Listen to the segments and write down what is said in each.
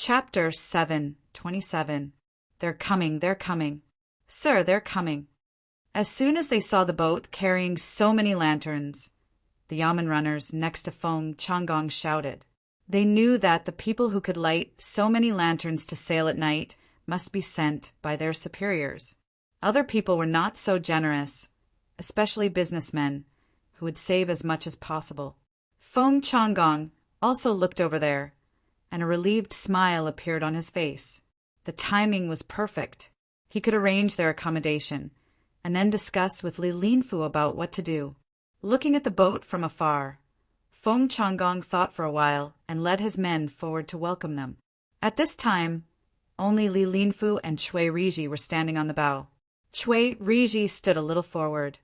Chapter 7:27. They're coming, they're coming. Sir, they're coming. As soon as they saw the boat carrying so many lanterns, the yamen runners next to Feng Changgong shouted. They knew that the people who could light so many lanterns to sail at night must be sent by their superiors. Other people were not so generous, especially businessmen, who would save as much as possible. Feng Changgong also looked over there, and a relieved smile appeared on his face. The timing was perfect. He could arrange their accommodation, and then discuss with Li Linfu about what to do. Looking at the boat from afar, Feng Changgong thought for a while and led his men forward to welcome them. At this time, only Li Linfu and Cui Riji were standing on the bow. Cui Riji stood a little forward,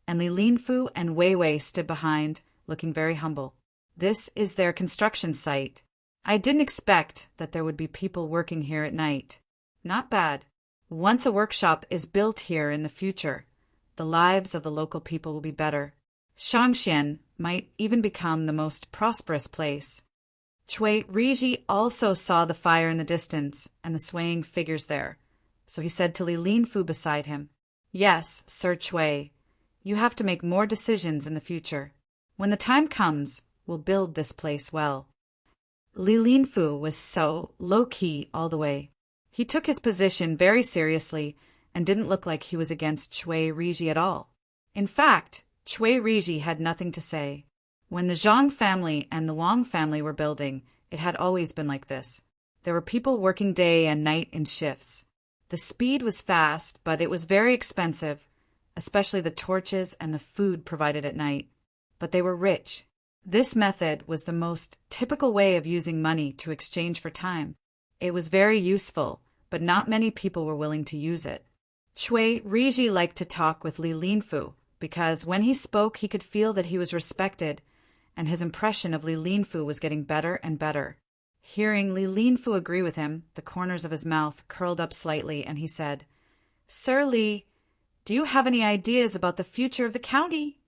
and Li Linfu and Wei Wei stood behind, looking very humble. This is their construction site. I didn't expect that there would be people working here at night. Not bad. Once a workshop is built here in the future, the lives of the local people will be better. Shangxian might even become the most prosperous place. Cui Riji also saw the fire in the distance and the swaying figures there, so he said to Li Linfu beside him, Yes, Sir Cui, you have to make more decisions in the future. When the time comes, we'll build this place well. Li Linfu was so low-key all the way. He took his position very seriously and didn't look like he was against Cui Riji at all. In fact, Cui Riji had nothing to say. When the Zhang family and the Wang family were building, it had always been like this. There were people working day and night in shifts. The speed was fast, but it was very expensive, especially the torches and the food provided at night. But they were rich. This method was the most typical way of using money to exchange for time. It was very useful, but not many people were willing to use it. Cui Riji liked to talk with Li Linfu, because when he spoke he could feel that he was respected, and his impression of Li Linfu was getting better and better. Hearing Li Linfu agree with him, the corners of his mouth curled up slightly, and he said, Sir Li, do you have any ideas about the future of the county?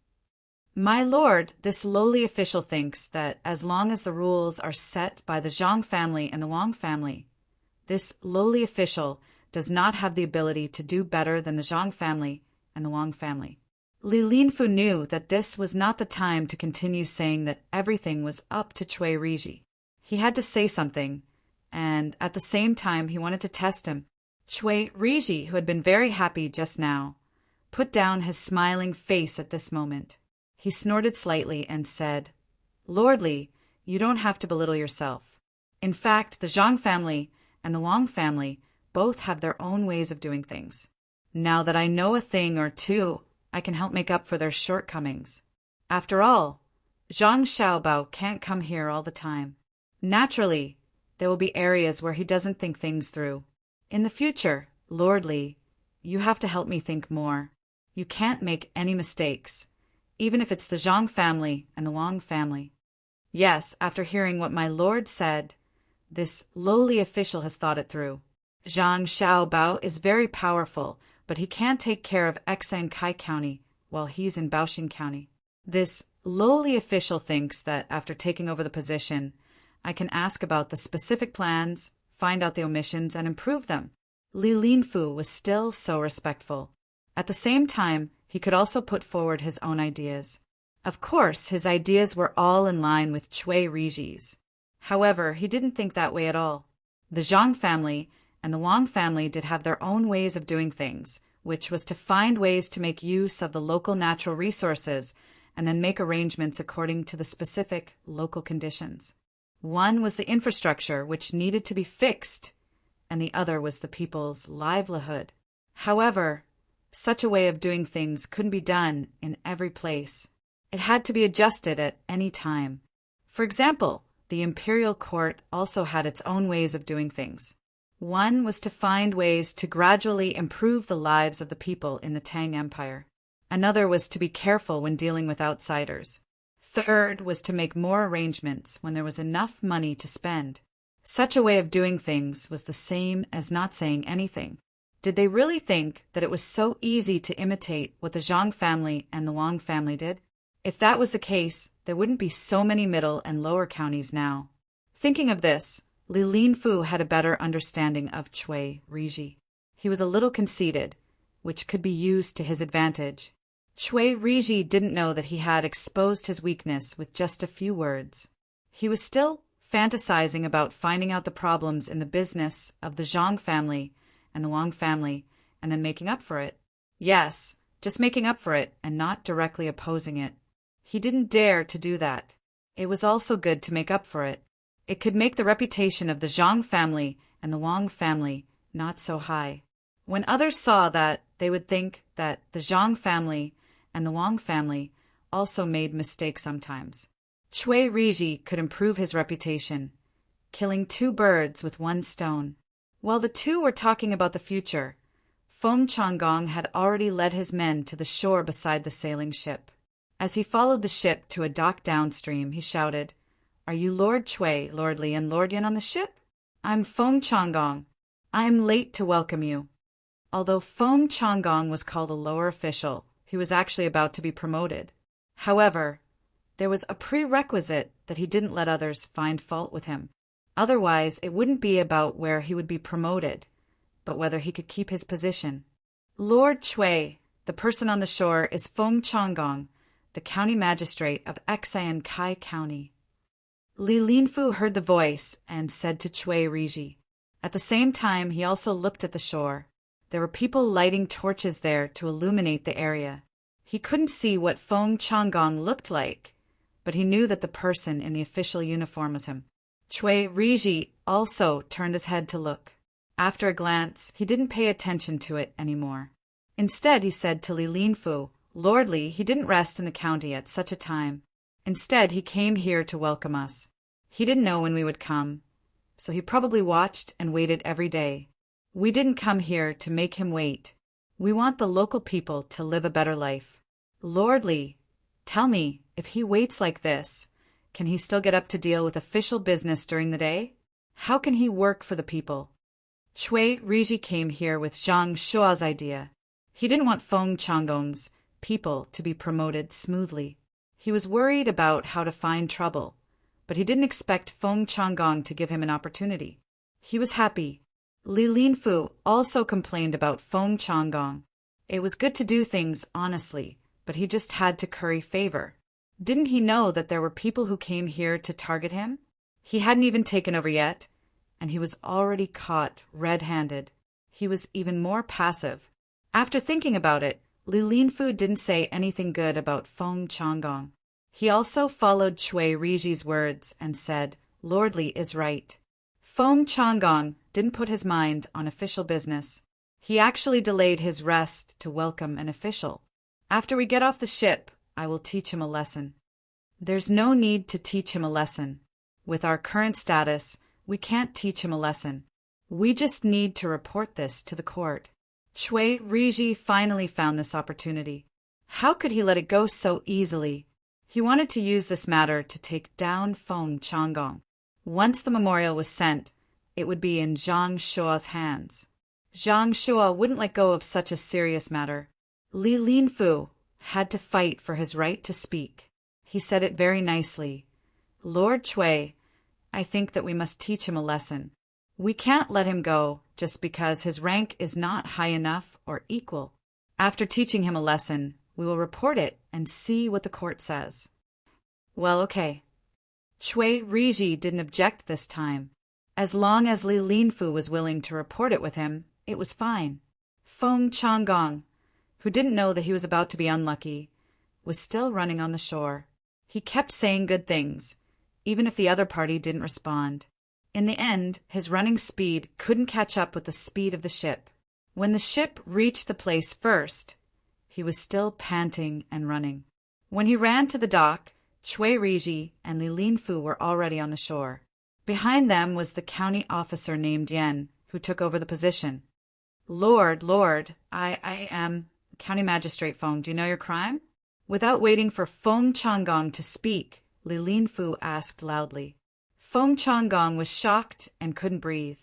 My lord, this lowly official thinks that as long as the rules are set by the Zhang family and the Wang family, this lowly official does not have the ability to do better than the Zhang family and the Wang family. Li Linfu knew that this was not the time to continue saying that everything was up to Cui Riji. He had to say something, and at the same time he wanted to test him. Cui Riji, who had been very happy just now, put down his smiling face at this moment. He snorted slightly and said, Lord Li, you don't have to belittle yourself. In fact, the Zhang family and the Wang family both have their own ways of doing things. Now that I know a thing or two, I can help make up for their shortcomings. After all, Zhang Xiaobao can't come here all the time. Naturally, there will be areas where he doesn't think things through. In the future, Lord Li, you have to help me think more. You can't make any mistakes, even if it's the Zhang family and the Wang family. Yes, after hearing what my lord said, this lowly official has thought it through. Zhang Xiaobao is very powerful, but he can't take care of Xankai County while he's in Baoxing County. This lowly official thinks that after taking over the position, I can ask about the specific plans, find out the omissions, and improve them. Li Linfu was still so respectful. At the same time, he could also put forward his own ideas. Of course, his ideas were all in line with Cui Riji's. However, he didn't think that way at all. The Zhang family and the Wang family did have their own ways of doing things, which was to find ways to make use of the local natural resources and then make arrangements according to the specific local conditions. One was the infrastructure, which needed to be fixed, and the other was the people's livelihood. However, such a way of doing things couldn't be done in every place. It had to be adjusted at any time. For example, the imperial court also had its own ways of doing things. One was to find ways to gradually improve the lives of the people in the Tang Empire. Another was to be careful when dealing with outsiders. Third was to make more arrangements when there was enough money to spend. Such a way of doing things was the same as not saying anything. Did they really think that it was so easy to imitate what the Zhang family and the Wang family did? If that was the case, there wouldn't be so many middle and lower counties now. Thinking of this, Li Linfu had a better understanding of Cui Riji. He was a little conceited, which could be used to his advantage. Cui Riji didn't know that he had exposed his weakness with just a few words. He was still fantasizing about finding out the problems in the business of the Zhang family and the Wang family, and then making up for it. Yes, just making up for it and not directly opposing it. He didn't dare to do that. It was also good to make up for it. It could make the reputation of the Zhang family and the Wang family not so high. When others saw that, they would think that the Zhang family and the Wang family also made mistakes sometimes. Cui Riji could improve his reputation, killing 2 birds with 1 stone. While the two were talking about the future, Feng Changgong had already led his men to the shore beside the sailing ship. As he followed the ship to a dock downstream, he shouted, "Are you Lord Cui, Lord Li, and Lord Yan on the ship? I'm Feng Changgong. I am late to welcome you." Although Feng Changgong was called a lower official, he was actually about to be promoted. However, there was a prerequisite that he didn't let others find fault with him. Otherwise, it wouldn't be about where he would be promoted, but whether he could keep his position. Lord Cui, the person on the shore, is Feng Changgong, the county magistrate of Xian Kai County. Li Linfu heard the voice and said to Cui Riji. At the same time, he also looked at the shore. There were people lighting torches there to illuminate the area. He couldn't see what Feng Changgong looked like, but he knew that the person in the official uniform was him. Cui Riji also turned his head to look. After a glance, he didn't pay attention to it anymore. Instead, he said to Li Linfu, "Lord Li, he didn't rest in the county at such a time. Instead, he came here to welcome us. He didn't know when we would come, so he probably watched and waited every day. We didn't come here to make him wait. We want the local people to live a better life. Lord Li, tell me, if he waits like this, can he still get up to deal with official business during the day? How can he work for the people?" Cui Riji came here with Zhang Shua's idea. He didn't want Feng Changgong's people to be promoted smoothly. He was worried about how to find trouble, but he didn't expect Feng Changgong to give him an opportunity. He was happy. Li Linfu also complained about Feng Changgong. It was good to do things honestly, but he just had to curry favor. Didn't he know that there were people who came here to target him? He hadn't even taken over yet, and he was already caught red-handed. He was even more passive. After thinking about it, Li Linfu didn't say anything good about Feng Changgong. He also followed Cui Riji's words and said, "Lord Li is right." Feng Changgong didn't put his mind on official business. He actually delayed his rest to welcome an official. "After we get off the ship, I will teach him a lesson." There's no need to teach him a lesson. With our current status, we can't teach him a lesson. We just need to report this to the court. Cui Riji finally found this opportunity. How could he let it go so easily? He wanted to use this matter to take down Feng Changgong. Once the memorial was sent, it would be in Zhang Shua's hands. Zhang Shua wouldn't let go of such a serious matter. Li Linfu had to fight for his right to speak. He said it very nicely. "Lord Cui, I think that we must teach him a lesson. We can't let him go just because his rank is not high enough or equal. After teaching him a lesson, we will report it and see what the court says." Well, okay. Cui Riji didn't object this time. As long as Li Linfu was willing to report it with him, it was fine. Feng Changgong, who didn't know that he was about to be unlucky, was still running on the shore. He kept saying good things, even if the other party didn't respond. In the end, his running speed couldn't catch up with the speed of the ship. When the ship reached the place first, he was still panting and running. When he ran to the dock, Cui Riji and Li Linfu were already on the shore. Behind them was the county officer named Yan, who took over the position. Lord, I am County Magistrate Feng. Do you know your crime?" Without waiting for Feng Changgong to speak, Li Linfu asked loudly. Feng Changgong was shocked and couldn't breathe.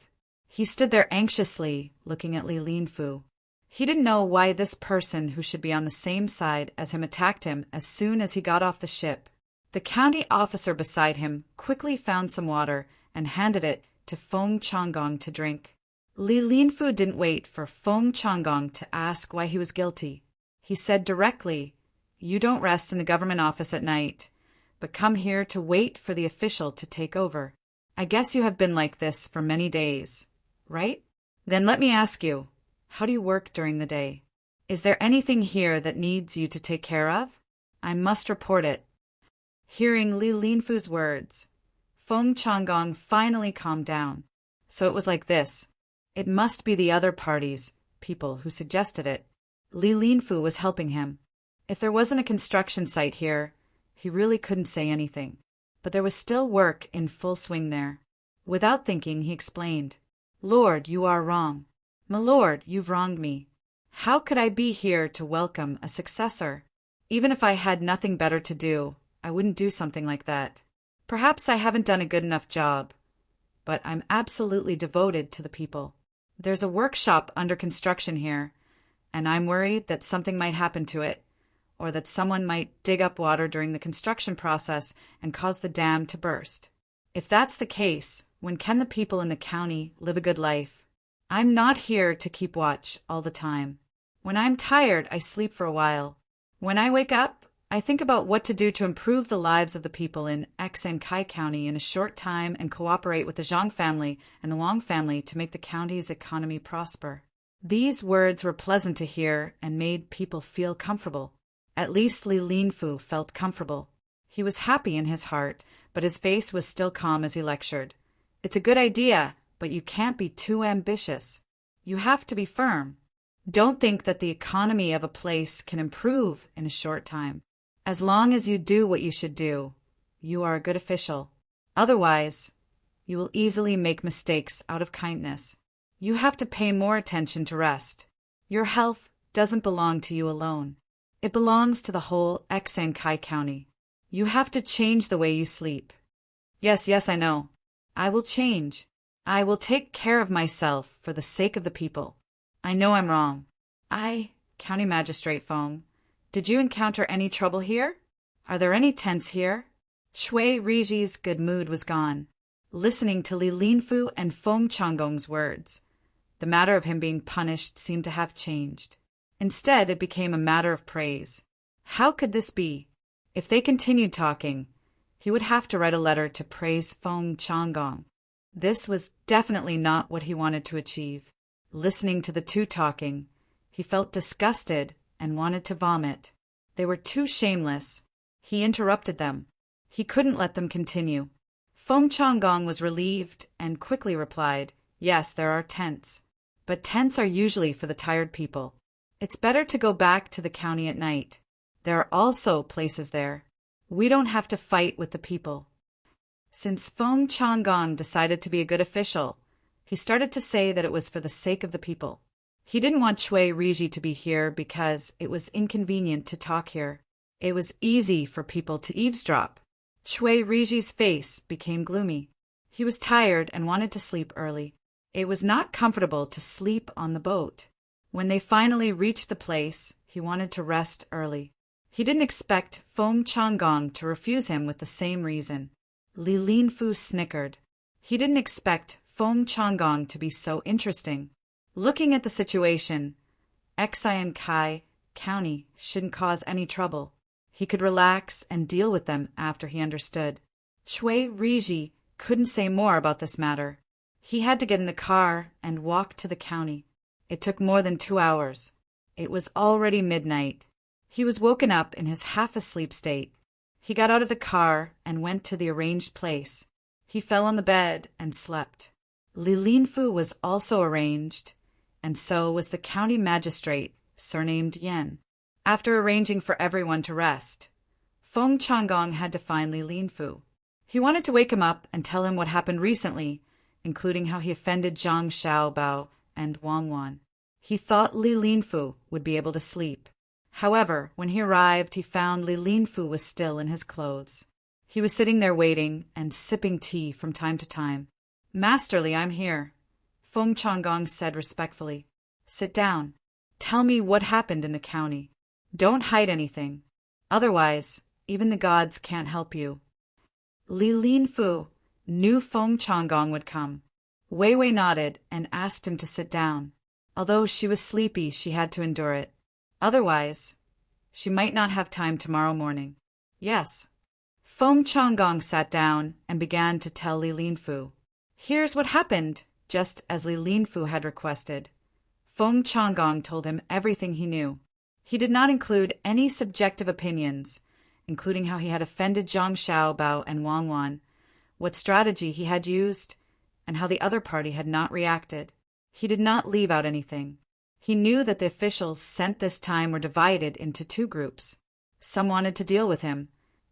He stood there anxiously, looking at Li Linfu. He didn't know why this person who should be on the same side as him attacked him as soon as he got off the ship. The county officer beside him quickly found some water and handed it to Feng Changgong to drink. Li Linfu didn't wait for Feng Changgong to ask why he was guilty. He said directly, "You don't rest in the government office at night, but come here to wait for the official to take over. I guess you have been like this for many days, right? Then let me ask you, how do you work during the day? Is there anything here that needs you to take care of? I must report it." Hearing Li Linfu's words, Feng Changgong finally calmed down. So it was like this. It must be the other party's people who suggested it. Li Linfu was helping him. If there wasn't a construction site here, he really couldn't say anything. But there was still work in full swing there. Without thinking, he explained, "Lord, you are wrong. My lord, you've wronged me. How could I be here to welcome a successor? Even if I had nothing better to do, I wouldn't do something like that. Perhaps I haven't done a good enough job, but I'm absolutely devoted to the people. There's a workshop under construction here, and I'm worried that something might happen to it, or that someone might dig up water during the construction process and cause the dam to burst. If that's the case, when can the people in the county live a good life? I'm not here to keep watch all the time. When I'm tired, I sleep for a while. When I wake up, I think about what to do to improve the lives of the people in X and Kai County in a short time and cooperate with the Zhang family and the Wang family to make the county's economy prosper." These words were pleasant to hear and made people feel comfortable. At least Li Linfu felt comfortable. He was happy in his heart, but his face was still calm as he lectured. "It's a good idea, but you can't be too ambitious. You have to be firm. Don't think that the economy of a place can improve in a short time. As long as you do what you should do, you are a good official. Otherwise, you will easily make mistakes out of kindness. You have to pay more attention to rest. Your health doesn't belong to you alone. It belongs to the whole X and Kai County. You have to change the way you sleep." Yes, I know. I will change. I will take care of myself for the sake of the people. I know I'm wrong. County Magistrate Feng, did you encounter any trouble here? Are there any tents here? Shui Riji's good mood was gone. Listening to Li Linfu and Feng Changgong's words, the matter of him being punished seemed to have changed. Instead, it became a matter of praise. How could this be? If they continued talking, he would have to write a letter to praise Feng Changgong. This was definitely not what he wanted to achieve. Listening to the two talking, he felt disgusted and wanted to vomit. They were too shameless. He interrupted them. He couldn't let them continue. Feng Changgong was relieved and quickly replied, "Yes, there are tents. But tents are usually for the tired people. It's better to go back to the county at night. There are also places there. We don't have to fight with the people." Since Feng Changgong decided to be a good official, he started to say that it was for the sake of the people. He didn't want Shui Riji to be here because it was inconvenient to talk here. It was easy for people to eavesdrop. Shui Riji's face became gloomy. He was tired and wanted to sleep early. It was not comfortable to sleep on the boat. When they finally reached the place, he wanted to rest early. He didn't expect Feng Changgong to refuse him with the same reason. Li Linfu snickered. He didn't expect Feng Changgong to be so interesting. Looking at the situation, Xi and Kai County shouldn't cause any trouble. He could relax and deal with them after he understood. Shui Riji couldn't say more about this matter. He had to get in the car and walk to the county. It took more than 2 hours. It was already midnight. He was woken up in his half-asleep state. He got out of the car and went to the arranged place. He fell on the bed and slept. Li Linfu was also arranged, and so was the county magistrate, surnamed Yan. After arranging for everyone to rest, Feng Changgong had to find Li Linfu. He wanted to wake him up and tell him what happened recently, including how he offended Zhang Xiaobao and Wang Wan. He thought Li Linfu would be able to sleep. However, when he arrived, he found Li Linfu was still in his clothes. He was sitting there waiting and sipping tea from time to time. "Masterly, I'm here," Feng Changgong said respectfully. "Sit down. Tell me what happened in the county. Don't hide anything. Otherwise, even the gods can't help you." Li Linfu knew Feng Changgong would come. Wei Wei nodded and asked him to sit down. Although she was sleepy, she had to endure it. Otherwise, she might not have time tomorrow morning. Yes. Feng Changgong sat down and began to tell Li Linfu. Here's what happened, just as Li Linfu had requested. Feng Changgong told him everything he knew. He did not include any subjective opinions, including how he had offended Zhang Xiaobao and Wang Wan, what strategy he had used, and how the other party had not reacted. He did not leave out anything. He knew that the officials sent this time were divided into two groups. Some wanted to deal with him,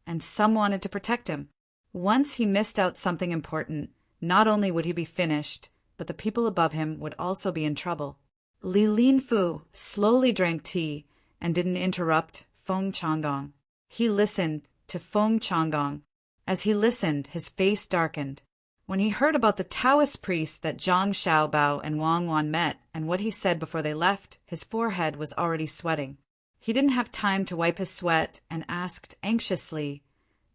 and some wanted to protect him. Once he missed out something important, not only would he be finished, but the people above him would also be in trouble. Li Linfu slowly drank tea and didn't interrupt Feng Changgong. He listened to Feng Changgong. As he listened, his face darkened. When he heard about the Taoist priest that Zhang Xiaobao and Wang Wan met and what he said before they left, his forehead was already sweating. He didn't have time to wipe his sweat and asked anxiously,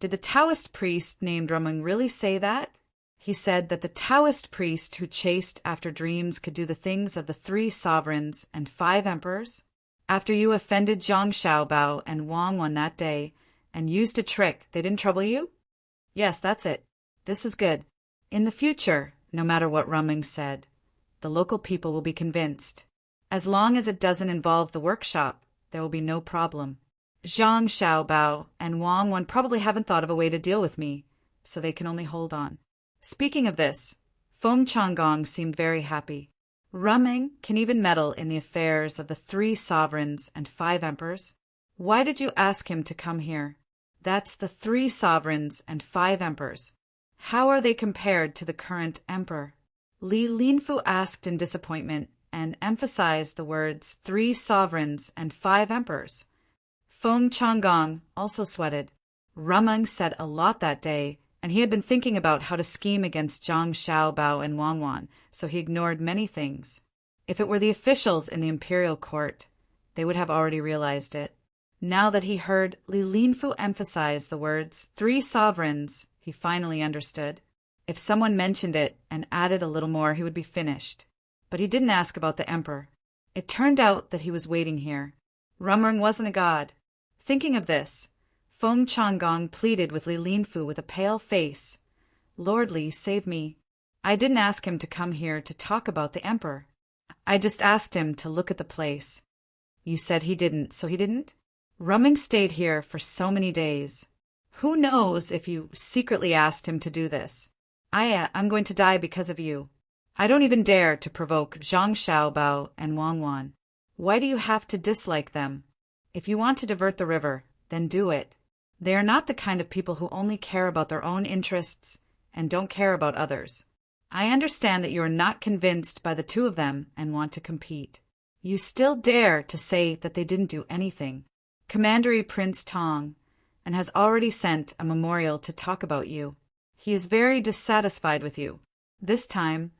"Did the Taoist priest named Rumeng really say that?" He said that the Taoist priest who chased after dreams could do the things of the 3 sovereigns and 5 emperors. After you offended Zhang Xiaobao and Wang Wan that day and used a trick, they didn't trouble you? Yes, that's it. This is good. In the future, no matter what Rumeng said, the local people will be convinced. As long as it doesn't involve the workshop, there will be no problem. Zhang Xiaobao and Wang Wan probably haven't thought of a way to deal with me, so they can only hold on. Speaking of this, Feng Changgong seemed very happy. Rumeng can even meddle in the affairs of the 3 sovereigns and 5 emperors. Why did you ask him to come here? That's the 3 sovereigns and 5 emperors. How are they compared to the current emperor? Li Linfu asked in disappointment and emphasized the words 3 sovereigns and 5 emperors. Feng Changgong also sweated. Rumeng said a lot that day, and he had been thinking about how to scheme against Zhang Xiaobao and Wang Wan, so he ignored many things. If it were the officials in the imperial court, they would have already realized it. Now that he heard Li Linfu emphasize the words 3 sovereigns, he finally understood. If someone mentioned it and added a little more, he would be finished. But he didn't ask about the emperor. It turned out that he was waiting here. Rumeng wasn't a god. Thinking of this, Feng Changgong pleaded with Li Linfu with a pale face. "Lord Li, save me. I didn't ask him to come here to talk about the emperor. I just asked him to look at the place." "You said he didn't, so he didn't?" "Rumeng stayed here for so many days. Who knows if you secretly asked him to do this? I'm going to die because of you. I don't even dare to provoke Zhang Xiaobao and Wang Wan. Why do you have to dislike them? If you want to divert the river, then do it. They are not the kind of people who only care about their own interests and don't care about others. I understand that you are not convinced by the 2 of them and want to compete. You still dare to say that they didn't do anything. Commandery Prince Tang, and has already sent a memorial to talk about you. He is very dissatisfied with you. This time,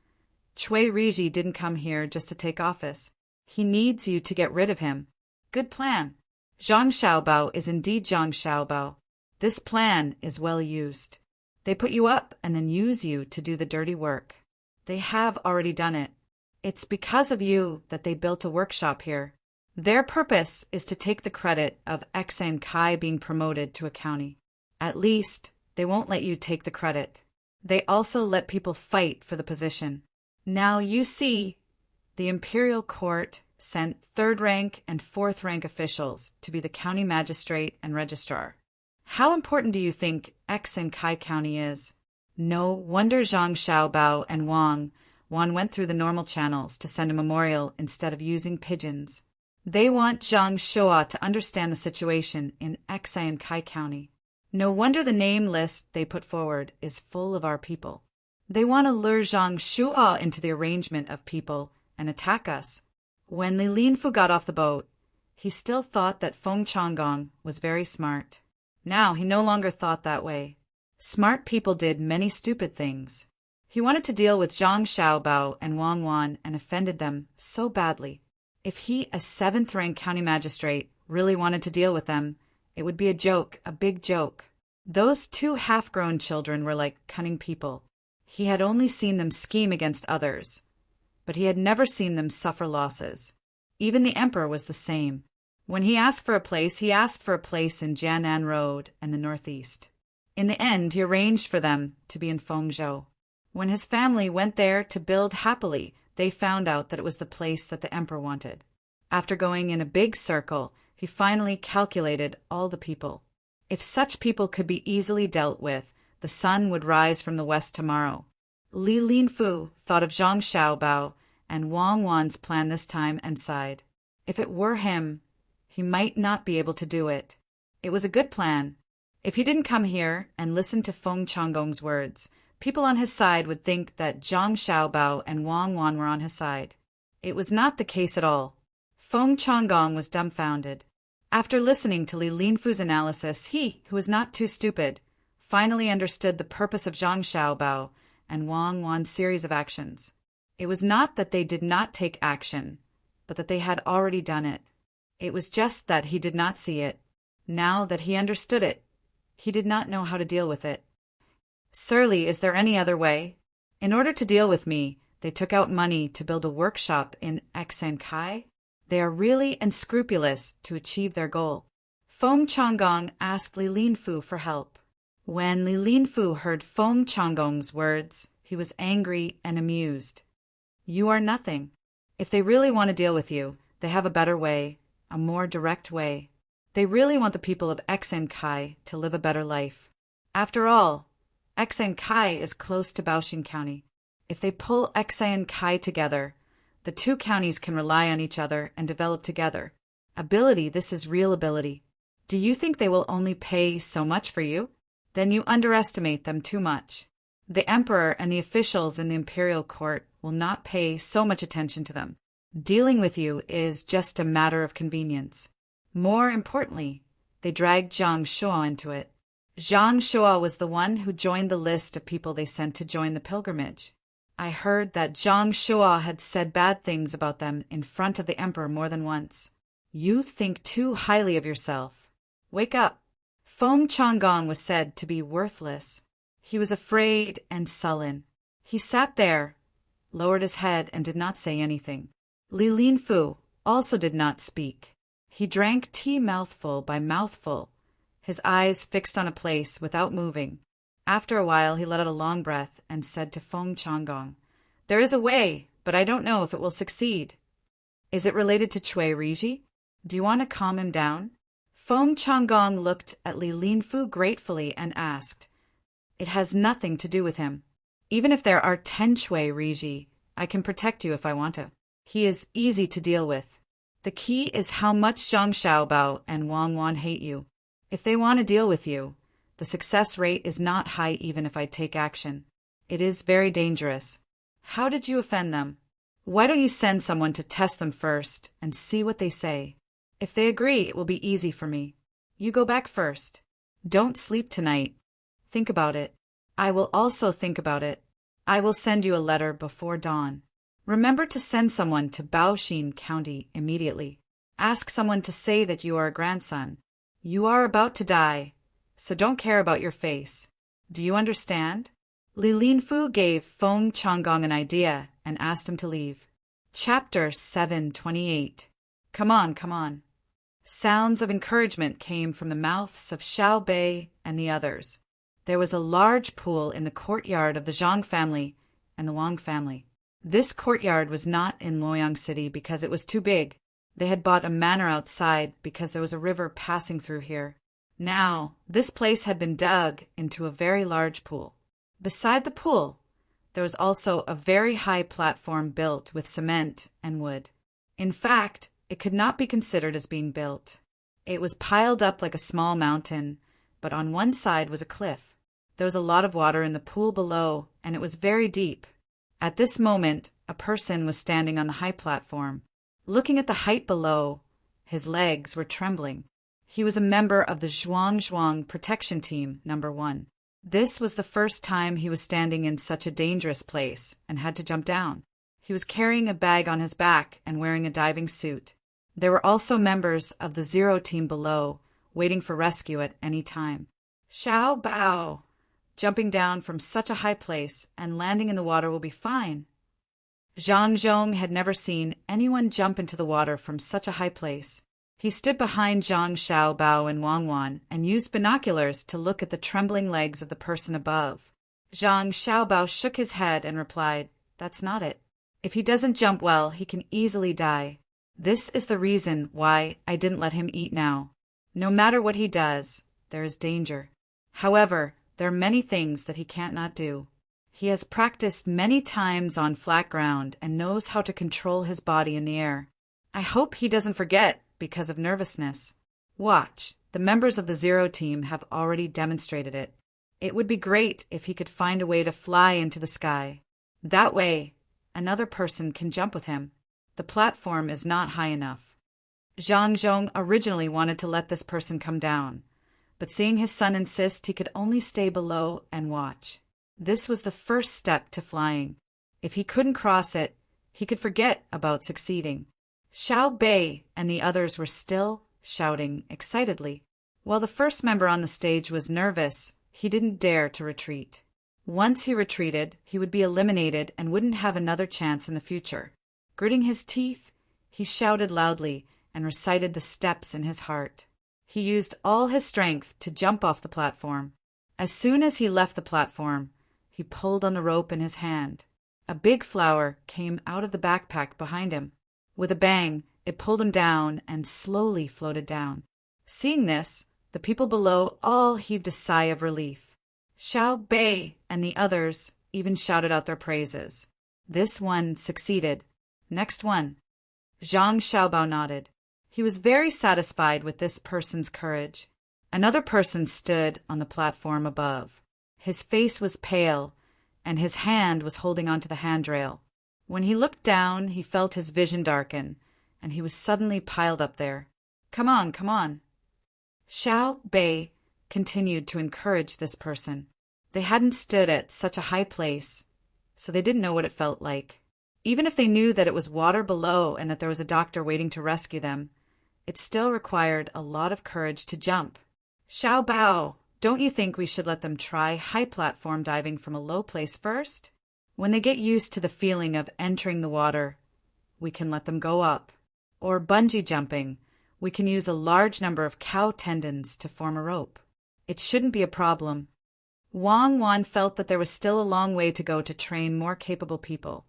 Cui Riji didn't come here just to take office. He needs you to get rid of him. Good plan. Zhang Xiaobao is indeed Zhang Xiaobao. This plan is well used. They put you up and then use you to do the dirty work. They have already done it. It's because of you that they built a workshop here. Their purpose is to take the credit of X and Kai being promoted to a county. At least, they won't let you take the credit. They also let people fight for the position. Now you see, the imperial court sent 3rd rank and 4th rank officials to be the county magistrate and registrar. How important do you think X and Kai County is? No wonder Zhang Xiaobao and Wang Wan went through the normal channels to send a memorial instead of using pigeons. They want Zhang Shua to understand the situation in X and Kai County. No wonder the name list they put forward is full of our people. They want to lure Zhang Shua into the arrangement of people and attack us. When Li Linfu got off the boat, he still thought that Feng Changgong was very smart. Now he no longer thought that way. Smart people did many stupid things. He wanted to deal with Zhang Xiaobao and Wang Wan and offended them so badly. If he, a 7th rank county magistrate, really wanted to deal with them, it would be a joke, a big joke. Those 2 half-grown children were like cunning people. He had only seen them scheme against others, but he had never seen them suffer losses. Even the emperor was the same. When he asked for a place, he asked for a place in Jianan Road and the northeast. In the end, he arranged for them to be in Fengzhou. When his family went there to build happily, they found out that it was the place that the emperor wanted. After going in a big circle, he finally calculated all the people. If such people could be easily dealt with, the sun would rise from the west tomorrow. Li Linfu thought of Zhang Xiaobao and Wang Wan's plan this time and sighed. If it were him, he might not be able to do it. It was a good plan. If he didn't come here and listen to Feng Changgong's words, people on his side would think that Zhang Xiaobao and Wang Wan were on his side. It was not the case at all. Feng Changgong was dumbfounded. After listening to Li Linfu's analysis, he, who was not too stupid, finally understood the purpose of Zhang Xiaobao and Wang Wan's series of actions. It was not that they did not take action, but that they had already done it. It was just that he did not see it. Now that he understood it, he did not know how to deal with it. Surely, is there any other way? In order to deal with me, they took out money to build a workshop in Xankai. They are really unscrupulous to achieve their goal. Feng Changgong asked Li Linfu for help. When Li Linfu heard Feng Changgong's words, he was angry and amused. You are nothing. If they really want to deal with you, they have a better way, a more direct way. They really want the people of Xankai to live a better life. After all, Xankai is close to Baoxing County. If they pull Xankai together, the two counties can rely on each other and develop together. Ability, this is real ability. Do you think they will only pay so much for you? Then you underestimate them too much. The emperor and the officials in the imperial court will not pay so much attention to them. Dealing with you is just a matter of convenience. More importantly, they dragged Zhang Shua into it. Zhang Shua was the one who joined the list of people they sent to join the pilgrimage. I heard that Zhang Shua had said bad things about them in front of the emperor more than once. You think too highly of yourself. Wake up. Feng Changgong was said to be worthless. He was afraid and sullen. He sat there, lowered his head, and did not say anything. Li Linfu also did not speak. He drank tea mouthful by mouthful, his eyes fixed on a place without moving. After a while, he let out a long breath and said to Feng Changgong, There is a way, but I don't know if it will succeed. Is it related to Cui Riji? Do you want to calm him down? Feng Changgong looked at Li Linfu gratefully and asked, It has nothing to do with him. Even if there are 10 Cui Riji, I can protect you if I want to. He is easy to deal with. The key is how much Zhang Xiaobao and Wang Wan hate you. If they want to deal with you, the success rate is not high even if I take action. It is very dangerous. How did you offend them? Why don't you send someone to test them first and see what they say? If they agree, it will be easy for me. You go back first. Don't sleep tonight. Think about it. I will also think about it. I will send you a letter before dawn. Remember to send someone to Baoxing County immediately. Ask someone to say that you are a grandson. You are about to die, so don't care about your face. Do you understand? Li Linfu gave Feng Changgong an idea and asked him to leave. Chapter 728. Come on, come on. Sounds of encouragement came from the mouths of Xiao Bei and the others. There was a large pool in the courtyard of the Zhang family and the Wang family. This courtyard was not in Luoyang City because it was too big. They had bought a manor outside because there was a river passing through here. Now, this place had been dug into a very large pool. Beside the pool, there was also a very high platform built with cement and wood. In fact, it could not be considered as being built. It was piled up like a small mountain, but on one side was a cliff. There was a lot of water in the pool below, and it was very deep. At this moment, a person was standing on the high platform. Looking at the height below, his legs were trembling. He was a member of the Zhuang Protection Team No. 1. This was the first time he was standing in such a dangerous place and had to jump down. He was carrying a bag on his back and wearing a diving suit. There were also members of the 0 team below, waiting for rescue at any time. Xiao Bao! Jumping down from such a high place and landing in the water will be fine. Zhang Zhong had never seen anyone jump into the water from such a high place. He stood behind Zhang Xiaobao and Wang Wan and used binoculars to look at the trembling legs of the person above. Zhang Xiaobao shook his head and replied, "That's not it. If he doesn't jump well, he can easily die. This is the reason why I didn't let him eat now. No matter what he does, there is danger. However, there are many things that he can't not do. He has practiced many times on flat ground and knows how to control his body in the air. I hope he doesn't forget because of nervousness. Watch, the members of the Zero team have already demonstrated it. It would be great if he could find a way to fly into the sky. That way, another person can jump with him. The platform is not high enough." Zhang Zhong originally wanted to let this person come down, but seeing his son insist, he could only stay below and watch. This was the first step to flying. If he couldn't cross it, he could forget about succeeding. Xiao Bei and the others were still shouting excitedly. While the first member on the stage was nervous, he didn't dare to retreat. Once he retreated, he would be eliminated and wouldn't have another chance in the future. Gritting his teeth, he shouted loudly and recited the steps in his heart. He used all his strength to jump off the platform. As soon as he left the platform, he pulled on the rope in his hand. A big flower came out of the backpack behind him. With a bang, it pulled him down and slowly floated down. Seeing this, the people below all heaved a sigh of relief. Xiao Bei and the others even shouted out their praises. This one succeeded. Next one. Zhang Xiaobao nodded. He was very satisfied with this person's courage. Another person stood on the platform above. His face was pale, and his hand was holding onto the handrail. When he looked down, he felt his vision darken, and he was suddenly piled up there. "Come on, come on." Xiao Bei continued to encourage this person. They hadn't stood at such a high place, so they didn't know what it felt like. Even if they knew that it was water below and that there was a doctor waiting to rescue them, it still required a lot of courage to jump. "Xiao Bao, don't you think we should let them try high platform diving from a low place first? When they get used to the feeling of entering the water, we can let them go up. Or bungee jumping, we can use a large number of cow tendons to form a rope. It shouldn't be a problem." Wang Wan felt that there was still a long way to go to train more capable people,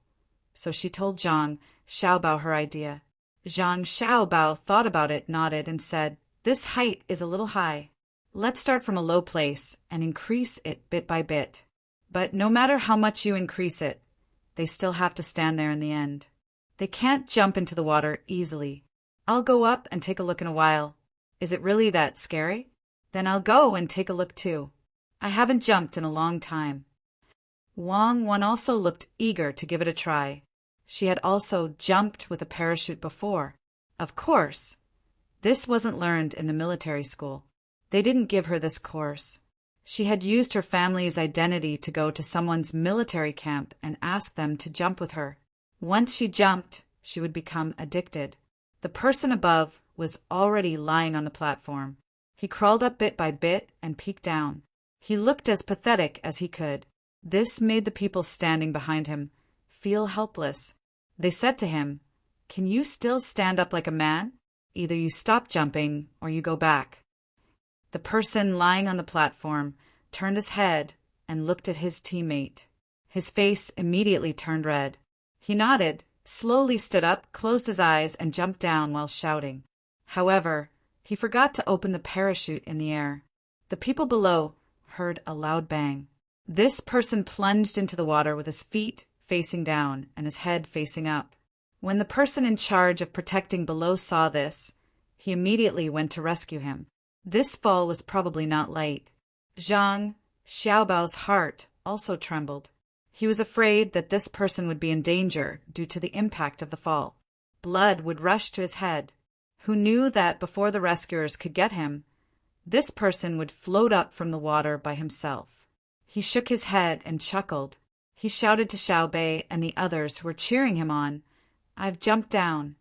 so she told Zhang Xiaobao her idea. Zhang Xiaobao thought about it, nodded, and said, "This height is a little high. Let's start from a low place and increase it bit by bit. But no matter how much you increase it, they still have to stand there in the end. They can't jump into the water easily. I'll go up and take a look in a while. Is it really that scary? Then I'll go and take a look too. I haven't jumped in a long time." Wang Wan also looked eager to give it a try. She had also jumped with a parachute before. Of course, this wasn't learned in the military school. They didn't give her this course. She had used her family's identity to go to someone's military camp and ask them to jump with her. Once she jumped, she would become addicted. The person above was already lying on the platform. He crawled up bit by bit and peeked down. He looked as pathetic as he could. This made the people standing behind him feel helpless. They said to him, "Can you still stand up like a man? Either you stop jumping or you go back." The person lying on the platform turned his head and looked at his teammate. His face immediately turned red. He nodded, slowly stood up, closed his eyes, and jumped down while shouting. However, he forgot to open the parachute in the air. The people below heard a loud bang. This person plunged into the water with his feet facing down and his head facing up. When the person in charge of protecting below saw this, he immediately went to rescue him. This fall was probably not light. Zhang Xiaobao's heart also trembled. He was afraid that this person would be in danger due to the impact of the fall. Blood would rush to his head. Who knew that before the rescuers could get him, this person would float up from the water by himself. He shook his head and chuckled. He shouted to Xiao Bei and the others who were cheering him on, "I've jumped down."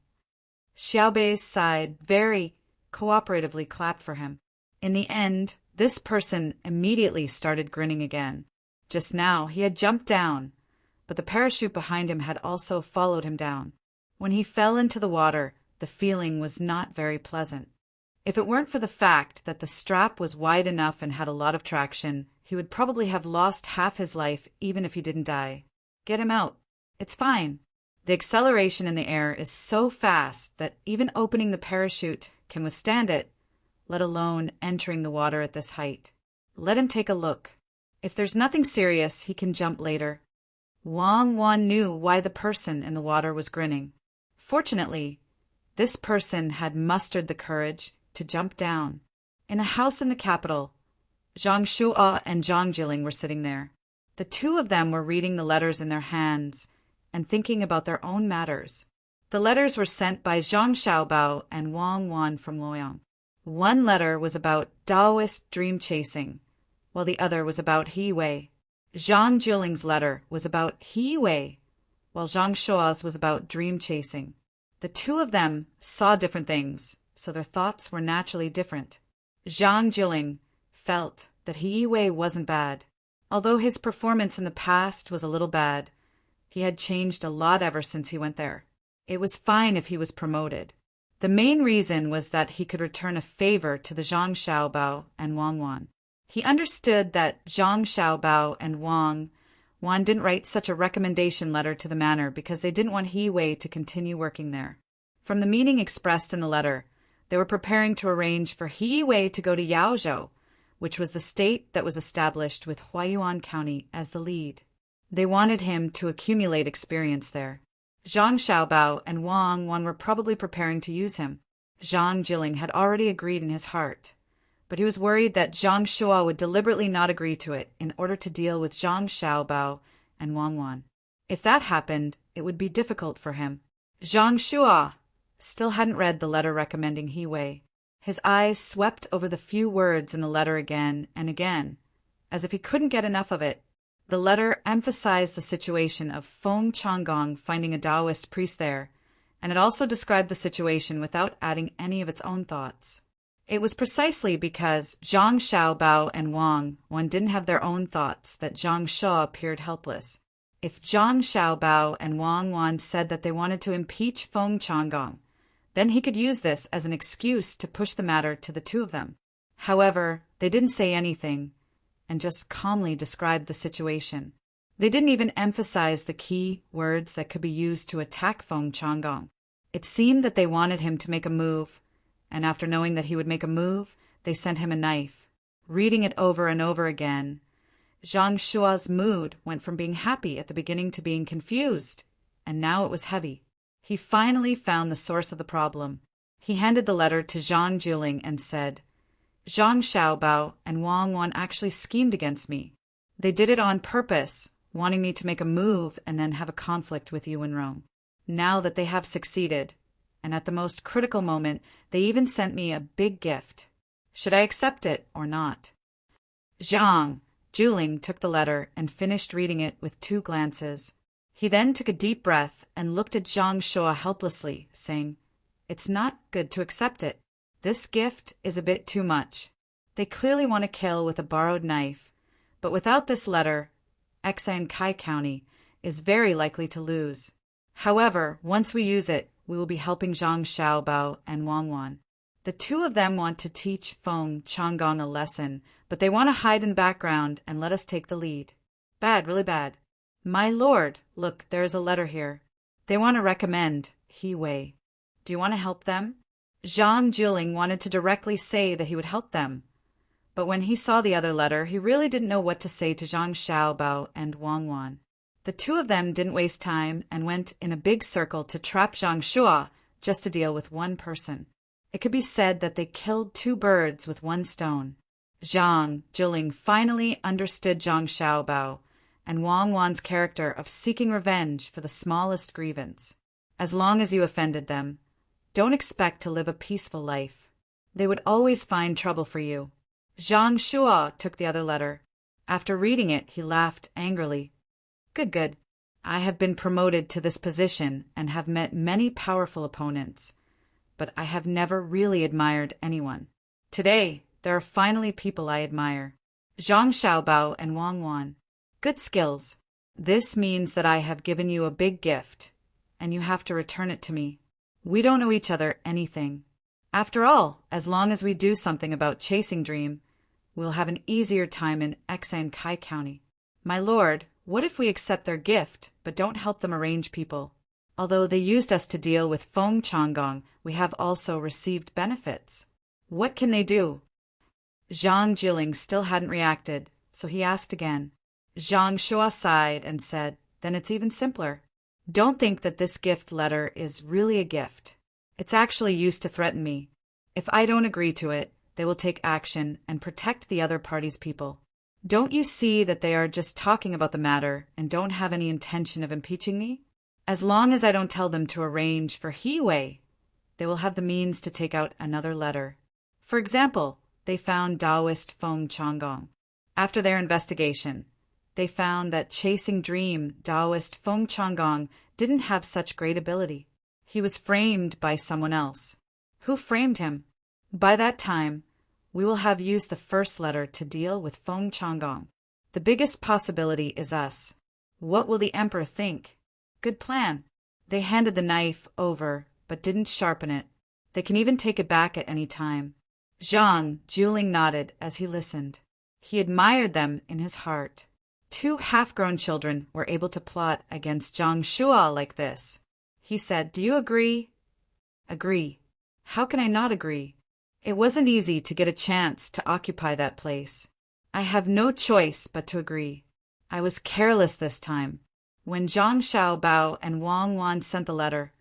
Xiao Bei's side very cooperatively clapped for him. In the end, This person immediately started grinning again. Just now, he had jumped down, but the parachute behind him had also followed him down. When he fell into the water, the feeling was not very pleasant. If it weren't for the fact that the strap was wide enough and had a lot of traction, he would probably have lost half his life even if he didn't die. Get him out. It's fine. The acceleration in the air is so fast that even opening the parachute can withstand it, let alone entering the water at this height. Let him take a look. If there's nothing serious, he can jump later. Wang Wan knew why the person in the water was grinning. Fortunately, this person had mustered the courage to jump down. In a house in the capital, Zhang Shuo and Zhang Jilin were sitting there. The two of them were reading the letters in their hands and thinking about their own matters. The letters were sent by Zhang Xiaobao and Wang Wan from Luoyang. One letter was about Taoist dream chasing, while the other was about He Wei. Zhang Jilin's letter was about He Wei, while Zhang Shuo's was about dream chasing. The two of them saw different things, so their thoughts were naturally different. Zhang Jilin felt that He Wei wasn't bad. Although his performance in the past was a little bad, he had changed a lot ever since he went there. It was fine if he was promoted. The main reason was that he could return a favor to the Zhang Xiaobao and Wang Wan. He understood that Zhang Xiaobao and Wang Wan didn't write such a recommendation letter to the manor because they didn't want He Wei to continue working there. From the meaning expressed in the letter, they were preparing to arrange for He Wei to go to Yaozhou, which was the state that was established with Huaiyuan County as the lead. They wanted him to accumulate experience there. Zhang Xiaobao and Wang Wan were probably preparing to use him. Zhang Jilin had already agreed in his heart, but he was worried that Zhang Shuo would deliberately not agree to it in order to deal with Zhang Xiaobao and Wang Wan. If that happened, it would be difficult for him. Zhang Shuo still hadn't read the letter recommending He Wei. His eyes swept over the few words in the letter again and again, as if he couldn't get enough of it. The letter emphasized the situation of Feng Changgong finding a Taoist priest there, and it also described the situation without adding any of its own thoughts. It was precisely because Zhang Xiaobao and Wang Wan didn't have their own thoughts that Zhang Shuo appeared helpless. If Zhang Xiaobao and Wang Wan said that they wanted to impeach Feng Changgong, then he could use this as an excuse to push the matter to the two of them. However, they didn't say anything and just calmly described the situation. They didn't even emphasize the key words that could be used to attack Feng Changgong. It seemed that they wanted him to make a move, and after knowing that he would make a move, they sent him a knife. Reading it over and over again, Zhang Shuo's mood went from being happy at the beginning to being confused, and now it was heavy. He finally found the source of the problem. He handed the letter to Zhang Jilin and said, Zhang Xiaobao and Wang Wan actually schemed against me. They did it on purpose, wanting me to make a move and then have a conflict with you in Rome. Now that they have succeeded, and at the most critical moment, they even sent me a big gift. Should I accept it or not? Zhang Jilin took the letter and finished reading it with 2 glances. He then took a deep breath and looked at Zhang Shuo helplessly, saying, It's not good to accept it. This gift is a bit too much. They clearly want to kill with a borrowed knife, but without this letter, Exan Kai County is very likely to lose. However, once we use it, we will be helping Zhang Xiaobao and Wang Wan. The two of them want to teach Feng Changgong a lesson, but they want to hide in the background and let us take the lead. Bad, really bad. My lord, look, there is a letter here. They want to recommend He Wei. Do you want to help them? Zhang Jilin wanted to directly say that he would help them, but when he saw the other letter, he really didn't know what to say to Zhang Xiaobao and Wang Wan. The two of them didn't waste time and went in a big circle to trap Zhang Shuo just to deal with one person. It could be said that they killed 2 birds with 1 stone. Zhang Jilin finally understood Zhang Xiaobao and Wang Wan's character of seeking revenge for the smallest grievance. As long as you offended them, don't expect to live a peaceful life. They would always find trouble for you. Zhang Shuo took the other letter. After reading it, he laughed angrily. Good, good. I have been promoted to this position and have met many powerful opponents, but I have never really admired anyone. Today, there are finally people I admire. Zhang Xiaobao and Wang Wan. Good skills. This means that I have given you a big gift, and you have to return it to me. We don't owe each other anything. After all, as long as we do something about chasing Dream, we'll have an easier time in Kai County. My lord, what if we accept their gift, but don't help them arrange people? Although they used us to deal with Feng Changgong, we have also received benefits. What can they do? Zhang Jiling still hadn't reacted, so he asked again. Zhang Shua sighed and said, then it's even simpler. Don't think that this gift letter is really a gift. It's actually used to threaten me. If I don't agree to it, they will take action and protect the other party's people. Don't you see that they are just talking about the matter and don't have any intention of impeaching me? As long as I don't tell them to arrange for He Wei, they will have the means to take out another letter. For example, they found Taoist Feng Changgong. After their investigation, they found that chasing Dream Taoist Feng Changgong didn't have such great ability. He was framed by someone else. Who framed him? By that time, we will have used the first letter to deal with Feng Changgong. The biggest possibility is us. What will the emperor think? Good plan. They handed the knife over, but didn't sharpen it. They can even take it back at any time. Zhang Jiling nodded as he listened. He admired them in his heart. 2 half-grown children were able to plot against Zhang Shua like this. He said, do you agree? Agree. How can I not agree? It wasn't easy to get a chance to occupy that place. I have no choice but to agree. I was careless this time. When Zhang Xiaobao and Wang Wan sent the letter,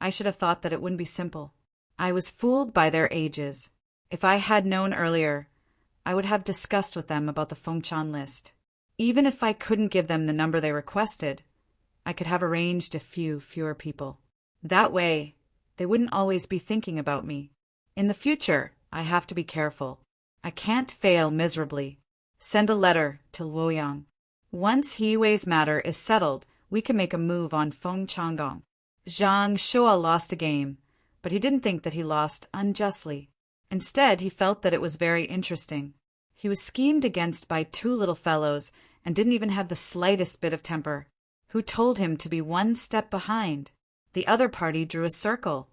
I should have thought that it wouldn't be simple. I was fooled by their ages. If I had known earlier, I would have discussed with them about the Fengchan list. Even if I couldn't give them the number they requested, I could have arranged a fewer people. That way, they wouldn't always be thinking about me. In the future, I have to be careful. I can't fail miserably. Send a letter to Luoyang. Once He Wei's matter is settled, we can make a move on Feng Changgong. Zhang Shua lost a game, but he didn't think that he lost unjustly. Instead, he felt that it was very interesting. He was schemed against by 2 little fellows and didn't even have the slightest bit of temper. Who told him to be 1 step behind? The other party drew a circle,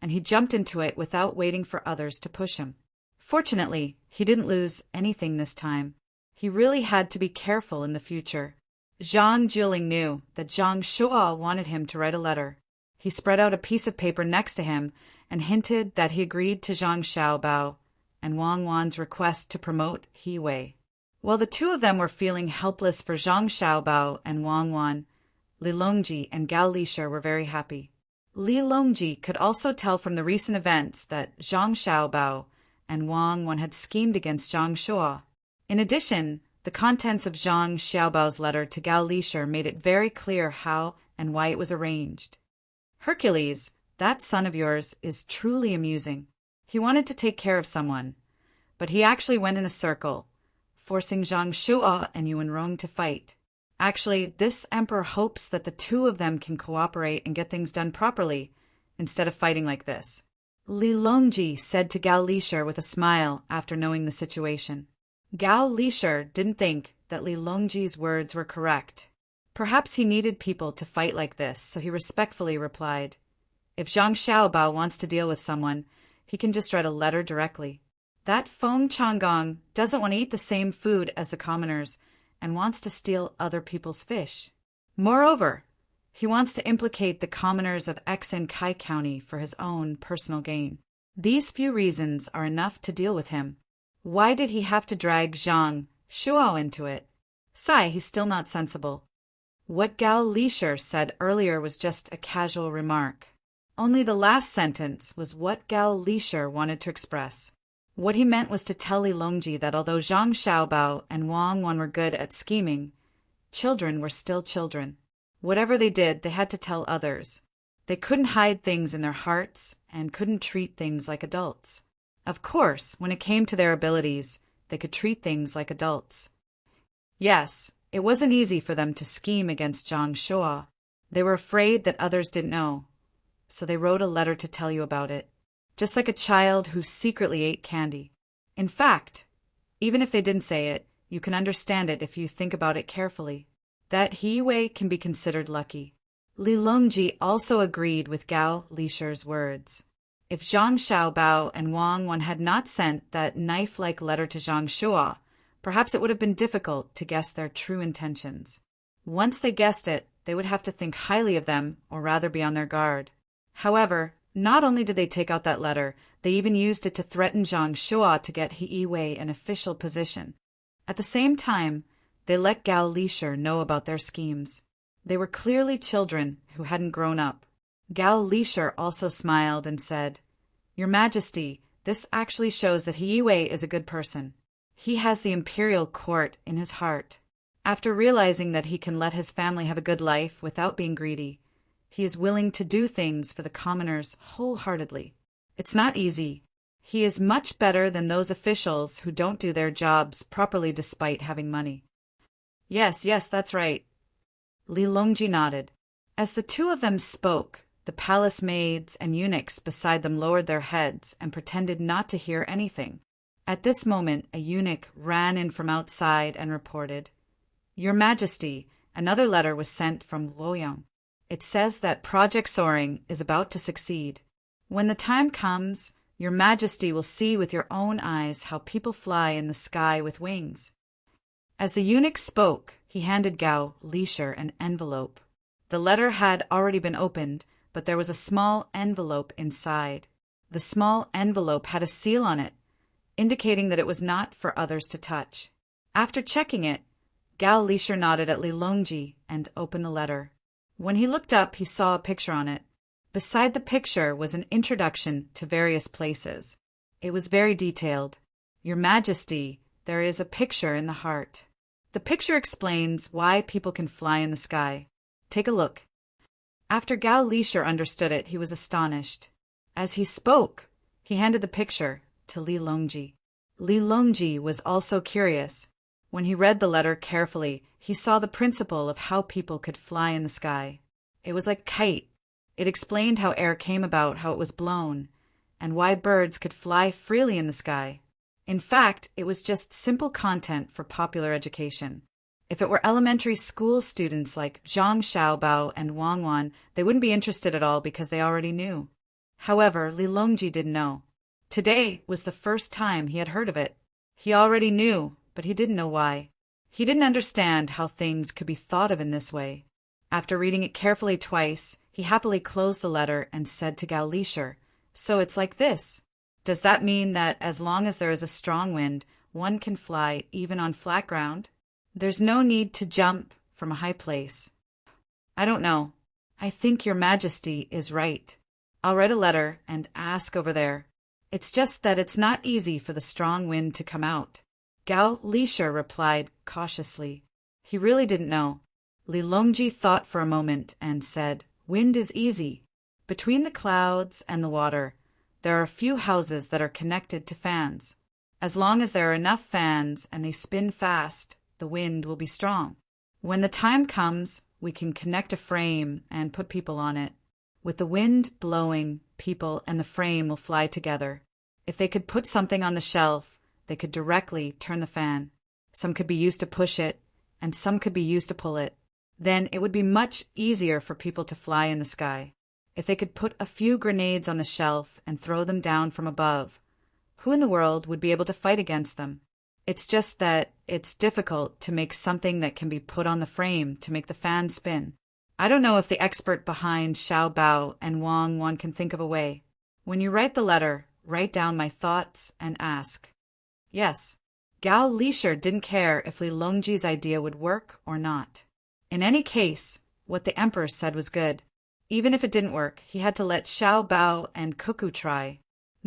and he jumped into it without waiting for others to push him. Fortunately, he didn't lose anything this time. He really had to be careful in the future. Zhang Jiling knew that Zhang Shua wanted him to write a letter. He spread out a piece of paper next to him and hinted that he agreed to Zhang Xiaobao and Wang Wan's request to promote He Wei. While the 2 of them were feeling helpless for Zhang Xiaobao and Wang Wan, Li Longji and Gao Lisher were very happy. Li Longji could also tell from the recent events that Zhang Xiaobao and Wang Wan had schemed against Zhang Shua. In addition, the contents of Zhang Xiaobao's letter to Gao Lisher made it very clear how and why it was arranged. Hercules, that son of yours, is truly amusing. He wanted to take care of someone, but he actually went in a circle, forcing Zhang Shua and Yuan Rong to fight. Actually, this emperor hopes that the 2 of them can cooperate and get things done properly, instead of fighting like this. Li Longji said to Gao Lisher with a smile after knowing the situation. Gao Lisher didn't think that Li Longji's words were correct. Perhaps he needed people to fight like this, so he respectfully replied, if Zhang Xiaobao wants to deal with someone, he can just write a letter directly. That Feng Changgong doesn't want to eat the same food as the commoners and wants to steal other people's fish. Moreover, he wants to implicate the commoners of Kai County for his own personal gain. These few reasons are enough to deal with him. Why did he have to drag Zhang Shua into it? He's still not sensible. What Gao Lisher said earlier was just a casual remark. Only the last sentence was what Gao Lisher wanted to express. What he meant was to tell Li Longji that although Zhang Xiaobao and Wang Wan were good at scheming, children were still children. Whatever they did, they had to tell others. They couldn't hide things in their hearts and couldn't treat things like adults. Of course, when it came to their abilities, they could treat things like adults. Yes, it wasn't easy for them to scheme against Zhang Shua. They were afraid that others didn't know, so they wrote a letter to tell you about it. Just like a child who secretly ate candy. In fact, even if they didn't say it, you can understand it if you think about it carefully. That He Wei can be considered lucky. Li Longji also agreed with Gao Lisher's words. If Zhang Xiaobao and Wang Wan had not sent that knife-like letter to Zhang Shuo, perhaps it would have been difficult to guess their true intentions. Once they guessed it, they would have to think highly of them, or rather be on their guard. However, not only did they take out that letter, they even used it to threaten Zhang Shuo to get He Wei an official position. At the same time, they let Gao Lisher know about their schemes. They were clearly children who hadn't grown up. Gao Lisher also smiled and said, "Your Majesty, this actually shows that He Wei is a good person. He has the imperial court in his heart. After realizing that he can let his family have a good life without being greedy, he is willing to do things for the commoners wholeheartedly. It's not easy. He is much better than those officials who don't do their jobs properly despite having money." Yes, that's right. Li Longji nodded. As the two of them spoke, the palace maids and eunuchs beside them lowered their heads and pretended not to hear anything. At this moment, a eunuch ran in from outside and reported, "Your Majesty, another letter was sent from Luoyang. It says that Project Soaring is about to succeed. When the time comes, Your Majesty will see with your own eyes how people fly in the sky with wings." As the eunuch spoke, he handed Gao Lisher an envelope. The letter had already been opened, but there was a small envelope inside. The small envelope had a seal on it, indicating that it was not for others to touch. After checking it, Gao Lisher nodded at Li Longji and opened the letter. When he looked up, he saw a picture on it. Beside the picture was an introduction to various places. It was very detailed. "Your Majesty, there is a picture in the heart." The picture explains why people can fly in the sky. Take a look. After Gao Lisher understood it, he was astonished. As he spoke, he handed the picture to Li Longji. Li Longji was also curious. When he read the letter carefully, he saw the principle of how people could fly in the sky. It was like a kite. It explained how air came about, how it was blown, and why birds could fly freely in the sky. In fact, it was just simple content for popular education. If it were elementary school students like Zhang Xiaobao and Wang Wan, they wouldn't be interested at all because they already knew. However, Li Longji didn't know. Today was the first time he had heard of it. He already knew, but he didn't know why. He didn't understand how things could be thought of in this way. After reading it carefully twice, he happily closed the letter and said to Gao Lisher, "So it's like this. Does that mean that as long as there is a strong wind, one can fly even on flat ground? There's no need to jump from a high place?" "I don't know. I think Your Majesty is right. I'll write a letter and ask over there. It's just that it's not easy for the strong wind to come out." Gao Lisher replied cautiously. He really didn't know. Li Longji thought for a moment and said, "Wind is easy. Between the clouds and the water, there are a few houses that are connected to fans. As long as there are enough fans and they spin fast, the wind will be strong. When the time comes, we can connect a frame and put people on it. With the wind blowing, people and the frame will fly together. If they could put something on the shelf, they could directly turn the fan. Some could be used to push it, and some could be used to pull it. Then it would be much easier for people to fly in the sky. If they could put a few grenades on the shelf and throw them down from above, who in the world would be able to fight against them? It's just that it's difficult to make something that can be put on the frame to make the fan spin. I don't know if the expert behind Xiao Bao and Wang Wan can think of a way. When you write the letter, write down my thoughts and ask." Yes, Gao Lisher didn't care if Li Longji's idea would work or not. In any case, what the emperor said was good. Even if it didn't work, he had to let Xiao Bao and Cuckoo try.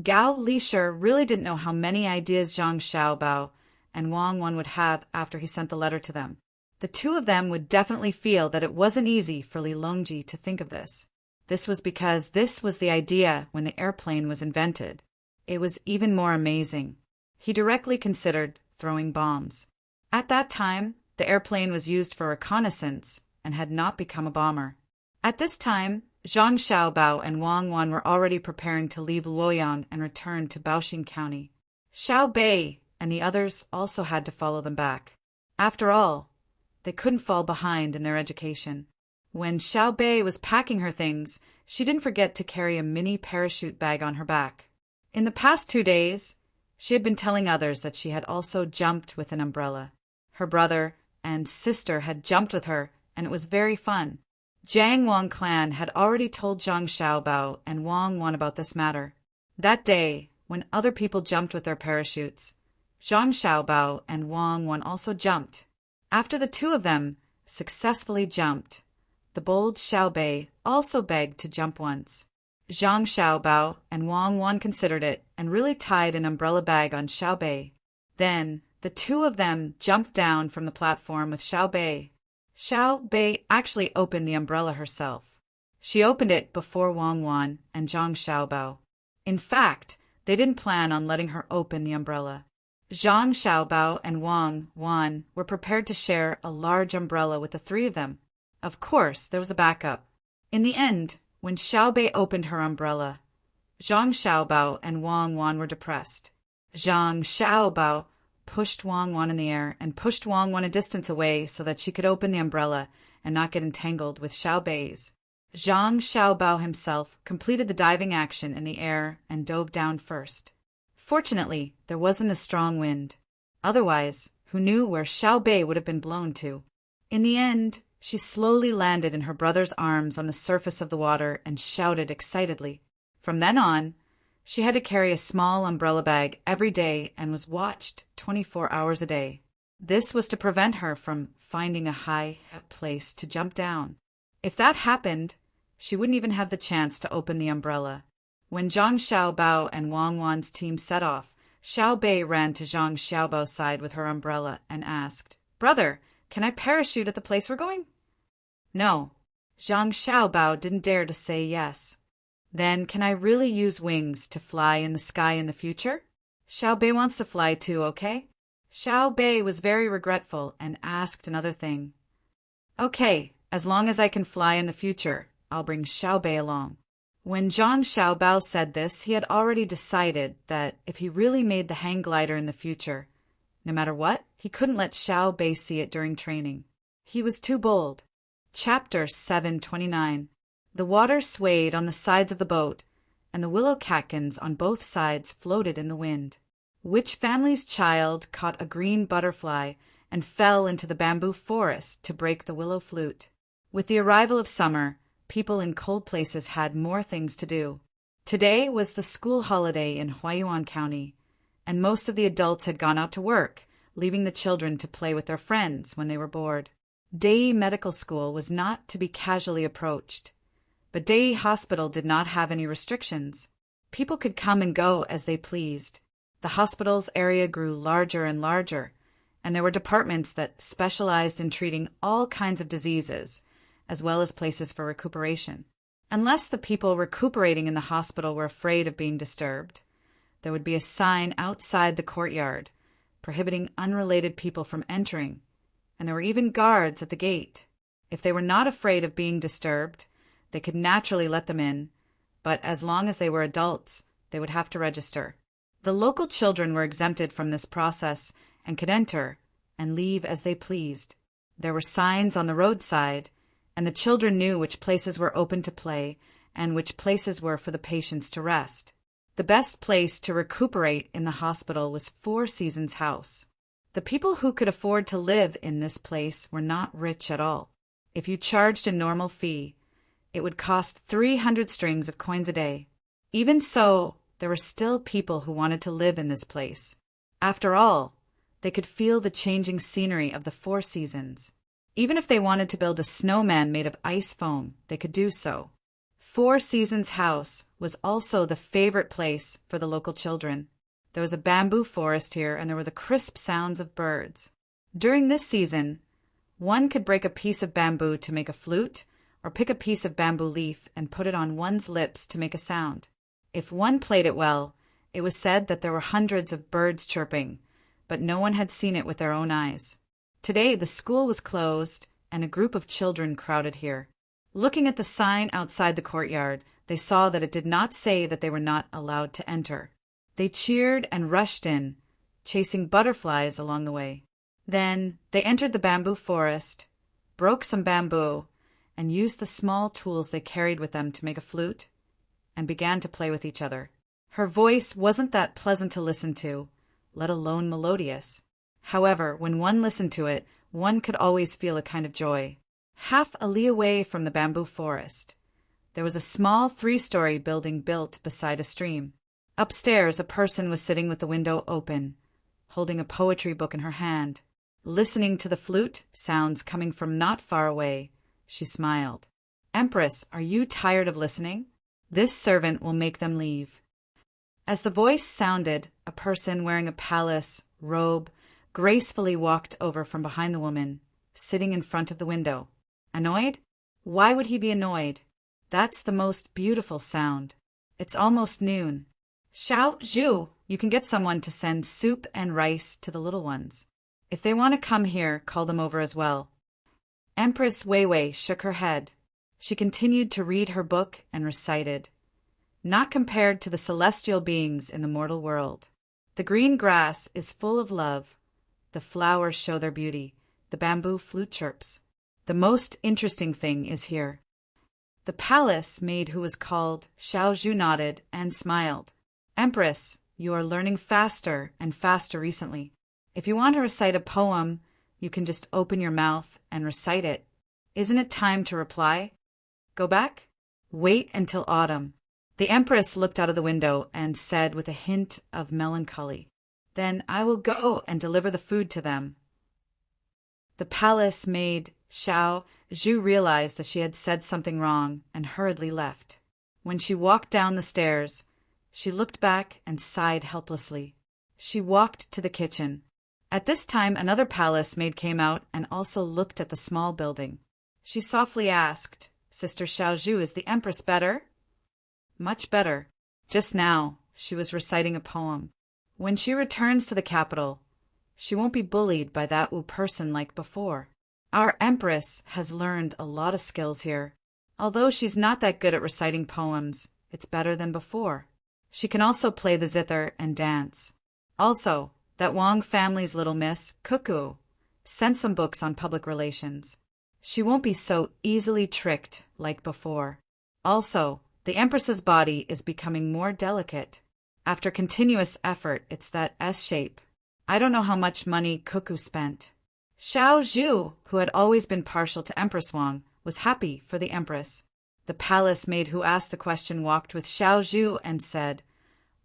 Gao Lisher really didn't know how many ideas Zhang Xiaobao and Wang Wan would have after he sent the letter to them. The two of them would definitely feel that it wasn't easy for Li Longji to think of this. This was because this was the idea when the airplane was invented. It was even more amazing. He directly considered throwing bombs. At that time, the airplane was used for reconnaissance and had not become a bomber. At this time, Zhang Xiaobao and Wang Wan were already preparing to leave Luoyang and return to Baoxing County. Xiao Bei and the others also had to follow them back. After all, they couldn't fall behind in their education. When Xiao Bei was packing her things, she didn't forget to carry a mini parachute bag on her back. In the past 2 days, she had been telling others that she had also jumped with an umbrella. Her brother and sister had jumped with her, and it was very fun. Jiang Wang clan had already told Zhang Xiaobao and Wang Wan about this matter. That day, when other people jumped with their parachutes, Zhang Xiaobao and Wang Wan also jumped. After the two of them successfully jumped, the bold Xiao Bei also begged to jump once. Zhang Xiaobao and Wang Wan considered it and really tied an umbrella bag on Xiao Bei. Then, the two of them jumped down from the platform with Xiao Bei. Xiao Bei actually opened the umbrella herself. She opened it before Wang Wan and Zhang Xiaobao. In fact, they didn't plan on letting her open the umbrella. Zhang Xiaobao and Wang Wan were prepared to share a large umbrella with the three of them. Of course, there was a backup. In the end, when Xiao Bei opened her umbrella, Zhang Xiaobao and Wang Wan were depressed. Zhang Xiaobao pushed Wang Wan in the air and pushed Wang Wan a distance away so that she could open the umbrella and not get entangled with Xiao Bei's. Zhang Xiaobao himself completed the diving action in the air and dove down first. Fortunately, there wasn't a strong wind. Otherwise, who knew where Xiao Bei would have been blown to? In the end, she slowly landed in her brother's arms on the surface of the water and shouted excitedly. From then on, she had to carry a small umbrella bag every day and was watched 24 hours a day. This was to prevent her from finding a high place to jump down. If that happened, she wouldn't even have the chance to open the umbrella. When Zhang Xiaobao and Wang Wan's team set off, Xiao Bei ran to Zhang Xiaobao's side with her umbrella and asked, "Brother, can I parachute at the place we're going?" No. Zhang Xiaobao didn't dare to say yes. Then can I really use wings to fly in the sky in the future? Xiao Bei wants to fly too, okay? Xiao Bei was very regretful and asked another thing. Okay, as long as I can fly in the future, I'll bring Xiao Bei along. When Zhang Xiaobao said this, he had already decided that if he really made the hang glider in the future, no matter what, he couldn't let Xiao Bei see it during training. He was too bold. Chapter 729. The water swayed on the sides of the boat, and the willow catkins on both sides floated in the wind. Which family's child caught a green butterfly and fell into the bamboo forest to break the willow flute? With the arrival of summer, people in cold places had more things to do. Today was the school holiday in Huaiyuan County, and most of the adults had gone out to work, leaving the children to play with their friends when they were bored. Dei Medical School was not to be casually approached, but Dei Hospital did not have any restrictions. People could come and go as they pleased. The hospital's area grew larger and larger, and there were departments that specialized in treating all kinds of diseases, as well as places for recuperation. Unless the people recuperating in the hospital were afraid of being disturbed, there would be a sign outside the courtyard prohibiting unrelated people from entering, and there were even guards at the gate. If they were not afraid of being disturbed, they could naturally let them in, but as long as they were adults, they would have to register. The local children were exempted from this process and could enter and leave as they pleased. There were signs on the roadside, and the children knew which places were open to play and which places were for the patients to rest. The best place to recuperate in the hospital was Four Seasons House. The people who could afford to live in this place were not rich at all. If you charged a normal fee, it would cost 300 strings of coins a day. Even so, there were still people who wanted to live in this place. After all, they could feel the changing scenery of the Four Seasons. Even if they wanted to build a snowman made of ice foam, they could do so. Four Seasons House was also the favorite place for the local children. There was a bamboo forest here, and there were the crisp sounds of birds. During this season, one could break a piece of bamboo to make a flute, or pick a piece of bamboo leaf and put it on one's lips to make a sound. If one played it well, it was said that there were hundreds of birds chirping, but no one had seen it with their own eyes. Today, the school was closed, and a group of children crowded here. Looking at the sign outside the courtyard, they saw that it did not say that they were not allowed to enter. They cheered and rushed in, chasing butterflies along the way. Then they entered the bamboo forest, broke some bamboo, and used the small tools they carried with them to make a flute, and began to play with each other. Her voice wasn't that pleasant to listen to, let alone melodious. However, when one listened to it, one could always feel a kind of joy. Half a li away from the bamboo forest, there was a small 3-story building built beside a stream. Upstairs, a person was sitting with the window open, holding a poetry book in her hand. Listening to the flute sounds coming from not far away, she smiled. "Empress, are you tired of listening? This servant will make them leave." As the voice sounded, a person wearing a palace robe gracefully walked over from behind the woman, sitting in front of the window. Annoyed? Why would he be annoyed? That's the most beautiful sound. It's almost noon. "Xiao Zhu, you can get someone to send soup and rice to the little ones. If they want to come here, call them over as well." Empress Weiwei shook her head. She continued to read her book and recited, "Not compared to the celestial beings in the mortal world. The green grass is full of love. The flowers show their beauty. The bamboo flute chirps. The most interesting thing is here." The palace maid who was called Xiao Zhu nodded and smiled. "Empress, you are learning faster and faster recently. If you want to recite a poem, you can just open your mouth and recite it. Isn't it time to reply? Go back? Wait until autumn." The Empress looked out of the window and said with a hint of melancholy, "Then I will go and deliver the food to them." The palace maid Xiao Zhu realized that she had said something wrong and hurriedly left. When she walked down the stairs, she looked back and sighed helplessly. She walked to the kitchen. At this time, another palace maid came out and also looked at the small building. She softly asked, "Sister Xiao Zhu, is the Empress better?" "Much better. Just now, she was reciting a poem. When she returns to the capital, she won't be bullied by that Wu person like before. Our Empress has learned a lot of skills here. Although she's not that good at reciting poems, it's better than before. She can also play the zither and dance. Also, that Wang family's little miss, Cuckoo, sent some books on public relations. She won't be so easily tricked like before. Also, the Empress's body is becoming more delicate. After continuous effort, it's that S shape. I don't know how much money Cuckoo spent." Xiao Zhu, who had always been partial to Empress Wang, was happy for the Empress. The palace maid who asked the question walked with Xiao Zhu and said,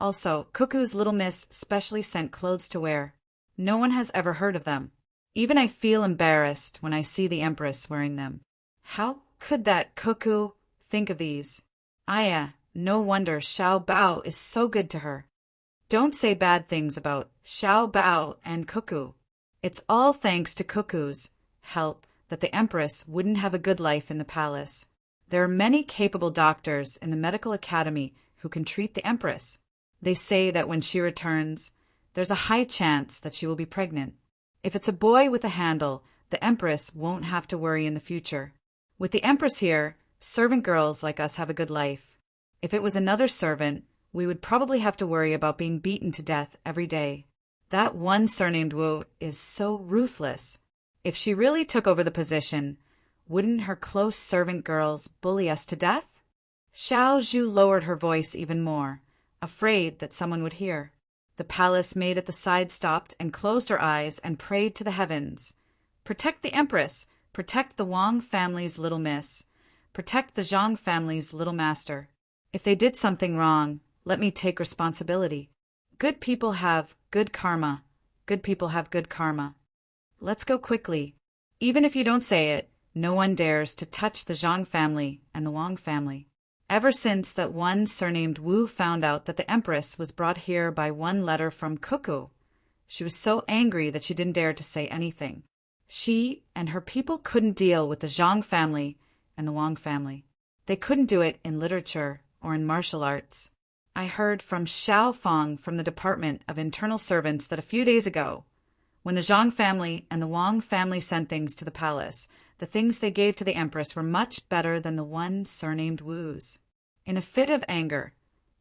"Also, Cuckoo's little miss specially sent clothes to wear. No one has ever heard of them. Even I feel embarrassed when I see the Empress wearing them. How could that Cuckoo think of these? Aya, no wonder Xiao Bao is so good to her. Don't say bad things about Xiao Bao and Cuckoo. It's all thanks to Cuckoo's help that the Empress wouldn't have a good life in the palace. There are many capable doctors in the medical academy who can treat the Empress. They say that when she returns, there's a high chance that she will be pregnant. If it's a boy with a handle, the Empress won't have to worry in the future. With the Empress here, servant girls like us have a good life. If it was another servant, we would probably have to worry about being beaten to death every day. That one surnamed Wu is so ruthless. If she really took over the position, wouldn't her close servant girls bully us to death?" Xiao Zhu lowered her voice even more, afraid that someone would hear. The palace maid at the side stopped and closed her eyes and prayed to the heavens. "Protect the Empress! Protect the Wang family's little miss! Protect the Zhang family's little master! If they did something wrong, let me take responsibility. Good people have good karma. Good people have good karma. Let's go quickly. Even if you don't say it, no one dares to touch the Zhang family and the Wang family." Ever since that one surnamed Wu found out that the Empress was brought here by one letter from Cuckoo, she was so angry that she didn't dare to say anything. She and her people couldn't deal with the Zhang family and the Wang family. They couldn't do it in literature or in martial arts. I heard from Xiao Fang from the Department of Internal Servants that a few days ago, when the Zhang family and the Wang family sent things to the palace, the things they gave to the Empress were much better than the one surnamed Wu's. In a fit of anger,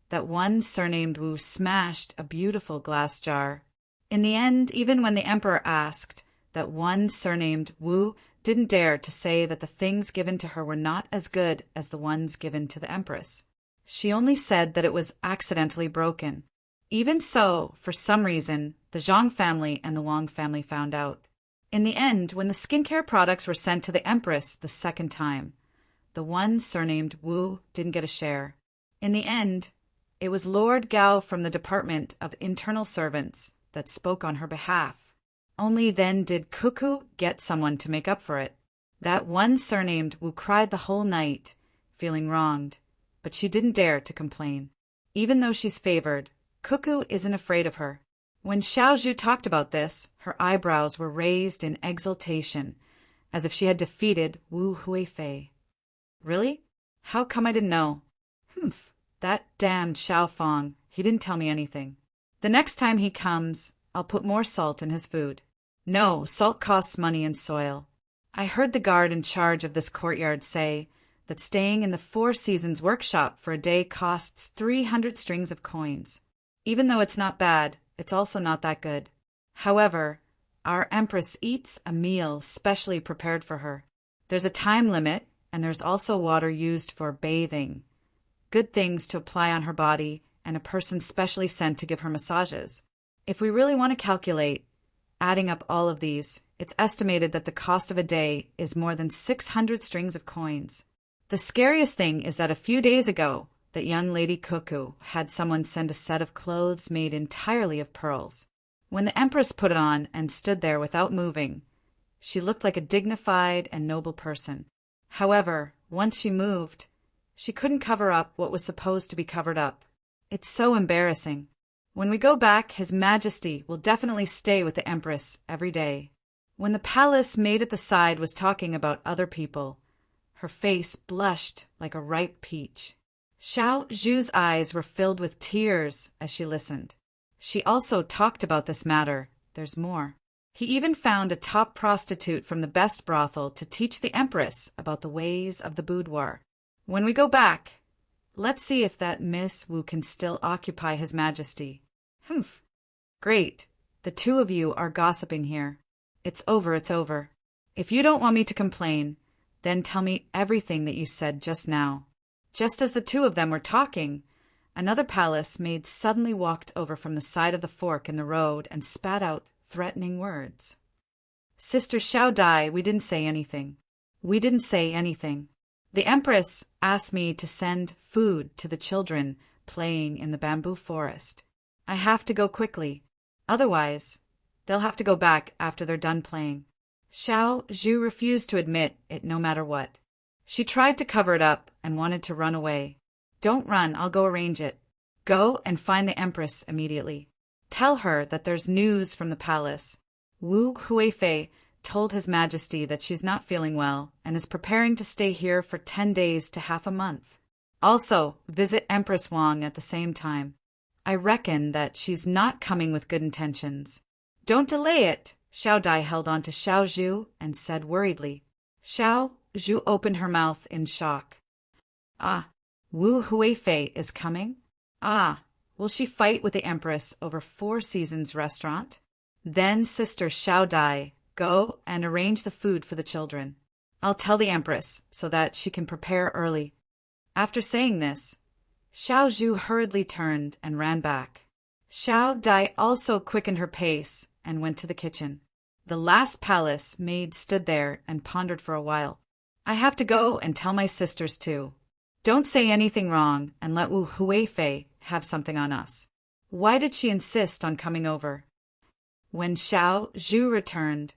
that one surnamed Wu smashed a beautiful glass jar. In the end, even when the emperor asked, that one surnamed Wu didn't dare to say that the things given to her were not as good as the ones given to the empress. She only said that it was accidentally broken. Even so, for some reason, the Zhang family and the Wang family found out. In the end, when the skincare products were sent to the empress the second time, the one surnamed Wu didn't get a share. In the end, it was Lord Gao from the Department of Internal Servants that spoke on her behalf. Only then did Cuckoo get someone to make up for it. That one surnamed Wu cried the whole night, feeling wronged, but she didn't dare to complain. Even though she's favored, Cuckoo isn't afraid of her. When Xiaozhu talked about this, her eyebrows were raised in exultation, as if she had defeated Wu Huifei. Really? How come I didn't know? Humph, that damned Xiaofang, he didn't tell me anything. The next time he comes, I'll put more salt in his food. No, salt costs money and soil. I heard the guard in charge of this courtyard say that staying in the Four Seasons workshop for a day costs 300 strings of coins. Even though it's not bad, it's also not that good. However, our empress eats a meal specially prepared for her. There's a time limit, and there's also water used for bathing, good things to apply on her body, and a person specially sent to give her massages. If we really want to calculate, adding up all of these, it's estimated that the cost of a day is more than 600 strings of coins. The scariest thing is that a few days ago, that young lady Cuckoo had someone send a set of clothes made entirely of pearls. When the empress put it on and stood there without moving, she looked like a dignified and noble person. However, once she moved, she couldn't cover up what was supposed to be covered up. It's so embarrassing. When we go back, His Majesty will definitely stay with the Empress every day. When the palace maid at the side was talking about other people, her face blushed like a ripe peach. Xiao Zhu's eyes were filled with tears as she listened. She also talked about this matter. There's more. He even found a top prostitute from the best brothel to teach the Empress about the ways of the boudoir. When we go back, let's see if that Miss Wu can still occupy His Majesty. Humph. Great. The two of you are gossiping here. It's over, it's over. If you don't want me to complain, then tell me everything that you said just now. Just as the two of them were talking, another palace maid suddenly walked over from the side of the fork in the road and spat out threatening words. Sister Xiao Dai, we didn't say anything. We didn't say anything. The Empress asked me to send food to the children playing in the bamboo forest. I have to go quickly. Otherwise, they'll have to go back after they're done playing. Xiao Zhu refused to admit it no matter what. She tried to cover it up and wanted to run away. Don't run, I'll go arrange it. Go and find the Empress immediately. Tell her that there's news from the palace. Wu Huifei told His Majesty that she's not feeling well and is preparing to stay here for 10 days to half a month. Also, visit Empress Wang at the same time. I reckon that she's not coming with good intentions. Don't delay it. Xiao Dai held on to Xiao Zhu and said worriedly. Xiao Zhu opened her mouth in shock. Ah, Wu Huifei is coming? Ah, will she fight with the Empress over Four Seasons restaurant? Then Sister Xiao Dai, go and arrange the food for the children. I'll tell the Empress so that she can prepare early. After saying this, Xiao Zhu hurriedly turned and ran back. Xiao Dai also quickened her pace and went to the kitchen. The last palace maid stood there and pondered for a while. I have to go and tell my sisters too. Don't say anything wrong and let Wu Huifei have something on us. Why did she insist on coming over? When Xiao Zhu returned,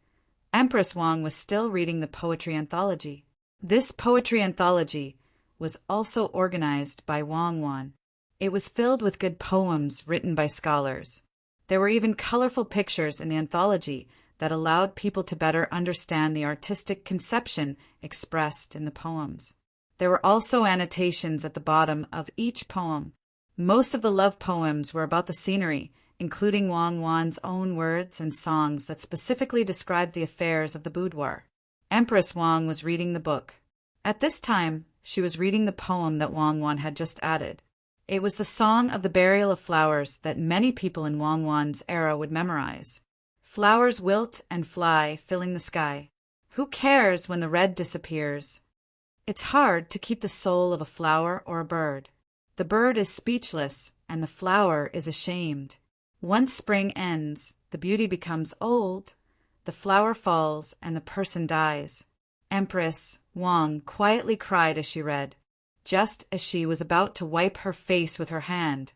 Empress Wang was still reading the poetry anthology. This poetry anthology was also organized by Wang Wan. It was filled with good poems written by scholars. There were even colorful pictures in the anthology that allowed people to better understand the artistic conception expressed in the poems. There were also annotations at the bottom of each poem. Most of the love poems were about the scenery, including Wang Wan's own words and songs that specifically described the affairs of the boudoir. Empress Wang was reading the book. At this time, she was reading the poem that Wang Wan had just added. It was the song of the burial of flowers that many people in Wang Wan's era would memorize. Flowers wilt and fly, filling the sky. Who cares when the red disappears? It's hard to keep the soul of a flower or a bird. The bird is speechless, and the flower is ashamed. Once spring ends, the beauty becomes old, the flower falls, and the person dies. Empress Wang quietly cried as she read. Just as she was about to wipe her face with her hand,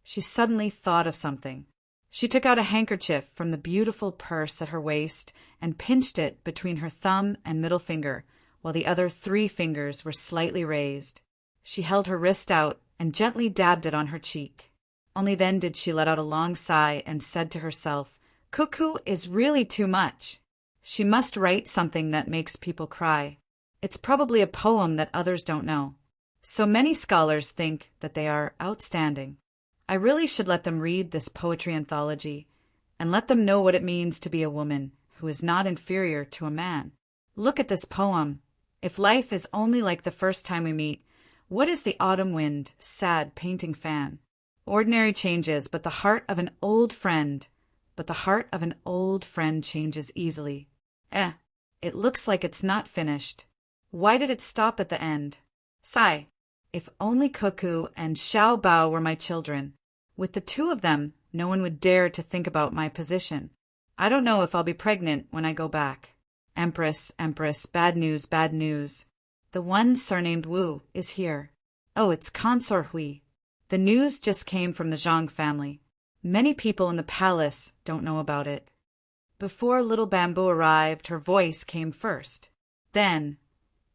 she suddenly thought of something. She took out a handkerchief from the beautiful purse at her waist and pinched it between her thumb and middle finger, while the other 3 fingers were slightly raised. She held her wrist out and gently dabbed it on her cheek. Only then did she let out a long sigh and said to herself, "Cuckoo is really too much. She must write something that makes people cry. It's probably a poem that others don't know. So many scholars think that they are outstanding. I really should let them read this poetry anthology and let them know what it means to be a woman who is not inferior to a man. Look at this poem. If life is only like the first time we meet, what is the autumn wind, sad painting fan? Ordinary changes, but the heart of an old friend changes easily. It looks like it's not finished. Why did it stop at the end? Sigh. If only Cuckoo and Xiao Bao were my children. With the 2 of them, no one would dare to think about my position. I don't know if I'll be pregnant when I go back. Empress, bad news, bad news. The one surnamed Wu is here. Oh, it's Consort Hui. The news just came from the Zhang family. Many people in the palace don't know about it. Before Little Bamboo arrived, her voice came first. Then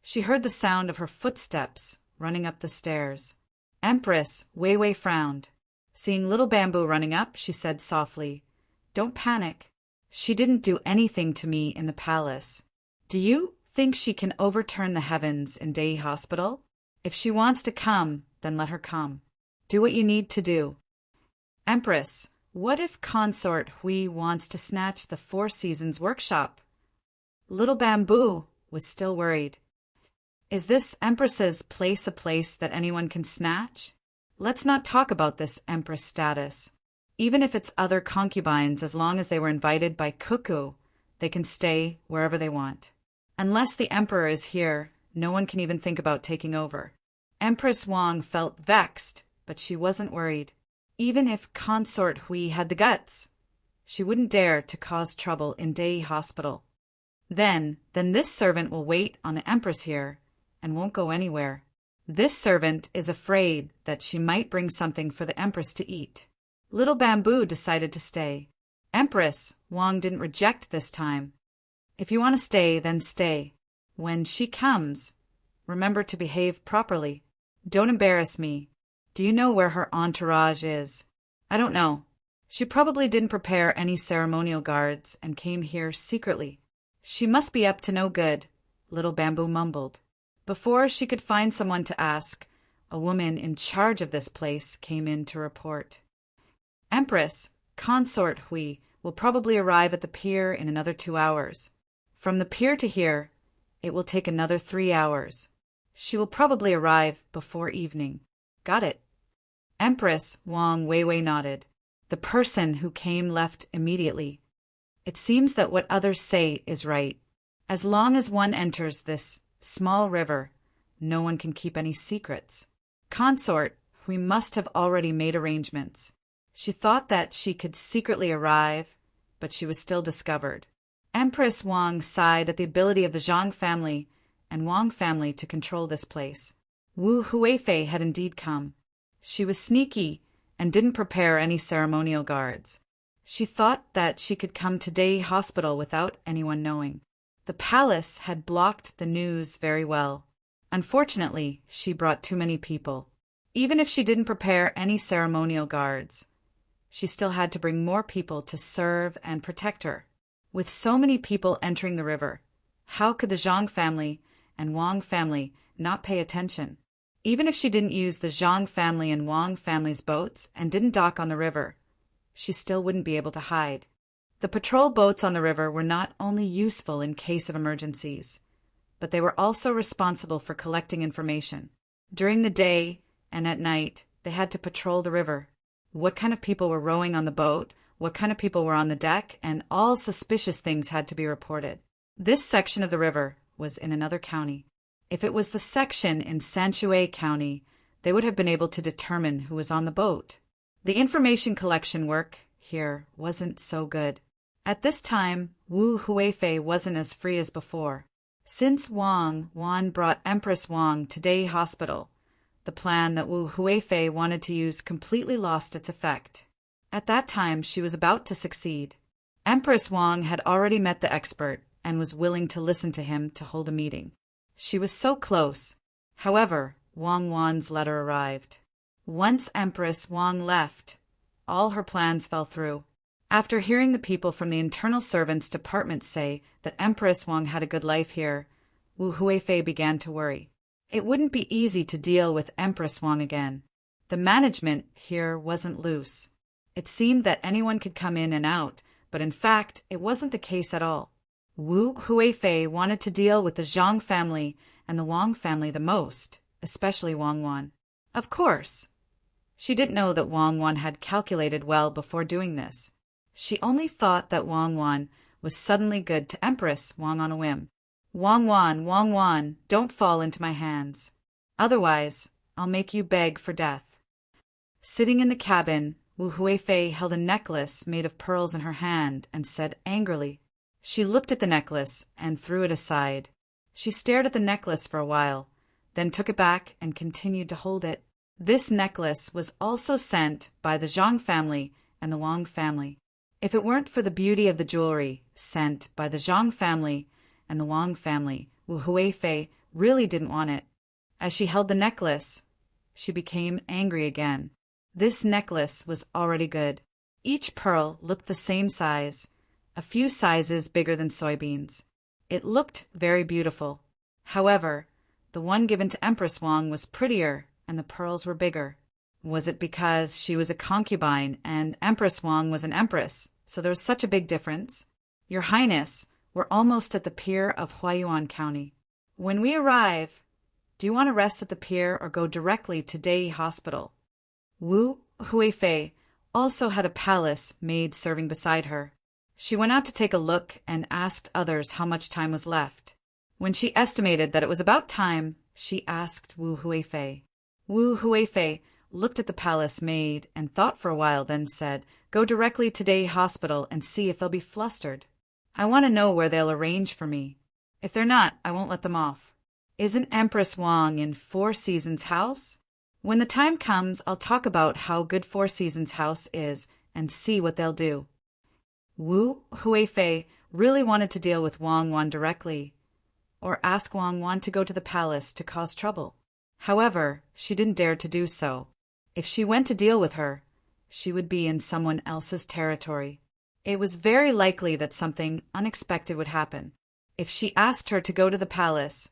she heard the sound of her footsteps running up the stairs. Empress Wei Wei frowned. Seeing Little Bamboo running up, she said softly, "Don't panic. She didn't do anything to me in the palace. Do you think she can overturn the heavens in Dei Hospital? If she wants to come, then let her come. Do what you need to do." Empress, what if Consort Hui wants to snatch the 4 Seasons workshop? Little Bamboo was still worried. Is this Empress's place a place that anyone can snatch? Let's not talk about this Empress status. Even if it's other concubines, as long as they were invited by Cuckoo, they can stay wherever they want. Unless the Emperor is here, no one can even think about taking over. Empress Wang felt vexed, but she wasn't worried. Even if Consort Hui had the guts, she wouldn't dare to cause trouble in Dei Hospital. Then this servant will wait on the Empress here and won't go anywhere. This servant is afraid that she might bring something for the Empress to eat. Little Bamboo decided to stay. Empress Wang didn't reject this time. If you want to stay, then stay. When she comes, remember to behave properly. Don't embarrass me. Do you know where her entourage is? I don't know. She probably didn't prepare any ceremonial guards and came here secretly. She must be up to no good, Little Bamboo mumbled. Before she could find someone to ask, a woman in charge of this place came in to report. Empress Consort Hui will probably arrive at the pier in another 2 hours. From the pier to here, it will take another 3 hours. She will probably arrive before evening. Got it? Empress Wang Weiwei nodded. The person who came left immediately. It seems that what others say is right. As long as one enters this small river, no one can keep any secrets. Consort Hui must have already made arrangements. She thought that she could secretly arrive, but she was still discovered. Empress Wang sighed at the ability of the Zhang family and Wang family to control this place. Wu Huifei had indeed come. She was sneaky and didn't prepare any ceremonial guards. She thought that she could come to Dei Hospital without anyone knowing. The palace had blocked the news very well. Unfortunately, she brought too many people. Even if she didn't prepare any ceremonial guards, she still had to bring more people to serve and protect her. With so many people entering the river, how could the Zhang family and Wang family not pay attention? Even if she didn't use the Zhang family and Wang family's boats and didn't dock on the river, she still wouldn't be able to hide. The patrol boats on the river were not only useful in case of emergencies, but they were also responsible for collecting information. During the day and at night, They had to patrol the river. What kind of people were rowing on the boat, what kind of people were on the deck, and all suspicious things had to be reported. This section of the river was in another county. If it was the section in Sanchue County, they would have been able to determine who was on the boat. The information collection work here wasn't so good. At this time, Wu Huifei wasn't as free as before. Since Wang Wan brought Empress Wang to Dei Hospital, the plan that Wu Huifei wanted to use completely lost its effect. At that time, she was about to succeed. Empress Wang had already met the expert and was willing to listen to him to hold a meeting. She was so close. However, Wang Wan's letter arrived. Once Empress Wang left, all her plans fell through. After hearing the people from the internal servants department say that Empress Wang had a good life here, Wu Huifei began to worry. It wouldn't be easy to deal with Empress Wang again. The management here wasn't loose. It seemed that anyone could come in and out, but in fact, it wasn't the case at all. Wu Huifei wanted to deal with the Zhang family and the Wang family the most, especially Wang Wan. Of course, she didn't know that Wang Wan had calculated well before doing this. She only thought that Wang Wan was suddenly good to Empress Wang on a whim. Wang Wan, don't fall into my hands. Otherwise, I'll make you beg for death. Sitting in the cabin, Wu Huifei held a necklace made of pearls in her hand and said angrily. She looked at the necklace and threw it aside. She stared at the necklace for a while, then took it back and continued to hold it. This necklace was also sent by the Zhang family and the Wang family. If it weren't for the beauty of the jewelry sent by the Zhang family and the Wang family, Wu Huifei really didn't want it. As she held the necklace, she became angry again. This necklace was already good. Each pearl looked the same size, a few sizes bigger than soybeans. It looked very beautiful. However, the one given to Empress Wang was prettier and the pearls were bigger. Was it because she was a concubine and Empress Wang was an empress, so there was such a big difference? Your Highness, we're almost at the pier of Huayuan County. When we arrive, do you want to rest at the pier or go directly to Dei Hospital? Wu Huifei also had a palace maid serving beside her. She went out to take a look and asked others how much time was left. When she estimated that it was about time, she asked Wu Huifei. Wu Huifei looked at the palace maid and thought for a while, then said, "Go directly to Dei Hospital and see if they'll be flustered. I want to know where they'll arrange for me. If they're not, I won't let them off. Isn't Empress Wang in Four Seasons House? When the time comes, I'll talk about how good Four Seasons House is and see what they'll do." Wu Huifei really wanted to deal with Wang Wan directly, or ask Wang Wan to go to the palace to cause trouble. However, she didn't dare to do so. If she went to deal with her, she would be in someone else's territory. It was very likely that something unexpected would happen. If she asked her to go to the palace,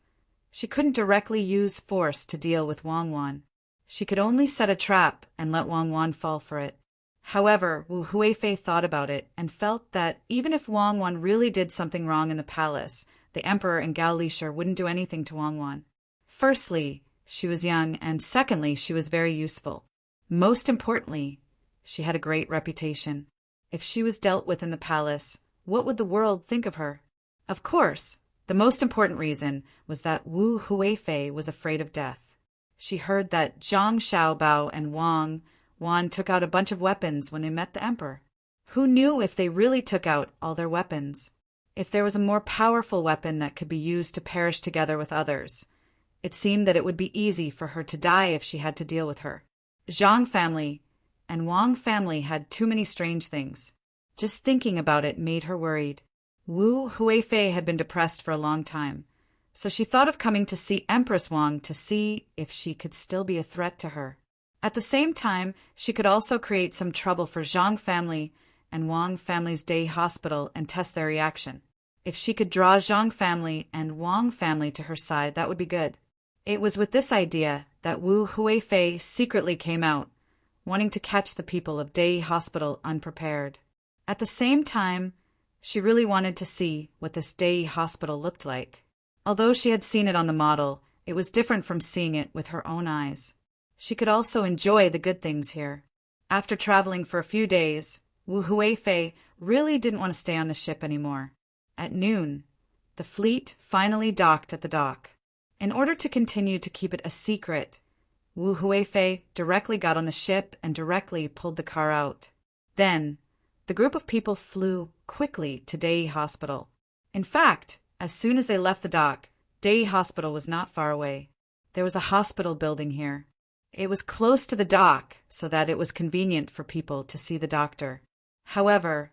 she couldn't directly use force to deal with Wang Wan. She could only set a trap and let Wang Wan fall for it. However, Wu Huifei thought about it and felt that even if Wang Wan really did something wrong in the palace, the emperor and Gao Lisher wouldn't do anything to Wang Wan. Firstly, she was young, and secondly, she was very useful. Most importantly, she had a great reputation. If she was dealt with in the palace, what would the world think of her? Of course, the most important reason was that Wu Huifei was afraid of death. She heard that Zhang Xiaobao and Wang Wan took out a bunch of weapons when they met the emperor. Who knew if they really took out all their weapons? If there was a more powerful weapon that could be used to perish together with others, it seemed that it would be easy for her to die if she had to deal with her. Zhang family and Wang family had too many strange things. Just thinking about it made her worried. Wu Huifei had been depressed for a long time, so she thought of coming to see Empress Wang to see if she could still be a threat to her. At the same time, she could also create some trouble for Zhang family and Wang family's Dei Hospital and test their reaction. If she could draw Zhang family and Wang family to her side, that would be good. It was with this idea that Wu Huifei secretly came out, wanting to catch the people of Dei Hospital unprepared. At the same time, she really wanted to see what this Dei Hospital looked like. Although she had seen it on the model, it was different from seeing it with her own eyes. She could also enjoy the good things here. After traveling for a few days, Wu Huifei really didn't want to stay on the ship anymore. At noon, the fleet finally docked at the dock. In order to continue to keep it a secret, Wu Huifei directly got on the ship and directly pulled the car out. Then, the group of people flew quickly to Dei Hospital. In fact, as soon as they left the dock, Dei Hospital was not far away. There was a hospital building here. It was close to the dock so that it was convenient for people to see the doctor. However,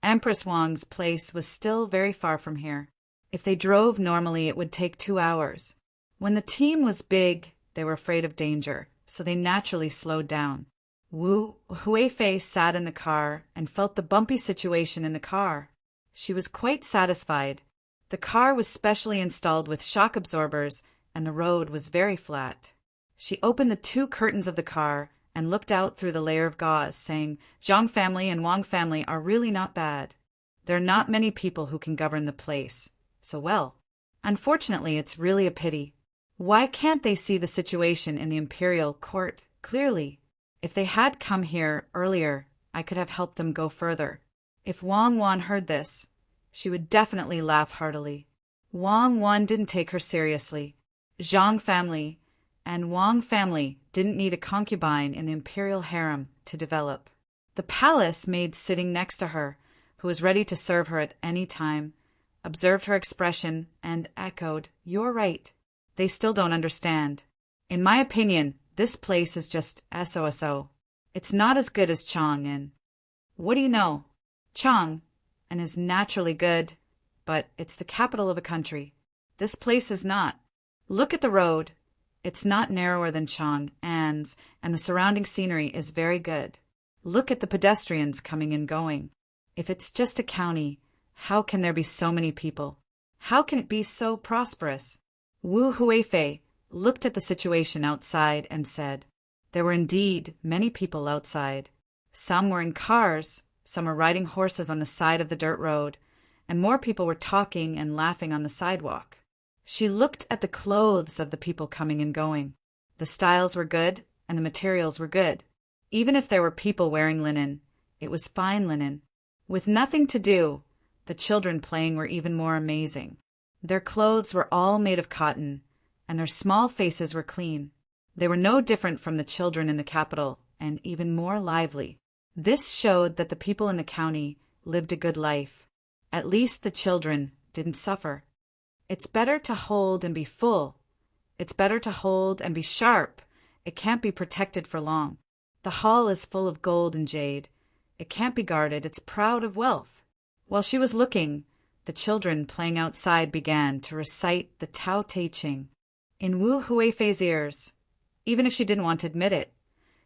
Empress Wang's place was still very far from here. If they drove normally, it would take 2 hours. When the team was big, they were afraid of danger, so they naturally slowed down. Wu Huifei sat in the car and felt the bumpy situation in the car. She was quite satisfied. The car was specially installed with shock absorbers, and the road was very flat. She opened the 2 curtains of the car and looked out through the layer of gauze, saying, Zhang family and Wang family are really not bad. There are not many people who can govern the place so well. Unfortunately, it's really a pity. Why can't they see the situation in the imperial court clearly? If they had come here earlier, I could have helped them go further. If Wang Wan heard this, she would definitely laugh heartily. Wang Wan didn't take her seriously. Zhang family and Wang family didn't need a concubine in the imperial harem to develop. The palace maid sitting next to her, who was ready to serve her at any time, observed her expression and echoed, "You're right. They still don't understand. In my opinion, this place is just SOSO. It's not as good as Chang'an. What do you know? Chang'an is naturally good, but it's the capital of a country. This place is not. Look at the road. It's not narrower than Chang'an's, and the surrounding scenery is very good. Look at the pedestrians coming and going. If it's just a county, how can there be so many people? How can it be so prosperous?" Wu Huifei looked at the situation outside and said, there were indeed many people outside. Some were in cars, some were riding horses on the side of the dirt road, and more people were talking and laughing on the sidewalk. She looked at the clothes of the people coming and going. The styles were good, and the materials were good. Even if there were people wearing linen, it was fine linen. With nothing to do, the children playing were even more amazing. Their clothes were all made of cotton, and their small faces were clean. They were no different from the children in the capital, and even more lively. This showed that the people in the county lived a good life. At least the children didn't suffer. It's better to hold and be full. It's better to hold and be sharp. It can't be protected for long. The hall is full of gold and jade. It can't be guarded. It's proud of wealth. While she was looking, the children playing outside began to recite the Tao Te Ching. In Wu Huifei's ears, even if she didn't want to admit it,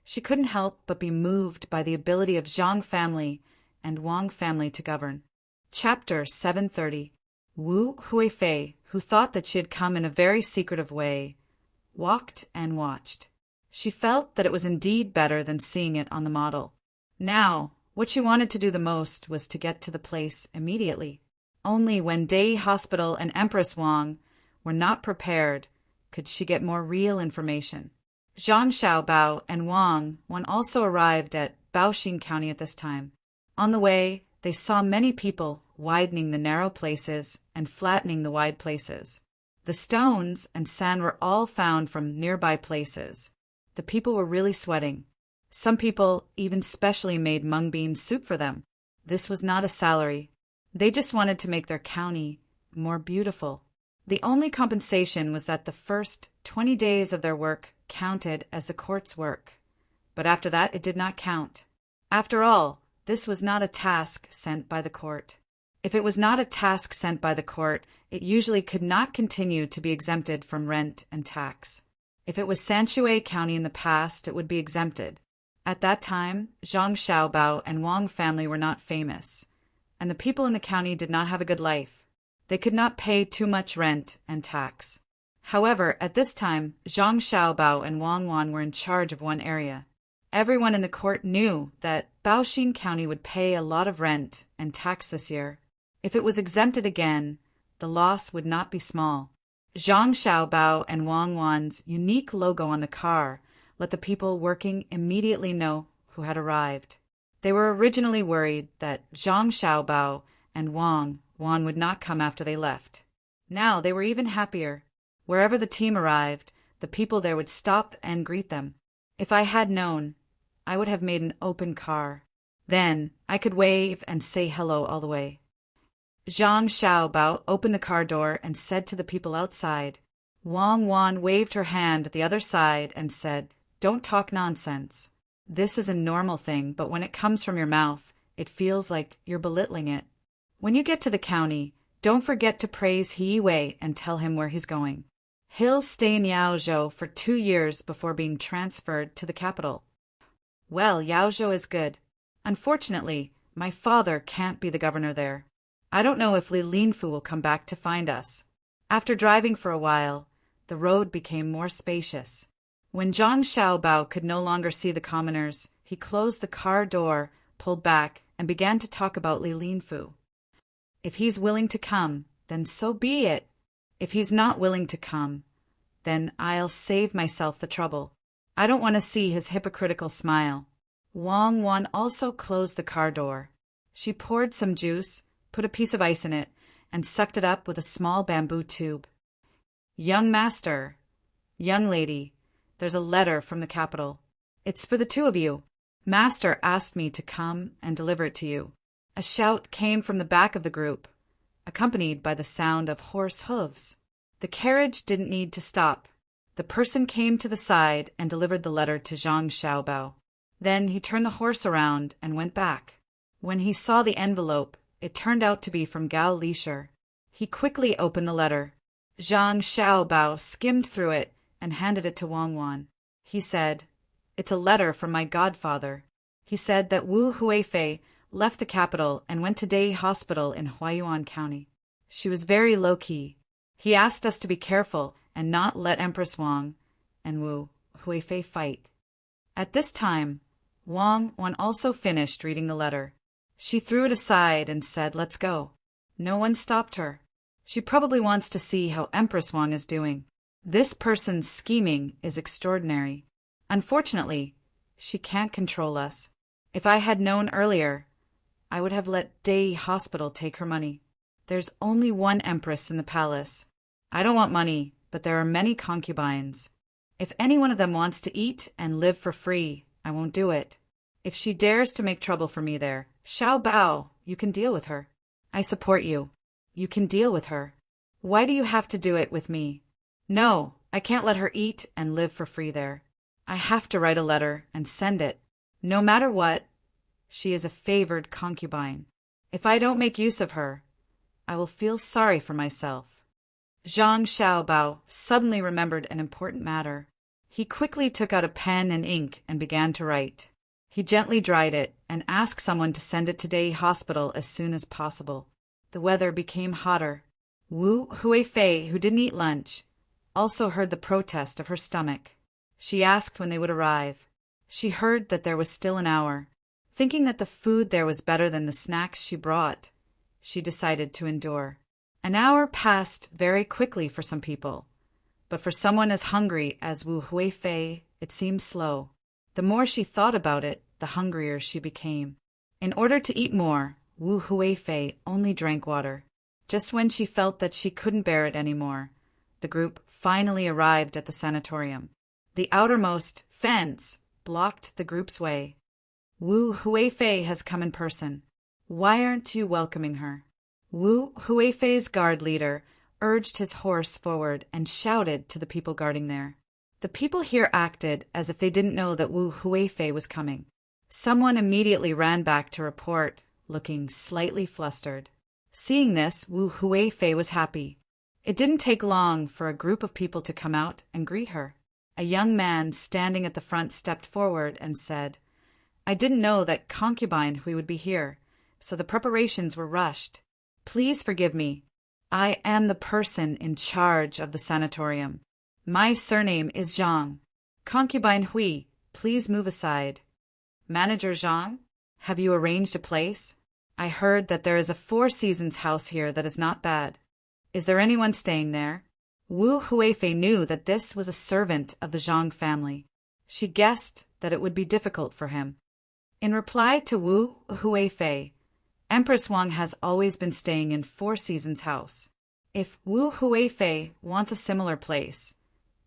she couldn't help but be moved by the ability of Zhang family and Wang family to govern. Chapter 730. Wu Huifei, who thought that she had come in a very secretive way, walked and watched. She felt that it was indeed better than seeing it on the model. Now, what she wanted to do the most was to get to the place immediately. Only when Dei Hospital and Empress Wang were not prepared could she get more real information. Zhang Xiaobao and Wang also arrived at Baoxin County at this time. On the way, they saw many people widening the narrow places and flattening the wide places. The stones and sand were all found from nearby places. The people were really sweating. Some people even specially made mung bean soup for them. This was not a salary. They just wanted to make their county more beautiful. The only compensation was that the first 20 days of their work counted as the court's work. But after that, it did not count. After all, this was not a task sent by the court. If it was not a task sent by the court, it usually could not continue to be exempted from rent and tax. If it was Sanshui County in the past, it would be exempted. At that time, Zhang Xiaobao and Wang family were not famous, and the people in the county did not have a good life. They could not pay too much rent and tax. However, at this time, Zhang Xiaobao and Wang Wan were in charge of one area. Everyone in the court knew that Baoxin County would pay a lot of rent and tax this year. If it was exempted again, the loss would not be small. Zhang Xiaobao and Wang Wan's unique logo on the car let the people working immediately know who had arrived. They were originally worried that Zhang Xiaobao and Wang Wan would not come after they left. Now they were even happier. Wherever the team arrived, the people there would stop and greet them. If I had known, I would have made an open car. Then I could wave and say hello all the way. Zhang Xiaobao opened the car door and said to the people outside. Wang Wan waved her hand at the other side and said, "Don't talk nonsense. This is a normal thing, but when it comes from your mouth, it feels like you're belittling it. When you get to the county, don't forget to praise He Wei and tell him where he's going. He'll stay in Yaozhou for 2 years before being transferred to the capital." Well, Yaozhou is good. Unfortunately, my father can't be the governor there. I don't know if Li Linfu will come back to find us. After driving for a while, the road became more spacious. When Zhang Xiaobao could no longer see the commoners, he closed the car door, pulled back, and began to talk about Li Linfu. If he's willing to come, then so be it. If he's not willing to come, then I'll save myself the trouble. I don't want to see his hypocritical smile. Wang Wan also closed the car door. She poured some juice, put a piece of ice in it, and sucked it up with a small bamboo tube. "Young master, young lady, there's a letter from the capital. It's for the two of you. Master asked me to come and deliver it to you." A shout came from the back of the group, accompanied by the sound of horse hooves. The carriage didn't need to stop. The person came to the side and delivered the letter to Zhang Xiaobao. Then he turned the horse around and went back. When he saw the envelope, it turned out to be from Gao Lisher. He quickly opened the letter. Zhang Xiaobao skimmed through it and handed it to Wang Wan. He said, "It's a letter from my godfather. He said that Wu Huifei left the capital and went to Day Hospital in Huayuan County. She was very low-key. He asked us to be careful and not let Empress Wang and Wu Huifei fight." At this time, Wang Wan also finished reading the letter. She threw it aside and said, "Let's go." No one stopped her. She probably wants to see how Empress Wang is doing. This person's scheming is extraordinary. Unfortunately, she can't control us. If I had known earlier, I would have let Day Hospital take her money. There's only one empress in the palace. I don't want money, but there are many concubines. If any one of them wants to eat and live for free, I won't do it. If she dares to make trouble for me there, Xiao Bao, you can deal with her. I support you. You can deal with her. Why do you have to do it with me? No, I can't let her eat and live for free there. I have to write a letter and send it. No matter what, she is a favored concubine. If I don't make use of her, I will feel sorry for myself. Zhang Xiaobao suddenly remembered an important matter. He quickly took out a pen and ink and began to write. He gently dried it and asked someone to send it to Day Hospital as soon as possible. The weather became hotter. Wu Huifei, who didn't eat lunch, also heard the protest of her stomach. She asked when they would arrive. She heard that there was still an hour. Thinking that the food there was better than the snacks she brought, she decided to endure. An hour passed very quickly for some people, but for someone as hungry as Wu Huifei, it seemed slow. The more she thought about it, the hungrier she became. In order to eat more, Wu Huifei only drank water. Just when she felt that she couldn't bear it anymore, the group finally arrived at the sanatorium. The outermost fence blocked the group's way. Wu Huifei has come in person. Why aren't you welcoming her? Wu Huifei's guard leader urged his horse forward and shouted to the people guarding there. The people here acted as if they didn't know that Wu Huifei was coming. Someone immediately ran back to report, looking slightly flustered. Seeing this, Wu Huifei was happy. It didn't take long for a group of people to come out and greet her. A young man standing at the front stepped forward and said, "I didn't know that concubine Hui would be here, so the preparations were rushed. Please forgive me. I am the person in charge of the sanatorium. My surname is Zhang. Concubine Hui, please move aside." "Manager Zhang, have you arranged a place? I heard that there is a Four Seasons house here that is not bad. Is there anyone staying there?" Wu Huifei knew that this was a servant of the Zhang family. She guessed that it would be difficult for him. In reply to Wu Huifei, Empress Wang has always been staying in Four Seasons house. If Wu Huifei wants a similar place,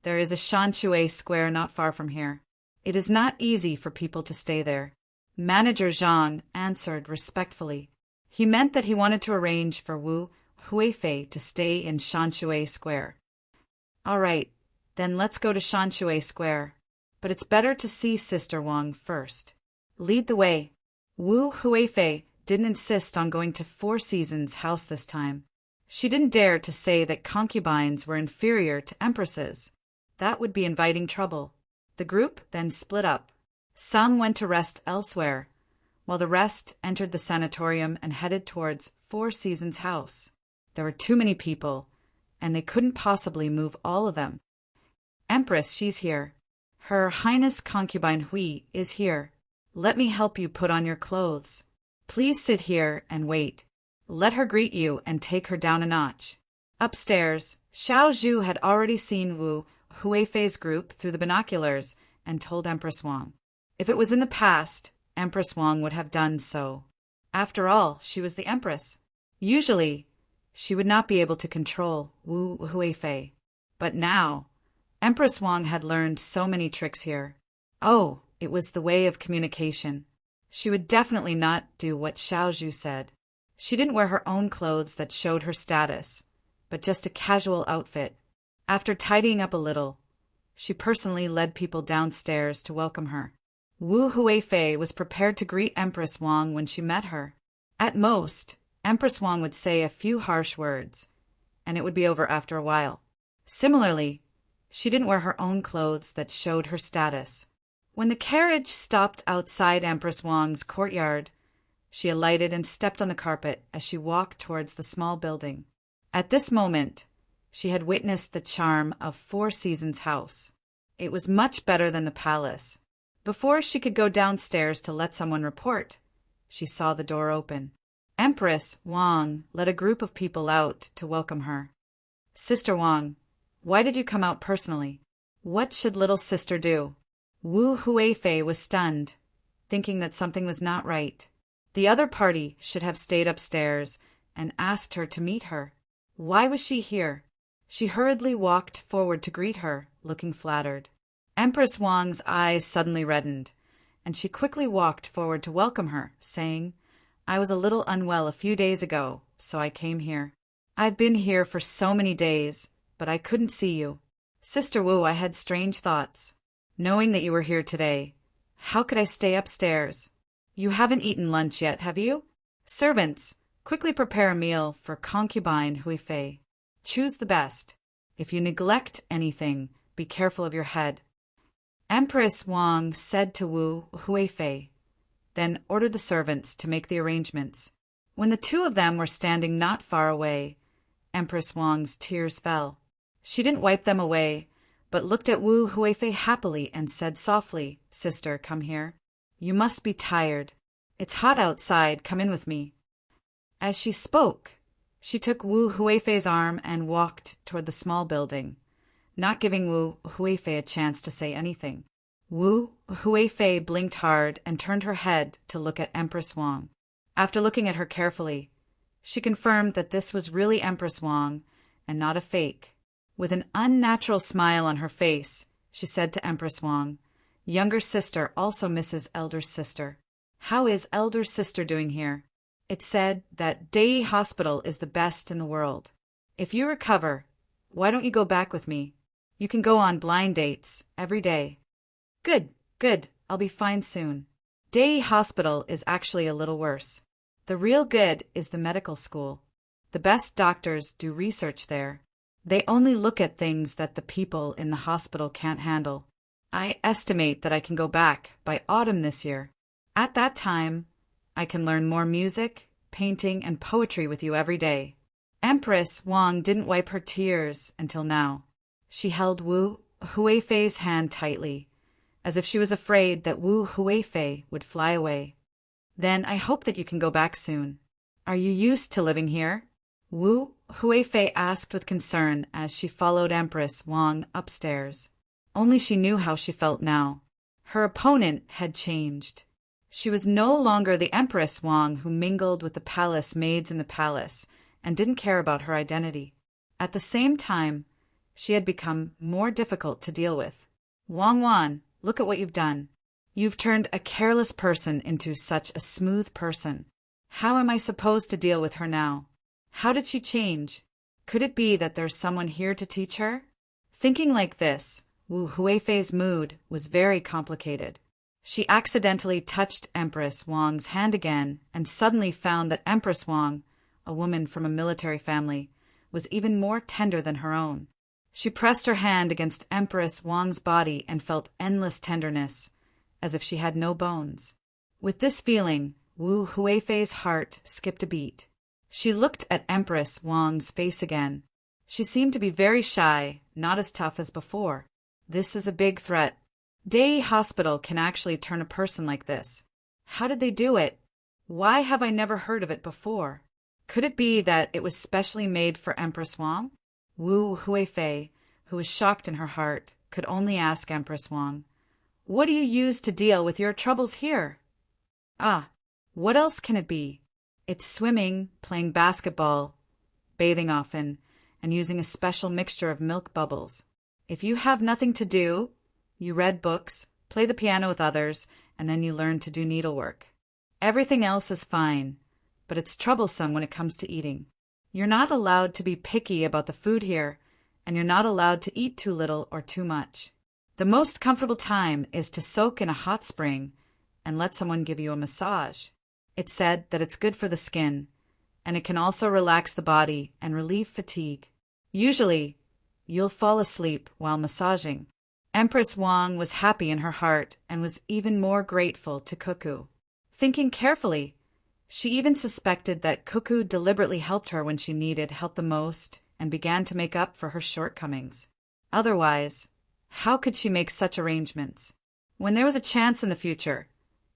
there is a Shanshui Square not far from here. It is not easy for people to stay there. Manager Zhang answered respectfully. He meant that he wanted to arrange for Wu Huifei to stay in Shanshui Square. All right, then let's go to Shanshui Square. But it's better to see Sister Wang first. Lead the way. Wu Huifei didn't insist on going to Four Seasons house this time. She didn't dare to say that concubines were inferior to empresses. That would be inviting trouble. The group then split up. Some went to rest elsewhere, while the rest entered the sanatorium and headed towards Four Seasons house. There were too many people, and they couldn't possibly move all of them. Empress, she's here. Her Highness Concubine Hui is here. Let me help you put on your clothes. Please sit here and wait. Let her greet you and take her down a notch. Upstairs, Xiao Zhu had already seen Wu Huifei's group through the binoculars and told Empress Wang. If it was in the past, Empress Wang would have done so. After all, she was the Empress. Usually, she would not be able to control Wu Huifei. But now, Empress Wang had learned so many tricks here. Oh, it was the way of communication. She would definitely not do what Xiao Zhu said. She didn't wear her own clothes that showed her status, but just a casual outfit. After tidying up a little, she personally led people downstairs to welcome her. Wu Huifei was prepared to greet Empress Wang when she met her. At most, Empress Wang would say a few harsh words, and it would be over after a while. Similarly, she didn't wear her own clothes that showed her status. When the carriage stopped outside Empress Wang's courtyard, she alighted and stepped on the carpet as she walked towards the small building. At this moment, she had witnessed the charm of Four Seasons house. It was much better than the palace. Before she could go downstairs to let someone report, she saw the door open. Empress Wang led a group of people out to welcome her. Sister Wang, why did you come out personally? What should little sister do? Wu Huifei was stunned, thinking that something was not right. The other party should have stayed upstairs and asked her to meet her. Why was she here? She hurriedly walked forward to greet her, looking flattered. Empress Wang's eyes suddenly reddened, and she quickly walked forward to welcome her, saying, I was a little unwell a few days ago, so I came here. I've been here for so many days, but I couldn't see you. Sister Wu, I had strange thoughts. Knowing that you were here today, how could I stay upstairs? You haven't eaten lunch yet, have you? Servants, quickly prepare a meal for Concubine Huifei. Choose the best. If you neglect anything, be careful of your head. Empress Wang said to Wu Huifei, then ordered the servants to make the arrangements. When the two of them were standing not far away, Empress Wang's tears fell. She didn't wipe them away, but looked at Wu Huifei happily and said softly, Sister, come here. You must be tired. It's hot outside, come in with me. As she spoke, she took Wu Huifei's arm and walked toward the small building, not giving Wu Huifei a chance to say anything. Wu Huifei blinked hard and turned her head to look at Empress Wang. After looking at her carefully, she confirmed that this was really Empress Wang and not a fake. With an unnatural smile on her face, she said to Empress Wang, Younger sister also misses elder sister. How is elder sister doing here? It's said that Dei Hospital is the best in the world. If you recover, why don't you go back with me? You can go on blind dates every day. Good, good, I'll be fine soon. Dei Hospital is actually a little worse. The real good is the medical school. The best doctors do research there. They only look at things that the people in the hospital can't handle. I estimate that I can go back by autumn this year. At that time, I can learn more music, painting, and poetry with you every day. Empress Wang didn't wipe her tears until now. She held Wu Huifei's hand tightly, as if she was afraid that Wu Huifei would fly away. Then I hope that you can go back soon. Are you used to living here? Wu Huifei asked with concern as she followed Empress Wang upstairs. Only she knew how she felt now. Her opponent had changed. She was no longer the Empress Wang who mingled with the palace maids in the palace and didn't care about her identity. At the same time, she had become more difficult to deal with. Wang Wan, look at what you've done. You've turned a careless person into such a smooth person. How am I supposed to deal with her now? How did she change? Could it be that there's someone here to teach her? Thinking like this, Wu Huifei's mood was very complicated. She accidentally touched Empress Wang's hand again and suddenly found that Empress Wang, a woman from a military family, was even more tender than her own. She pressed her hand against Empress Wang's body and felt endless tenderness, as if she had no bones. With this feeling, Wu Huifei's heart skipped a beat. She looked at Empress Wang's face again. She seemed to be very shy, not as tough as before. This is a big threat. Day Hospital can actually turn a person like this. How did they do it? Why have I never heard of it before? Could it be that it was specially made for Empress Wang? Wu Huifei, who was shocked in her heart, could only ask Empress Wang, "What do you use to deal with your troubles here?" "Ah, what else can it be? It's swimming, playing basketball, bathing often, and using a special mixture of milk bubbles. If you have nothing to do, you read books, play the piano with others, and then you learn to do needlework. Everything else is fine, but it's troublesome when it comes to eating. You're not allowed to be picky about the food here, and you're not allowed to eat too little or too much. The most comfortable time is to soak in a hot spring and let someone give you a massage. It's said that it's good for the skin, and it can also relax the body and relieve fatigue. Usually, you'll fall asleep while massaging." Empress Wang was happy in her heart and was even more grateful to Cuckoo. Thinking carefully, she even suspected that Cuckoo deliberately helped her when she needed help the most and began to make up for her shortcomings. Otherwise, how could she make such arrangements? When there was a chance in the future,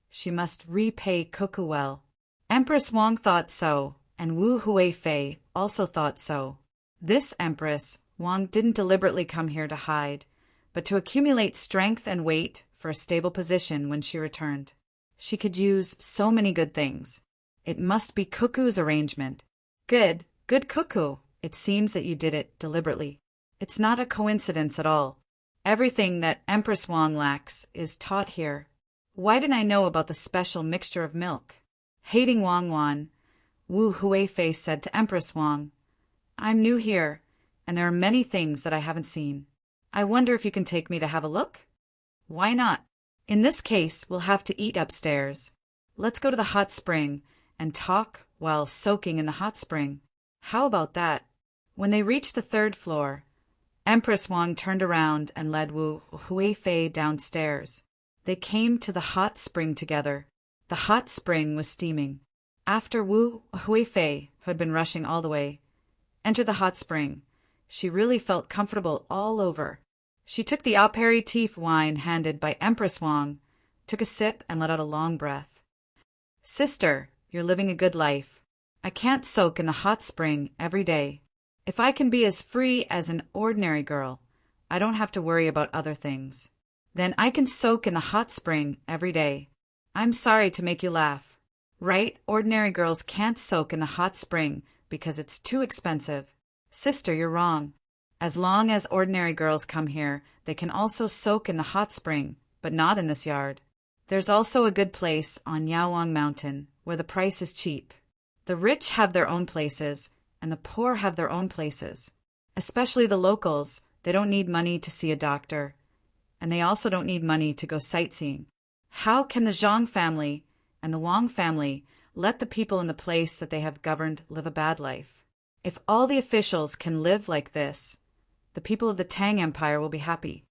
she must repay Cuckoo well. Empress Wang thought so, and Wu Huifei also thought so. This Empress Wang didn't deliberately come here to hide, but to accumulate strength and weight for a stable position when she returned. She could use so many good things. It must be Cuckoo's arrangement. Good Cuckoo. It seems that you did it deliberately. It's not a coincidence at all. Everything that Empress Wang lacks is taught here. Why didn't I know about the special mixture of milk? Hating Wang Wan, Wu Huifei said to Empress Wang, "I'm new here, and there are many things that I haven't seen. I wonder if you can take me to have a look?" "Why not? In this case, we'll have to eat upstairs. Let's go to the hot spring and talk while soaking in the hot spring. How about that?" When they reached the third floor, Empress Wang turned around and led Wu Huifei downstairs. They came to the hot spring together. The hot spring was steaming. After Wu Huifei, who had been rushing all the way, entered the hot spring, she really felt comfortable all over. She took the aperitif wine handed by Empress Wang, took a sip, and let out a long breath. "Sister, you're living a good life. I can't soak in the hot spring every day. If I can be as free as an ordinary girl, I don't have to worry about other things. Then I can soak in the hot spring every day. I'm sorry to make you laugh. Right? Ordinary girls can't soak in the hot spring because it's too expensive. Sister, you're wrong. As long as ordinary girls come here, they can also soak in the hot spring, but not in this yard. There's also a good place on Yaowang Mountain where the price is cheap. The rich have their own places, and the poor have their own places. Especially the locals, they don't need money to see a doctor, and they also don't need money to go sightseeing. How can the Zhang family and the Wang family let the people in the place that they have governed live a bad life? If all the officials can live like this, the people of the Tang Empire will be happy."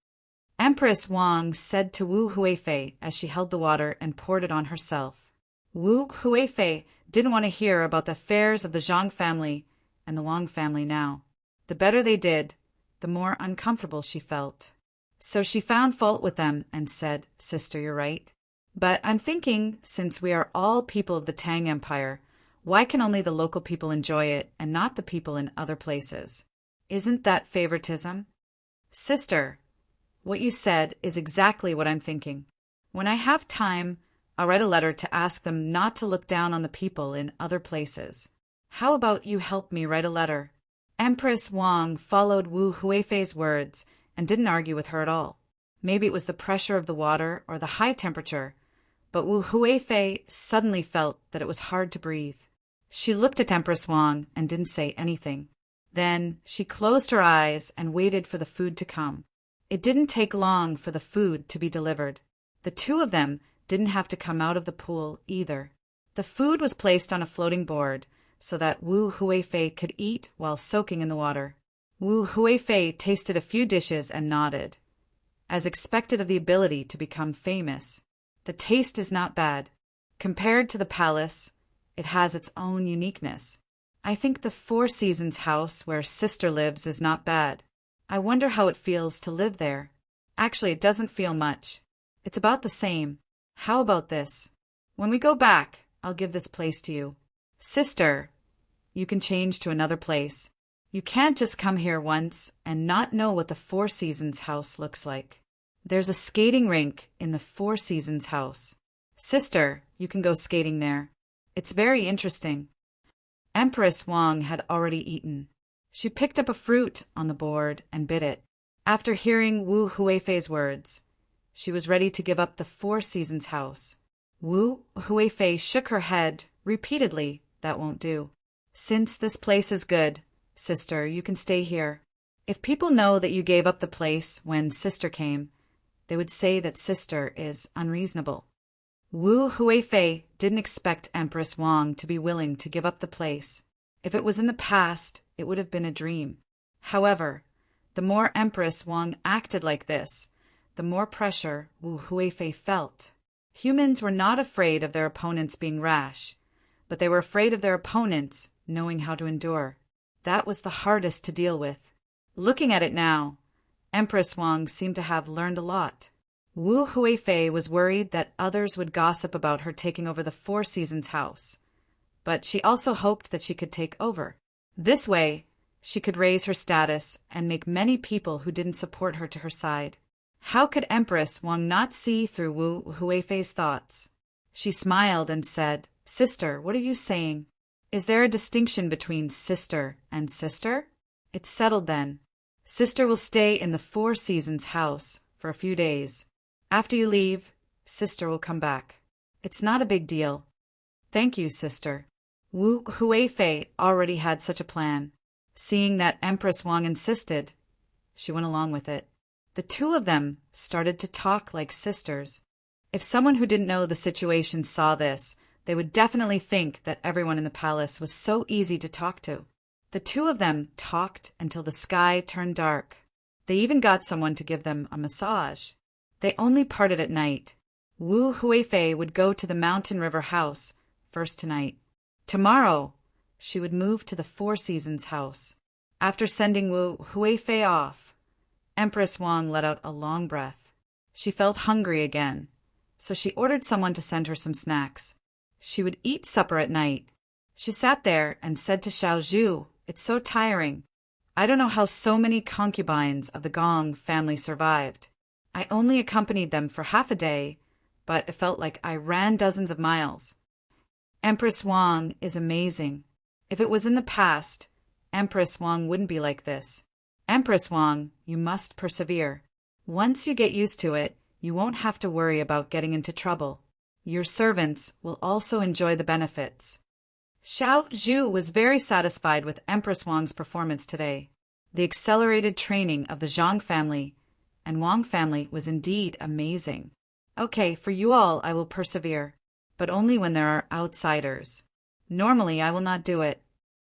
Empress Wang said to Wu Huifei as she held the water and poured it on herself. Wu Huifei didn't want to hear about the affairs of the Zhang family and the Wang family now. The better they did, the more uncomfortable she felt. So she found fault with them and said, "Sister, you're right. But I'm thinking, since we are all people of the Tang Empire, why can only the local people enjoy it and not the people in other places? Isn't that favoritism?" "Sister, what you said is exactly what I'm thinking. When I have time, I'll write a letter to ask them not to look down on the people in other places. How about you help me write a letter?" Empress Wang followed Wu Huifei's words and didn't argue with her at all. Maybe it was the pressure of the water or the high temperature, but Wu Huifei suddenly felt that it was hard to breathe. She looked at Empress Wang and didn't say anything. Then she closed her eyes and waited for the food to come. It didn't take long for the food to be delivered. The two of them didn't have to come out of the pool either. The food was placed on a floating board so that Wu Huifei could eat while soaking in the water. Wu Huifei tasted a few dishes and nodded, as expected of the ability to become famous. The taste is not bad. Compared to the palace, it has its own uniqueness. I think the Four Seasons house where sister lives is not bad. I wonder how it feels to live there. Actually, it doesn't feel much. It's about the same. How about this? When we go back, I'll give this place to you. Sister, you can change to another place. You can't just come here once and not know what the Four Seasons house looks like. There's a skating rink in the Four Seasons house. Sister, you can go skating there. It's very interesting. Empress Wang had already eaten. She picked up a fruit on the board and bit it. After hearing Wu Huifei's words, she was ready to give up the Four Seasons house. Wu Huifei shook her head repeatedly. That won't do. Since this place is good, sister, you can stay here. If people know that you gave up the place when sister came, they would say that sister is unreasonable. Wu Huifei didn't expect Empress Wang to be willing to give up the place. If it was in the past, it would have been a dream. However, the more Empress Wang acted like this, the more pressure Wu Huifei felt. Humans were not afraid of their opponents being rash, but they were afraid of their opponents knowing how to endure. That was the hardest to deal with. Looking at it now, Empress Wang seemed to have learned a lot. Wu Huifei was worried that others would gossip about her taking over the Four Seasons house, but she also hoped that she could take over. This way, she could raise her status and make many people who didn't support her to her side. How could Empress Wang not see through Wu Huifei's thoughts? She smiled and said, "Sister, what are you saying? Is there a distinction between sister and sister?" It's settled then. Sister will stay in the Four Seasons house for a few days. After you leave, sister will come back. It's not a big deal. Thank you, sister. Wu Huifei already had such a plan. Seeing that Empress Wang insisted, she went along with it. The two of them started to talk like sisters. If someone who didn't know the situation saw this, they would definitely think that everyone in the palace was so easy to talk to. The two of them talked until the sky turned dark. They even got someone to give them a massage. They only parted at night. Wu Huifei would go to the Mountain River house first tonight. Tomorrow, she would move to the Four Seasons house. After sending Wu Huifei off, Empress Wang let out a long breath. She felt hungry again, so she ordered someone to send her some snacks. She would eat supper at night. She sat there and said to Xiao Zhu, "It's so tiring. I don't know how so many concubines of the Gong family survived. I only accompanied them for half a day, but it felt like I ran dozens of miles." Empress Wang is amazing. If it was in the past, Empress Wang wouldn't be like this. Empress Wang, you must persevere. Once you get used to it, you won't have to worry about getting into trouble. Your servants will also enjoy the benefits. Xiao Zhu was very satisfied with Empress Wang's performance today. The accelerated training of the Zhang family and Wang family was indeed amazing. Okay, for you all I will persevere, but only when there are outsiders. Normally I will not do it.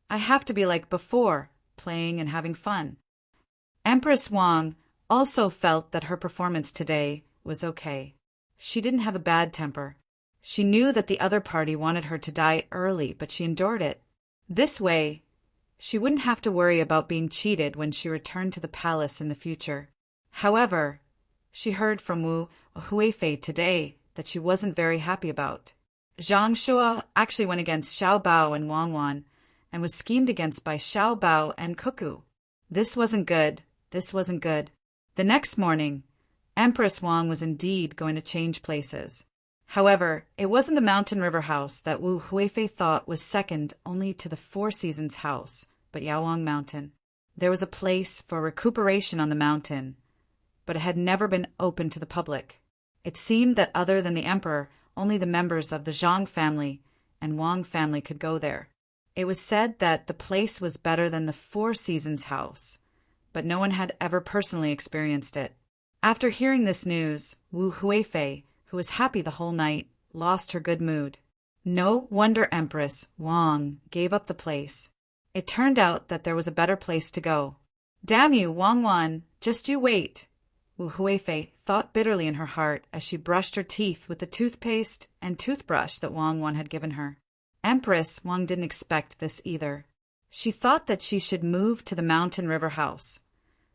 I have to be like before, playing and having fun. Empress Wang also felt that her performance today was okay. She didn't have a bad temper. She knew that the other party wanted her to die early, but she endured it. This way, she wouldn't have to worry about being cheated when she returned to the palace in the future. However, she heard from Wu Huifei today that she wasn't very happy about. Zhang Shua actually went against Xiao Bao and Wang Wan and was schemed against by Xiao Bao and Cuckoo. This wasn't good. This wasn't good. The next morning, Empress Wang was indeed going to change places. However, it wasn't the Mountain River house that Wu Huifei thought was second only to the Four Seasons house, but Yaowang Mountain. There was a place for recuperation on the mountain, but it had never been open to the public. It seemed that other than the emperor, only the members of the Zhang family and Wang family could go there. It was said that the place was better than the Four Seasons house, but no one had ever personally experienced it. After hearing this news, Wu Huifei, who was happy the whole night, lost her good mood. No wonder Empress Wang gave up the place. It turned out that there was a better place to go. Damn you, Wang Wan, just you wait, Wu Huifei thought bitterly in her heart as she brushed her teeth with the toothpaste and toothbrush that Wang Wan had given her. Empress Wang didn't expect this either. She thought that she should move to the Mountain River house.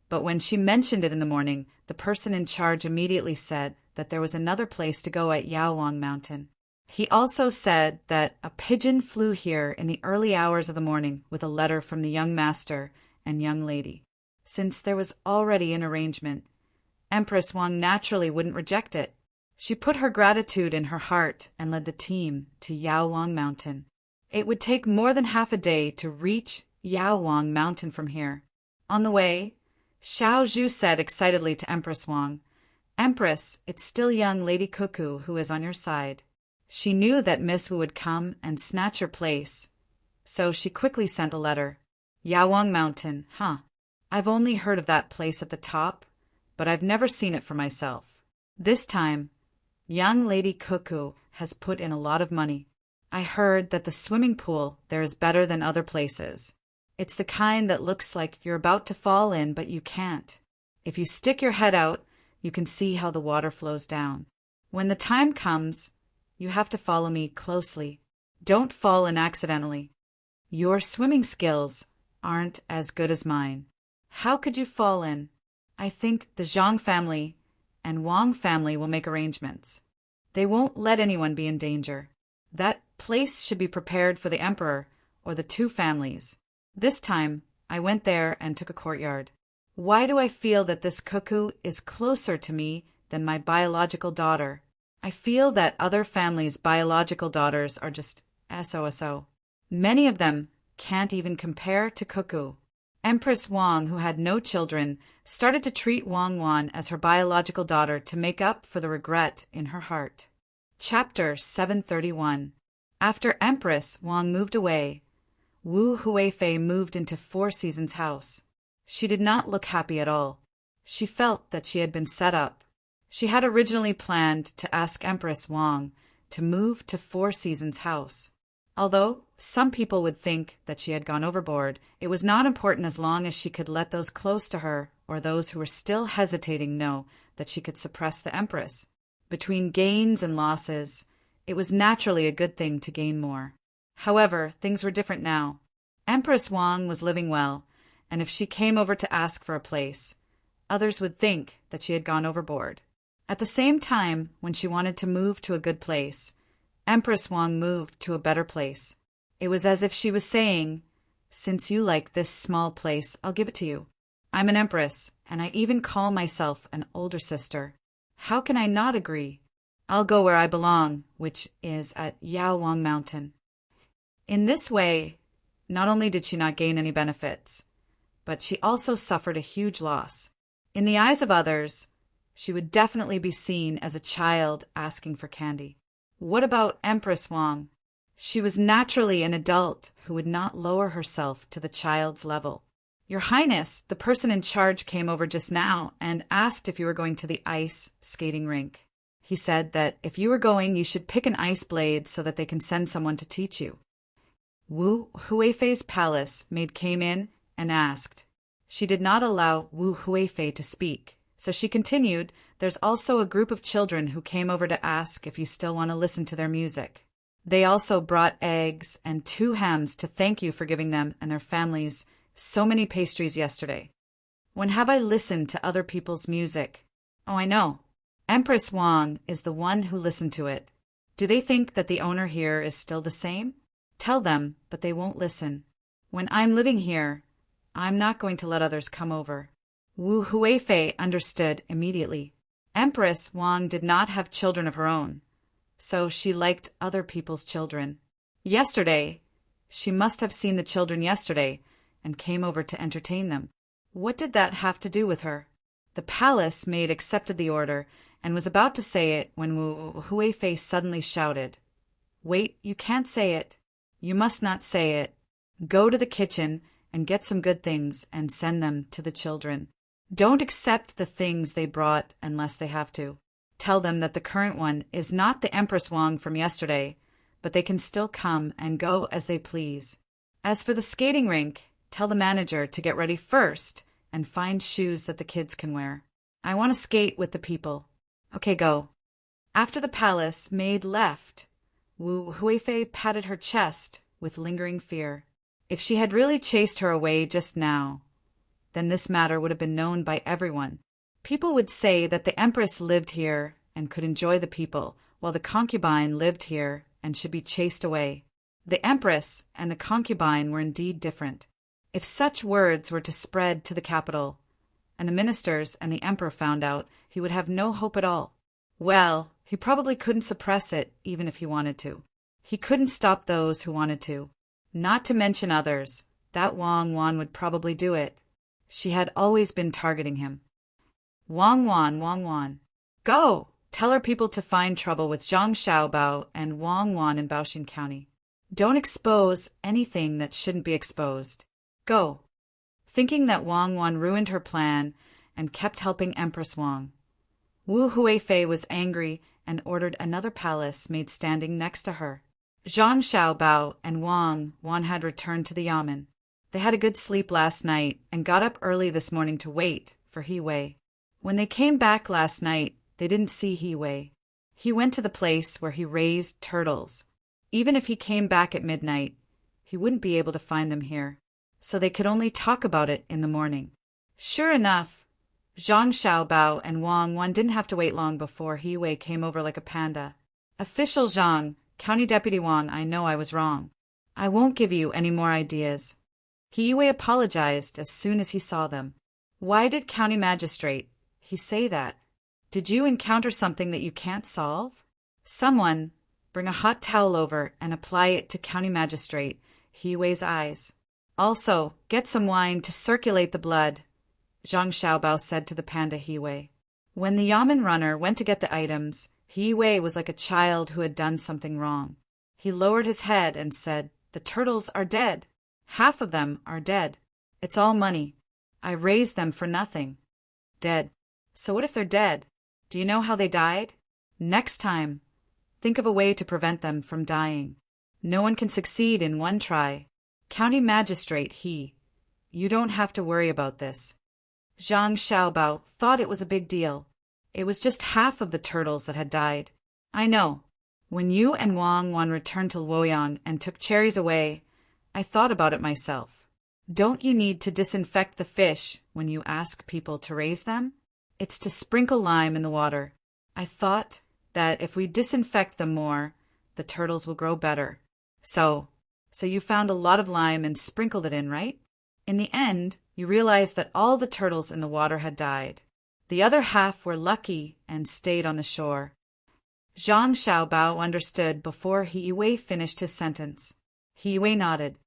But when she mentioned it in the morning, the person in charge immediately said that there was another place to go at Yaowang Mountain. He also said that a pigeon flew here in the early hours of the morning with a letter from the young master and young lady. Since there was already an arrangement, Empress Wang naturally wouldn't reject it. She put her gratitude in her heart and led the team to Yaowang Mountain. It would take more than half a day to reach Yaowang Mountain from here. On the way, Xiao Zhu said excitedly to Empress Wang, "Empress, it's still young Lady Cuckoo who is on your side." She knew that Miss Wu would come and snatch her place, so she quickly sent a letter. Yaowang Mountain, huh? I've only heard of that place at the top, but I've never seen it for myself. This time, young Lady Cuckoo has put in a lot of money. I heard that the swimming pool there is better than other places. It's the kind that looks like you're about to fall in, but you can't. If you stick your head out, you can see how the water flows down. When the time comes, you have to follow me closely. Don't fall in accidentally. Your swimming skills aren't as good as mine. How could you fall in? I think the Zhang family and Wang family will make arrangements. They won't let anyone be in danger. That place should be prepared for the emperor or the two families. This time, I went there and took a courtyard. Why do I feel that this cuckoo is closer to me than my biological daughter? I feel that other families' biological daughters are just SOSO. Many of them can't even compare to Cuckoo. Empress Wang, who had no children, started to treat Wang Wan as her biological daughter to make up for the regret in her heart. Chapter 731. After Empress Wang moved away, Wu Huifei moved into Four Seasons' house. She did not look happy at all. She felt that she had been set up. She had originally planned to ask Empress Wang to move to Four Seasons' house. Although some people would think that she had gone overboard, it was not important as long as she could let those close to her or those who were still hesitating know that she could suppress the Empress. Between gains and losses, it was naturally a good thing to gain more. However, things were different now. Empress Wang was living well, and if she came over to ask for a place, others would think that she had gone overboard. At the same time, when she wanted to move to a good place, Empress Wang moved to a better place. It was as if she was saying, "Since you like this small place, I'll give it to you. I'm an empress, and I even call myself an older sister. How can I not agree? I'll go where I belong, which is at Yaowang Mountain." In this way, not only did she not gain any benefits, but she also suffered a huge loss. In the eyes of others, she would definitely be seen as a child asking for candy. What about Empress Wang? She was naturally an adult who would not lower herself to the child's level. "Your Highness, the person in charge came over just now and asked if you were going to the ice skating rink. He said that if you were going, you should pick an ice blade so that they can send someone to teach you." Wu Huifei's palace maid came in and asked. She did not allow Wu Huifei to speak, so she continued, "There's also a group of children who came over to ask if you still want to listen to their music. They also brought eggs and 2 hams to thank you for giving them and their families so many pastries yesterday. When have I listened to other people's music? Oh, I know. Empress Wang is the one who listened to it. Do they think that the owner here is still the same? Tell them, but they won't listen. When I'm living here, I'm not going to let others come over." Wu Huifei understood immediately. Empress Wang did not have children of her own, so she liked other people's children. Yesterday, she must have seen the children yesterday and came over to entertain them. What did that have to do with her? The palace maid accepted the order and was about to say it when Wu Huifei suddenly shouted, "Wait, you can't say it. You must not say it. Go to the kitchen and get some good things and send them to the children. Don't accept the things they brought unless they have to. Tell them that the current one is not the Empress Wang from yesterday, but they can still come and go as they please. As for the skating rink, tell the manager to get ready first and find shoes that the kids can wear. I want to skate with the people. Okay, go." After the palace maid left, Wu Huifei patted her chest with lingering fear. If she had really chased her away just now, then this matter would have been known by everyone. People would say that the Empress lived here and could enjoy the people, while the concubine lived here and should be chased away. The Empress and the concubine were indeed different. If such words were to spread to the capital, and the ministers and the Emperor found out, he would have no hope at all. Well, he probably couldn't suppress it even if he wanted to. He couldn't stop those who wanted to. Not to mention others. That Wang Wan would probably do it. She had always been targeting him. Wang Wan. Go! Tell her people to find trouble with Zhang Xiaobao and Wang Wan in Baoxin County. Don't expose anything that shouldn't be exposed. Go. Thinking that Wang Wan ruined her plan and kept helping Empress Wang, Wu Huifei was angry and ordered another palace maid standing next to her. Zhang Xiaobao and Wang Wan had returned to the yamen. They had a good sleep last night and got up early this morning to wait for He Wei. When they came back last night, they didn't see He Wei. He went to the place where he raised turtles. Even if he came back at midnight, he wouldn't be able to find them here, so they could only talk about it in the morning. Sure enough, Zhang Xiaobao and Wang Wan didn't have to wait long before He Wei came over like a panda. "Official Zhang, County Deputy Wang, I know I was wrong. I won't give you any more ideas." He Wei apologized as soon as he saw them. "Why did County Magistrate he say that? Did you encounter something that you can't solve? Someone bring a hot towel over and apply it to County Magistrate He Wei's eyes. Also, get some wine to circulate the blood," Zhang Xiaobao said to the panda He Wei. When the yamen runner went to get the items, He Wei was like a child who had done something wrong. He lowered his head and said, "The turtles are dead. Half of them are dead. It's all money. I raised them for nothing. Dead. So what if they're dead? Do you know how they died? Next time, think of a way to prevent them from dying. No one can succeed in one try. County Magistrate you don't have to worry about this." Zhang Xiaobao thought it was a big deal. It was just half of the turtles that had died. "I know. When you and Wang Wan returned to Luoyang and took cherries away, I thought about it myself. Don't you need to disinfect the fish when you ask people to raise them? It's to sprinkle lime in the water. I thought that if we disinfect them more, the turtles will grow better. So you found a lot of lime and sprinkled it in, right? In the end, you realized that all the turtles in the water had died. The other half were lucky and stayed on the shore." Zhang Xiaobao understood before He Wei finished his sentence. He Wei nodded.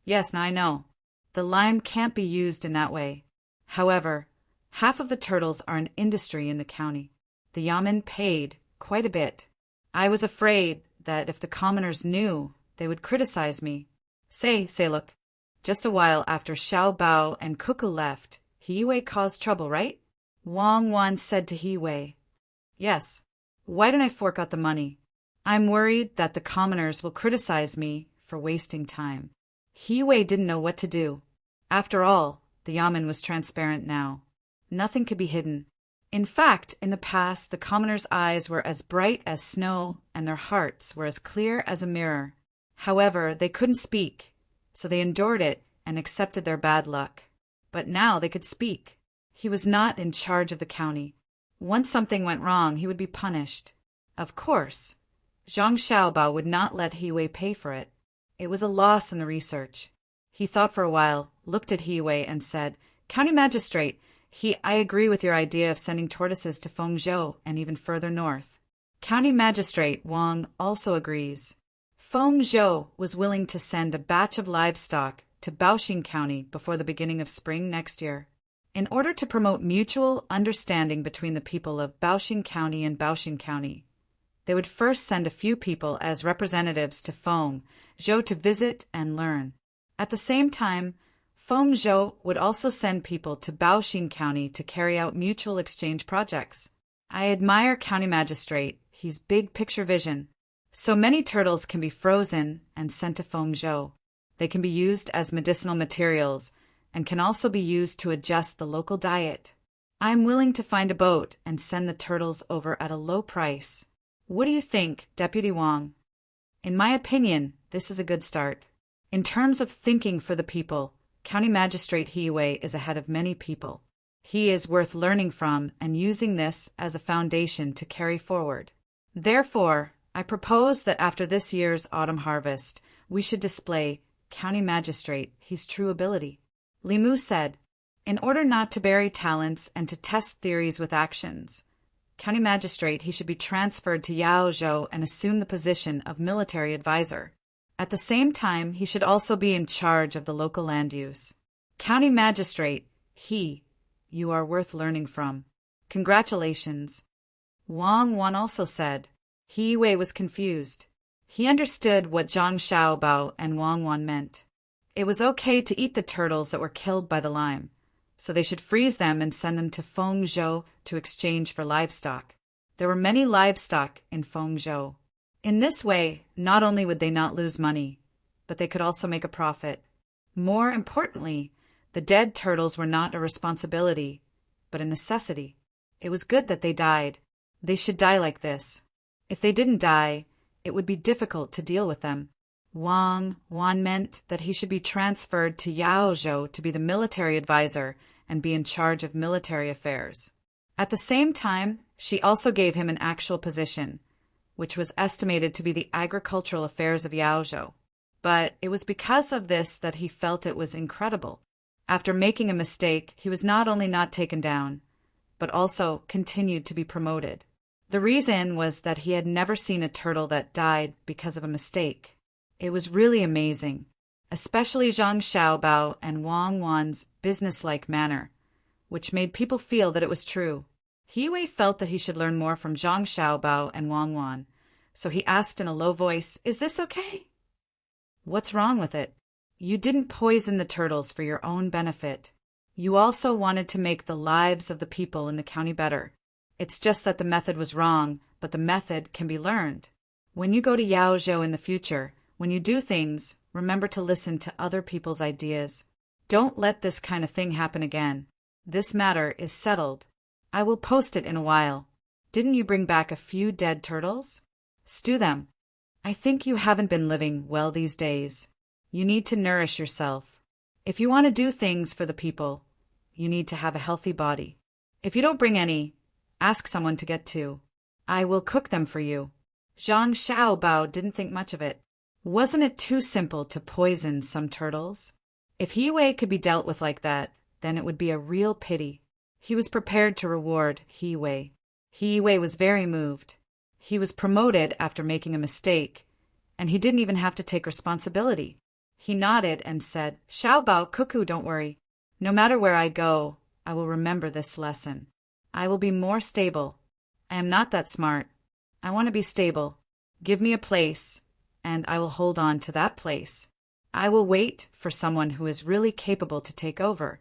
"Yes, I know. The lime can't be used in that way. However, half of the turtles are an industry in the county. The yamen paid quite a bit. I was afraid that if the commoners knew, they would criticize me. Say, look. Just a while after Xiao Bao and Cuckoo left, He Wei caused trouble, right?" Wang Wan said to He Wei. "Yes. Why don't I fork out the money? I'm worried that the commoners will criticize me for wasting time." He Wei didn't know what to do. After all, the yamen was transparent now. Nothing could be hidden. In fact, in the past, the commoners' eyes were as bright as snow and their hearts were as clear as a mirror. However, they couldn't speak, so they endured it and accepted their bad luck. But now they could speak. He was not in charge of the county. Once something went wrong, he would be punished. Of course, Zhang Xiaobao would not let He Wei pay for it. It was a loss in the research. He thought for a while, looked at He Wei and said, "County Magistrate, I agree with your idea of sending tortoises to Fengzhou and even further north. County Magistrate Wang also agrees. Fengzhou was willing to send a batch of livestock to Baoxing County before the beginning of spring next year. In order to promote mutual understanding between the people of Baoxing County and Baoxing County, they would first send a few people as representatives to Fengzhou to visit and learn. At the same time, Fengzhou would also send people to Baoxing County to carry out mutual exchange projects. I admire County Magistrate, he's big picture vision. So many turtles can be frozen and sent to Fengzhou. They can be used as medicinal materials and can also be used to adjust the local diet. I'm willing to find a boat and send the turtles over at a low price. What do you think, Deputy Wang? In my opinion, this is a good start. In terms of thinking for the people, County Magistrate He Wei is ahead of many people. He is worth learning from and using this as a foundation to carry forward. Therefore, I propose that after this year's autumn harvest, we should display County Magistrate his true ability. Li Mu said, in order not to bury talents and to test theories with actions, County Magistrate he should be transferred to Yaozhou and assume the position of military advisor. At the same time, he should also be in charge of the local land use. County Magistrate, you are worth learning from. Congratulations. Wang Wan also said. He Wei was confused. He understood what Zhang Xiaobao and Wang Wan meant. It was okay to eat the turtles that were killed by the lime, so they should freeze them and send them to Fengzhou to exchange for livestock. There were many livestock in Fengzhou. In this way, not only would they not lose money, but they could also make a profit. More importantly, the dead turtles were not a responsibility, but a necessity. It was good that they died. They should die like this. If they didn't die, it would be difficult to deal with them. Wang Wan meant that he should be transferred to Yaozhou to be the military advisor and be in charge of military affairs. At the same time, she also gave him an actual position, which was estimated to be the agricultural affairs of Yaozhou. But it was because of this that he felt it was incredible. After making a mistake, he was not only not taken down, but also continued to be promoted. The reason was that he had never seen a turtle that died because of a mistake. It was really amazing, especially Zhang Xiaobao and Wang Wan's businesslike manner, which made people feel that it was true. He Wei felt that he should learn more from Zhang Xiaobao and Wang Wan, so he asked in a low voice, "Is this okay?" "What's wrong with it? You didn't poison the turtles for your own benefit. You also wanted to make the lives of the people in the county better. It's just that the method was wrong, but the method can be learned. When you go to Yaozhou in the future, when you do things, remember to listen to other people's ideas. Don't let this kind of thing happen again. This matter is settled. I will post it in a while. Didn't you bring back a few dead turtles? Stew them. I think you haven't been living well these days. You need to nourish yourself. If you want to do things for the people, you need to have a healthy body. If you don't bring any, ask someone to get 2. I will cook them for you." Zhang Xiaobao didn't think much of it. Wasn't it too simple to poison some turtles? If He Wei could be dealt with like that, then it would be a real pity. He was prepared to reward He Wei. He Wei was very moved. He was promoted after making a mistake, and he didn't even have to take responsibility. He nodded and said, "Xiaobao, Cuckoo, don't worry. No matter where I go, I will remember this lesson. I will be more stable. I am not that smart. I want to be stable. Give me a place, and I will hold on to that place. I will wait for someone who is really capable to take over."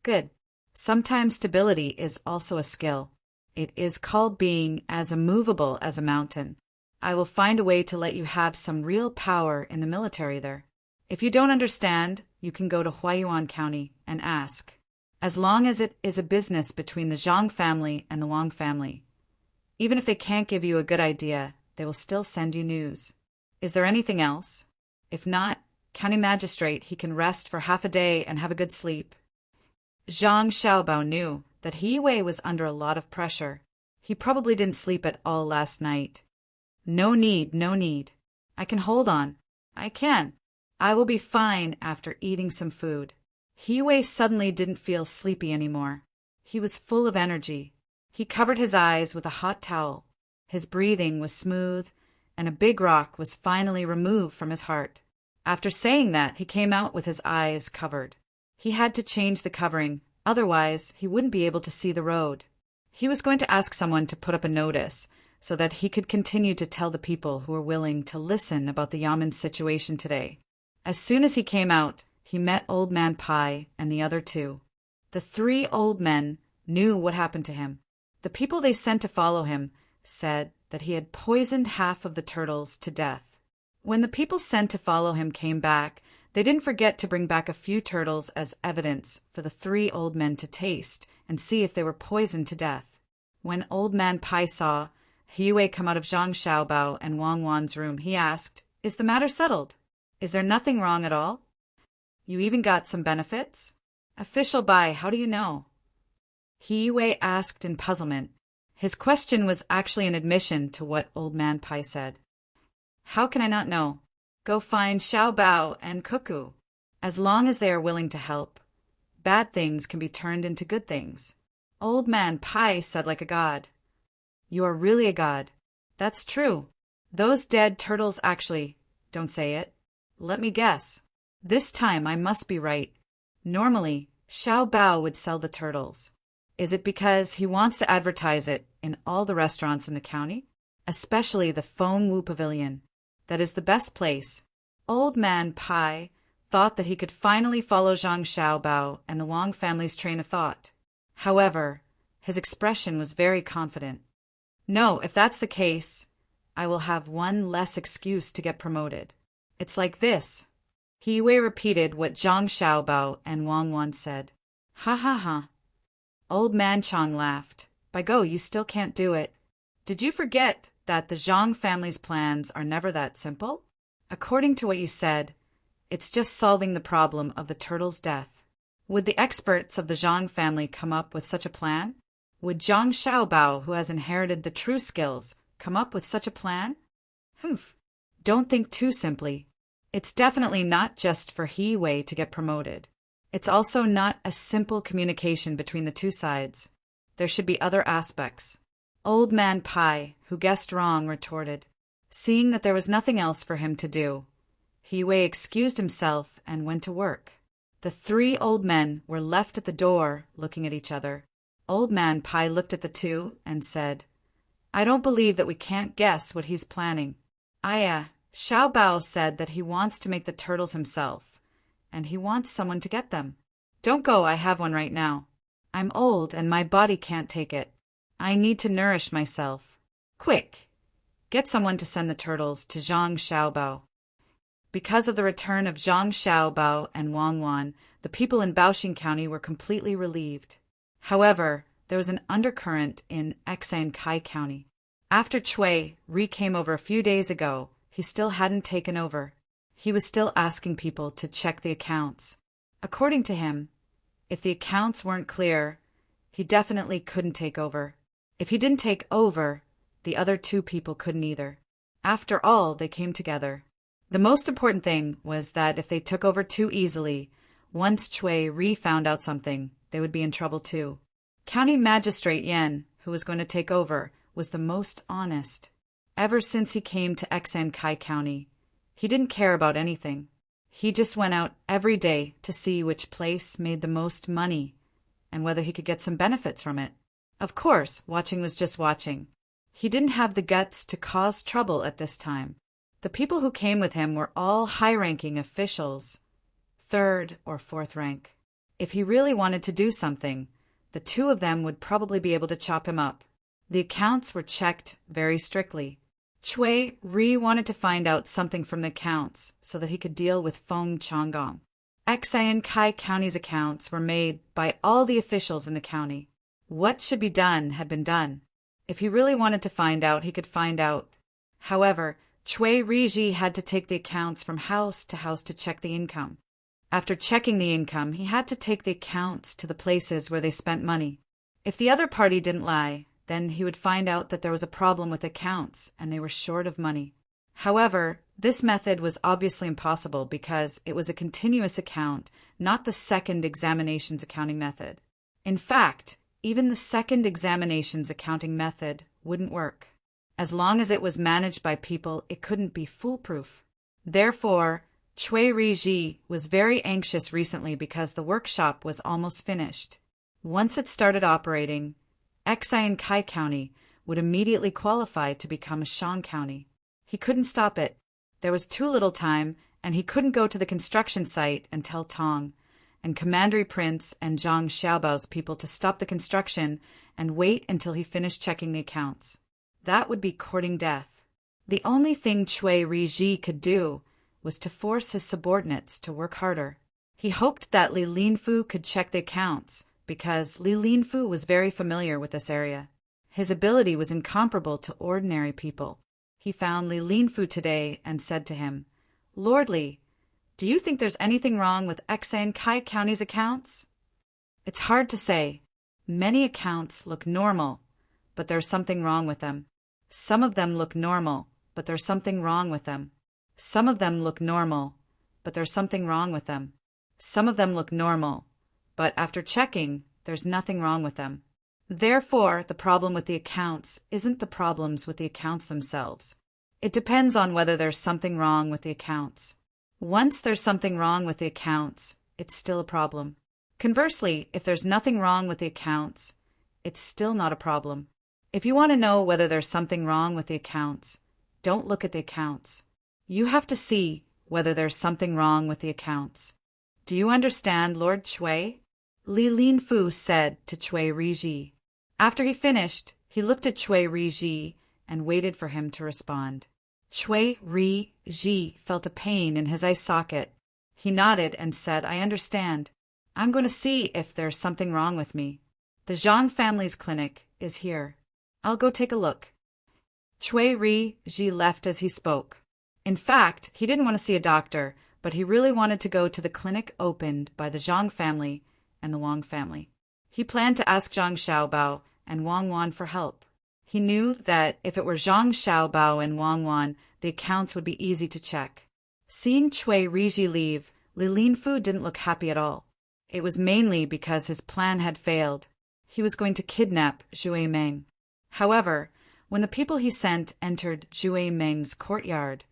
Good. Sometimes stability is also a skill. It is called being as immovable as a mountain. I will find a way to let you have some real power in the military there. If you don't understand, you can go to Huayuan County and ask. As long as it is a business between the Zhang family and the Wang family. Even if they can't give you a good idea, they will still send you news. Is there anything else? If not, County Magistrate, he can rest for half a day and have a good sleep. Zhang Xiaobao knew that He Wei was under a lot of pressure. He probably didn't sleep at all last night. No need, no need. I can hold on. I can. I will be fine after eating some food. He Wei suddenly didn't feel sleepy anymore. He was full of energy. He covered his eyes with a hot towel. His breathing was smooth, and a big rock was finally removed from his heart. After saying that, he came out with his eyes covered. He had to change the covering, otherwise he wouldn't be able to see the road. He was going to ask someone to put up a notice so that he could continue to tell the people who were willing to listen about the Yaman's situation today. As soon as he came out, he met Old Man Pai and the other two. The three old men knew what happened to him. The people they sent to follow him said that he had poisoned half of the turtles to death. When the people sent to follow him came back, they didn't forget to bring back a few turtles as evidence for the three old men to taste and see if they were poisoned to death. When Old Man Pai saw Yue come out of Zhang Xiaobao and Wang Wan's room, he asked, "Is the matter settled? Is there nothing wrong at all? You even got some benefits?" "Official Bai, how do you know?" Yue asked in puzzlement. His question was actually an admission to what Old Man Pai said. "How can I not know? Go find Xiao Bao and Cuckoo. As long as they are willing to help, bad things can be turned into good things." Old Man Pai said like a god. "You are really a god." "That's true. Those dead turtles actually—" "Don't say it. Let me guess. This time I must be right. Normally, Xiao Bao would sell the turtles. Is it because he wants to advertise it in all the restaurants in the county? Especially the Feng Wu Pavilion. That is the best place." Old Man Pai thought that he could finally follow Zhang Xiaobao and the Wang family's train of thought. However, his expression was very confident. "No, if that's the case, I will have one less excuse to get promoted. It's like this." Yue repeated what Zhang Xiaobao and Wang Wan said. "Ha ha ha." Old Man Chang laughed. "By go, you still can't do it. Did you forget that the Zhang family's plans are never that simple? According to what you said, it's just solving the problem of the turtle's death. Would the experts of the Zhang family come up with such a plan? Would Zhang Xiaobao, who has inherited the true skills, come up with such a plan? Humph. Don't think too simply. It's definitely not just for Yue to get promoted. It's also not a simple communication between the two sides. There should be other aspects." Old Man Pai, who guessed wrong, retorted. Seeing that there was nothing else for him to do, Yue excused himself and went to work. The three old men were left at the door looking at each other. Old Man Pai looked at the two and said, "I don't believe that we can't guess what he's planning. Xiao Bao said that he wants to make the turtles himself, and he wants someone to get them. Don't go, I have one right now. I'm old and my body can't take it. I need to nourish myself. Quick, get someone to send the turtles to Zhang Xiaobao." Because of the return of Zhang Xiaobao and Wang Wan, the people in Baoxing County were completely relieved. However, there was an undercurrent in Kai County. After Chui Ri came over a few days ago, he still hadn't taken over. He was still asking people to check the accounts. According to him, if the accounts weren't clear, he definitely couldn't take over. If he didn't take over, the other two people couldn't either. After all, they came together. The most important thing was that if they took over too easily, once Chui Ri found out something, they would be in trouble too. County Magistrate Yan, who was going to take over, was the most honest. Ever since he came to Kai County, he didn't care about anything. He just went out every day to see which place made the most money and whether he could get some benefits from it. Of course, watching was just watching. He didn't have the guts to cause trouble at this time. The people who came with him were all high-ranking officials, 3rd or 4th rank. If he really wanted to do something, the two of them would probably be able to chop him up. The accounts were checked very strictly. Chui Ri wanted to find out something from the accounts so that he could deal with Feng Changgong. Kai County's accounts were made by all the officials in the county. What should be done had been done. If he really wanted to find out, he could find out. However, Chui Riji had to take the accounts from house to check the income. After checking the income, he had to take the accounts to the places where they spent money. If the other party didn't lie, then he would find out that there was a problem with accounts and they were short of money. However, this method was obviously impossible because it was a continuous account, not the second examinations accounting method. In fact, Even the second examination's accounting method wouldn't work. As long as it was managed by people, it couldn't be foolproof. Therefore, Chui Riji was very anxious recently because the workshop was almost finished. Once it started operating, Xi and Kai County would immediately qualify to become a Shang County. He couldn't stop it. There was too little time, and he couldn't go to the construction site and tell Tang and Commandery Prince and Zhang Xiaobao's people to stop the construction and wait until he finished checking the accounts. That would be courting death. The only thing Chui Riji could do was to force his subordinates to work harder. He hoped that Li Linfu could check the accounts, because Li Linfu was very familiar with this area. His ability was incomparable to ordinary people. He found Li Linfu today and said to him, "Lord Li, do you think there's anything wrong with Xi and Kai County's accounts?" "It's hard to say. Many accounts look normal, but there's something wrong with them. Some of them look normal, but there's something wrong with them. Some of them look normal, but there's something wrong with them. Some of them look normal, but after checking, there's nothing wrong with them. Therefore, the problem with the accounts isn't the problems with the accounts themselves. It depends on whether there's something wrong with the accounts. Once there's something wrong with the accounts, it's still a problem. Conversely, if there's nothing wrong with the accounts, it's still not a problem. If you want to know whether there's something wrong with the accounts, don't look at the accounts. You have to see whether there's something wrong with the accounts. Do you understand, Lord Chui?" Li Linfu said to Chui Riji. After he finished, he looked at Chui Riji and waited for him to respond. Chui Riji felt a pain in his eye socket. He nodded and said, "I understand. I'm going to see if there's something wrong with me. The Zhang family's clinic is here. I'll go take a look." Chui Riji left as he spoke. In fact, he didn't want to see a doctor, but he really wanted to go to the clinic opened by the Zhang family and the Wang family. He planned to ask Zhang Xiaobao and Wang Wan for help. He knew that if it were Zhang Xiaobao and Wang Wan, the accounts would be easy to check. Seeing Chui Riji leave, Li Linfu didn't look happy at all. It was mainly because his plan had failed. He was going to kidnap Zhui Meng. However, when the people he sent entered Zhui Meng's courtyard,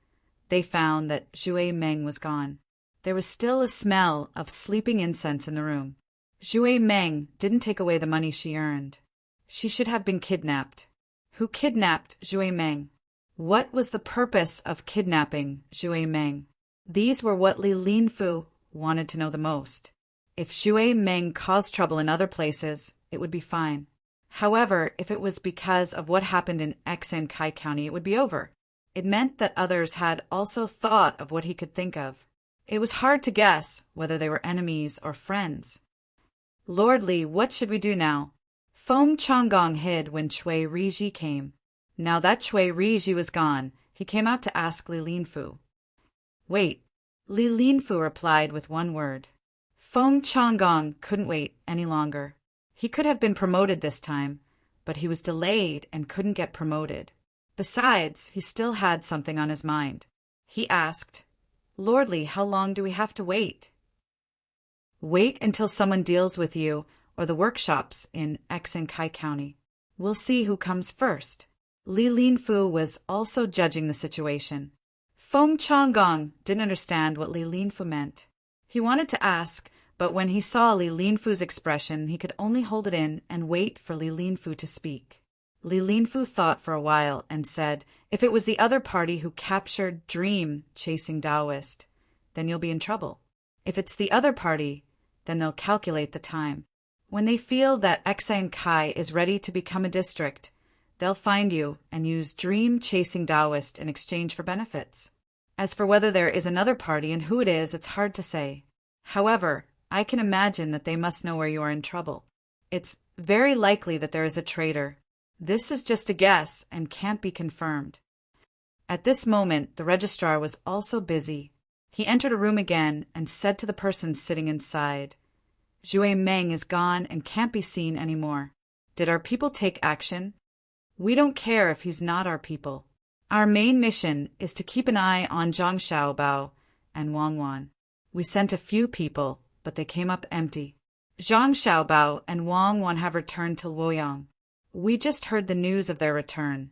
they found that Zhui Meng was gone. There was still a smell of sleeping incense in the room. Zhui Meng didn't take away the money she earned. She should have been kidnapped. Who kidnapped Zhui Meng? What was the purpose of kidnapping Zhui Meng? These were what Li Linfu wanted to know the most. If Zhui Meng caused trouble in other places, it would be fine. However, if it was because of what happened in X and Kai County, it would be over. It meant that others had also thought of what he could think of. It was hard to guess whether they were enemies or friends. "Lord Li, what should we do now?" Feng Changgong hid when Chui Riji came. Now that Chui Riji was gone, he came out to ask Li Linfu. "Wait," Li Linfu replied with one word. Feng Changgong couldn't wait any longer. He could have been promoted this time, but he was delayed and couldn't get promoted. Besides, he still had something on his mind. He asked, "Lord Li, how long do we have to wait?" "Wait until someone deals with you or the workshops in X and Kai County. We'll see who comes first." Li Linfu was also judging the situation. Feng Changgong didn't understand what Li Linfu meant. He wanted to ask, but when he saw Li Linfu's expression, he could only hold it in and wait for Li Linfu to speak. Li Linfu thought for a while and said, "If it was the other party who captured Dream chasing Taoist, then you'll be in trouble. If it's the other party, then they'll calculate the time. When they feel that Xi and Kai is ready to become a district, they'll find you and use Dream chasing Taoist in exchange for benefits. As for whether there is another party and who it is, it's hard to say. However, I can imagine that they must know where you are in trouble. It's very likely that there is a traitor. This is just a guess and can't be confirmed." At this moment, the registrar was also busy. He entered a room again and said to the person sitting inside, "Zhui Meng is gone and can't be seen anymore. Did our people take action? We don't care if he's not our people. Our main mission is to keep an eye on Zhang Xiaobao and Wang Wan. We sent a few people, but they came up empty. Zhang Xiaobao and Wang Wan have returned to Luoyang. We just heard the news of their return,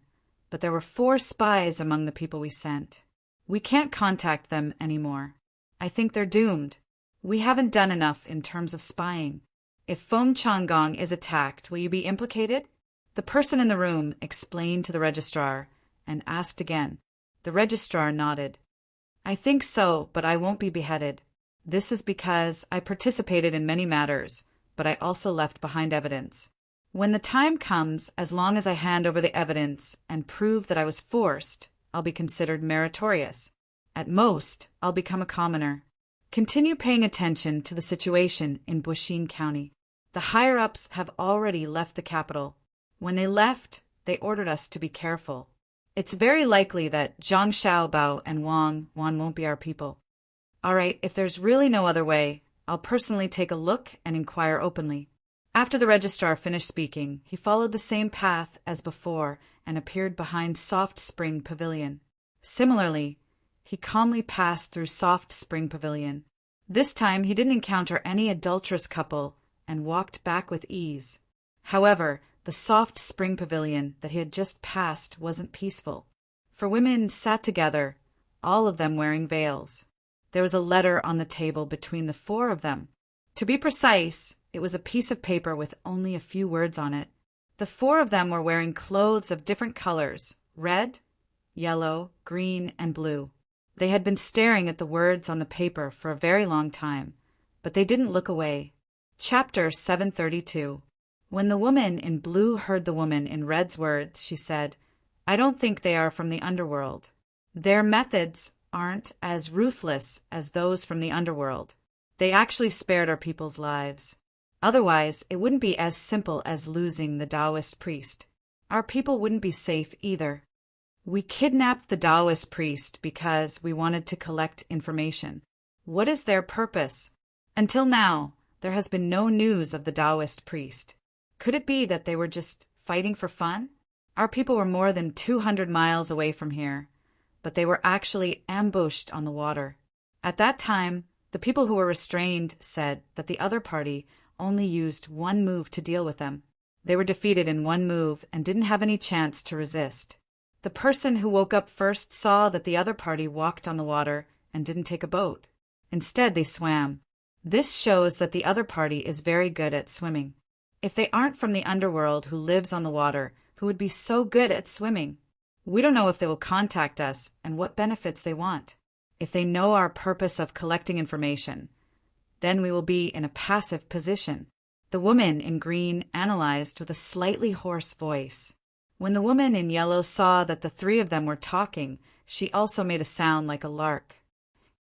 but there were 4 spies among the people we sent. We can't contact them anymore. I think they're doomed. We haven't done enough in terms of spying. If Feng Changgong is attacked, will you be implicated? The person in the room explained to the registrar and asked again. The registrar nodded. I think so, but I won't be beheaded. This is because I participated in many matters, but I also left behind evidence. When the time comes, as long as I hand over the evidence and prove that I was forced, I'll be considered meritorious. At most, I'll become a commoner. Continue paying attention to the situation in Buxin County. The higher-ups have already left the capital. When they left, they ordered us to be careful. It's very likely that Zhang Xiaobao and Wang Wan won't be our people. All right, if there's really no other way, I'll personally take a look and inquire openly. After the registrar finished speaking, he followed the same path as before and appeared behind Soft Spring Pavilion. Similarly, he calmly passed through Soft Spring Pavilion. This time he didn't encounter any adulterous couple and walked back with ease. However, the Soft Spring Pavilion that he had just passed wasn't peaceful. For women sat together, all of them wearing veils. There was a letter on the table between the 4 of them. To be precise, it was a piece of paper with only a few words on it. The 4 of them were wearing clothes of different colors, red, yellow, green, and blue. They had been staring at the words on the paper for a very long time, but they didn't look away. Chapter 732. When the woman in blue heard the woman in red's words, she said, I don't think they are from the underworld. Their methods aren't as ruthless as those from the underworld. They actually spared our people's lives. Otherwise, it wouldn't be as simple as losing the Taoist priest. Our people wouldn't be safe either. We kidnapped the Taoist priest because we wanted to collect information. What is their purpose? Until now, there has been no news of the Taoist priest. Could it be that they were just fighting for fun? Our people were more than 200 miles away from here, but they were actually ambushed on the water. At that time, the people who were restrained said that the other party only used 1 move to deal with them. They were defeated in 1 move and didn't have any chance to resist. The person who woke up first saw that the other party walked on the water and didn't take a boat. Instead, they swam. This shows that the other party is very good at swimming. If they aren't from the underworld who lives on the water, who would be so good at swimming? We don't know if they will contact us and what benefits they want. If they know our purpose of collecting information, then we will be in a passive position. The woman in green analyzed with a slightly hoarse voice. When the woman in yellow saw that the 3 of them were talking, she also made a sound like a lark.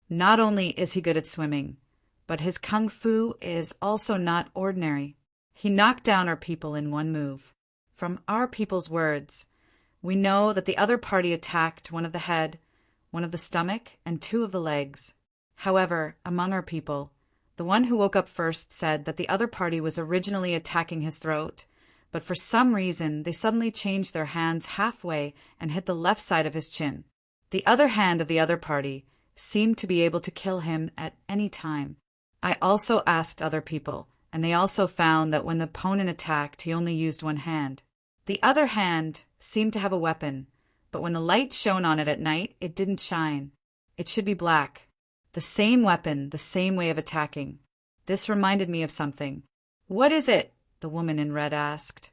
Not only is he good at swimming, but his kung fu is also not ordinary. He knocked down our people in 1 move. From our people's words, we know that the other party attacked 1 of the head, 1 of the stomach, and 2 of the legs. However, among our people, the one who woke up first said that the other party was originally attacking his throat, but for some reason they suddenly changed their hands halfway and hit the left side of his chin. The other hand of the other party seemed to be able to kill him at any time. I also asked other people, and they also found that when the opponent attacked, he only used 1 hand. The other hand seemed to have a weapon, but when the light shone on it at night, it didn't shine. It should be black. The same weapon, the same way of attacking. This reminded me of something. What is it? The woman in red asked.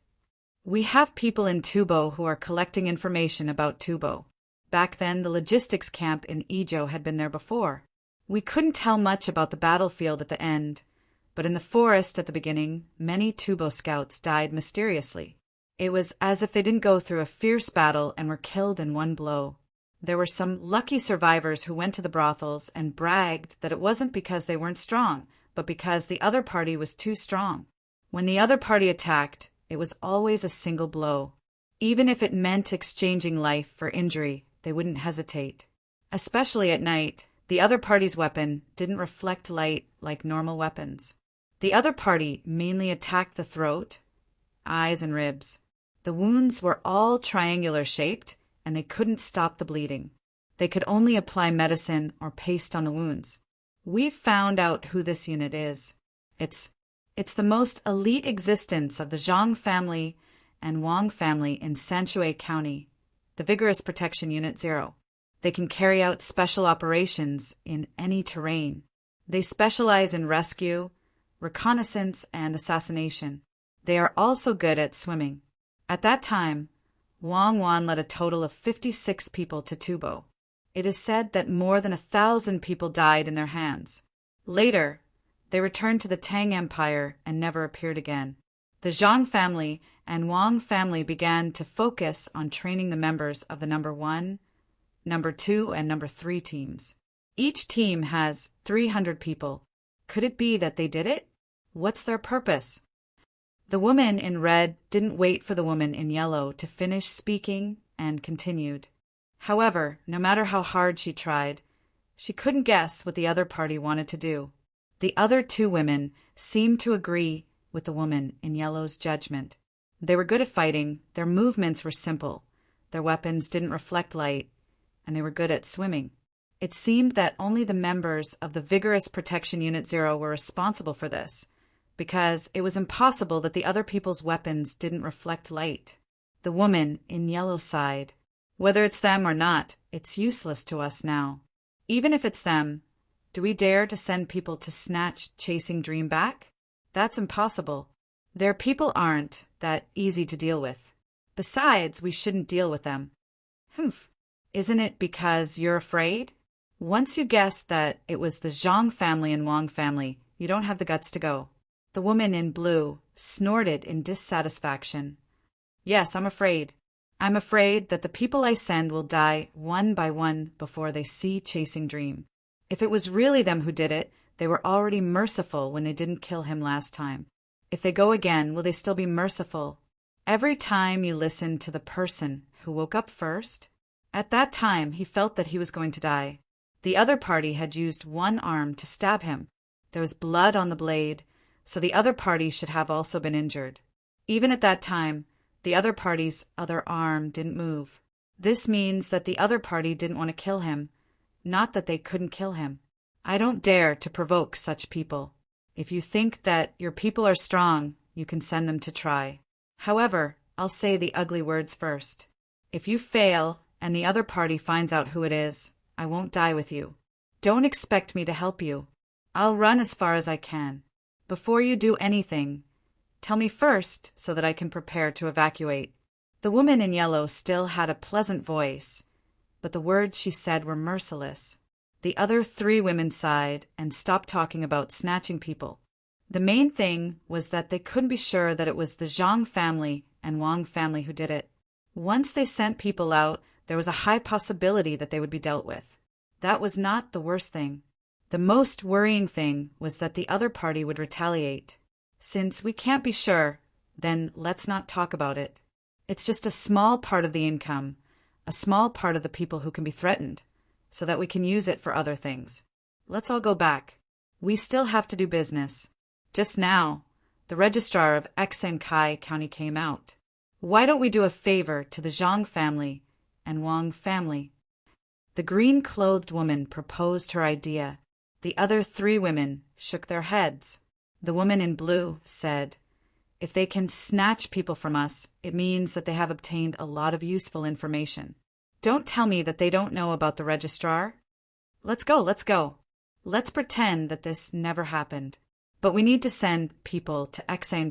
We have people in Tubo who are collecting information about Tubo. Back then, the logistics camp in Ijo had been there before. We couldn't tell much about the battlefield at the end, but in the forest at the beginning, many Tubo scouts died mysteriously. It was as if they didn't go through a fierce battle and were killed in 1 blow. There were some lucky survivors who went to the brothels and bragged that it wasn't because they weren't strong, but because the other party was too strong. When the other party attacked, it was always a single blow. Even if it meant exchanging life for injury, they wouldn't hesitate. Especially at night, the other party's weapon didn't reflect light like normal weapons. The other party mainly attacked the throat, eyes, and ribs. The wounds were all triangular shaped, and they couldn't stop the bleeding. They could only apply medicine or paste on the wounds. We've found out who this unit is. It's It's the most elite existence of the Zhang family and Wang family in Sanshui County, the Vigorous Protection Unit 0. They can carry out special operations in any terrain. They specialize in rescue, reconnaissance, and assassination. They are also good at swimming. At that time, Wang Wan led a total of 56 people to Tubo. It is said that more than 1,000 people died in their hands. Later, they returned to the Tang Empire and never appeared again. The Zhang family and Wang family began to focus on training the members of the number 1, number 2, and number 3 teams. Each team has 300 people. Could it be that they did it? What's their purpose? The woman in red didn't wait for the woman in yellow to finish speaking and continued. However, no matter how hard she tried, she couldn't guess what the other party wanted to do. The other 2 women seemed to agree with the woman in yellow's judgment. They were good at fighting, their movements were simple, their weapons didn't reflect light, and they were good at swimming. It seemed that only the members of the Vigorous Protection Unit 0 were responsible for this, because it was impossible that the other people's weapons didn't reflect light. The woman in yellow sighed. Whether it's them or not, it's useless to us now. Even if it's them, do we dare to send people to snatch Chasing Dream back? That's impossible. Their people aren't that easy to deal with. Besides, we shouldn't deal with them. Humph. Isn't it because you're afraid? Once you guessed that it was the Zhang family and Wang family, you don't have the guts to go. The woman in blue snorted in dissatisfaction. Yes, I'm afraid. I'm afraid that the people I send will die one by one before they see Chasing Dream. If it was really them who did it, they were already merciful when they didn't kill him last time. If they go again, will they still be merciful? Every time you listen to the person who woke up first, at that time he felt that he was going to die. The other party had used one arm to stab him. There was blood on the blade, so the other party should have also been injured. Even at that time, the other party's other arm didn't move. This means that the other party didn't want to kill him, not that they couldn't kill him. I don't dare to provoke such people. If you think that your people are strong, you can send them to try. However, I'll say the ugly words first. If you fail and the other party finds out who it is, I won't die with you. Don't expect me to help you. I'll run as far as I can. Before you do anything, tell me first so that I can prepare to evacuate. The woman in yellow still had a pleasant voice, but the words she said were merciless. The other 3 women sighed and stopped talking about snatching people. The main thing was that they couldn't be sure that it was the Zhang family and Wang family who did it. Once they sent people out, there was a high possibility that they would be dealt with. That was not the worst thing. The most worrying thing was that the other party would retaliate. Since we can't be sure, then let's not talk about it. It's just a small part of the income, a small part of the people who can be threatened, so that we can use it for other things. Let's all go back. We still have to do business. Just now, the registrar of Kai County came out. Why don't we do a favor to the Zhang family and Wang family? The green-clothed woman proposed her idea. The other 3 women shook their heads. The woman in blue said, "If they can snatch people from us, it means that they have obtained a lot of useful information. Don't tell me that they don't know about the registrar. Let's go. Let's pretend that this never happened. But we need to send people to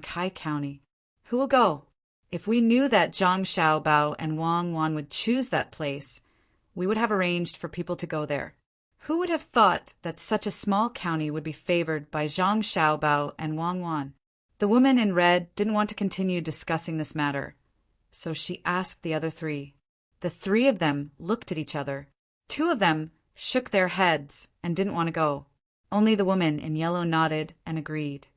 Kai County. Who will go? If we knew that Zhang Xiaobao and Wang Wan would choose that place, we would have arranged for people to go there. Who would have thought that such a small county would be favored by Zhang Xiaobao and Wang Wan?" The woman in red didn't want to continue discussing this matter, so she asked the other 3. The 3 of them looked at each other. 2 of them shook their heads and didn't want to go. Only the woman in yellow nodded and agreed.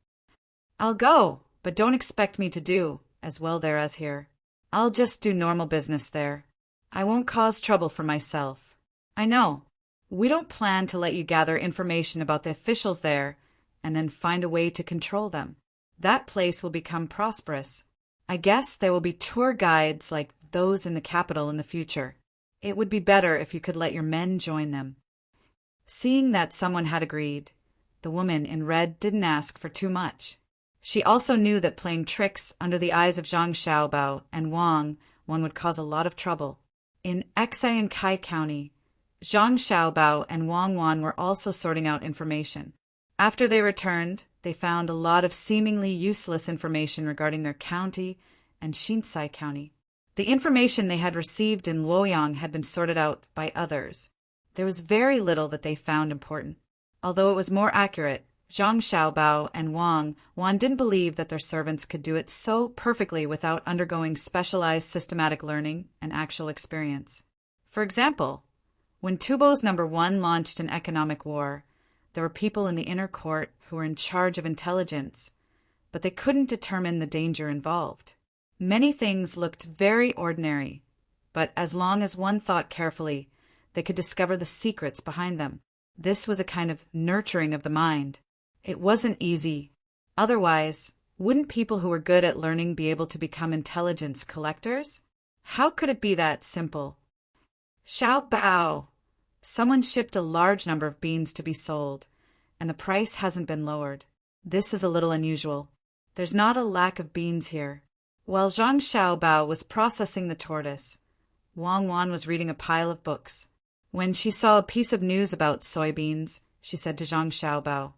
"I'll go, but don't expect me to do as well there as here. I'll just do normal business there. I won't cause trouble for myself. I know. We don't plan to let you gather information about the officials there and then find a way to control them. That place will become prosperous. I guess there will be tour guides like those in the capital in the future. It would be better if you could let your men join them." Seeing that someone had agreed, the woman in red didn't ask for too much. She also knew that playing tricks under the eyes of Zhang Xiaobao and Wang Wan would cause a lot of trouble. In Exai and Kai County, Zhang Xiaobao and Wang Wan were also sorting out information. After they returned, they found a lot of seemingly useless information regarding their county and Shinsai County. The information they had received in Luoyang had been sorted out by others. There was very little that they found important. Although it was more accurate, Zhang Xiaobao and Wang Wan didn't believe that their servants could do it so perfectly without undergoing specialized systematic learning and actual experience. For example, when Tubo's #1 launched an economic war, there were people in the inner court who were in charge of intelligence, but they couldn't determine the danger involved. Many things looked very ordinary, but as long as one thought carefully, they could discover the secrets behind them. This was a kind of nurturing of the mind. It wasn't easy. Otherwise, wouldn't people who were good at learning be able to become intelligence collectors? How could it be that simple? Xiao Bao! Someone shipped a large number of beans to be sold, and the price hasn't been lowered. This is a little unusual. There's not a lack of beans here. While Zhang Xiaobao was processing the tortoise, Wang Wan was reading a pile of books. When she saw a piece of news about soybeans, she said to Zhang Xiaobao,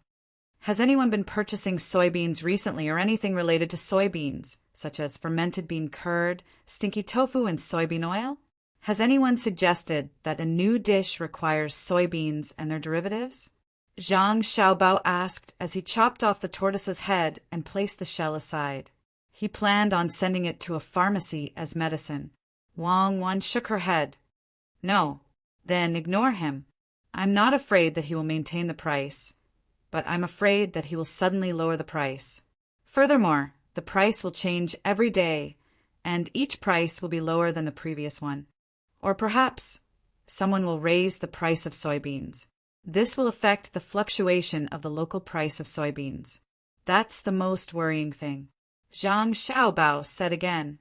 "Has anyone been purchasing soybeans recently or anything related to soybeans, such as fermented bean curd, stinky tofu, and soybean oil? Has anyone suggested that a new dish requires soybeans and their derivatives?" Zhang Xiaobao asked as he chopped off the tortoise's head and placed the shell aside. He planned on sending it to a pharmacy as medicine. Wang Wan shook her head. "No, then ignore him. I'm not afraid that he will maintain the price, but I'm afraid that he will suddenly lower the price. Furthermore, the price will change every day, and each price will be lower than the previous one. Or perhaps someone will raise the price of soybeans. This will affect the fluctuation of the local price of soybeans. That's the most worrying thing." Zhang Xiaobao said again,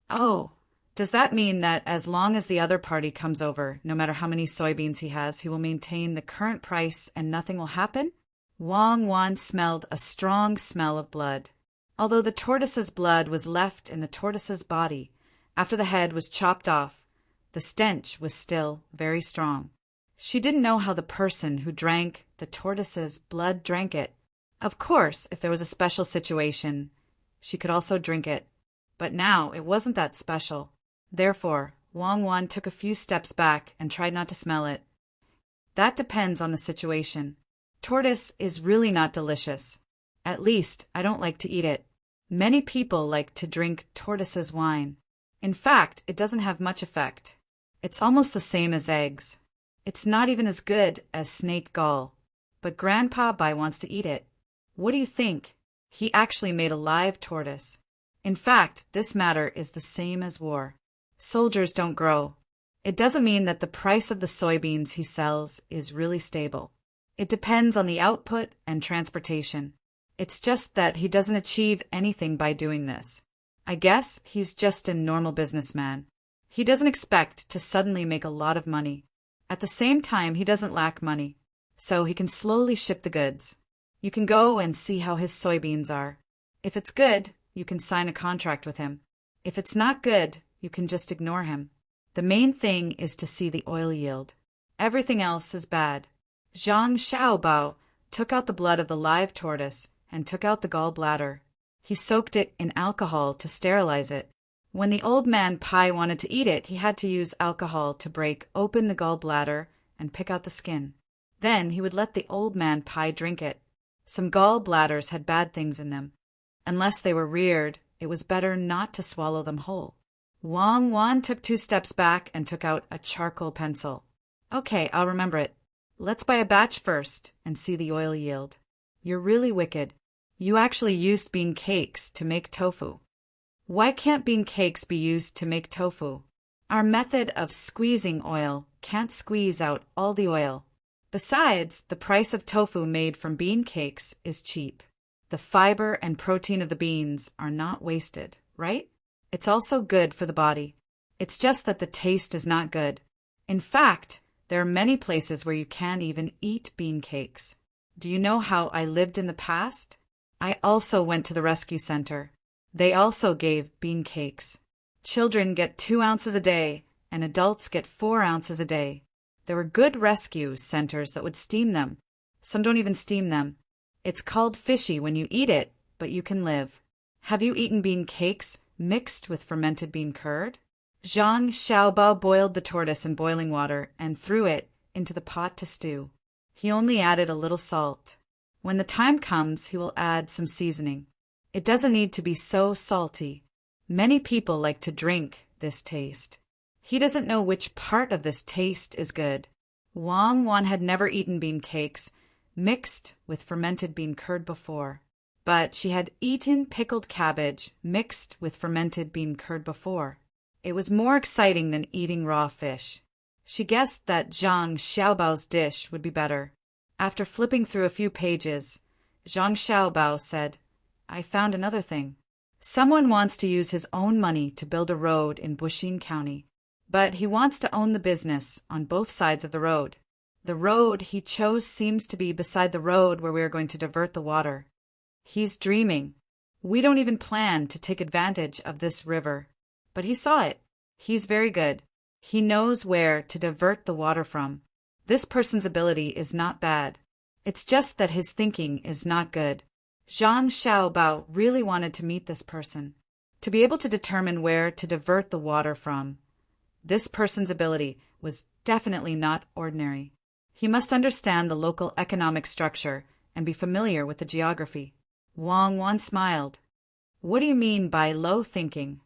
"Oh, does that mean that as long as the other party comes over, no matter how many soybeans he has, he will maintain the current price and nothing will happen?" Wang Wan smelled a strong smell of blood. Although the tortoise's blood was left in the tortoise's body after the head was chopped off, the stench was still very strong. She didn't know how the person who drank the tortoise's blood drank it. Of course, if there was a special situation, she could also drink it. But now it wasn't that special. Therefore, Wang Wan took a few steps back and tried not to smell it. That depends on the situation. Tortoise is really not delicious. At least, I don't like to eat it. Many people like to drink tortoise's wine. In fact, it doesn't have much effect. It's almost the same as eggs. It's not even as good as snake gall. But Grandpa Bai wants to eat it. What do you think? He actually made a live tortoise. In fact, this matter is the same as war. Soldiers don't grow. It doesn't mean that the price of the soybeans he sells is really stable. It depends on the output and transportation. It's just that he doesn't achieve anything by doing this. I guess he's just a normal businessman. He doesn't expect to suddenly make a lot of money. At the same time, he doesn't lack money, so he can slowly ship the goods. You can go and see how his soybeans are. If it's good, you can sign a contract with him. If it's not good, you can just ignore him. The main thing is to see the oil yield. Everything else is bad. Zhang Xiaobao took out the blood of the live tortoise and took out the gallbladder. He soaked it in alcohol to sterilize it. When the old man Pai wanted to eat it, he had to use alcohol to break open the gallbladder and pick out the skin. Then he would let the old man Pai drink it. Some gallbladders had bad things in them. Unless they were reared, it was better not to swallow them whole. Wang Wan took 2 steps back and took out a charcoal pencil. "Okay, I'll remember it. Let's buy a batch first and see the oil yield." "You're really wicked. You actually used bean cakes to make tofu." "Why can't bean cakes be used to make tofu? Our method of squeezing oil can't squeeze out all the oil. Besides, the price of tofu made from bean cakes is cheap. The fiber and protein of the beans are not wasted, right? It's also good for the body. It's just that the taste is not good. In fact, there are many places where you can't even eat bean cakes. Do you know how I lived in the past? I also went to the rescue center. They also gave bean cakes. Children get 2 ounces a day, and adults get 4 ounces a day. There were good rescue centers that would steam them. Some don't even steam them. It's called fishy when you eat it, but you can live. Have you eaten bean cakes mixed with fermented bean curd? Zhang Xiaobao boiled the tortoise in boiling water and threw it into the pot to stew. He only added a little salt. When the time comes, he will add some seasoning. It doesn't need to be so salty. Many people like to drink this taste. He doesn't know which part of this taste is good. Wang Wan had never eaten bean cakes mixed with fermented bean curd before, but she had eaten pickled cabbage mixed with fermented bean curd before. It was more exciting than eating raw fish. She guessed that Zhang Xiaobao's dish would be better. After flipping through a few pages, Zhang Xiaobao said, I found another thing. Someone wants to use his own money to build a road in Buxin County, but he wants to own the business on both sides of the road. The road he chose seems to be beside the road where we are going to divert the water. He's dreaming. We don't even plan to take advantage of this river. But he saw it. He's very good. He knows where to divert the water from. This person's ability is not bad. It's just that his thinking is not good. Zhang Xiaobao really wanted to meet this person, to be able to determine where to divert the water from. This person's ability was definitely not ordinary. He must understand the local economic structure and be familiar with the geography. Wang Wan smiled. What do you mean by low thinking?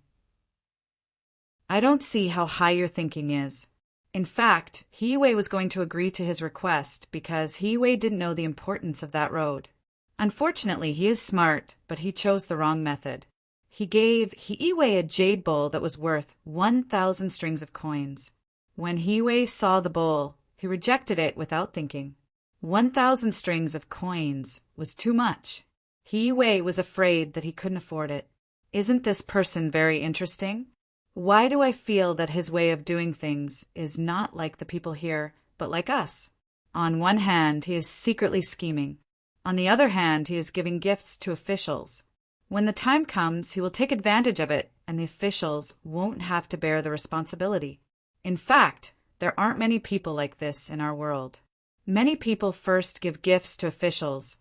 I don't see how high your thinking is. In fact, He Wei was going to agree to his request because He Wei didn't know the importance of that road. Unfortunately, he is smart, but he chose the wrong method. He gave He Wei a jade bowl that was worth 1,000 strings of coins. When He Wei saw the bowl, he rejected it without thinking. 1,000 strings of coins was too much. He Wei was afraid that he couldn't afford it. Isn't this person very interesting? Why do I feel that his way of doing things is not like the people here, but like us? On one hand, he is secretly scheming. On the other hand, he is giving gifts to officials. When the time comes, he will take advantage of it, and the officials won't have to bear the responsibility. In fact, there aren't many people like this in our world. Many people first give gifts to officials,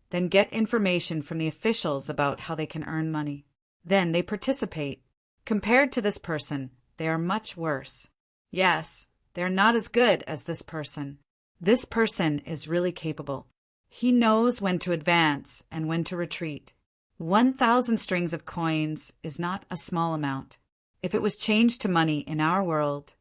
then get information from the officials about how they can earn money. Then they participate. Compared to this person, they are much worse. Yes, they are not as good as this person. This person is really capable. He knows when to advance and when to retreat. 1,000 strings of coins is not a small amount. If it was changed to money in our world,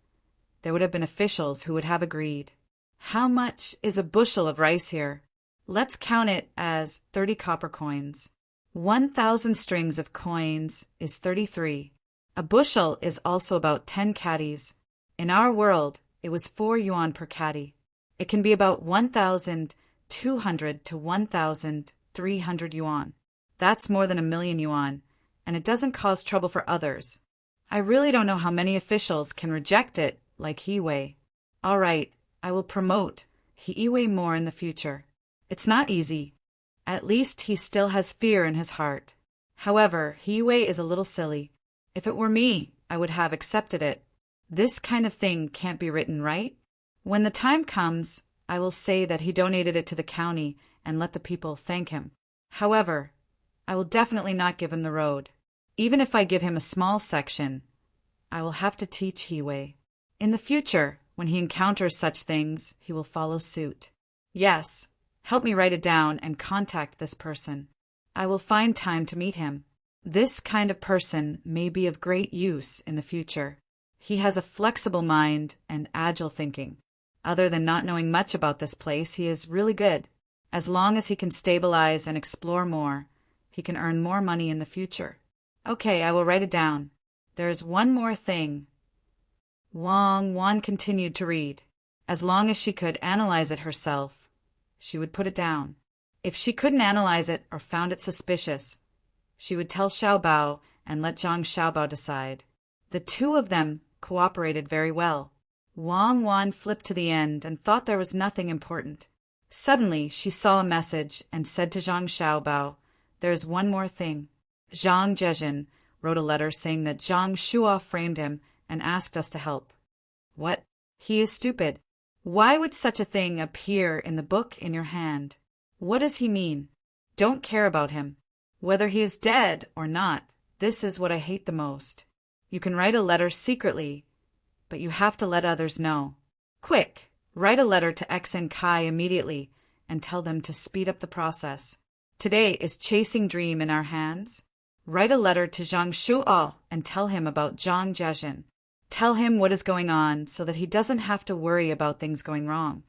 there would have been officials who would have agreed. How much is a bushel of rice here? Let's count it as 30 copper coins. 1,000 strings of coins is 33. A bushel is also about 10 caddies. In our world, it was 4 yuan per caddy. It can be about 1,200 to 1,300 yuan. That's more than 1,000,000 yuan, and it doesn't cause trouble for others. I really don't know how many officials can reject it like He Wei. All right, I will promote He Wei more in the future. It's not easy. At least he still has fear in his heart. However, He Wei is a little silly. If it were me, I would have accepted it. This kind of thing can't be written, right? When the time comes, I will say that he donated it to the county and let the people thank him. However, I will definitely not give him the road. Even if I give him a small section, I will have to teach He Wei. In the future, when he encounters such things, he will follow suit. Yes, help me write it down and contact this person. I will find time to meet him. This kind of person may be of great use in the future. He has a flexible mind and agile thinking. Other than not knowing much about this place, he is really good. As long as he can stabilize and explore more, he can earn more money in the future. Okay, I will write it down. There is one more thing. Wang Wan continued to read. As long as she could analyze it herself, she would put it down. If she couldn't analyze it or found it suspicious, she would tell Xiaobao and let Zhang Xiaobao decide. The two of them cooperated very well. Wang Wan flipped to the end and thought there was nothing important. Suddenly, she saw a message and said to Zhang Xiaobao, there's one more thing. Zhang Zhezhen wrote a letter saying that Zhang Shuo framed him and asked us to help. What? He is stupid. Why would such a thing appear in the book in your hand? What does he mean? Don't care about him. Whether he is dead or not, this is what I hate the most. You can write a letter secretly, but you have to let others know. Quick, write a letter to X and Kai immediately and tell them to speed up the process. Today is Chasing Dream in our hands. Write a letter to Zhang Shuo and tell him about Zhang Zhezhen. Tell him what is going on so that he doesn't have to worry about things going wrong.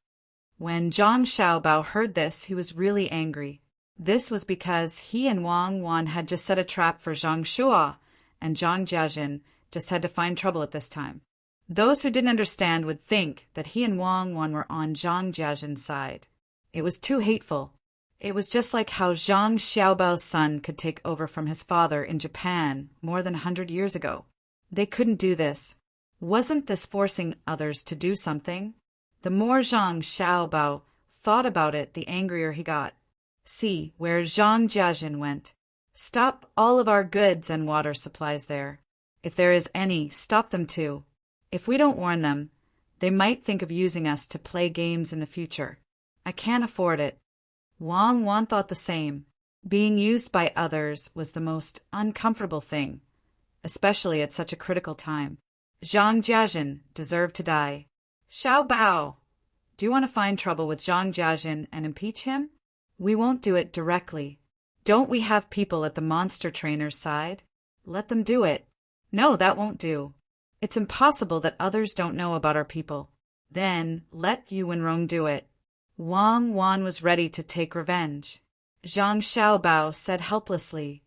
When Zhang Xiaobao heard this, he was really angry. This was because he and Wang Wan had just set a trap for Zhang Shuo, and Zhang Zhezhen just had to find trouble at this time. Those who didn't understand would think that he and Wang Wan were on Zhang Zhezhen's side. It was too hateful. It was just like how Zhang Xiaobao's son could take over from his father in Japan more than 100 years ago. They couldn't do this. Wasn't this forcing others to do something? The more Zhang Xiaobao thought about it, the angrier he got. See where Zhang Zhezhen went. Stop all of our goods and water supplies there. If there is any, stop them too. If we don't warn them, they might think of using us to play games in the future. I can't afford it. Wang Wan thought the same. Being used by others was the most uncomfortable thing, especially at such a critical time. Zhang Zhezhen deserved to die. Xiao Bao, do you want to find trouble with Zhang Zhezhen and impeach him? We won't do it directly. Don't we have people at the monster trainer's side? Let them do it. No, that won't do. It's impossible that others don't know about our people. Then let Yu and Rong do it. Wang Wan was ready to take revenge. Zhang Xiaobao said helplessly,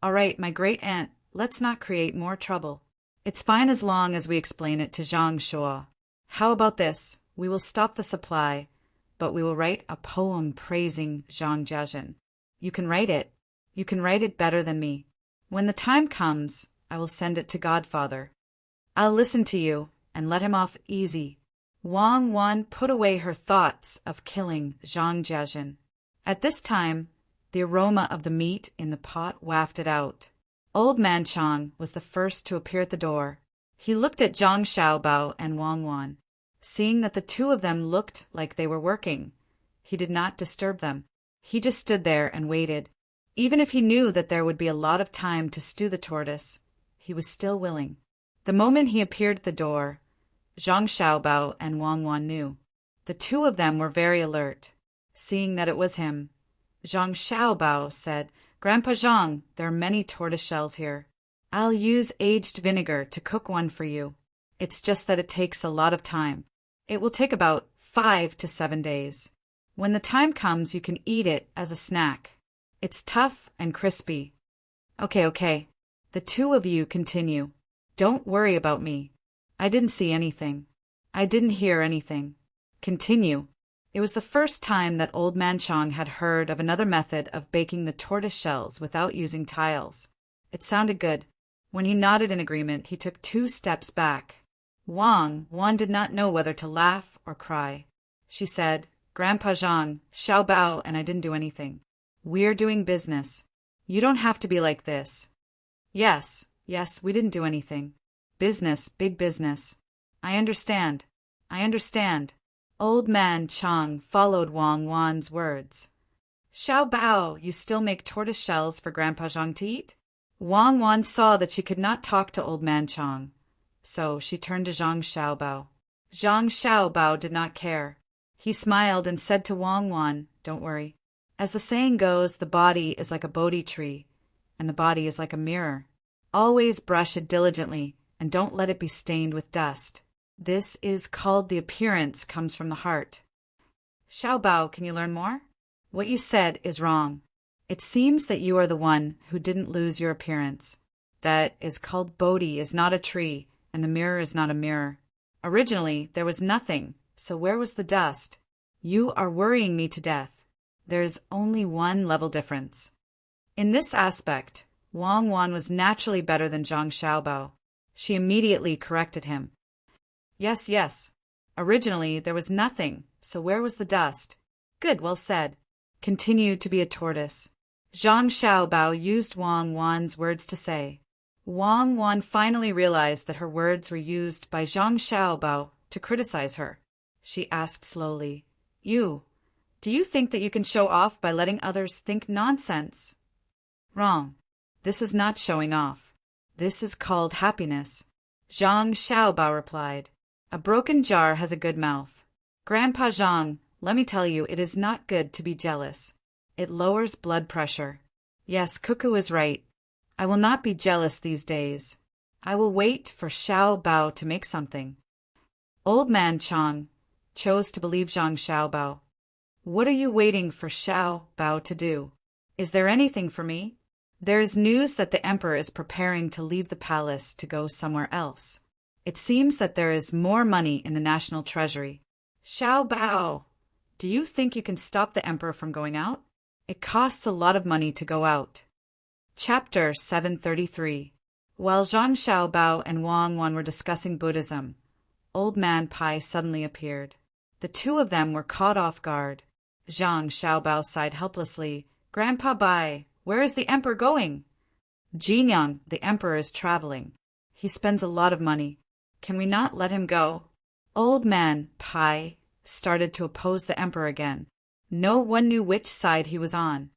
"All right, my great aunt, let's not create more trouble. It's fine as long as we explain it to Zhang Shuo. How about this? We will stop the supply, but we will write a poem praising Zhang Zhezhen. You can write it. You can write it better than me. When the time comes, I will send it to Godfather. I'll listen to you and let him off easy." Wang Wan put away her thoughts of killing Zhang Zhezhen. At this time, the aroma of the meat in the pot wafted out. Old Man Chang was the first to appear at the door. He looked at Zhang Xiaobao and Wang Wan. Seeing that the two of them looked like they were working, he did not disturb them. He just stood there and waited. Even if he knew that there would be a lot of time to stew the tortoise, he was still willing. The moment he appeared at the door, Zhang Xiaobao and Wang Wan knew. The two of them were very alert. Seeing that it was him, Zhang Xiaobao said, "Grandpa Zhang, there are many tortoise shells here. I'll use aged vinegar to cook one for you. It's just that it takes a lot of time. It will take about 5 to 7 days. When the time comes, you can eat it as a snack. It's tough and crispy." Okay. The two of you continue. Don't worry about me. I didn't see anything. I didn't hear anything. Continue. It was the first time that Old Man Chang had heard of another method of baking the tortoise shells without using tiles. It sounded good. When he nodded in agreement, he took 2 steps back. Wang Wan did not know whether to laugh or cry. She said, "Grandpa Zhang, Xiao Bao and I didn't do anything. We're doing business. You don't have to be like this." Yes, we didn't do anything. Business, big business. I understand. Old Man Chang followed Wang Wan's words. "Xiao Bao, you still make tortoise shells for Grandpa Zhang to eat?" Wang Wan saw that she could not talk to Old Man Chang, so she turned to Zhang Xiaobao. Zhang Xiaobao did not care. He smiled and said to Wang Wan, "Don't worry. As the saying goes, the body is like a Bodhi tree, and the body is like a mirror. Always brush it diligently, and don't let it be stained with dust. This is called the appearance comes from the heart." "Xiao Bao, can you learn more? What you said is wrong. It seems that you are the one who didn't lose your appearance. That is called Bodhi is not a tree, and the mirror is not a mirror. Originally, there was nothing, so where was the dust? You are worrying me to death. There is only one level difference." In this aspect, Wang Wan was naturally better than Zhang Xiaobao. She immediately corrected him. Yes. Originally, there was nothing, so where was the dust? Good, well said. Continue to be a tortoise. Zhang Xiaobao used Wang Wan's words to say. Wang Wan finally realized that her words were used by Zhang Xiaobao to criticize her. She asked slowly, Do you think that you can show off by letting others think nonsense? Wrong. This is not showing off. This is called happiness. Zhang Xiaobao replied. A broken jar has a good mouth. Grandpa Zhang, let me tell you, it is not good to be jealous. It lowers blood pressure. Yes, Cuckoo is right. I will not be jealous these days. I will wait for Xiao Bao to make something. Old man Chang chose to believe Zhang Xiaobao. What are you waiting for Xiao Bao to do? Is there anything for me? There is news that the emperor is preparing to leave the palace to go somewhere else. It seems that there is more money in the national treasury. Xiao Bao, do you think you can stop the emperor from going out? It costs a lot of money to go out. Chapter 733. While Zhang Xiaobao and Wang Wan were discussing Buddhism, Old Man Pai suddenly appeared. The two of them were caught off guard. Zhang Xiaobao sighed helplessly. Grandpa Bai, where is the emperor going? Jinyang, the emperor is traveling. He spends a lot of money. Can we not let him go? Old Man Pai started to oppose the emperor again. No one knew which side he was on.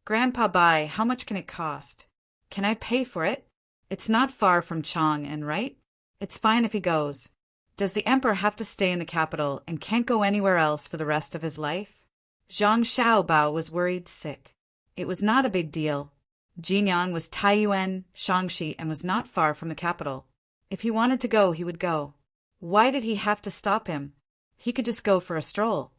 Grandpa Bai, how much can it cost? Can I pay for it? It's not far from Chang'an, right? It's fine if he goes. Does the emperor have to stay in the capital and can't go anywhere else for the rest of his life? Zhang Xiaobao was worried sick. It was not a big deal. Jinyang was Taiyuan, Shaanxi, and was not far from the capital. If he wanted to go, he would go. Why did he have to stop him? He could just go for a stroll.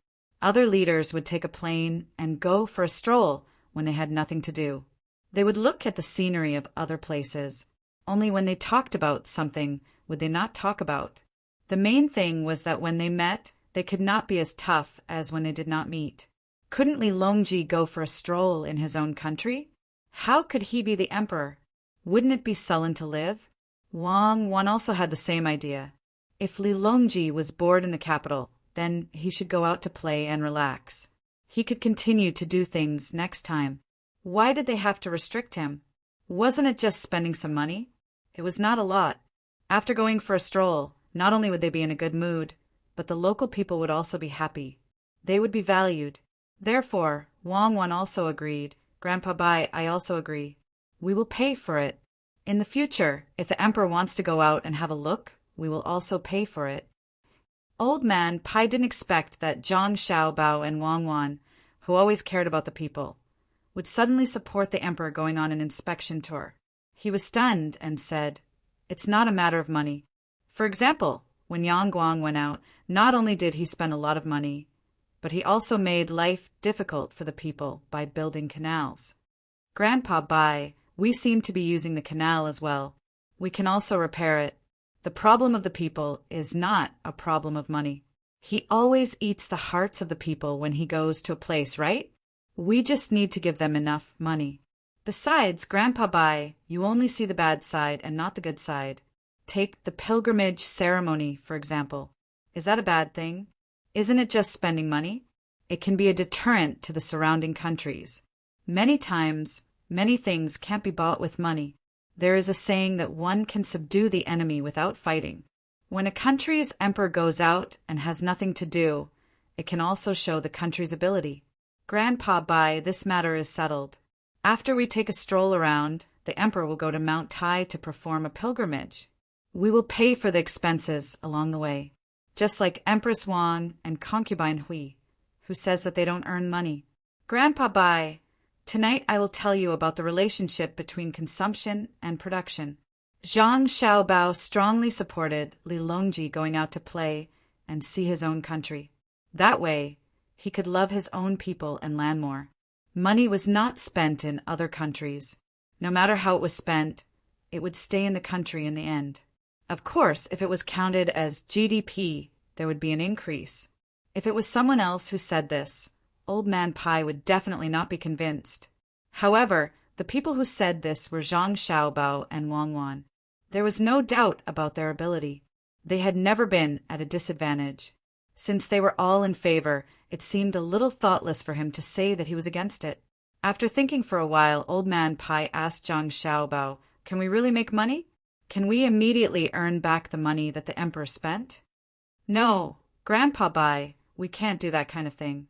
Other leaders would take a plane and go for a stroll when they had nothing to do. They would look at the scenery of other places. Only when they talked about something would they not talk about. The main thing was that when they met, they could not be as tough as when they did not meet. Couldn't Li Longji go for a stroll in his own country? How could he be the emperor? Wouldn't it be sullen to live? Wang Wan also had the same idea. If Li Longji was bored in the capital, then he should go out to play and relax. He could continue to do things next time. Why did they have to restrict him? Wasn't it just spending some money? It was not a lot. After going for a stroll, not only would they be in a good mood, but the local people would also be happy. They would be valued. Therefore, Wang Wan also agreed. Grandpa Bai, I also agree. We will pay for it. In the future, if the emperor wants to go out and have a look, we will also pay for it. Old Man Pai didn't expect that Zhang Xiaobao and Wang Wan, who always cared about the people, would suddenly support the emperor going on an inspection tour. He was stunned and said, It's not a matter of money. For example, when Yang Guang went out, not only did he spend a lot of money, but he also made life difficult for the people by building canals. Grandpa Bai, we seem to be using the canal as well. We can also repair it. The problem of the people is not a problem of money. He always eats the hearts of the people when he goes to a place, right? We just need to give them enough money. Besides, Grandpa Bai, you only see the bad side and not the good side. Take the pilgrimage ceremony, for example. Is that a bad thing? Isn't it just spending money? It can be a deterrent to the surrounding countries. Many times, many things can't be bought with money. There is a saying that one can subdue the enemy without fighting. When a country's emperor goes out and has nothing to do, it can also show the country's ability. Grandpa Bai, this matter is settled. After we take a stroll around, the emperor will go to Mount Tai to perform a pilgrimage. We will pay for the expenses along the way, just like Empress Wang and concubine Hui, who says that they don't earn money. Grandpa Bai, tonight I will tell you about the relationship between consumption and production. Zhang Xiaobao strongly supported Li Longji going out to play and see his own country. That way, he could love his own people and land more. Money was not spent in other countries. No matter how it was spent, it would stay in the country in the end. Of course, if it was counted as GDP, there would be an increase. If it was someone else who said this, Old Man Pai would definitely not be convinced. However, the people who said this were Zhang Xiaobao and Wang Wan. There was no doubt about their ability. They had never been at a disadvantage. Since they were all in favor, it seemed a little thoughtless for him to say that he was against it. After thinking for a while, Old Man Pai asked Zhang Xiaobao, "Can we really make money? Can we immediately earn back the money that the emperor spent?" "No, Grandpa Bai, we can't do that kind of thing.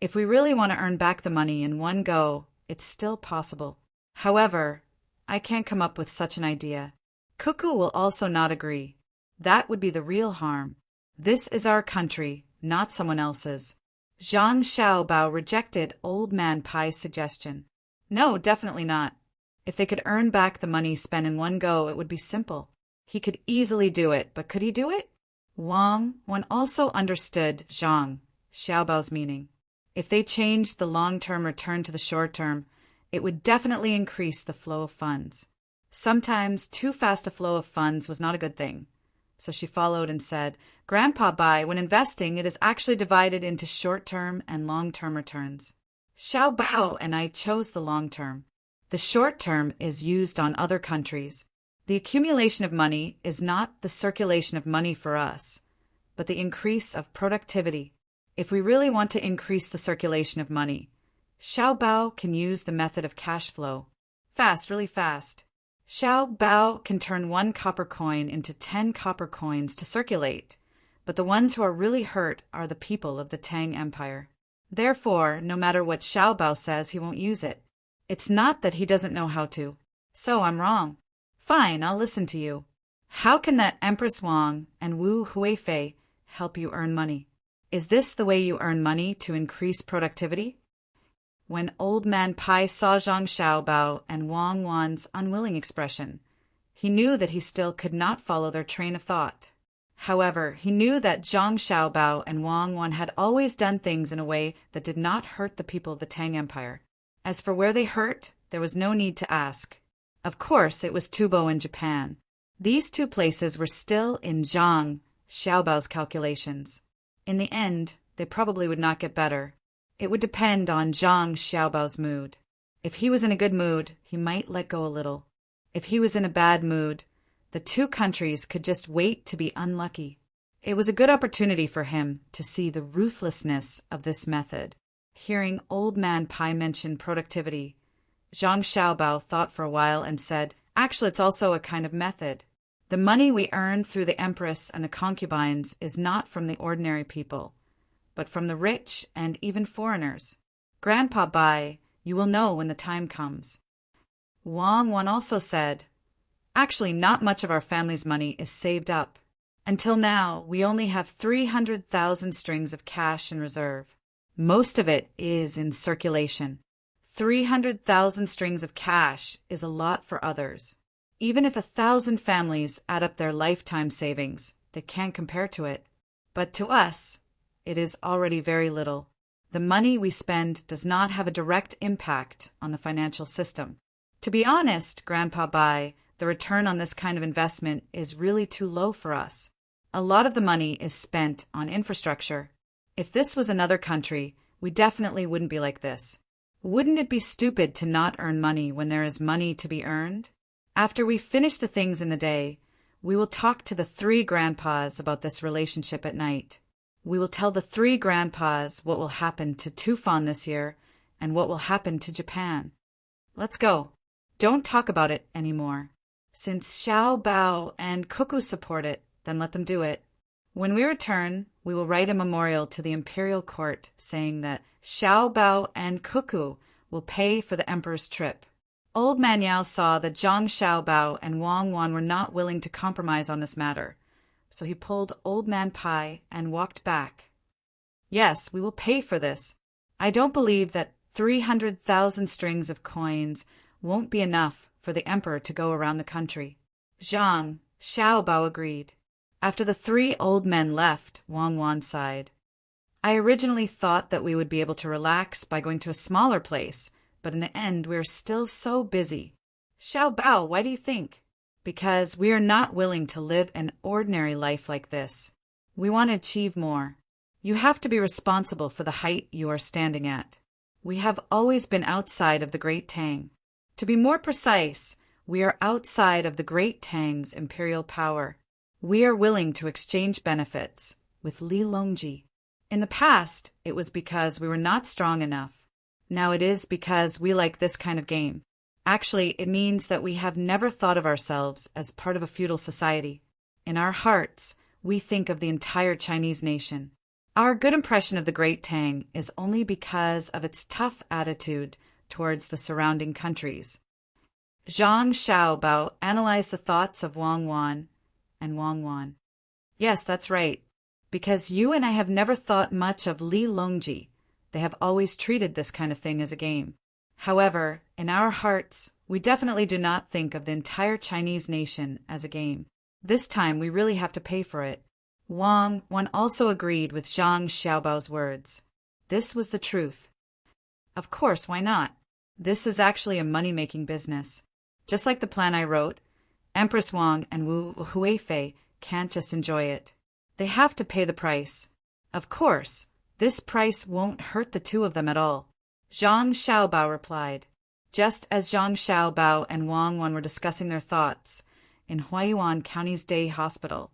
If we really want to earn back the money in one go, it's still possible. However, I can't come up with such an idea. Cuckoo will also not agree. That would be the real harm. This is our country, not someone else's." Zhang Xiaobao rejected Old Man Pai's suggestion. No, definitely not. If they could earn back the money spent in one go, it would be simple. He could easily do it, but could he do it? Wang also understood Zhang Xiaobao's meaning. If they changed the long-term return to the short-term, it would definitely increase the flow of funds. Sometimes too fast a flow of funds was not a good thing. So she followed and said, "Grandpa Bai, when investing, it is actually divided into short-term and long-term returns. Xiao Bao and I chose the long-term. The short-term is used on other countries. The accumulation of money is not the circulation of money for us, but the increase of productivity. If we really want to increase the circulation of money, Xiao Bao can use the method of cash flow. Fast, really fast. Xiao Bao can turn 1 copper coin into 10 copper coins to circulate, but the ones who are really hurt are the people of the Tang Empire. Therefore, no matter what Xiao Bao says, he won't use it. It's not that he doesn't know how to. So I'm wrong. Fine, I'll listen to you. How can that Empress Wang and Wu Huifei help you earn money? Is this the way you earn money to increase productivity?" When Old Man Pai saw Zhang Xiaobao and Wang Wan's unwilling expression, he knew that he still could not follow their train of thought. However, he knew that Zhang Xiaobao and Wang Wan had always done things in a way that did not hurt the people of the Tang Empire. As for where they hurt, there was no need to ask. Of course, it was Tubo in Japan. These 2 places were still in Zhang Xiaobao's calculations. In the end, they probably would not get better. It would depend on Zhang Xiaobao's mood. If he was in a good mood, he might let go a little. If he was in a bad mood, the 2 countries could just wait to be unlucky. It was a good opportunity for him to see the ruthlessness of this method. Hearing Old Man Pai mention productivity, Zhang Xiaobao thought for a while and said, "Actually, it's also a kind of method. The money we earn through the empress and the concubines is not from the ordinary people, but from the rich and even foreigners. Grandpa Bai, you will know when the time comes." Wang Wan also said, "Actually, not much of our family's money is saved up. Until now, we only have 300,000 strings of cash in reserve. Most of it is in circulation. 300,000 strings of cash is a lot for others. Even if 1,000 families add up their lifetime savings, they can't compare to it. But to us, it is already very little. The money we spend does not have a direct impact on the financial system. To be honest, Grandpa Bai, the return on this kind of investment is really too low for us. A lot of the money is spent on infrastructure. If this was another country, we definitely wouldn't be like this. Wouldn't it be stupid to not earn money when there is money to be earned? After we finish the things in the day, we will talk to the 3 grandpas about this relationship at night. We will tell the 3 grandpas what will happen to Tufan this year and what will happen to Japan. Let's go. Don't talk about it anymore. Since Xiao Bao and Cuckoo support it, then let them do it. When we return, we will write a memorial to the imperial court saying that Xiao Bao and Cuckoo will pay for the emperor's trip. Old Man Yao saw that Zhang Xiaobao and Wang Wan were not willing to compromise on this matter, so he pulled Old Man Pai and walked back. "Yes, we will pay for this. I don't believe that 300,000 strings of coins won't be enough for the emperor to go around the country." Zhang Xiaobao agreed. After the 3 old men left, Wang Wan sighed. "I originally thought that we would be able to relax by going to a smaller place, but in the end we are still so busy." "Xiao Bao, why do you think?" "Because we are not willing to live an ordinary life like this. We want to achieve more. You have to be responsible for the height you are standing at. We have always been outside of the Great Tang. To be more precise, we are outside of the Great Tang's imperial power. We are willing to exchange benefits with Li Longji. In the past, it was because we were not strong enough. Now it is because we like this kind of game. Actually, it means that we have never thought of ourselves as part of a feudal society. In our hearts, we think of the entire Chinese nation. Our good impression of the Great Tang is only because of its tough attitude towards the surrounding countries. Zhang Xiaobao analyzed the thoughts of Wang Wan and Wang Wan. Yes, that's right. Because you and I have never thought much of Li Longji. They have always treated this kind of thing as a game. However, in our hearts, we definitely do not think of the entire Chinese nation as a game. This time we really have to pay for it. Wang Wan also agreed with Zhang Xiaobao's words. This was the truth. Of course, why not? This is actually a money-making business. Just like the plan I wrote, Empress Wang and Wu Huifei can't just enjoy it. They have to pay the price. Of course, this price won't hurt the two of them at all. Zhang Xiaobao replied. Just as Zhang Xiaobao and Wang Wan were discussing their thoughts in Huaiyuan County's day hospital,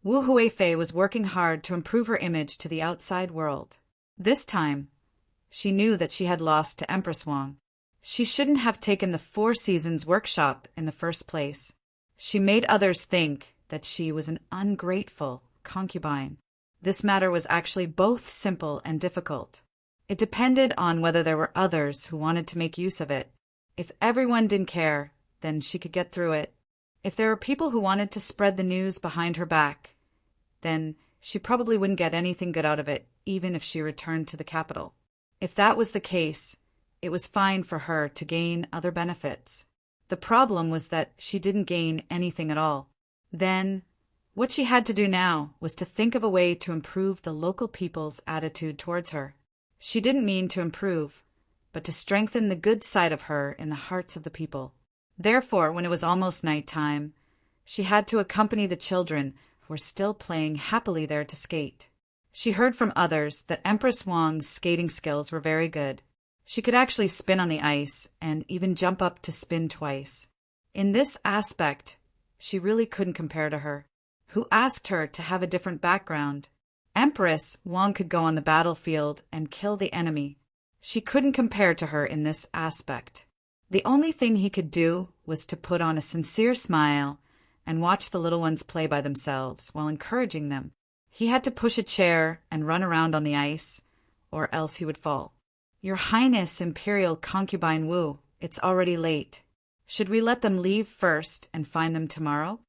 Wu Huifei was working hard to improve her image to the outside world. This time, she knew that she had lost to Empress Wang. She shouldn't have taken the 4 Seasons workshop in the first place. She made others think that she was an ungrateful concubine. This matter was actually both simple and difficult. It depended on whether there were others who wanted to make use of it. If everyone didn't care, then she could get through it. If there were people who wanted to spread the news behind her back, then she probably wouldn't get anything good out of it, even if she returned to the capital. If that was the case, it was fine for her to gain other benefits. The problem was that she didn't gain anything at all. Then, what she had to do now was to think of a way to improve the local people's attitude towards her. She didn't mean to improve, but to strengthen the good side of her in the hearts of the people. Therefore, when it was almost night time, she had to accompany the children who were still playing happily there to skate. She heard from others that Empress Wang's skating skills were very good. She could actually spin on the ice and even jump up to spin twice. In this aspect, she really couldn't compare to her. Who asked her to have a different background? Empress Wang could go on the battlefield and kill the enemy. She couldn't compare to her in this aspect. The only thing he could do was to put on a sincere smile and watch the little ones play by themselves while encouraging them. He had to push a chair and run around on the ice, or else he would fall. Your Highness Imperial Concubine Wu, it's already late. Should we let them leave first and find them tomorrow?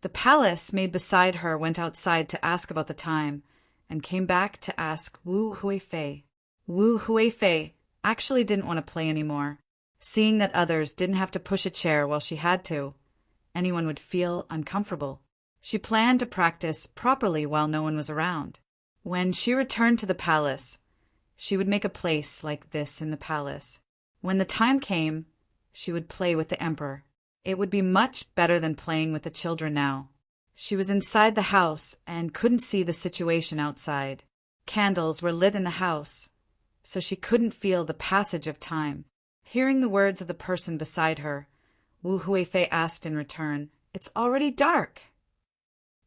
The palace maid beside her went outside to ask about the time and came back to ask Wu Huifei. Wu Huifei actually didn't want to play anymore. Seeing that others didn't have to push a chair while she had to, anyone would feel uncomfortable. She planned to practice properly while no one was around. When she returned to the palace, she would make a place like this in the palace. When the time came, she would play with the emperor. It would be much better than playing with the children now. She was inside the house and couldn't see the situation outside. Candles were lit in the house, so she couldn't feel the passage of time. Hearing the words of the person beside her, Wu Huifei asked in return, "It's already dark."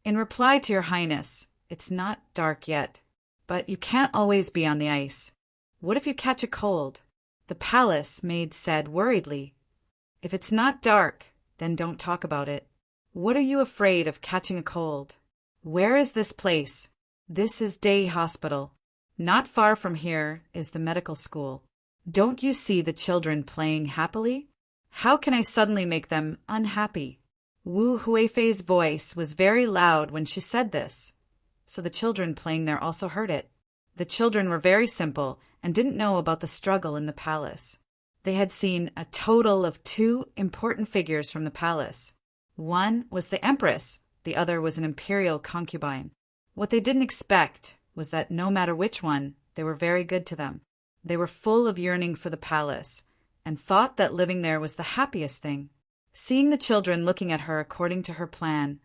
In reply to your highness, it's not dark yet, but you can't always be on the ice. What if you catch a cold? The palace maid said worriedly. If it's not dark, then don't talk about it. What are you afraid of catching a cold? Where is this place? This is Day Hospital. Not far from here is the medical school. Don't you see the children playing happily? How can I suddenly make them unhappy? Wu Huifei's voice was very loud when she said this, so the children playing there also heard it. The children were very simple and didn't know about the struggle in the palace. They had seen a total of 2 important figures from the palace. One was the empress, the other was an imperial concubine. What they didn't expect was that no matter which one, they were very good to them. They were full of yearning for the palace and thought that living there was the happiest thing. Seeing the children looking at her according to her plan,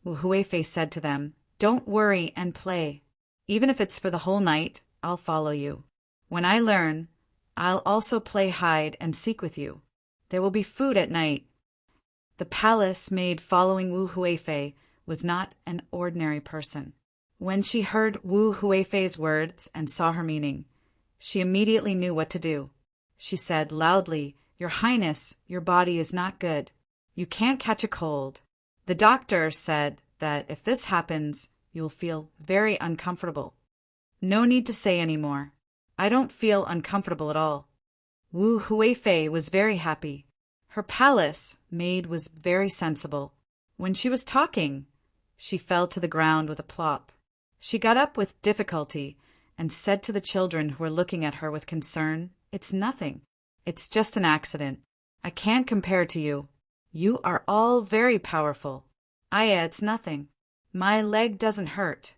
Wu Huifei said to them, "Don't worry and play. Even if it's for the whole night, I'll follow you. When I learn, I'll also play hide and seek with you. There will be food at night." The palace maid following Wu Huifei was not an ordinary person. When she heard Wu Huifei's words and saw her meaning, she immediately knew what to do. She said loudly, "Your Highness, your body is not good. You can't catch a cold. The doctor said that if this happens, you will feel very uncomfortable." "No need to say any more. I don't feel uncomfortable at all." Wu Huifei was very happy. Her palace maid was very sensible. When she was talking, she fell to the ground with a plop. She got up with difficulty and said to the children who were looking at her with concern, "It's nothing. It's just an accident. I can't compare to you. You are all very powerful. It's nothing. My leg doesn't hurt."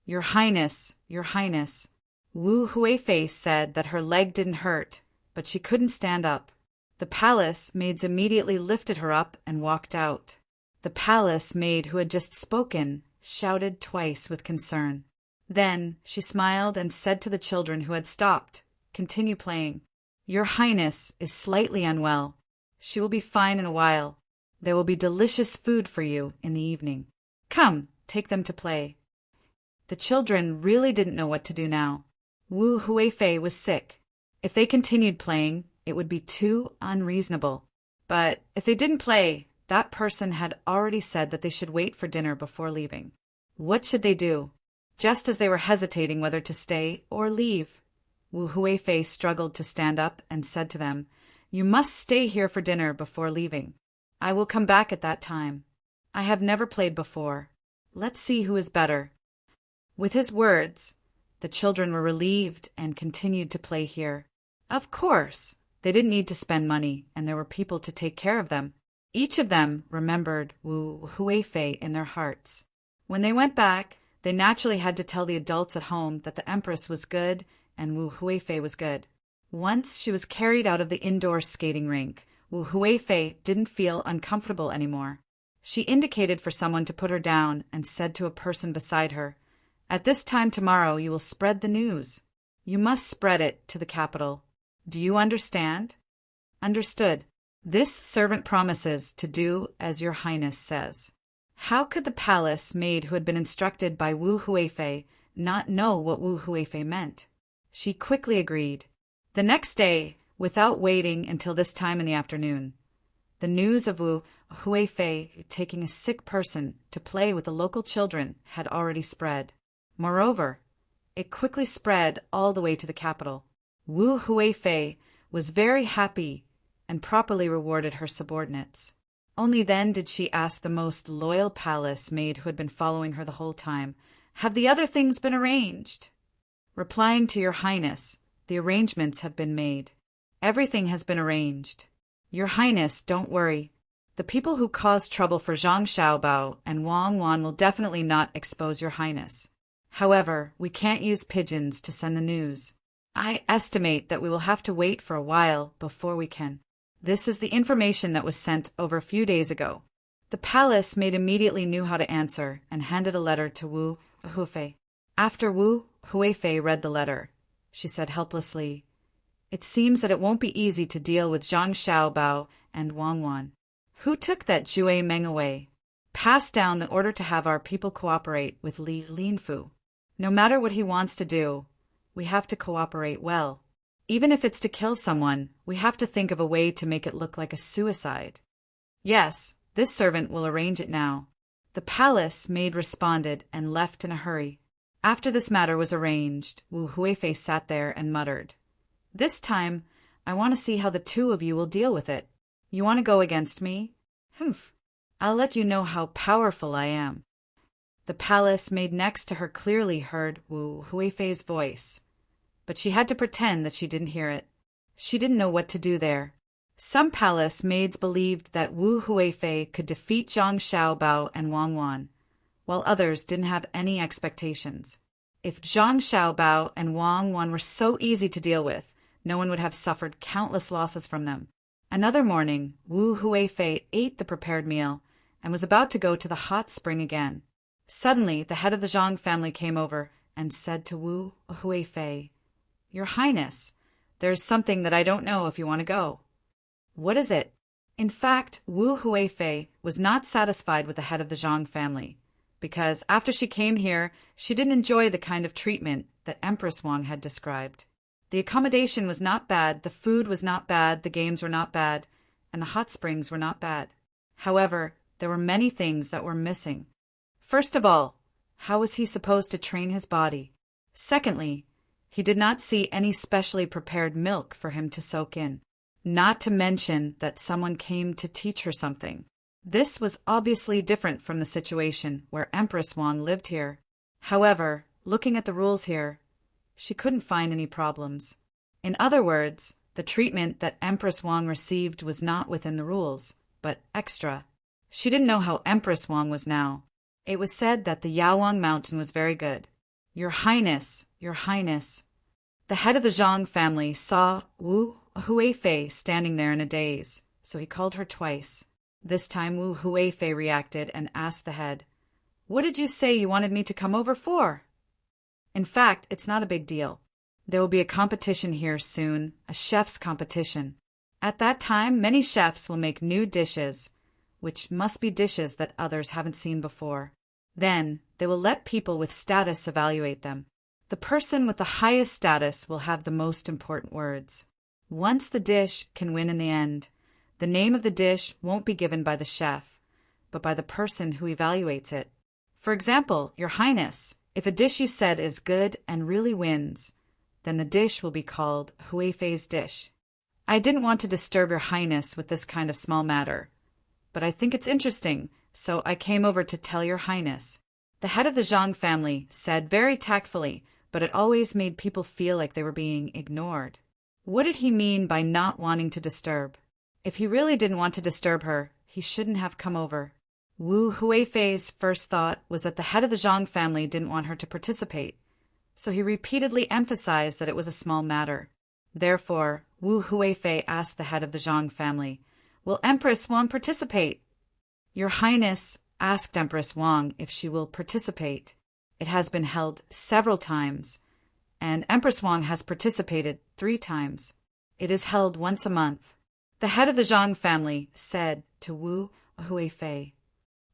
Your Highness, your Highness." Wu Huifei said that her leg didn't hurt, but she couldn't stand up. The palace maids immediately lifted her up and walked out. The palace maid who had just spoken shouted twice with concern. Then she smiled and said to the children who had stopped, "Continue playing. Your Highness is slightly unwell. She will be fine in a while. There will be delicious food for you in the evening. Come, take them to play." The children really didn't know what to do now. Wu Huifei was sick. If they continued playing, it would be too unreasonable. But if they didn't play, that person had already said that they should wait for dinner before leaving. What should they do? Just as they were hesitating whether to stay or leave, Wu Huifei struggled to stand up and said to them, "You must stay here for dinner before leaving. I will come back at that time. I have never played before. Let's see who is better." With his words, the children were relieved and continued to play here. Of course, they didn't need to spend money, and there were people to take care of them. Each of them remembered Wu Huifei in their hearts. When they went back, they naturally had to tell the adults at home that the Empress was good and Wu Huifei was good. Once she was carried out of the indoor skating rink, Wu Huifei didn't feel uncomfortable anymore. She indicated for someone to put her down and said to a person beside her, "At this time tomorrow you will spread the news. You must spread it to the capital. Do you understand?" "Understood. This servant promises to do as your Highness says." How could the palace maid who had been instructed by Wu Huifei not know what Wu Huifei meant? She quickly agreed. The next day, without waiting until this time in the afternoon, the news of Wu Huifei taking a sick person to play with the local children had already spread. Moreover, it quickly spread all the way to the capital. Wu Huifei was very happy and properly rewarded her subordinates. Only then did she ask the most loyal palace maid who had been following her the whole time, "Have the other things been arranged?" Replying to your Highness, "The arrangements have been made. Everything has been arranged. Your Highness, don't worry. The people who caused trouble for Zhang Xiaobao and Wang Wan will definitely not expose your Highness. However, we can't use pigeons to send the news. I estimate that we will have to wait for a while before we can. This is the information that was sent over a few days ago." The palace maid immediately knew how to answer and handed a letter to Wu Huifei. After Wu Huifei read the letter, she said helplessly, "It seems that it won't be easy to deal with Zhang Xiaobao and Wang Wan. Who took that Jue Meng away? Pass down the order to have our people cooperate with Li Linfu. No matter what he wants to do, we have to cooperate well. Even if it's to kill someone, we have to think of a way to make it look like a suicide." "Yes, this servant will arrange it now." The palace maid responded and left in a hurry. After this matter was arranged, Wu Huifei sat there and muttered, "This time, I want to see how the two of you will deal with it. You want to go against me? Humph! I'll let you know how powerful I am." The palace maid next to her clearly heard Wu Huifei's voice, but she had to pretend that she didn't hear it. She didn't know what to do there. Some palace maids believed that Wu Huifei could defeat Zhang Xiaobao and Wang Wan, while others didn't have any expectations. If Zhang Xiaobao and Wang Wan were so easy to deal with, no one would have suffered countless losses from them. Another morning, Wu Huifei ate the prepared meal and was about to go to the hot spring again. Suddenly, the head of the Zhang family came over and said to Wu Huifei, "Your Highness, there is something that I don't know if you want to go." "What is it?" In fact, Wu Huifei was not satisfied with the head of the Zhang family, because after she came here, she didn't enjoy the kind of treatment that Empress Wang had described. The accommodation was not bad, the food was not bad, the games were not bad, and the hot springs were not bad. However, there were many things that were missing. First of all, how was he supposed to train his body? Secondly, he did not see any specially prepared milk for him to soak in. Not to mention that someone came to teach her something. This was obviously different from the situation where Empress Wang lived here. However, looking at the rules here, she couldn't find any problems. In other words, the treatment that Empress Wang received was not within the rules, but extra. She didn't know how Empress Wang was now. It was said that the Yawang mountain was very good. Your Highness, Your Highness. The head of the Zhang family saw Wu Huifei standing there in a daze, so he called her twice. This time Wu Huifei reacted and asked the head, "What did you say you wanted me to come over for?" In fact, it's not a big deal. There will be a competition here soon, a chef's competition. At that time, many chefs will make new dishes, which must be dishes that others haven't seen before. Then, they will let people with status evaluate them. The person with the highest status will have the most important words. Once the dish can win in the end, the name of the dish won't be given by the chef, but by the person who evaluates it. For example, Your Highness, if a dish you said is good and really wins, then the dish will be called Huifei's dish. I didn't want to disturb Your Highness with this kind of small matter, but I think it's interesting, so I came over to tell Your Highness. The head of the Zhang family said very tactfully, but it always made people feel like they were being ignored. What did he mean by not wanting to disturb? If he really didn't want to disturb her, he shouldn't have come over. Wu Huifei's first thought was that the head of the Zhang family didn't want her to participate, so he repeatedly emphasized that it was a small matter. Therefore, Wu Huifei asked the head of the Zhang family, "Will Empress Wang participate?" Your Highness asked Empress Wang if she will participate. It has been held several times, and Empress Wang has participated 3 times. It is held once a month. The head of the Zhang family said to Wu Huifei,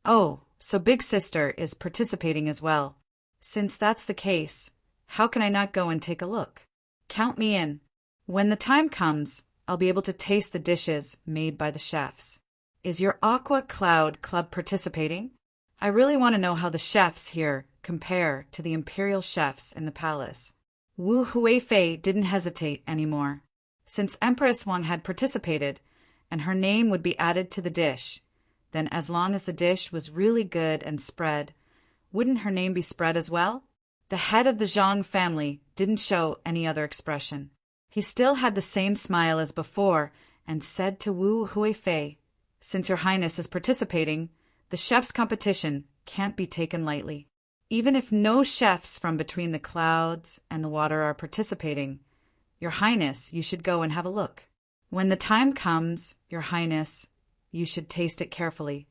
"Oh, so Big Sister is participating as well. Since that's the case, how can I not go and take a look? Count me in. When the time comes, I'll be able to taste the dishes made by the chefs. Is your Aqua Cloud Club participating? I really want to know how the chefs here compare to the imperial chefs in the palace." Wu Huifei didn't hesitate anymore. Since Empress Wang had participated, and her name would be added to the dish, then as long as the dish was really good and spread, wouldn't her name be spread as well? The head of the Zhang family didn't show any other expression. He still had the same smile as before and said to Wu Huifei, "Since Your Highness is participating, the chef's competition can't be taken lightly. Even if no chefs from between the clouds and the water are participating, Your Highness, you should go and have a look. When the time comes, Your Highness, you should taste it carefully."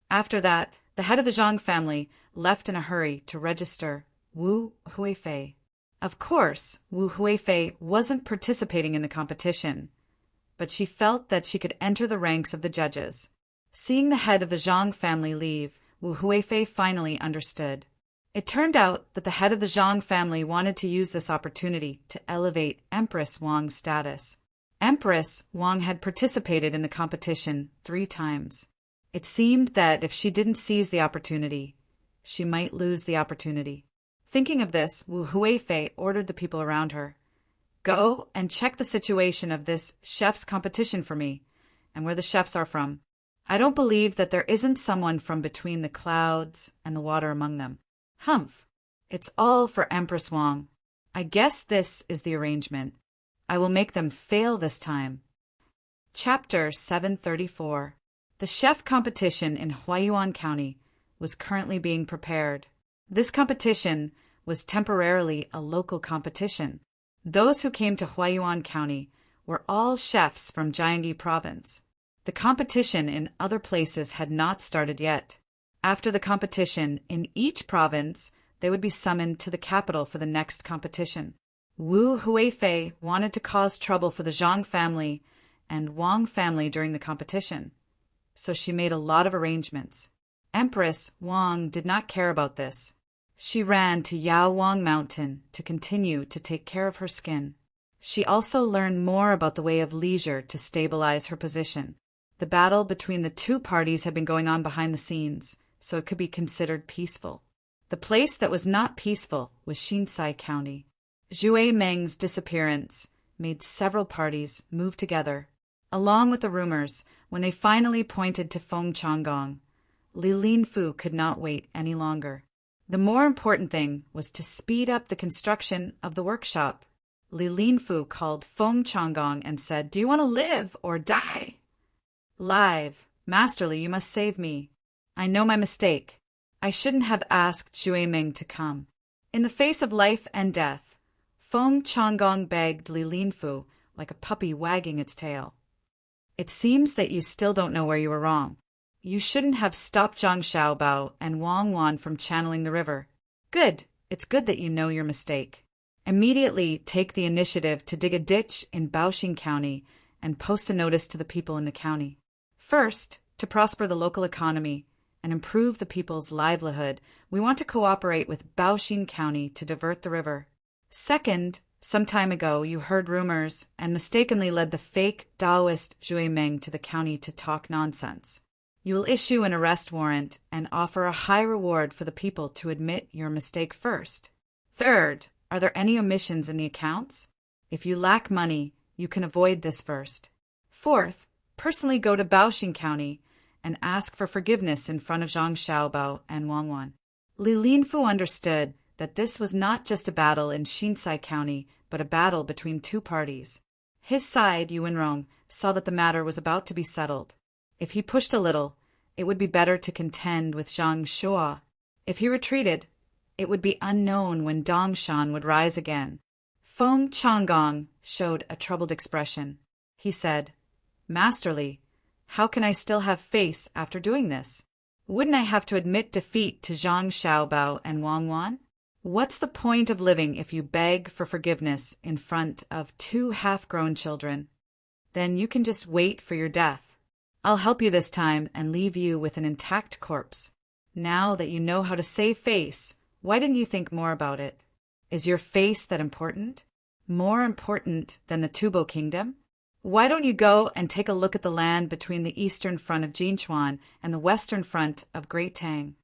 After that, the head of the Zhang family left in a hurry to register Wu Huifei. Of course, Wu Huifei wasn't participating in the competition, but she felt that she could enter the ranks of the judges. Seeing the head of the Zhang family leave, Wu Huifei finally understood. It turned out that the head of the Zhang family wanted to use this opportunity to elevate Empress Wang's status. Empress Wang had participated in the competition 3 times. It seemed that if she didn't seize the opportunity, she might lose the opportunity. Thinking of this, Wu Huifei ordered the people around her, "Go and check the situation of this chef's competition for me, and where the chefs are from. I don't believe that there isn't someone from between the clouds and the water among them. Humph! It's all for Empress Wang. I guess this is the arrangement. I will make them fail this time." Chapter 734. The chef competition in Huaiyuan County was currently being prepared. This competition was temporarily a local competition. Those who came to Huaiyuan County were all chefs from Jiangyi Province. The competition in other places had not started yet. After the competition, in each province, they would be summoned to the capital for the next competition. Wu Huifei wanted to cause trouble for the Zhang family and Wang family during the competition, so she made a lot of arrangements. Empress Wang did not care about this. She ran to Yawang Mountain to continue to take care of her skin. She also learned more about the way of leisure to stabilize her position. The battle between the two parties had been going on behind the scenes, so it could be considered peaceful. The place that was not peaceful was Shinsai County. Zhui Meng's disappearance made several parties move together. Along with the rumors, when they finally pointed to Feng Changgong, Li Linfu could not wait any longer. The more important thing was to speed up the construction of the workshop. Li Linfu called Feng Changgong and said, "Do you want to live or die?" "Live. Masterly, you must save me. I know my mistake. I shouldn't have asked Zhui Meng to come." In the face of life and death, Feng Changgong begged Li Linfu like a puppy wagging its tail. "It seems that you still don't know where you were wrong. You shouldn't have stopped Zhang Xiaobao and Wang Wan from channeling the river. Good. It's good that you know your mistake. Immediately take the initiative to dig a ditch in Baoxing County and post a notice to the people in the county. First, to prosper the local economy and improve the people's livelihood, we want to cooperate with Baoxing County to divert the river. Second, some time ago you heard rumors and mistakenly led the fake Taoist Zhui Meng to the county to talk nonsense. You will issue an arrest warrant and offer a high reward for the people to admit your mistake first. Third, are there any omissions in the accounts? If you lack money, you can avoid this first. Fourth, personally go to Baoxing County and ask for forgiveness in front of Zhang Xiaobao and Wang Wan." Li Linfu understood that this was not just a battle in Shinsai County, but a battle between two parties. His side, Yuanrong, saw that the matter was about to be settled. If he pushed a little, it would be better to contend with Zhang Shua. If he retreated, it would be unknown when Dongshan would rise again. Feng Changgong showed a troubled expression. He said, "Masterly, how can I still have face after doing this? Wouldn't I have to admit defeat to Zhang Xiaobao and Wang Wan? What's the point of living if you beg for forgiveness in front of two half-grown children? Then you can just wait for your death. I'll help you this time and leave you with an intact corpse. Now that you know how to save face, why didn't you think more about it? Is your face that important? More important than the Tubo Kingdom? Why don't you go and take a look at the land between the eastern front of Jinchuan and the western front of Great Tang?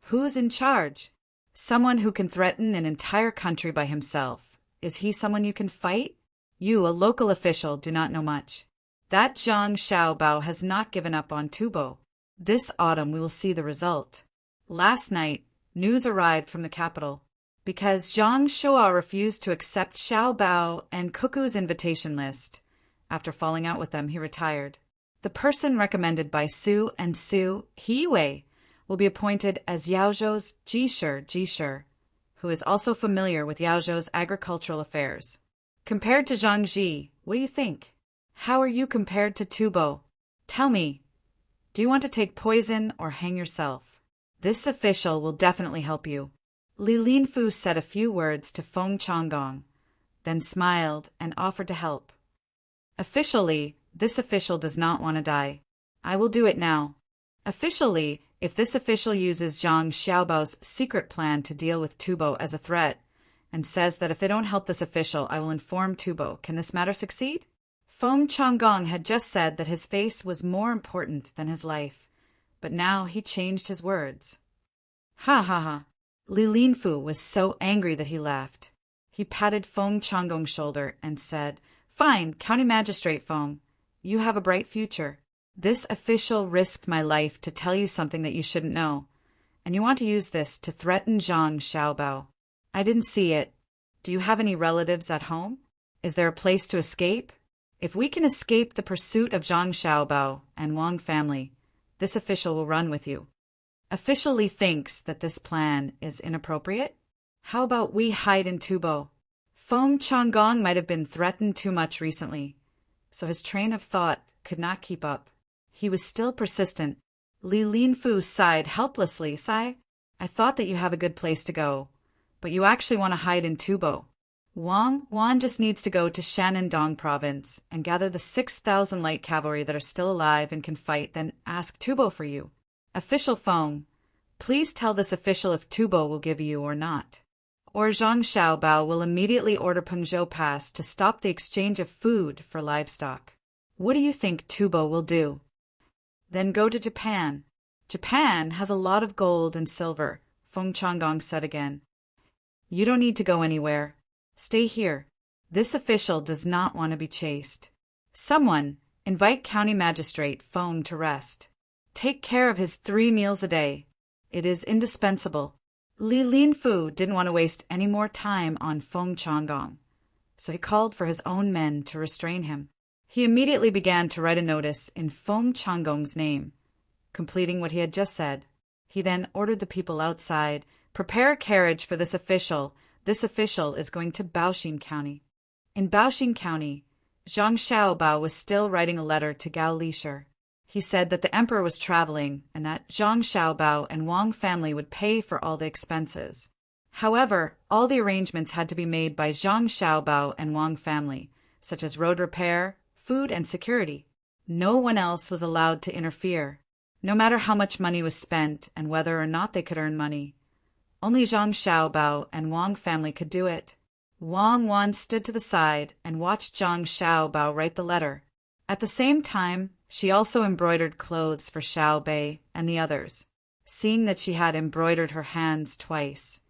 Who's in charge? Someone who can threaten an entire country by himself. Is he someone you can fight? You, a local official, do not know much. That Zhang Xiaobao has not given up on Tubo. This autumn we will see the result." Last night, news arrived from the capital. Because Zhang Shua refused to accept Xiaobao and Cuckoo's invitation list, after falling out with them, he retired. The person recommended by Su and Su Hiwei will be appointed as Yaozhou's Jishir, who is also familiar with Yaozhou's agricultural affairs. Compared to Zhang Ji, what do you think? How are you compared to Tubo? Tell me, do you want to take poison or hang yourself? This official will definitely help you." Li Linfu said a few words to Feng Changgong, then smiled and offered to help. "Officially, this official does not want to die. I will do it now. Officially, if this official uses Zhang Xiaobao's secret plan to deal with Tubo as a threat, and says that if they don't help this official, I will inform Tubo, can this matter succeed?" Feng Changgong had just said that his face was more important than his life, but now he changed his words. "Ha ha ha." Li Linfu was so angry that he laughed. He patted Feng Changgong's shoulder and said, "Fine, County Magistrate Feng, you have a bright future. This official risked my life to tell you something that you shouldn't know, and you want to use this to threaten Zhang Xiaobao. I didn't see it. Do you have any relatives at home? Is there a place to escape? If we can escape the pursuit of Zhang Xiaobao and Wang family, this official will run with you. Officially thinks that this plan is inappropriate? How about we hide in Tubo?" Feng Changgong might have been threatened too much recently, so his train of thought could not keep up. He was still persistent. Li Linfu sighed helplessly. "Sigh, I thought that you have a good place to go, but you actually want to hide in Tubo. Wang Wan just needs to go to Shanandong province and gather the 6,000 light cavalry that are still alive and can fight, then ask Tubo for you. Official Feng, please tell this official if Tubo will give you or not." or Zhang Xiaobao will immediately order Pengzhou Pass to stop the exchange of food for livestock. What do you think Tubo will do? Then go to Japan. Japan has a lot of gold and silver, Feng Changgong said again. You don't need to go anywhere. Stay here. This official does not want to be chased. Someone, invite County Magistrate Feng to rest. Take care of his 3 meals a day. It is indispensable. Li Linfu didn't want to waste any more time on Feng Changgong, so he called for his own men to restrain him. He immediately began to write a notice in Feng Changgong's name, completing what he had just said. He then ordered the people outside, prepare a carriage for this official. This official is going to Baoxing County. In Baoxing County, Zhang Xiaobao was still writing a letter to Gao Lisher. He said that the emperor was traveling and that Zhang Xiaobao and Wang family would pay for all the expenses. However, all the arrangements had to be made by Zhang Xiaobao and Wang family, such as road repair, food, and security. No one else was allowed to interfere, no matter how much money was spent and whether or not they could earn money. Only Zhang Xiaobao and Wang family could do it. Wang Wan stood to the side and watched Zhang Xiaobao write the letter. At the same time, she also embroidered clothes for Xiao Bei and the others. Seeing that she had embroidered her hands twice,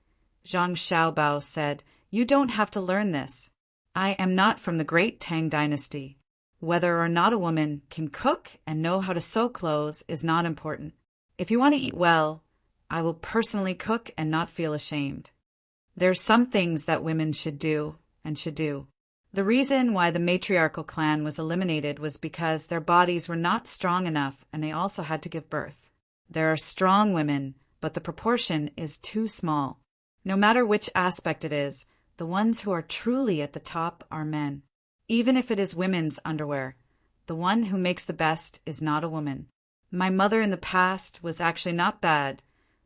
Zhang Xiaobao said, "You don't have to learn this. I am not from the great Tang dynasty. Whether or not a woman can cook and know how to sew clothes is not important. If you want to eat well, I will personally cook and not feel ashamed. There are some things that women should do and should do." The reason why the matriarchal clan was eliminated was because their bodies were not strong enough and they also had to give birth. There are strong women, but the proportion is too small. No matter which aspect it is, the ones who are truly at the top are men. Even if it is women's underwear, the one who makes the best is not a woman. My mother in the past was actually not bad,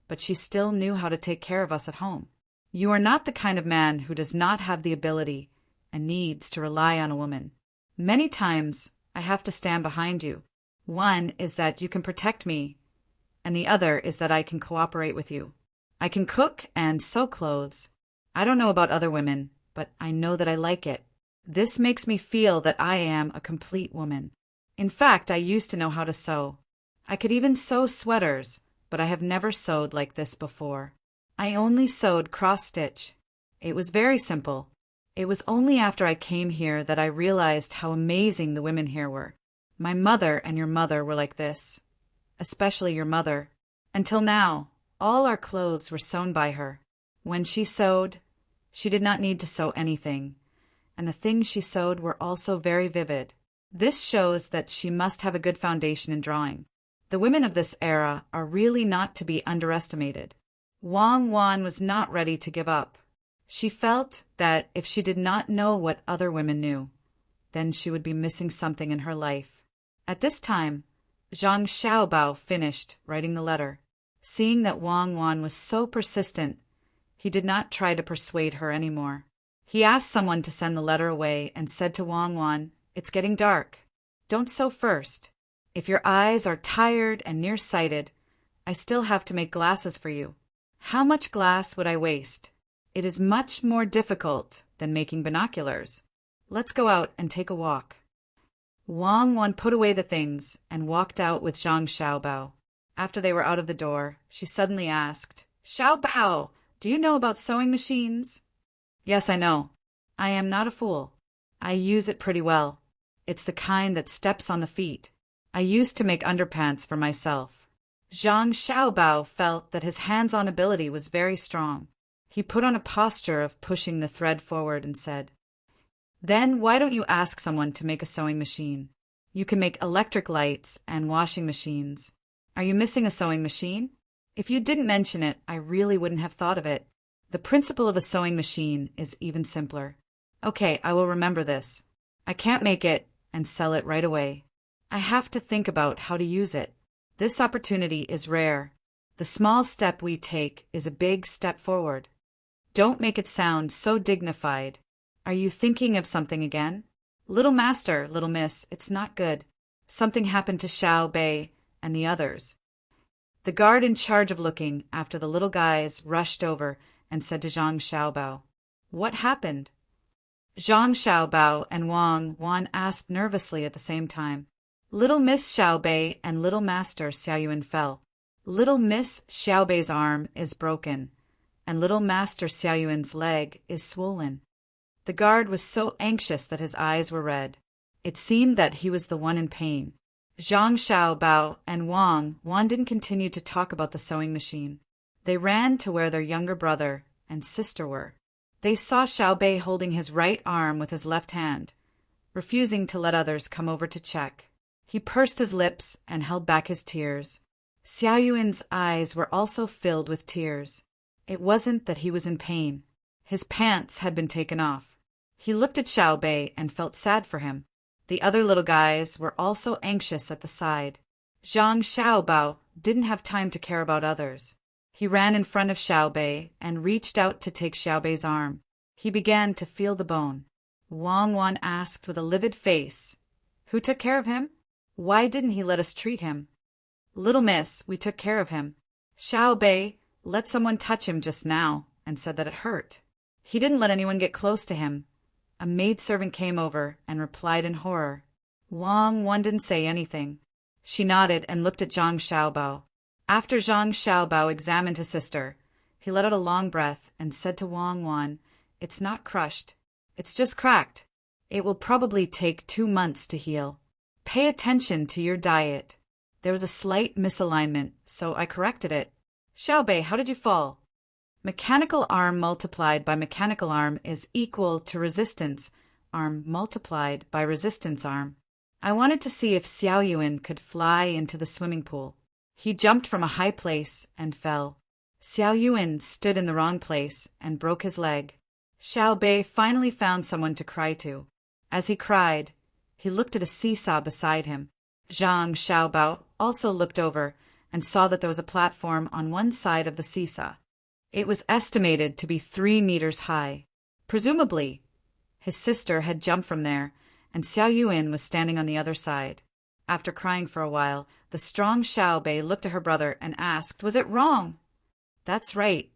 but she still knew how to take care of us at home. You are not the kind of man who does not have the ability and needs to rely on a woman. Many times, I have to stand behind you. One is that you can protect me, and the other is that I can cooperate with you. I can cook and sew clothes. I don't know about other women, but I know that I like it. This makes me feel that I am a complete woman. In fact, I used to know how to sew. I could even sew sweaters, but I have never sewed like this before. I only sewed cross-stitch. It was very simple. It was only after I came here that I realized how amazing the women here were. My mother and your mother were like this, especially your mother. Until now, all our clothes were sewn by her. When she sewed, she did not need to sew anything, and the things she sewed were also very vivid. This shows that she must have a good foundation in drawing. The women of this era are really not to be underestimated. Wang Wan was not ready to give up. She felt that if she did not know what other women knew, then she would be missing something in her life. At this time, Zhang Xiaobao finished writing the letter. Seeing that Wang Wan was so persistent, he did not try to persuade her anymore. He asked someone to send the letter away and said to Wang Wan, "It's getting dark. Don't sew first. If your eyes are tired and nearsighted, I still have to make glasses for you. How much glass would I waste? It is much more difficult than making binoculars. Let's go out and take a walk." Wang Wan put away the things and walked out with Zhang Xiaobao. After they were out of the door, she suddenly asked, "Xiaobao, do you know about sewing machines?" "Yes, I know. I am not a fool. I use it pretty well. It's the kind that steps on the feet. I used to make underpants for myself." Zhang Xiaobao felt that his hands-on ability was very strong. He put on a posture of pushing the thread forward and said, "Then why don't you ask someone to make a sewing machine? You can make electric lights and washing machines. Are you missing a sewing machine? If you didn't mention it, I really wouldn't have thought of it. The principle of a sewing machine is even simpler." "Okay, I will remember this. I can't make it and sell it right away. I have to think about how to use it. This opportunity is rare. The small step we take is a big step forward. Don't make it sound so dignified. Are you thinking of something again? Little master, little miss, it's not good. Something happened to Xiao Bei and the others." The guard in charge of looking after the little guys rushed over and said to Zhang Xiaobao, "What happened?" Zhang Xiaobao and Wang Wan asked nervously at the same time. Little Miss Xiaobei and Little Master Xiaoyuan fell. Little Miss Xiaobei's arm is broken, and Little Master Xiaoyuan's leg is swollen. The guard was so anxious that his eyes were red. It seemed that he was the one in pain. Zhang Xiaobao and Wang Wan didn't continue to talk about the sewing machine. They ran to where their younger brother and sister were. They saw Xiaobei holding his right arm with his left hand, refusing to let others come over to check. He pursed his lips and held back his tears. Xiaoyuan's eyes were also filled with tears. It wasn't that he was in pain. His pants had been taken off. He looked at Xiaobei and felt sad for him. The other little guys were also anxious at the side. Zhang Xiaobao didn't have time to care about others. He ran in front of Xiaobei and reached out to take Xiaobei's arm. He began to feel the bone. Wang Wan asked with a livid face, "Who took care of him? Why didn't he let us treat him?" "Little miss, we took care of him. Xiaobei let someone touch him just now and said that it hurt. He didn't let anyone get close to him." A maidservant came over and replied in horror. Wang Wan didn't say anything. She nodded and looked at Zhang Xiaobao. After Zhang Xiaobao examined his sister, he let out a long breath and said to Wang Wan, "It's not crushed. It's just cracked. It will probably take 2 months to heal. Pay attention to your diet." There was a slight misalignment, so I corrected it. "Xiaobei, how did you fall?" Mechanical arm multiplied by mechanical arm is equal to resistance arm multiplied by resistance arm. I wanted to see if Xiaoyuan could fly into the swimming pool. He jumped from a high place and fell. Xiaoyuan stood in the wrong place and broke his leg. Xiaobei finally found someone to cry to. As he cried, he looked at a seesaw beside him. Zhang Xiaobao also looked over and saw that there was a platform on one side of the seesaw. It was estimated to be 3 meters high. Presumably, his sister had jumped from there, and Xiaoyuan was standing on the other side. After crying for a while, the strong Xiaobei looked at her brother and asked, "Was it wrong?" "That's right.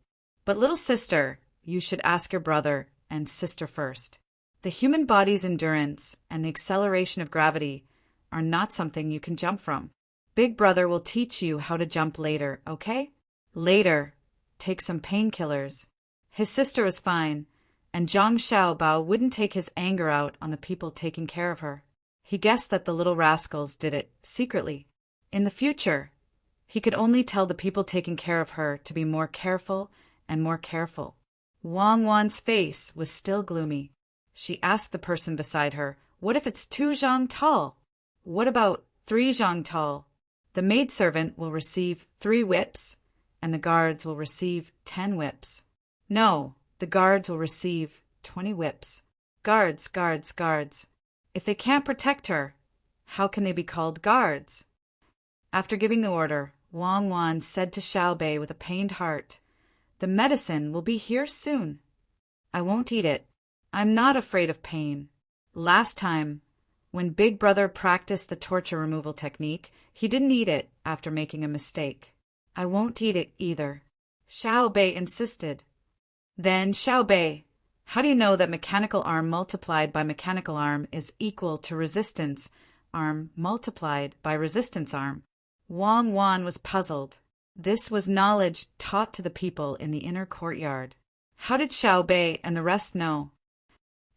But little sister, you should ask your brother and sister first. The human body's endurance and the acceleration of gravity are not something you can jump from. Big brother will teach you how to jump later, okay? Later, take some painkillers." His sister was fine, and Zhang Xiaobao wouldn't take his anger out on the people taking care of her. He guessed that the little rascals did it secretly. In the future, he could only tell the people taking care of her to be more careful and more careful. Wang Wan's face was still gloomy. She asked the person beside her, "What if it's 2 zhang tall? What about 3 zhang tall? The maidservant will receive 3 whips, and the guards will receive 10 whips. No, the guards will receive 20 whips. Guards, guards, guards. If they can't protect her, how can they be called guards?" After giving the order, Wang Wan said to Xiaobei with a pained heart, "The medicine will be here soon. I won't eat it. I'm not afraid of pain. Last time, when Big Brother practiced the torture removal technique, he didn't eat it after making a mistake. I won't eat it either." Xiaobei insisted. "Then, Xiaobei, how do you know that mechanical arm multiplied by mechanical arm is equal to resistance arm multiplied by resistance arm?" Wang Wan was puzzled. This was knowledge taught to the people in the inner courtyard. How did Xiaobei and the rest know?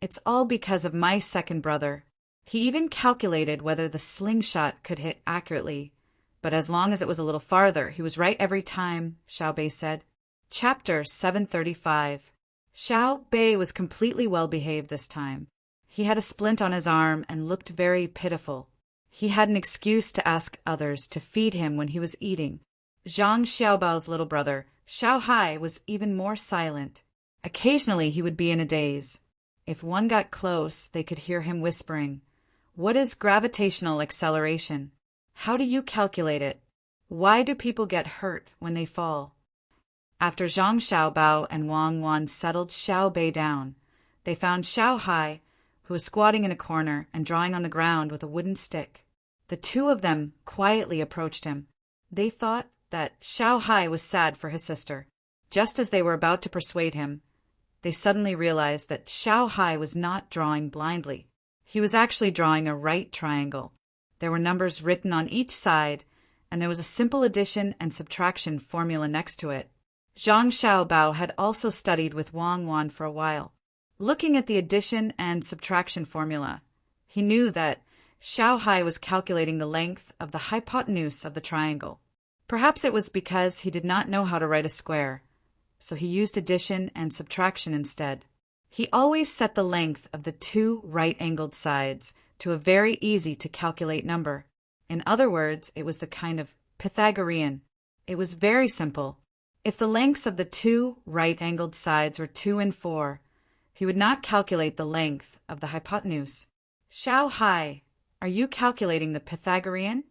"It's all because of my second brother. He even calculated whether the slingshot could hit accurately, but as long as it was a little farther, he was right every time," Xiaobei said. Chapter 735. Xiaobei was completely well-behaved this time. He had a splint on his arm and looked very pitiful. He had an excuse to ask others to feed him when he was eating. Zhang Xiaobao's little brother, Xiao Hai, was even more silent. Occasionally he would be in a daze. If one got close, they could hear him whispering, "What is gravitational acceleration? How do you calculate it? Why do people get hurt when they fall?" After Zhang Xiaobao and Wang Wan settled Xiaobei down, they found Xiao Hai, who was squatting in a corner and drawing on the ground with a wooden stick. The 2 of them quietly approached him. They thought that Xiao Hai was sad for his sister. Just as they were about to persuade him, they suddenly realized that Xiao Hai was not drawing blindly. He was actually drawing a right triangle. There were numbers written on each side, and there was a simple addition and subtraction formula next to it. Zhang Xiaobao had also studied with Wang Wan for a while. Looking at the addition and subtraction formula, he knew that Xiao Hai was calculating the length of the hypotenuse of the triangle. Perhaps it was because he did not know how to write a square, so he used addition and subtraction instead. He always set the length of the two right-angled sides to a very easy-to-calculate number. In other words, it was the kind of Pythagorean. It was very simple. If the lengths of the two right-angled sides were 2 and 4, he would not calculate the length of the hypotenuse. Xiao Hai, are you calculating the Pythagorean?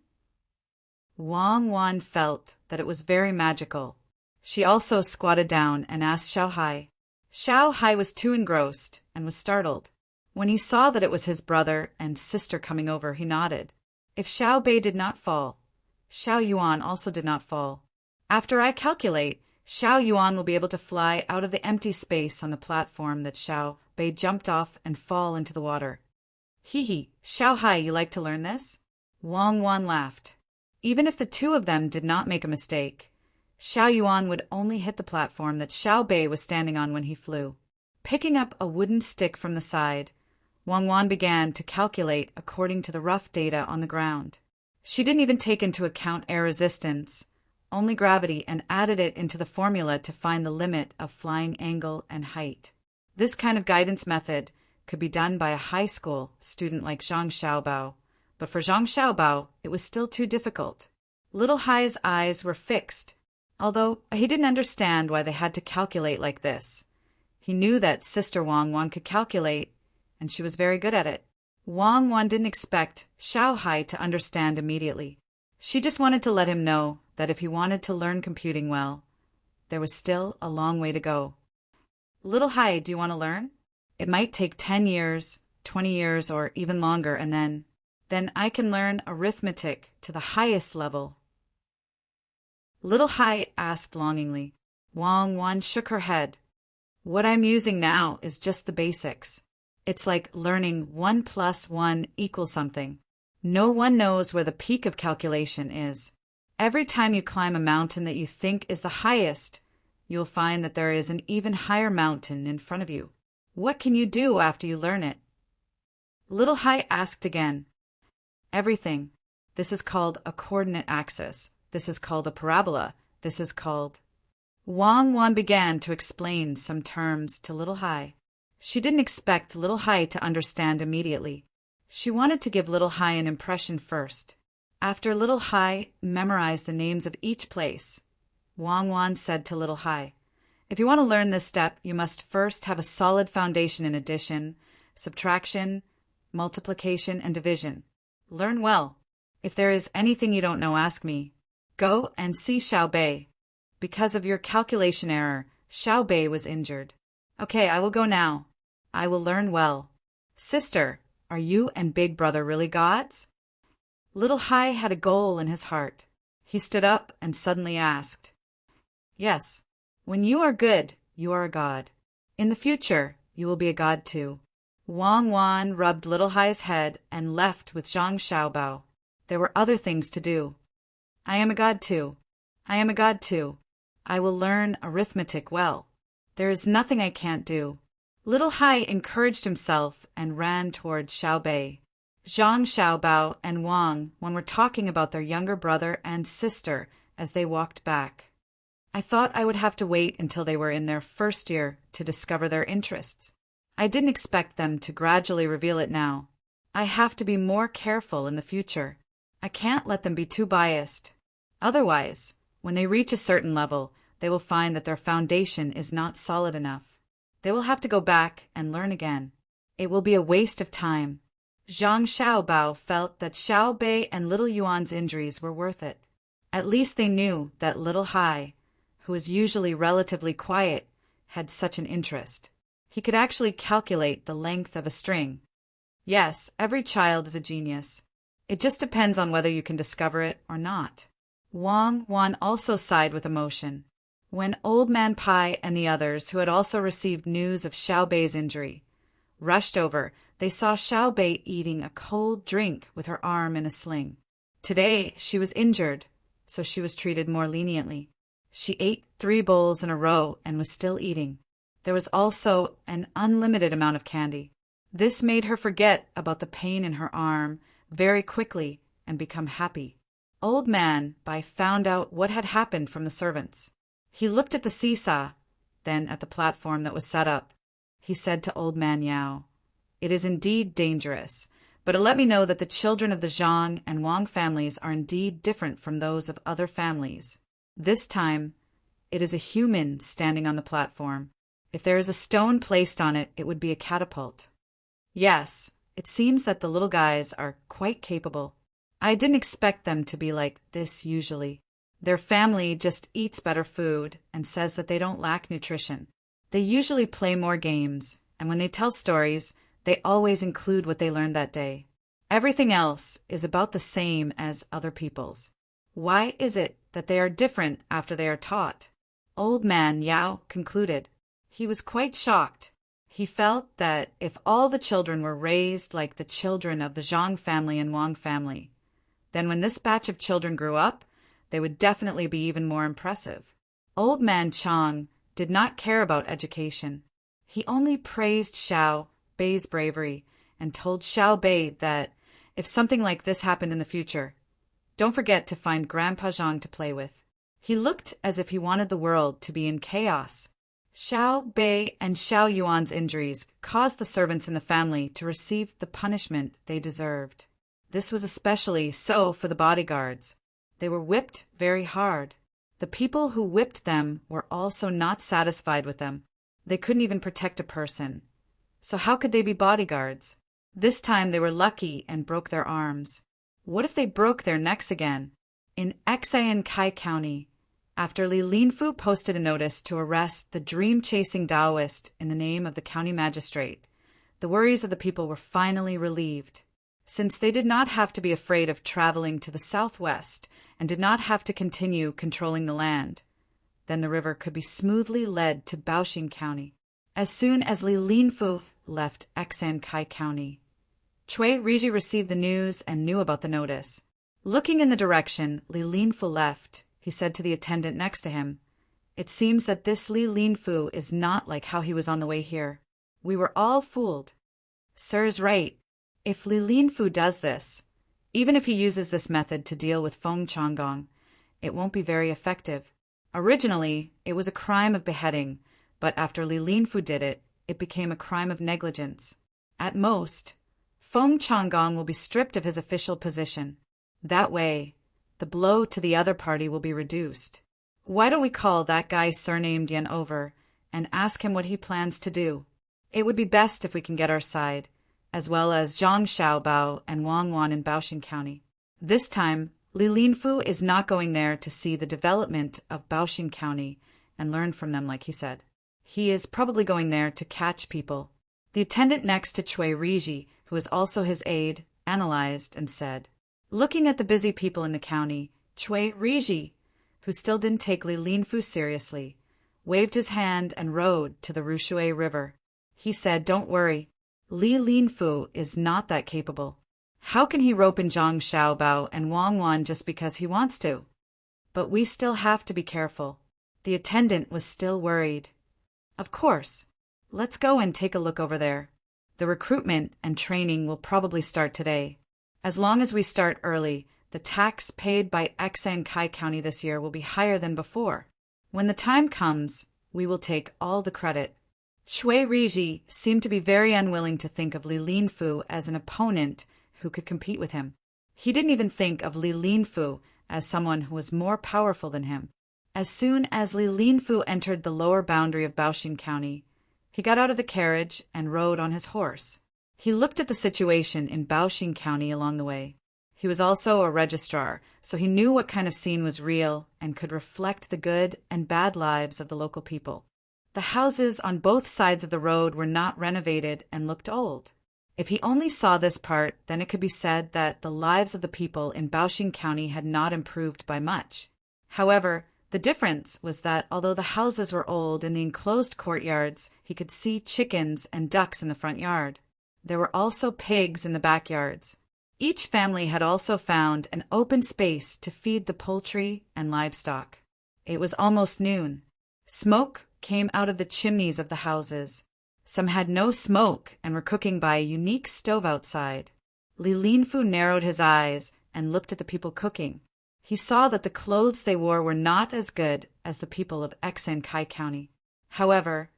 Wang Wan felt that it was very magical. She also squatted down and asked Xiao Hai. Xiao Hai was too engrossed and was startled. When he saw that it was his brother and sister coming over, he nodded. If Xiao Bei did not fall, Xiao Yuan also did not fall. After I calculate, Xiao Yuan will be able to fly out of the empty space on the platform that Xiao Bei jumped off and fall into the water. Hee, Xiao Hai, you like to learn this? Wang Wan laughed. Even if the two of them did not make a mistake, Xiao Yuan would only hit the platform that Xiao Bei was standing on when he flew. Picking up a wooden stick from the side, Wang Wan began to calculate according to the rough data on the ground. She didn't even take into account air resistance, only gravity, and added it into the formula to find the limit of flying angle and height. This kind of guidance method could be done by a high school student like Zhang Xiaobao, but for Zhang Xiaobao, it was still too difficult. Little Hai's eyes were fixed, although he didn't understand why they had to calculate like this. He knew that Sister Wang Wan could calculate, and she was very good at it. Wang Wan didn't expect Xiao Hai to understand immediately. She just wanted to let him know that if he wanted to learn computing well, there was still a long way to go. Little Hai, do you want to learn? It might take 10 years, 20 years, or even longer, and then I can learn arithmetic to the highest level. Little Hai asked longingly. Wang Wan shook her head. What I'm using now is just the basics. It's like learning 1 + 1 = something. No one knows where the peak of calculation is. Every time you climb a mountain that you think is the highest, you'll find that there is an even higher mountain in front of you. What can you do after you learn it? Little Hai asked again. Everything. This is called a coordinate axis. This is called a parabola. This is called... Wang Wan began to explain some terms to Little Hai. She didn't expect Little Hai to understand immediately. She wanted to give Little Hai an impression first. After Little Hai memorized the names of each place, Wang Wan said to Little Hai, if you want to learn this step, you must first have a solid foundation in addition, subtraction, multiplication, and division. Learn well. If there is anything you don't know, ask me. Go and see Xiao Bei. Because of your calculation error, Xiao Bei was injured. Okay, I will go now. I will learn well. Sister, are you and Big Brother really gods? Little Hai had a goal in his heart. He stood up and suddenly asked, Yes, when you are good, you are a god. In the future, you will be a god too. Wang Wan rubbed Little Hai's head and left with Zhang Xiaobao. There were other things to do. I am a god too. I am a god too. I will learn arithmetic well. There is nothing I can't do. Little Hai encouraged himself and ran toward Xiao Bei. Zhang Xiaobao and Wang were talking about their younger brother and sister as they walked back. I thought I would have to wait until they were in their first year to discover their interests. I didn't expect them to gradually reveal it now. I have to be more careful in the future. I can't let them be too biased. Otherwise, when they reach a certain level, they will find that their foundation is not solid enough. They will have to go back and learn again. It will be a waste of time. Zhang Xiaobao felt that Xiao Bei and Little Yuan's injuries were worth it. At least they knew that Little Hai, who was usually relatively quiet, had such an interest. He could actually calculate the length of a string. Yes, every child is a genius. It just depends on whether you can discover it or not. Wang Wan also sighed with emotion. When Old Man Pai and the others, who had also received news of Xiao Bei's injury, rushed over, they saw Xiao Bei eating a cold drink with her arm in a sling. Today she was injured, so she was treated more leniently. She ate 3 bowls in a row and was still eating. There was also an unlimited amount of candy. This made her forget about the pain in her arm very quickly and become happy. Old Man Bai found out what had happened from the servants. He looked at the seesaw, then at the platform that was set up. He said to Old Man Yao, "It is indeed dangerous, but it let me know that the children of the Zhang and Wang families are indeed different from those of other families. This time, it is a human standing on the platform. If there is a stone placed on it, it would be a catapult. Yes, it seems that the little guys are quite capable. I didn't expect them to be like this usually. Their family just eats better food and says that they don't lack nutrition. They usually play more games, and when they tell stories, they always include what they learned that day. Everything else is about the same as other people's. Why is it that they are different after they are taught?" Old Man Yao concluded. He was quite shocked. He felt that if all the children were raised like the children of the Zhang family and Wang family, then when this batch of children grew up, they would definitely be even more impressive. Old Man Chang did not care about education. He only praised Xiao Bei's bravery and told Xiao Bei that if something like this happened in the future, don't forget to find Grandpa Zhang to play with. He looked as if he wanted the world to be in chaos. Xiao Bei and Xiao Yuan's injuries caused the servants in the family to receive the punishment they deserved. This was especially so for the bodyguards. They were whipped very hard. The people who whipped them were also not satisfied with them. They couldn't even protect a person. So how could they be bodyguards? This time they were lucky and broke their arms. What if they broke their necks again? In Xan Kai County, after Li Linfu posted a notice to arrest the dream-chasing Taoist in the name of the county magistrate, the worries of the people were finally relieved. Since they did not have to be afraid of traveling to the southwest and did not have to continue controlling the land, then the river could be smoothly led to Baoxing County. As soon as Li Linfu left Xan Kai County, Cui Riji received the news and knew about the notice. Looking in the direction Li Linfu left, he said to the attendant next to him, "It seems that this Li Linfu is not like how he was on the way here. We were all fooled." Sir's right. If Li Linfu does this, even if he uses this method to deal with Feng Changgong, it won't be very effective. Originally, it was a crime of beheading, but after Li Linfu did it, it became a crime of negligence. At most, Feng Changgong will be stripped of his official position. That way, the blow to the other party will be reduced. Why don't we call that guy surnamed Yan over and ask him what he plans to do? It would be best if we can get our side, as well as Zhang Xiaobao and Wang Wan in Baoxing County. This time, Li Linfu is not going there to see the development of Baoxing County and learn from them like he said. He is probably going there to catch people. The attendant next to Cui Riji, who is also his aide, analyzed and said, looking at the busy people in the county, Cui Riji, who still didn't take Li Linfu seriously, waved his hand and rowed to the Rushui River. He said, "Don't worry, Li Linfu is not that capable. How can he rope in Zhang Xiaobao and Wang Wan just because he wants to? But we still have to be careful." The attendant was still worried. "Of course. Let's go and take a look over there. The recruitment and training will probably start today. As long as we start early, the tax paid by Xan Kai County this year will be higher than before. When the time comes, we will take all the credit." Cui Riji seemed to be very unwilling to think of Li Linfu as an opponent who could compete with him. He didn't even think of Li Linfu as someone who was more powerful than him. As soon as Li Linfu entered the lower boundary of Baoxing County, he got out of the carriage and rode on his horse. He looked at the situation in Baoxing County along the way. He was also a registrar, so he knew what kind of scene was real and could reflect the good and bad lives of the local people. The houses on both sides of the road were not renovated and looked old. If he only saw this part, then it could be said that the lives of the people in Baoxing County had not improved by much. However, The difference was that although the houses were old in the enclosed courtyards, he could see chickens and ducks in the front yard. There were also pigs in the backyards. Each family had also found an open space to feed the poultry and livestock. It was almost noon. Smoke came out of the chimneys of the houses. Some had no smoke and were cooking by a unique stove outside. Li Linfu narrowed his eyes and looked at the people cooking. He saw that the clothes they wore were not as good as the people of Exan Kai County. However,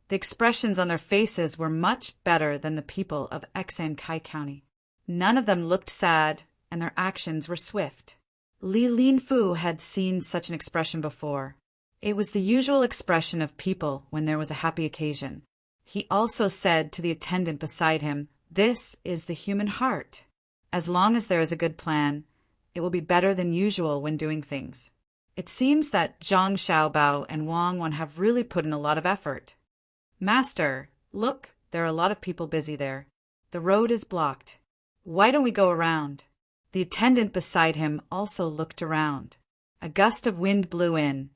the expressions on their faces were much better than the people of Exan Kai County. None of them looked sad, and their actions were swift. Li Linfu had seen such an expression before. It was the usual expression of people when there was a happy occasion. He also said to the attendant beside him, "This is the human heart. As long as there is a good plan, it will be better than usual when doing things." It seems that Zhang Xiaobao and Wang Wan have really put in a lot of effort. "Master, look, there are a lot of people busy there. The road is blocked. Why don't we go around?" The attendant beside him also looked around. A gust of wind blew in,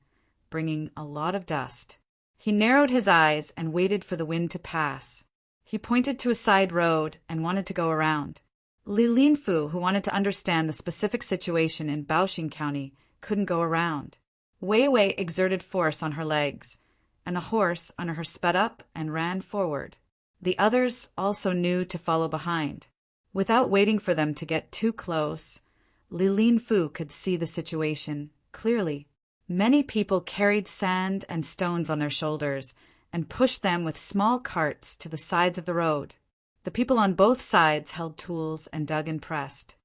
bringing a lot of dust. He narrowed his eyes and waited for the wind to pass. He pointed to a side road and wanted to go around. Li Linfu, who wanted to understand the specific situation in Baoxing County, couldn't go around. Wei Wei exerted force on her legs, and the horse under her sped up and ran forward. The others also knew to follow behind. Without waiting for them to get too close, Li Linfu could see the situation clearly. Many people carried sand and stones on their shoulders and pushed them with small carts to the sides of the road. The people on both sides held tools and dug and pressed.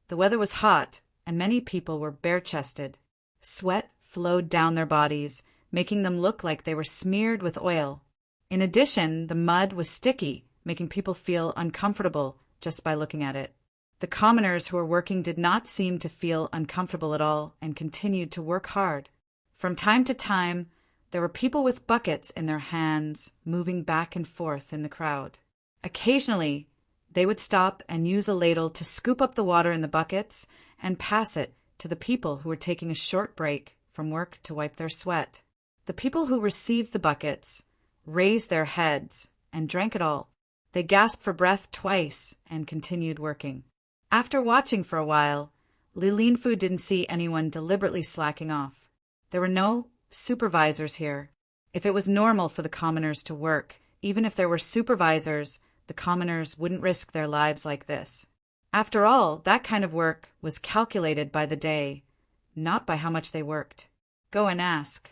The weather was hot, and many people were bare-chested. Sweat flowed down their bodies, making them look like they were smeared with oil. In addition, the mud was sticky, making people feel uncomfortable just by looking at it. The commoners who were working did not seem to feel uncomfortable at all and continued to work hard. From time to time, there were people with buckets in their hands moving back and forth in the crowd. Occasionally, they would stop and use a ladle to scoop up the water in the buckets and pass it to the people who were taking a short break from work to wipe their sweat. The people who received the buckets raised their heads and drank it all. They gasped for breath twice and continued working. After watching for a while, Li Linfu didn't see anyone deliberately slacking off. There were no supervisors here. If it was normal for the commoners to work, even if there were supervisors, the commoners wouldn't risk their lives like this. After all, that kind of work was calculated by the day, not by how much they worked. Go and ask.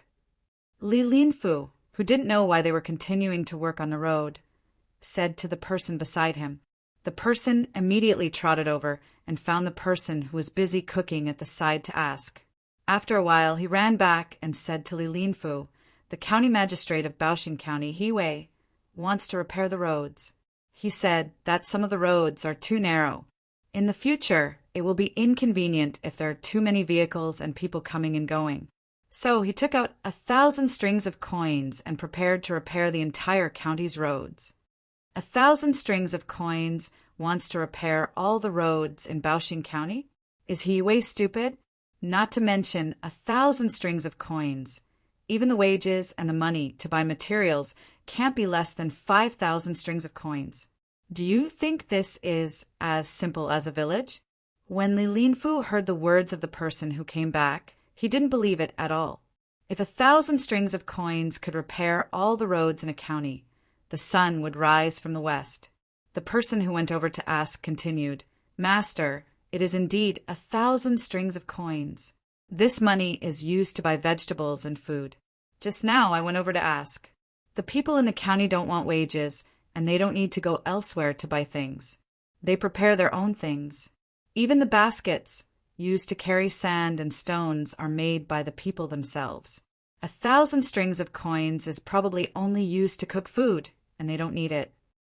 Li Linfu, who didn't know why they were continuing to work on the road, said to the person beside him. The person immediately trotted over and found the person who was busy cooking at the side to ask. After a while, he ran back and said to Li Linfu, "The county magistrate of Baoxing County, He Wei, wants to repair the roads. He said that some of the roads are too narrow. In the future, it will be inconvenient if there are too many vehicles and people coming and going." So he took out 1,000 strings of coins and prepared to repair the entire county's roads. 1,000 strings of coins wants to repair all the roads in Baoxing County? Is He Wei stupid? Not to mention 1,000 strings of coins. Even the wages and the money to buy materials can't be less than 5,000 strings of coins. Do you think this is as simple as a village? When Li Linfu heard the words of the person who came back, he didn't believe it at all. If 1,000 strings of coins could repair all the roads in a county, the sun would rise from the west. The person who went over to ask continued, "Master, it is indeed 1,000 strings of coins. This money is used to buy vegetables and food. Just now I went over to ask. The people in the county don't want wages, and they don't need to go elsewhere to buy things. They prepare their own things. Even the baskets used to carry sand and stones are made by the people themselves. 1,000 strings of coins is probably only used to cook food, and they don't need it.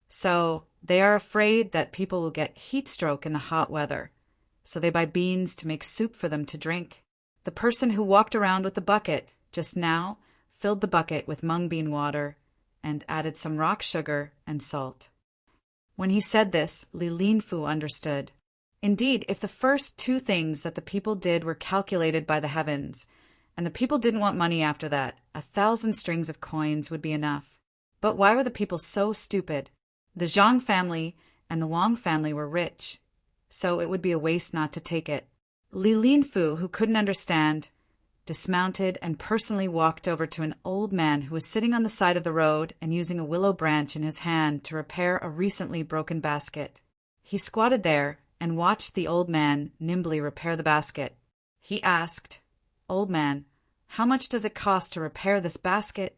So they are afraid that people will get heat stroke in the hot weather. So they buy beans to make soup for them to drink. The person who walked around with the bucket just now filled the bucket with mung bean water and added some rock sugar and salt." When he said this, Li Linfu understood. Indeed, if the first two things that the people did were calculated by the heavens, And the people didn't want money after that. 1,000 strings of coins would be enough. But why were the people so stupid? The Zhang family and the Wang family were rich, so it would be a waste not to take it. Li Linfu, who couldn't understand, dismounted and personally walked over to an old man who was sitting on the side of the road and using a willow branch in his hand to repair a recently broken basket. He squatted there and watched the old man nimbly repair the basket. He asked, "Old man, how much does it cost to repair this basket?"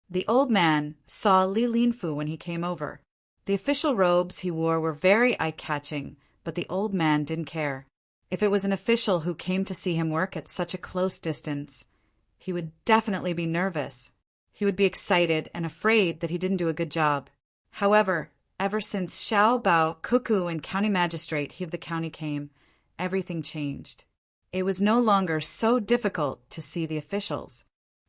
The old man saw Li Linfu when he came over. The official robes he wore were very eye-catching, but the old man didn't care. If it was an official who came to see him work at such a close distance, he would definitely be nervous. He would be excited and afraid that he didn't do a good job. However, ever since Xiao Bao, Cuckoo, and county magistrate of the county came, everything changed. It was no longer so difficult to see the officials.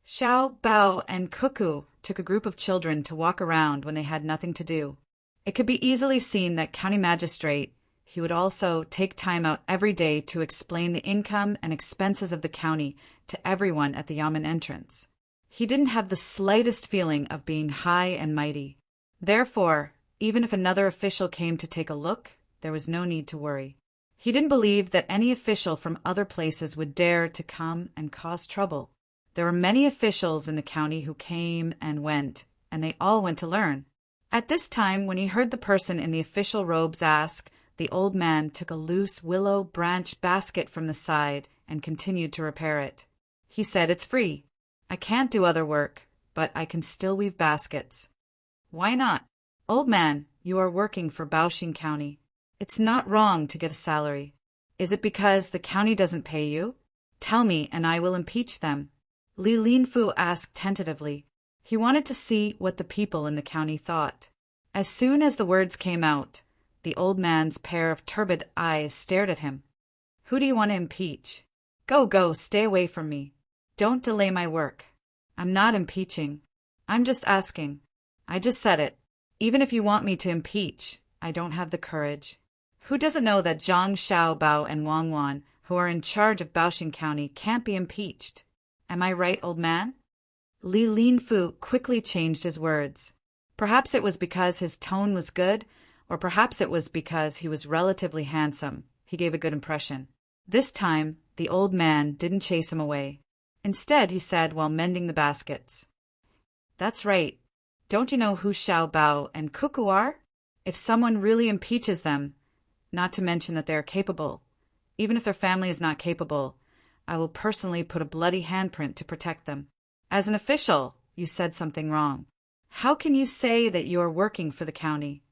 Xiao Bao and Cuckoo took a group of children to walk around when they had nothing to do. It could be easily seen that county magistrate he would also take time out every day to explain the income and expenses of the county to everyone at the Yamen entrance. He didn't have the slightest feeling of being high and mighty. Therefore, even if another official came to take a look, there was no need to worry. He didn't believe that any official from other places would dare to come and cause trouble. There were many officials in the county who came and went, and they all went to learn. At this time, when he heard the person in the official robes ask, the old man took a loose willow branch basket from the side and continued to repair it. He said, "It's free. I can't do other work, but I can still weave baskets." "Why not?" "Old man, you are working for Baoxing County. It's not wrong to get a salary. Is it because the county doesn't pay you? Tell me, and I will impeach them." Li Linfu asked tentatively. He wanted to see what the people in the county thought. As soon as the words came out, the old man's pair of turbid eyes stared at him. "Who do you want to impeach? Go, stay away from me. Don't delay my work. I'm not impeaching. I'm just asking. I just said it. Even if you want me to impeach, I don't have the courage. Who doesn't know that Zhang Xiaobao and Wang Wan, who are in charge of Baoxing County, can't be impeached? Am I right, old man?" Li Linfu quickly changed his words. Perhaps it was because his tone was good, or perhaps it was because he was relatively handsome. He gave a good impression. This time, the old man didn't chase him away. Instead, he said while mending the baskets, "That's right. Don't you know who Xiao Bao and Cuckoo are? If someone really impeaches them, not to mention that they are capable, even if their family is not capable, I will personally put a bloody handprint to protect them. As an official, you said something wrong. How can you say that you are working for the county?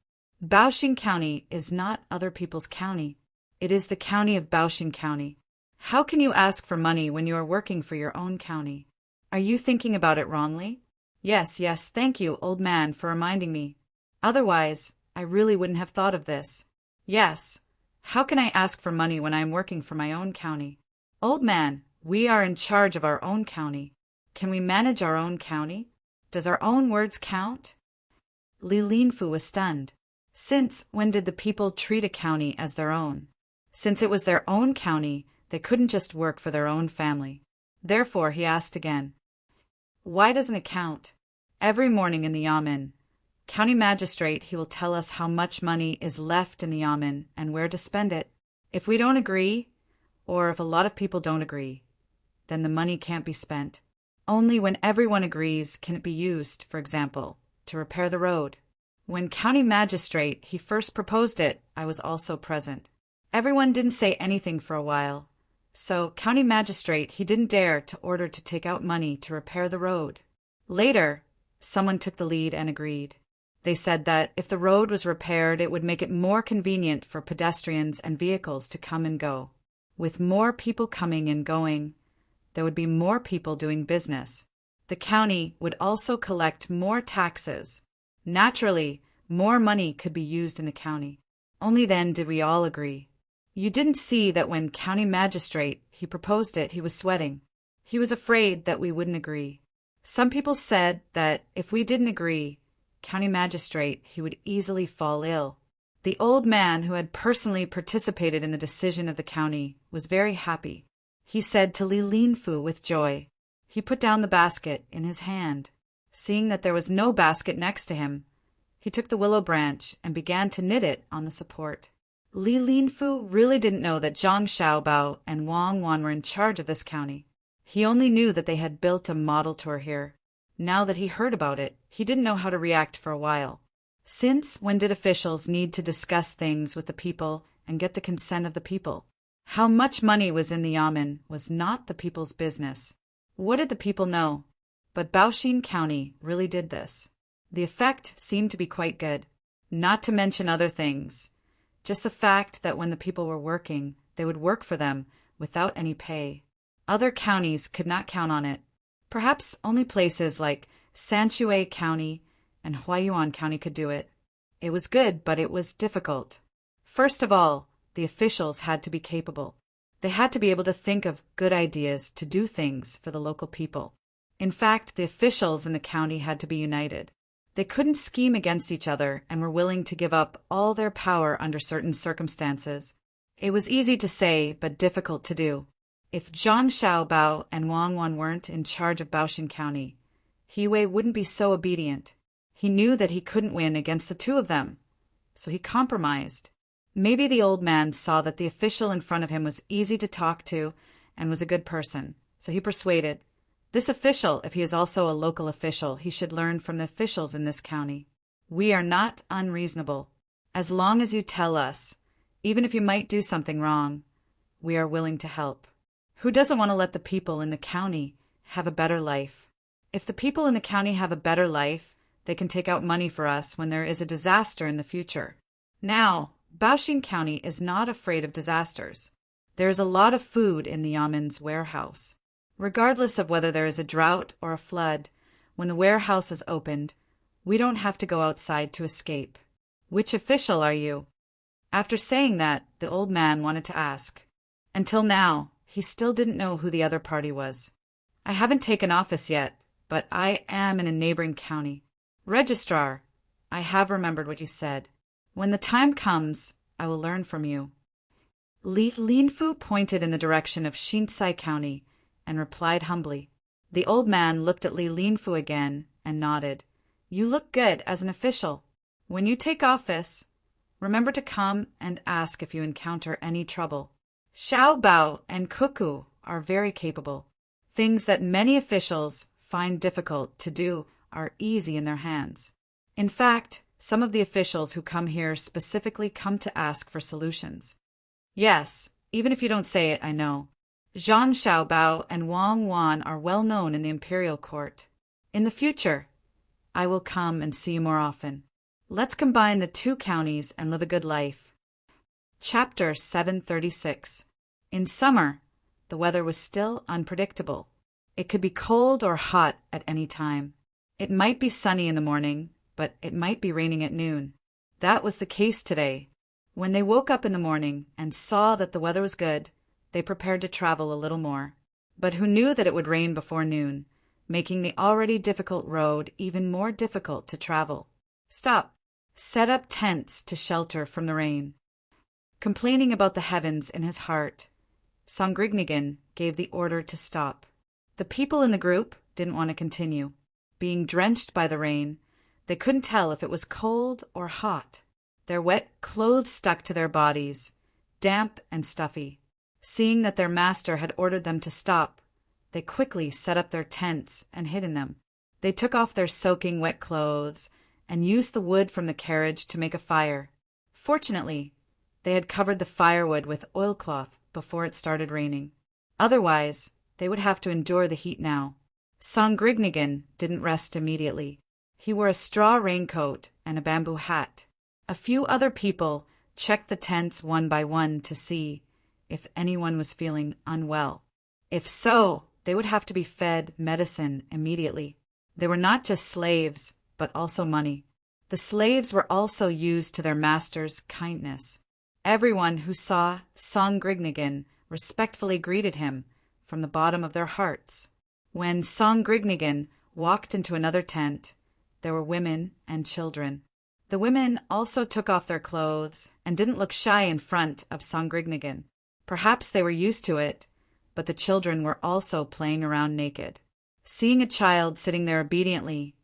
Baoxing County is not other people's county. It is the county of Baoxing County. How can you ask for money when you are working for your own county? Are you thinking about it wrongly?" Yes, thank you, old man, for reminding me. Otherwise, I really wouldn't have thought of this. Yes. How can I ask for money when I am working for my own county? Old man, we are in charge of our own county. Can we manage our own county? Does our own words count? Li Linfu was stunned. Since when did the people treat a county as their own? Since it was their own county, they couldn't just work for their own family. Therefore, he asked again, "Why doesn't it count?" Every morning in the Yamen, county magistrate, he will tell us how much money is left in the Yamen and where to spend it. If we don't agree, or if a lot of people don't agree, then the money can't be spent. Only when everyone agrees can it be used, for example, to repair the road. When county magistrate he first proposed it, I was also present. Everyone didn't say anything for a while, so county magistrate he didn't dare to order to take out money to repair the road. Later, someone took the lead and agreed. They said that if the road was repaired, it would make it more convenient for pedestrians and vehicles to come and go. With more people coming and going, there would be more people doing business. The county would also collect more taxes. Naturally, more money could be used in the county. Only then did we all agree. You didn't see that when county magistrate he proposed it, he was sweating. He was afraid that we wouldn't agree. Some people said that if we didn't agree, county magistrate he would easily fall ill. The old man who had personally participated in the decision of the county was very happy. he said to Li Linfu with joy. He put down the basket in his hand. Seeing that there was no basket next to him, he took the willow branch and began to knit it on the support. Li Linfu really didn't know that Zhang Xiaobao and Wang Wan were in charge of this county. He only knew that they had built a model tour here. Now that he heard about it, he didn't know how to react for a while. Since when did officials need to discuss things with the people and get the consent of the people? How much money was in the yamen was not the people's business. What did the people know? But Baoxin County really did this. The effect seemed to be quite good. Not to mention other things. Just the fact that when the people were working, they would work for them without any pay. Other counties could not count on it. Perhaps only places like Sanshui County and Huayuan County could do it. It was good, but it was difficult. First of all, the officials had to be capable. They had to be able to think of good ideas to do things for the local people. In fact, the officials in the county had to be united. They couldn't scheme against each other and were willing to give up all their power under certain circumstances. It was easy to say, but difficult to do. If Zhang Xiaobao and Wang Wan weren't in charge of Baoxin County, He Wei wouldn't be so obedient. He knew that he couldn't win against the two of them, so he compromised. Maybe the old man saw that the official in front of him was easy to talk to and was a good person, so he persuaded. This official, if he is also a local official, he should learn from the officials in this county. We are not unreasonable. As long as you tell us, even if you might do something wrong, we are willing to help. Who doesn't want to let the people in the county have a better life? If the people in the county have a better life, they can take out money for us when there is a disaster in the future. Now, Baoxin County is not afraid of disasters. There is a lot of food in the yamen's warehouse. Regardless of whether there is a drought or a flood, when the warehouse is opened, we don't have to go outside to escape. Which official are you? After saying that, the old man wanted to ask. Until now, he still didn't know who the other party was. I haven't taken office yet, but I am in a neighboring county. Registrar, I have remembered what you said. When the time comes, I will learn from you. Li Linfu pointed in the direction of Shinsai County and replied humbly. The old man looked at Li Linfu again and nodded. You look good as an official. When you take office, remember to come and ask if you encounter any trouble. Xiao Bao and Cuckoo are very capable. Things that many officials find difficult to do are easy in their hands. In fact, some of the officials who come here specifically come to ask for solutions. Yes, even if you don't say it, I know. Zhang Xiaobao and Wang Wan are well known in the imperial court. In the future, I will come and see you more often. Let's combine the two counties and live a good life. Chapter 736. In summer, the weather was still unpredictable. It could be cold or hot at any time. It might be sunny in the morning, but it might be raining at noon. That was the case today. When they woke up in the morning and saw that the weather was good, they prepared to travel a little more. But who knew that it would rain before noon, making the already difficult road even more difficult to travel? Stop. Set up tents to shelter from the rain. Complaining about the heavens in his heart, Songrignigan gave the order to stop. The people in the group didn't want to continue. Being drenched by the rain, they couldn't tell if it was cold or hot. Their wet clothes stuck to their bodies, damp and stuffy. Seeing that their master had ordered them to stop, they quickly set up their tents and hid in them. They took off their soaking wet clothes and used the wood from the carriage to make a fire. Fortunately, they had covered the firewood with oilcloth before it started raining. Otherwise, they would have to endure the heat now. Songrignigan didn't rest immediately. He wore a straw raincoat and a bamboo hat. A few other people checked the tents one by one to see if anyone was feeling unwell. If so, they would have to be fed medicine immediately. They were not just slaves, but also money. The slaves were also used to their master's kindness. Everyone who saw Songrignigan respectfully greeted him from the bottom of their hearts. When Songrignigan walked into another tent, there were women and children. The women also took off their clothes and didn't look shy in front of Songrignigan. Perhaps they were used to it, but the children were also playing around naked. Seeing a child sitting there obediently,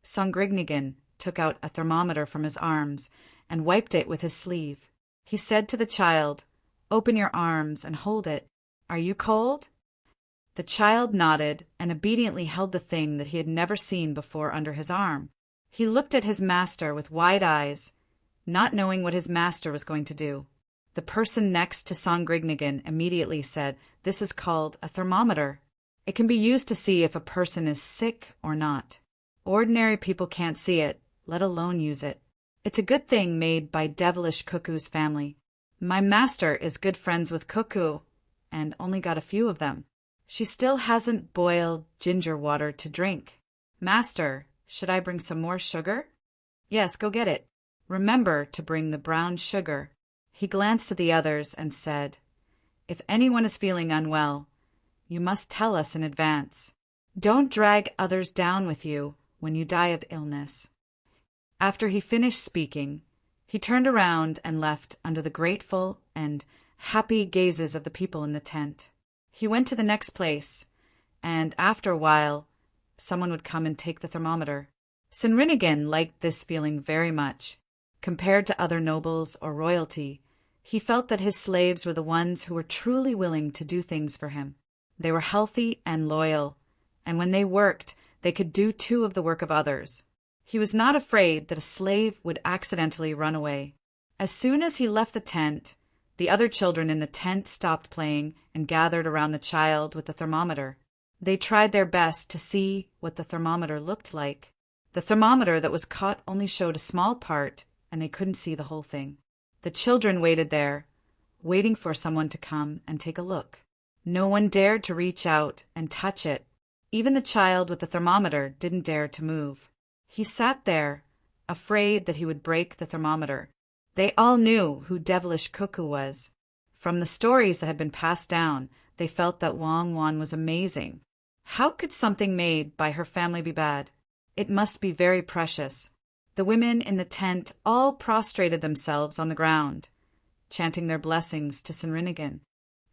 Songrignigan took out a thermometer from his arms and wiped it with his sleeve. He said to the child, "Open your arms and hold it. Are you cold?" The child nodded and obediently held the thing that he had never seen before under his arm. He looked at his master with wide eyes, not knowing what his master was going to do. The person next to Songrignigan immediately said, "This is called a thermometer. It can be used to see if a person is sick or not. Ordinary people can't see it, let alone use it. It's a good thing made by devilish Cuckoo's family. My master is good friends with Cuckoo, and only got a few of them. She still hasn't boiled ginger water to drink. Master, should I bring some more sugar?" "Yes, go get it. Remember to bring the brown sugar." He glanced at the others and said, "If anyone is feeling unwell, you must tell us in advance. Don't drag others down with you when you die of illness." After he finished speaking, he turned around and left under the grateful and happy gazes of the people in the tent. He went to the next place, and after a while, someone would come and take the thermometer. Sinrinigan liked this feeling very much. Compared to other nobles or royalty, he felt that his slaves were the ones who were truly willing to do things for him. They were healthy and loyal, and when they worked, they could do too of the work of others. He was not afraid that a slave would accidentally run away. As soon as he left the tent, the other children in the tent stopped playing and gathered around the child with the thermometer. They tried their best to see what the thermometer looked like. The thermometer that was caught only showed a small part, and they couldn't see the whole thing. The children waited there, waiting for someone to come and take a look. No one dared to reach out and touch it. Even the child with the thermometer didn't dare to move. He sat there, afraid that he would break the thermometer. They all knew who devilish Cuckoo was. From the stories that had been passed down, they felt that Wang Wan was amazing. How could something made by her family be bad? It must be very precious. The women in the tent all prostrated themselves on the ground, chanting their blessings to Sinrinigan.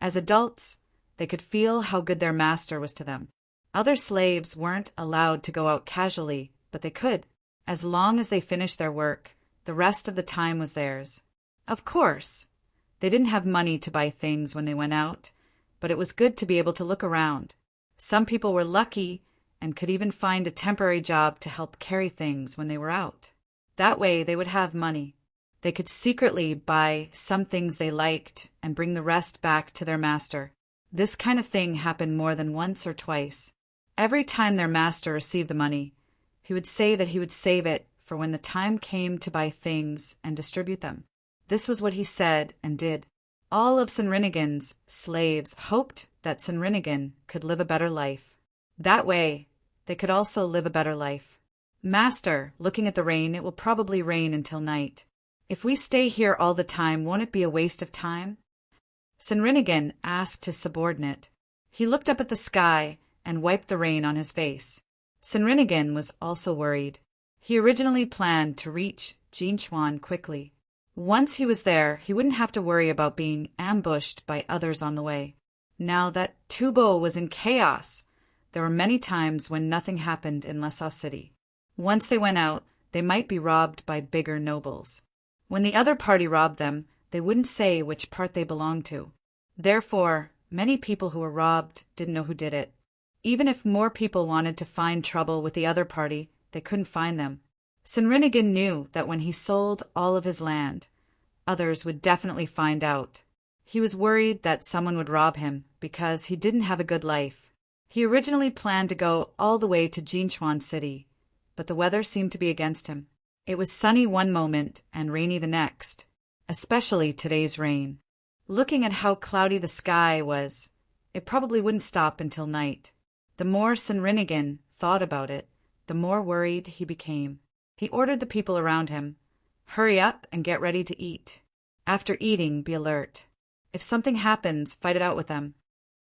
As adults, they could feel how good their master was to them. Other slaves weren't allowed to go out casually, but they could. As long as they finished their work, the rest of the time was theirs. Of course, they didn't have money to buy things when they went out, but it was good to be able to look around. Some people were lucky and could even find a temporary job to help carry things when they were out. That way they would have money. They could secretly buy some things they liked and bring the rest back to their master. This kind of thing happened more than once or twice. Every time their master received the money, he would say that he would save it for when the time came to buy things and distribute them. This was what he said and did. All of Sinrinigan's slaves hoped that Sinrinigan could live a better life. That way, they could also live a better life. "Master, looking at the rain, it will probably rain until night. If we stay here all the time, won't it be a waste of time?" Sinrinigan asked his subordinate. He looked up at the sky and wiped the rain on his face. Sinrinigan was also worried. He originally planned to reach Jinchuan quickly. Once he was there, he wouldn't have to worry about being ambushed by others on the way. Now that Tubo was in chaos, there were many times when nothing happened in Lhasa City. Once they went out, they might be robbed by bigger nobles. When the other party robbed them, they wouldn't say which part they belonged to. Therefore, many people who were robbed didn't know who did it. Even if more people wanted to find trouble with the other party, they couldn't find them. Sinrinigan knew that when he sold all of his land, others would definitely find out. He was worried that someone would rob him because he didn't have a good life. He originally planned to go all the way to Jinchuan City, but the weather seemed to be against him. It was sunny one moment and rainy the next, especially today's rain. Looking at how cloudy the sky was, it probably wouldn't stop until night. The more Sinrinigan thought about it, the more worried he became. He ordered the people around him, "Hurry up and get ready to eat. After eating, be alert. If something happens, fight it out with them."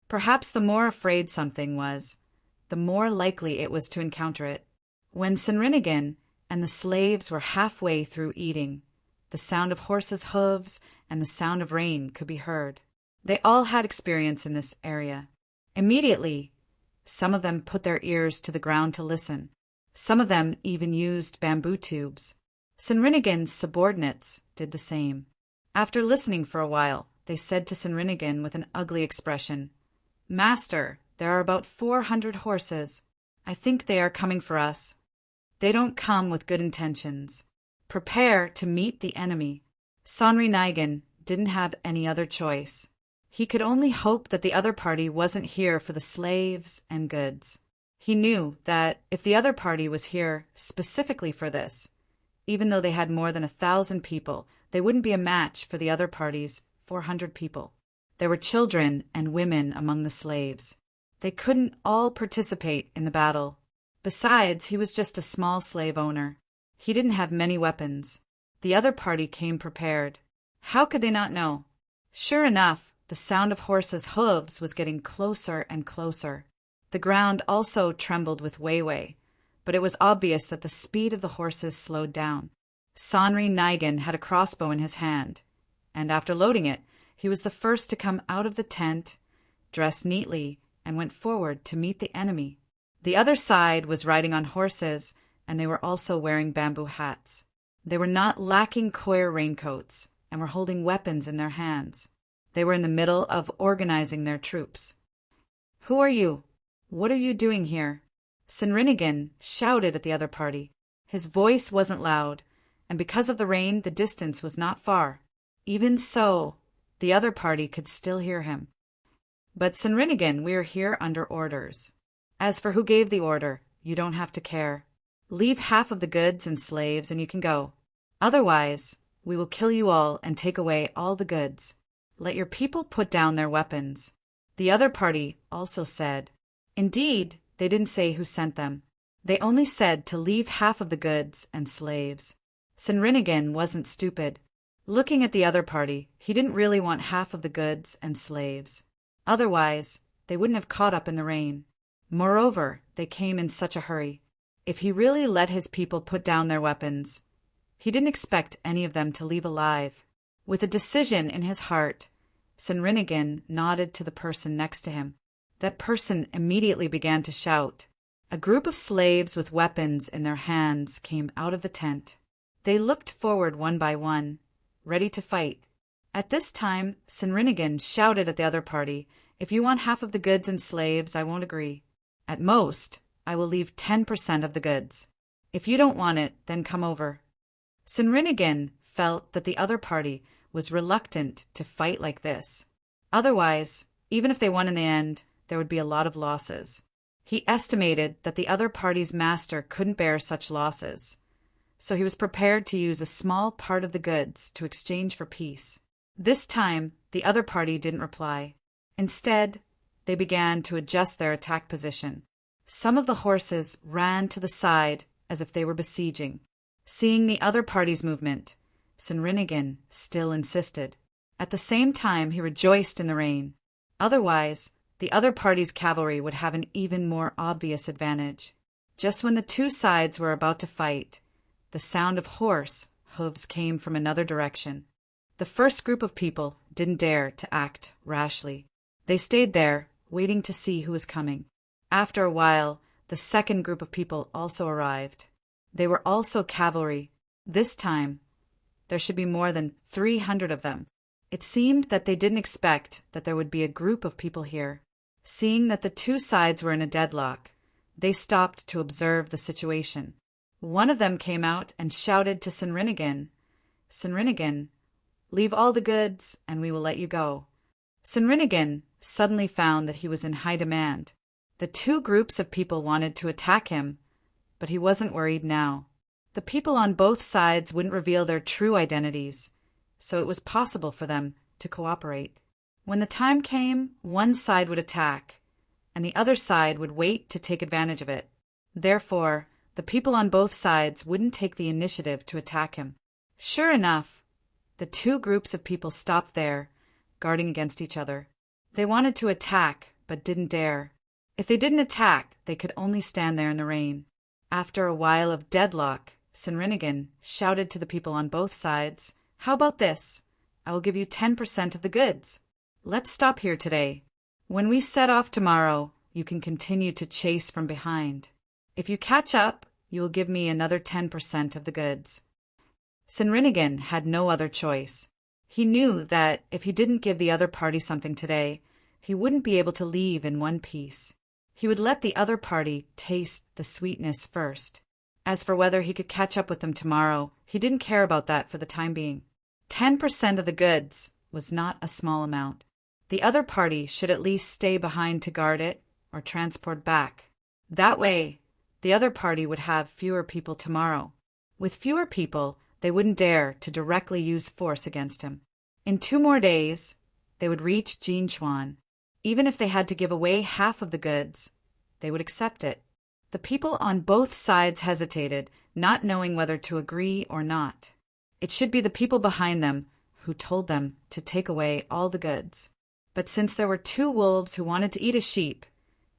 Perhaps the more afraid something was, the more likely it was to encounter it. When Sinrinigan and the slaves were halfway through eating, the sound of horses' hooves and the sound of rain could be heard. They all had experience in this area. Immediately, some of them put their ears to the ground to listen. Some of them even used bamboo tubes. Sinrinigan's subordinates did the same. After listening for a while, they said to Sinrinigan with an ugly expression, "Master, there are about 400 horses. I think they are coming for us. They don't come with good intentions. Prepare to meet the enemy." Sinrinigan didn't have any other choice. He could only hope that the other party wasn't here for the slaves and goods. He knew that if the other party was here specifically for this, even though they had more than 1,000 people, they wouldn't be a match for the other party's 400 people. There were children and women among the slaves. They couldn't all participate in the battle. Besides, he was just a small slave owner. He didn't have many weapons. The other party came prepared. How could they not know? Sure enough, the sound of horses' hooves was getting closer and closer. The ground also trembled with way, but it was obvious that the speed of the horses slowed down. Sinrinigan had a crossbow in his hand, and after loading it, he was the first to come out of the tent, dressed neatly, and went forward to meet the enemy. The other side was riding on horses, and they were also wearing bamboo hats. They were not lacking coir raincoats, and were holding weapons in their hands. They were in the middle of organizing their troops. "Who are you? What are you doing here?" Sinrinigan shouted at the other party. His voice wasn't loud, and because of the rain, the distance was not far. Even so, the other party could still hear him. "But Sinrinigan, we are here under orders. As for who gave the order, you don't have to care. Leave half of the goods and slaves and you can go. Otherwise, we will kill you all and take away all the goods. Let your people put down their weapons." The other party also said. Indeed, they didn't say who sent them. They only said to leave half of the goods and slaves. Sinrinigan wasn't stupid. Looking at the other party, he didn't really want half of the goods and slaves. Otherwise, they wouldn't have caught up in the rain. Moreover, they came in such a hurry. If he really let his people put down their weapons, he didn't expect any of them to leave alive. With a decision in his heart, Sinrinigan nodded to the person next to him. That person immediately began to shout. A group of slaves with weapons in their hands came out of the tent. They looked forward one by one, ready to fight. At this time, Sinrinigan shouted at the other party, "If you want half of the goods and slaves, I won't agree. At most, I will leave 10% of the goods. If you don't want it, then come over." Sinrinigan felt that the other party was reluctant to fight like this. Otherwise, even if they won in the end, there would be a lot of losses. He estimated that the other party's master couldn't bear such losses, so he was prepared to use a small part of the goods to exchange for peace. This time, the other party didn't reply. Instead, they began to adjust their attack position. Some of the horses ran to the side as if they were besieging. Seeing the other party's movement, Sinrinigan still insisted. At the same time, he rejoiced in the rain. Otherwise, the other party's cavalry would have an even more obvious advantage. Just when the two sides were about to fight, the sound of horse hooves came from another direction. The first group of people didn't dare to act rashly. They stayed there, waiting to see who was coming. After a while, the second group of people also arrived. They were also cavalry. This time, there should be more than 300 of them. It seemed that they didn't expect that there would be a group of people here. Seeing that the two sides were in a deadlock, they stopped to observe the situation. One of them came out and shouted to Sinrinigan, "Sinrinigan, leave all the goods and we will let you go." Sinrinigan suddenly found that he was in high demand. The two groups of people wanted to attack him, but he wasn't worried now. The people on both sides wouldn't reveal their true identities, so it was possible for them to cooperate. When the time came, one side would attack, and the other side would wait to take advantage of it. Therefore, the people on both sides wouldn't take the initiative to attack him. Sure enough, the two groups of people stopped there, guarding against each other. They wanted to attack, but didn't dare. If they didn't attack, they could only stand there in the rain. After a while of deadlock, Sinrinigan shouted to the people on both sides, "How about this? I will give you 10% of the goods. Let's stop here today. When we set off tomorrow, you can continue to chase from behind. If you catch up, you will give me another 10% of the goods. Sinrinigan had no other choice. He knew that if he didn't give the other party something today, he wouldn't be able to leave in one piece. He would let the other party taste the sweetness first. As for whether he could catch up with them tomorrow, he didn't care about that for the time being. 10% of the goods was not a small amount. The other party should at least stay behind to guard it or transport back. That way, the other party would have fewer people tomorrow. With fewer people, they wouldn't dare to directly use force against him. In 2 more days, they would reach Jinchuan. Even if they had to give away half of the goods, they would accept it. The people on both sides hesitated, not knowing whether to agree or not. It should be the people behind them who told them to take away all the goods. But since there were 2 wolves who wanted to eat a sheep,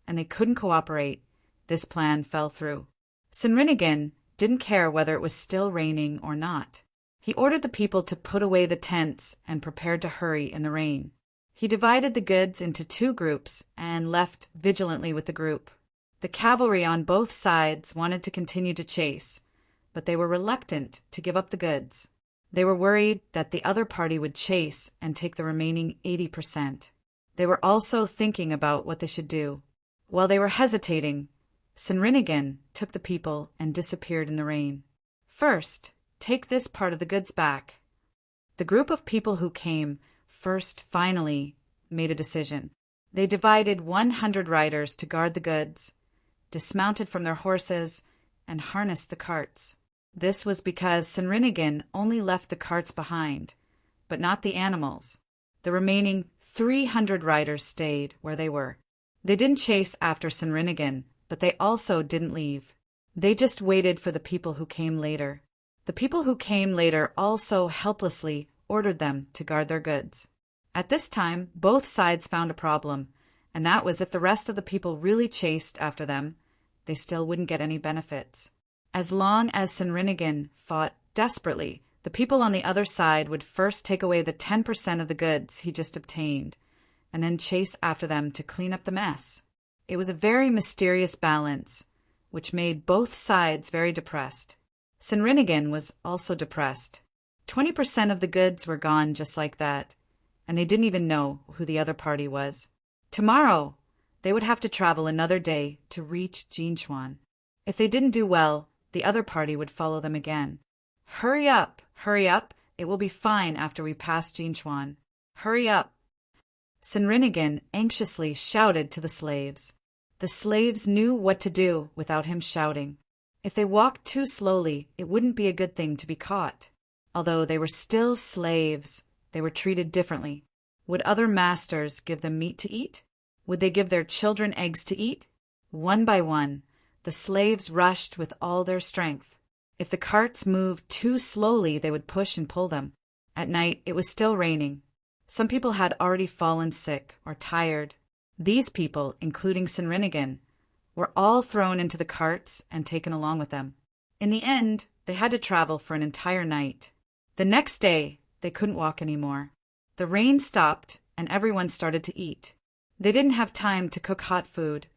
and they couldn't cooperate, this plan fell through. Sinrinigan didn't care whether it was still raining or not. He ordered the people to put away the tents and prepared to hurry in the rain. He divided the goods into 2 groups and left vigilantly with the group. The cavalry on both sides wanted to continue to chase, but they were reluctant to give up the goods. They were worried that the other party would chase and take the remaining 80%. They were also thinking about what they should do. While they were hesitating, Sinrinigan took the people and disappeared in the rain. First, take this part of the goods back. The group of people who came first finally made a decision. They divided 100 riders to guard the goods, dismounted from their horses, and harnessed the carts. This was because Sinrinigan only left the carts behind, but not the animals. The remaining 300 riders stayed where they were. They didn't chase after Sinrinigan, but they also didn't leave. They just waited for the people who came later. The people who came later also helplessly ordered them to guard their goods. At this time, both sides found a problem, and that was if the rest of the people really chased after them, they still wouldn't get any benefits. As long as Sinrinigan fought desperately, the people on the other side would first take away the 10% of the goods he just obtained, and then chase after them to clean up the mess. It was a very mysterious balance, which made both sides very depressed. Sinrinigan was also depressed. 20% of the goods were gone just like that, and they didn't even know who the other party was. Tomorrow, they would have to travel another day to reach Jinchuan. If they didn't do well, the other party would follow them again. Hurry up, it will be fine after we pass Jinchuan. Hurry up. Sinrinigan anxiously shouted to the slaves. The slaves knew what to do without him shouting. If they walked too slowly, it wouldn't be a good thing to be caught. Although they were still slaves, they were treated differently. Would other masters give them meat to eat? Would they give their children eggs to eat? One by one, the slaves rushed with all their strength. If the carts moved too slowly, they would push and pull them. At night, it was still raining. Some people had already fallen sick or tired. These people, including Sinrinigan, were all thrown into the carts and taken along with them. In the end, they had to travel for an entire night. The next day, they couldn't walk anymore. The rain stopped and everyone started to eat. They didn't have time to cook hot food,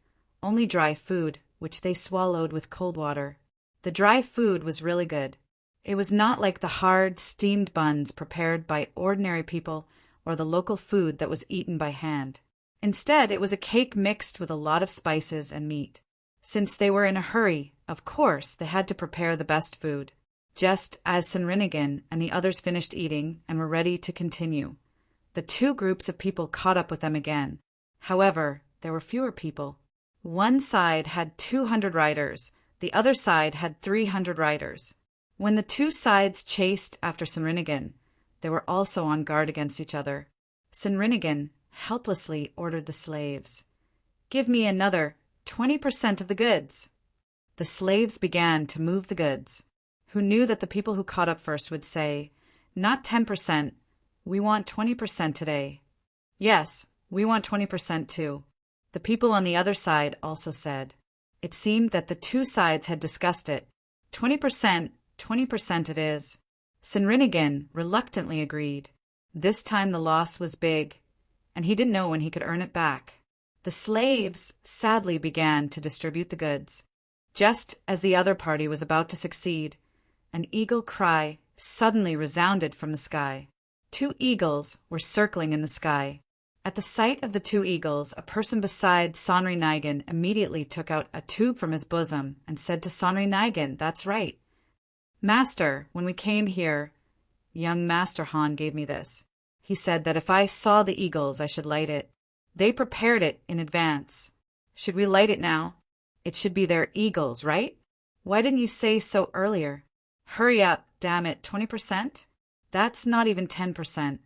only dry food, which they swallowed with cold water. The dry food was really good. It was not like the hard, steamed buns prepared by ordinary people or the local food that was eaten by hand. Instead, it was a cake mixed with a lot of spices and meat. Since they were in a hurry, of course, they had to prepare the best food. Just as Sinrinigan and the others finished eating and were ready to continue, the 2 groups of people caught up with them again. However, there were fewer people. One side had 200 riders, the other side had 300 riders. When the 2 sides chased after Sinrinigan, they were also on guard against each other. Sinrinigan helplessly ordered the slaves, "Give me another 20% of the goods." The slaves began to move the goods, who knew that the people who caught up first would say, "Not 10%, we want 20% today." "Yes, we want 20% too." The people on the other side also said. It seemed that the 2 sides had discussed it. 20%, 20% it is. Sinrinigan reluctantly agreed. This time the loss was big, and he didn't know when he could earn it back. The slaves sadly began to distribute the goods. Just as the other party was about to succeed, an eagle cry suddenly resounded from the sky. 2 eagles were circling in the sky. At the sight of the 2 eagles, a person beside Sonrinaigin immediately took out a tube from his bosom and said to Sonrinaigin, "That's right. Master, when we came here, young Master Han gave me this. He said that if I saw the eagles, I should light it. They prepared it in advance. Should we light it now? It should be their eagles, right? Why didn't you say so earlier? Hurry up, damn it, 20%? That's not even 10%.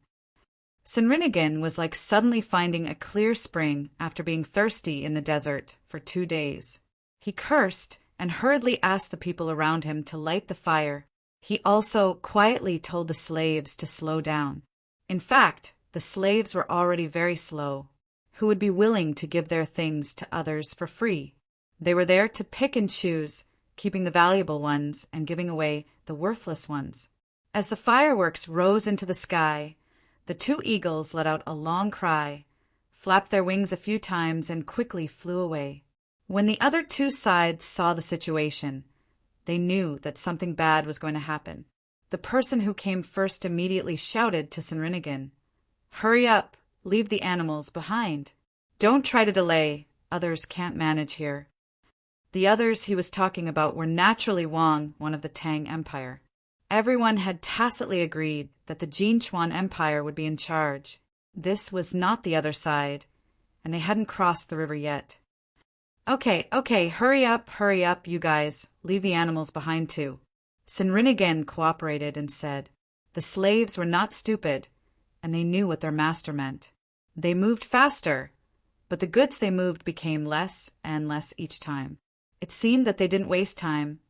Sinrinigin was like suddenly finding a clear spring after being thirsty in the desert for 2 days. He cursed and hurriedly asked the people around him to light the fire. He also quietly told the slaves to slow down. In fact, the slaves were already very slow, who would be willing to give their things to others for free. They were there to pick and choose, keeping the valuable ones and giving away the worthless ones. As the fireworks rose into the sky, the 2 eagles let out a long cry, flapped their wings a few times, and quickly flew away. When the other 2 sides saw the situation, they knew that something bad was going to happen. The person who came first immediately shouted to Sinrinigin, "Hurry up, leave the animals behind. Don't try to delay, others can't manage here." The others he was talking about were naturally Wang, one of the Tang Empire. Everyone had tacitly agreed that the Jinchuan Empire would be in charge. This was not the other side, and they hadn't crossed the river yet. Okay, hurry up, you guys. Leave the animals behind too. Sinrinigin cooperated and said, the slaves were not stupid, and they knew what their master meant. They moved faster, but the goods they moved became less and less each time. It seemed that they didn't waste time,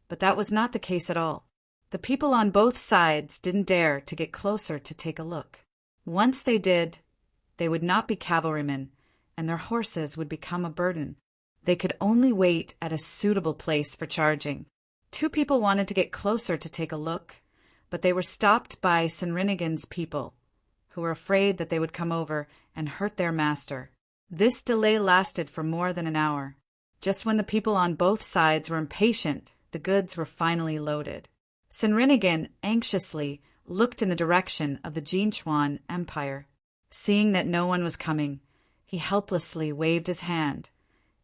but that was not the case at all. The people on both sides didn't dare to get closer to take a look. Once they did, they would not be cavalrymen, and their horses would become a burden. They could only wait at a suitable place for charging. 2 people wanted to get closer to take a look, but they were stopped by Sinrinigin's people, who were afraid that they would come over and hurt their master. This delay lasted for more than an hour. Just when the people on both sides were impatient, the goods were finally loaded. Sinrinigin anxiously looked in the direction of the Jinchuan Empire. Seeing that no one was coming, he helplessly waved his hand,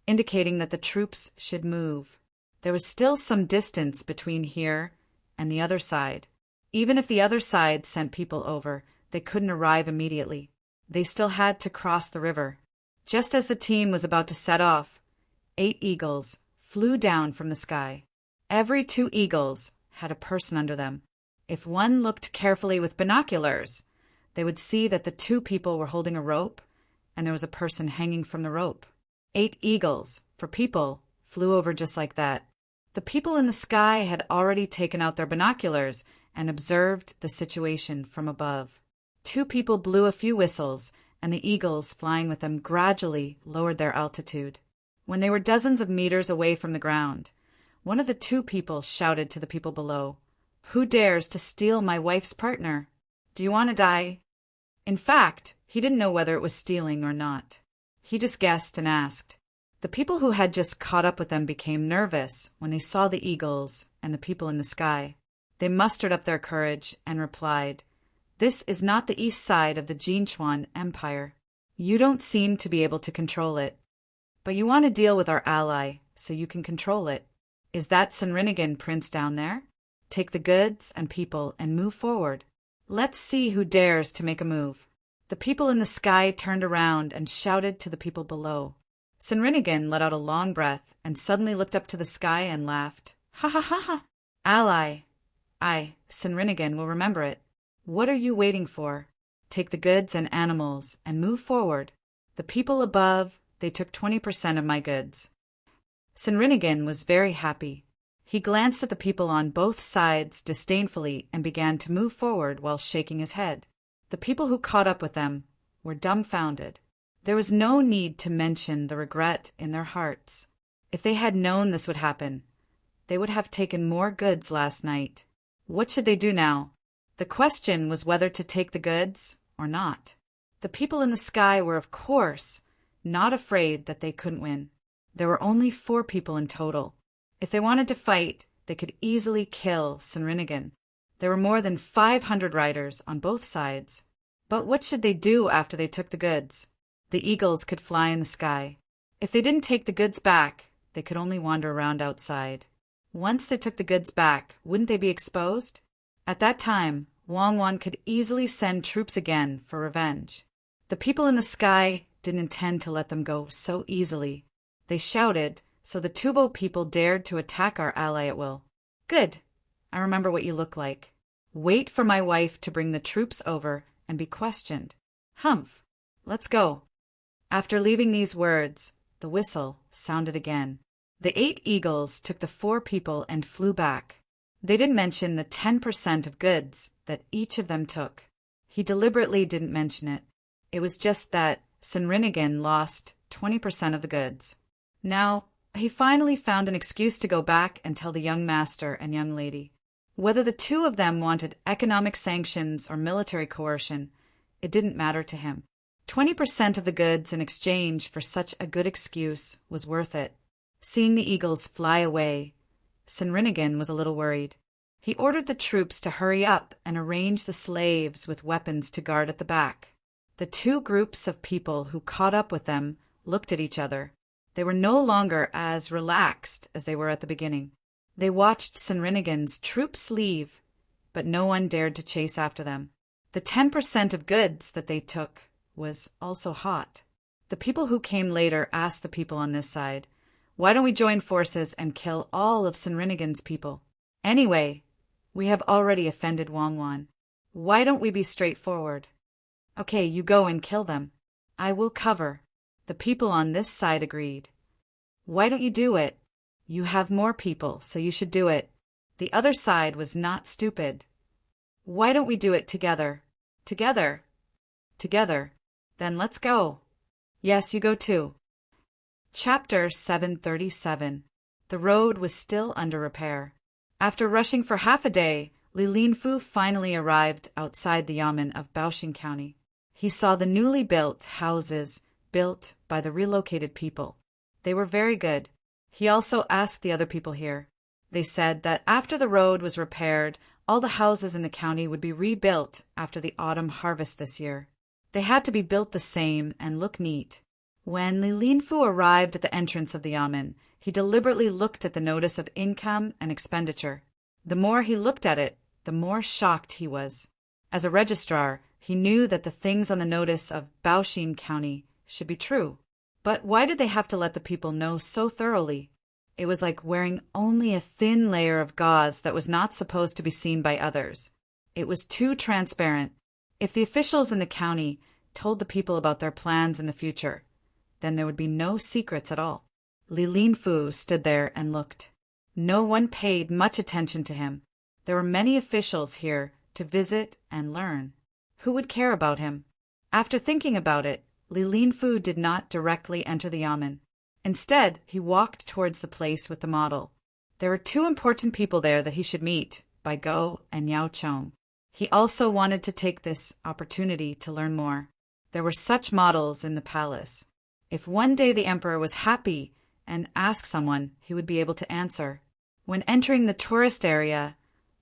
indicating that the troops should move. There was still some distance between here and the other side. Even if the other side sent people over, they couldn't arrive immediately. They still had to cross the river. Just as the team was about to set off, 8 eagles flew down from the sky. Every 2 eagles had a person under them. If one looked carefully with binoculars, they would see that the 2 people were holding a rope, and there was a person hanging from the rope. 8 eagles, for people, flew over just like that. The people in the sky had already taken out their binoculars and observed the situation from above. 2 people blew a few whistles, and the eagles flying with them gradually lowered their altitude. When they were dozens of meters away from the ground, one of the 2 people shouted to the people below, "Who dares to steal my wife's partner? Do you want to die?" In fact, he didn't know whether it was stealing or not. He just guessed and asked. The people who had just caught up with them became nervous when they saw the eagles and the people in the sky. They mustered up their courage and replied, "This is not the east side of the Jinchuan Empire. You don't seem to be able to control it. But you want to deal with our ally, so you can control it. Is that Sinrinigin prince down there? Take the goods and people and move forward. Let's see who dares to make a move." The people in the sky turned around and shouted to the people below. Sinrinigin let out a long breath and suddenly looked up to the sky and laughed. "Ha ha ha ha! Ally! I, Sinrinigin, will remember it. What are you waiting for? Take the goods and animals and move forward. The people above, they took 20% of my goods." Sinrinigin was very happy. He glanced at the people on both sides disdainfully and began to move forward while shaking his head. The people who caught up with them were dumbfounded. There was no need to mention the regret in their hearts. If they had known this would happen, they would have taken more goods last night. What should they do now? The question was whether to take the goods or not. The people in the sky were, of course, not afraid that they couldn't win. There were only 4 people in total. If they wanted to fight, they could easily kill Sinrinigan. There were more than 500 riders on both sides. But what should they do after they took the goods? The eagles could fly in the sky. If they didn't take the goods back, they could only wander around outside. Once they took the goods back, wouldn't they be exposed? At that time, Wangwan could easily send troops again for revenge. The people in the sky didn't intend to let them go so easily. They shouted, so the Tubo people dared to attack our ally at will. Good. I remember what you look like. Wait for my wife to bring the troops over and be questioned. Humph. Let's go. After leaving these words, the whistle sounded again. The 8 eagles took the 4 people and flew back. They didn't mention the 10% of goods that each of them took. He deliberately didn't mention it. It was just that Sinrinigan lost 20% of the goods. Now, he finally found an excuse to go back and tell the young master and young lady. Whether the 2 of them wanted economic sanctions or military coercion, it didn't matter to him. 20% of the goods in exchange for such a good excuse was worth it. Seeing the eagles fly away, Sinrinigan was a little worried. He ordered the troops to hurry up and arrange the slaves with weapons to guard at the back. The 2 groups of people who caught up with them looked at each other. They were no longer as relaxed as they were at the beginning. They watched Sinrinigan's troops leave, but no one dared to chase after them. The 10% of goods that they took was also hot. The people who came later asked the people on this side, "Why don't we join forces and kill all of Sinrinigan's people? Anyway, we have already offended Wangwan. Why don't we be straightforward? Okay, you go and kill them. I will cover." The people on this side agreed. "Why don't you do it? You have more people, so you should do it." The other side was not stupid. "Why don't we do it together? Together? Together. Then let's go." "Yes, you go too." Chapter 737. The road was still under repair. After rushing for half a day, Li Linfu finally arrived outside the yamen of Baoxing County. He saw the newly built houses built by the relocated people. They were very good. He also asked the other people here. They said that after the road was repaired, all the houses in the county would be rebuilt after the autumn harvest this year. They had to be built the same and look neat. When Li Linfu arrived at the entrance of the yamen, he deliberately looked at the notice of income and expenditure. The more he looked at it, the more shocked he was. As a registrar, he knew that the things on the notice of Baoxing County should be true. But why did they have to let the people know so thoroughly? It was like wearing only a thin layer of gauze that was not supposed to be seen by others. It was too transparent. If the officials in the county told the people about their plans in the future, then there would be no secrets at all. Li Linfu stood there and looked. No one paid much attention to him. There were many officials here to visit and learn. Who would care about him? After thinking about it, Li Linfu did not directly enter the yamen. Instead, he walked towards the place with the model. There were 2 important people there that he should meet, Bai Go and Yao Chong. He also wanted to take this opportunity to learn more. There were such models in the palace. If one day the emperor was happy and asked someone, he would be able to answer. When entering the tourist area,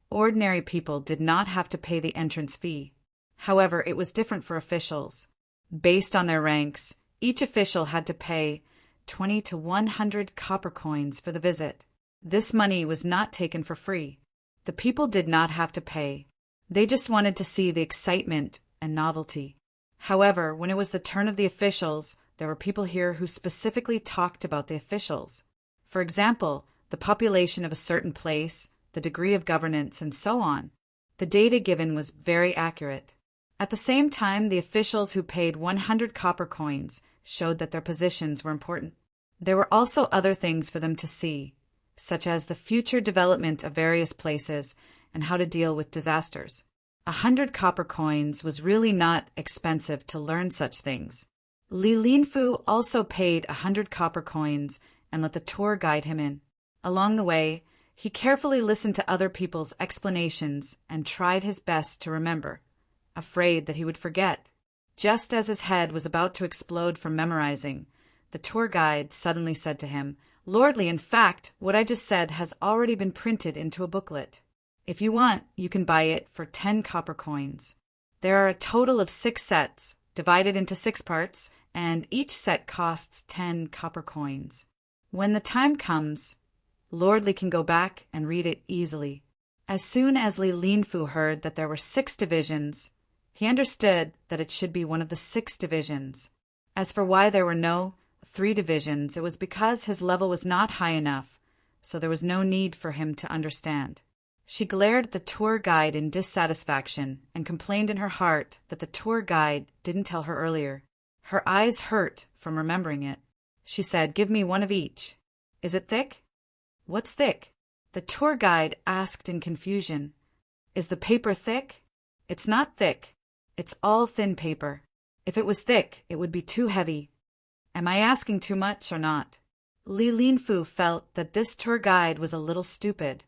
ordinary people did not have to pay the entrance fee. However, it was different for officials. Based on their ranks, each official had to pay 20 to 100 copper coins for the visit. This money was not taken for free. The people did not have to pay. They just wanted to see the excitement and novelty. However, when it was the turn of the officials, there were people here who specifically talked about the officials. For example, the population of a certain place, the degree of governance, and so on. The data given was very accurate. At the same time, the officials who paid 100 copper coins showed that their positions were important. There were also other things for them to see, such as the future development of various places and how to deal with disasters. 100 copper coins was really not expensive to learn such things. Li Linfu also paid 100 copper coins and let the tour guide him in. Along the way, he carefully listened to other people's explanations and tried his best to remember, afraid that he would forget. Just as his head was about to explode from memorizing, the tour guide suddenly said to him, "Lordly, in fact, what I just said has already been printed into a booklet. If you want, you can buy it for 10 copper coins. There are a total of 6 sets, divided into 6 parts, and each set costs 10 copper coins. When the time comes, Lordly can go back and read it easily." As soon as Li Linfu heard that there were 6 divisions, he understood that it should be one of the 6 divisions. As for why there were no 3 divisions, it was because his level was not high enough, so there was no need for him to understand. She glared at the tour guide in dissatisfaction and complained in her heart that the tour guide didn't tell her earlier. Her eyes hurt from remembering it. She said, "Give me one of each." "Is it thick?" "What's thick?" The tour guide asked in confusion. "Is the paper thick?" "It's not thick. It's all thin paper. If it was thick, it would be too heavy. Am I asking too much or not?" Li Linfu felt that this tour guide was a little stupid.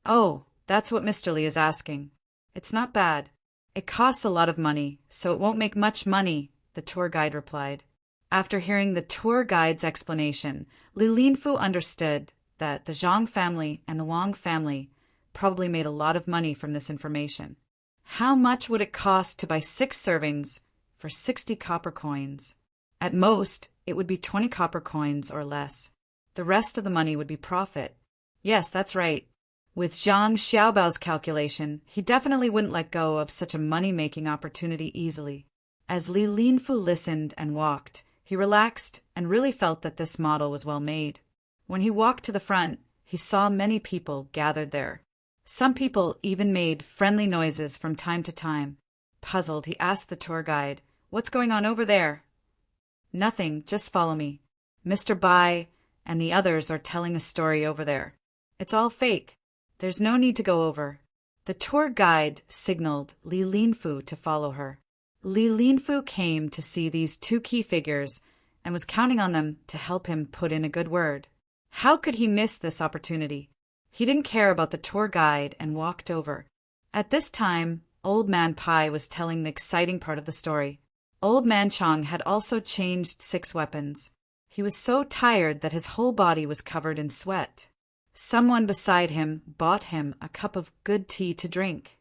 "Oh, that's what Mr. Li is asking. It's not bad. It costs a lot of money, so it won't make much money," the tour guide replied. After hearing the tour guide's explanation, Li Linfu understood that the Zhang family and the Wang family probably made a lot of money from this information. How much would it cost to buy 6 servings for 60 copper coins? At most, it would be 20 copper coins or less. The rest of the money would be profit. Yes, that's right. With Zhang Xiaobao's calculation, he definitely wouldn't let go of such a money-making opportunity easily. As Li Linfu listened and walked, he relaxed and really felt that this model was well made. When he walked to the front, he saw many people gathered there. Some people even made friendly noises from time to time. Puzzled, he asked the tour guide, "What's going on over there?" "Nothing, just follow me. Mr. Bai and the others are telling a story over there. It's all fake. There's no need to go over." The tour guide signaled Li Linfu to follow her. Li Linfu came to see these 2 key figures and was counting on them to help him put in a good word. How could he miss this opportunity? He didn't care about the tour guide and walked over. At this time, Old Man Pai was telling the exciting part of the story. Old Man Chong had also changed 6 weapons. He was so tired that his whole body was covered in sweat. Someone beside him bought him a cup of good tea to drink.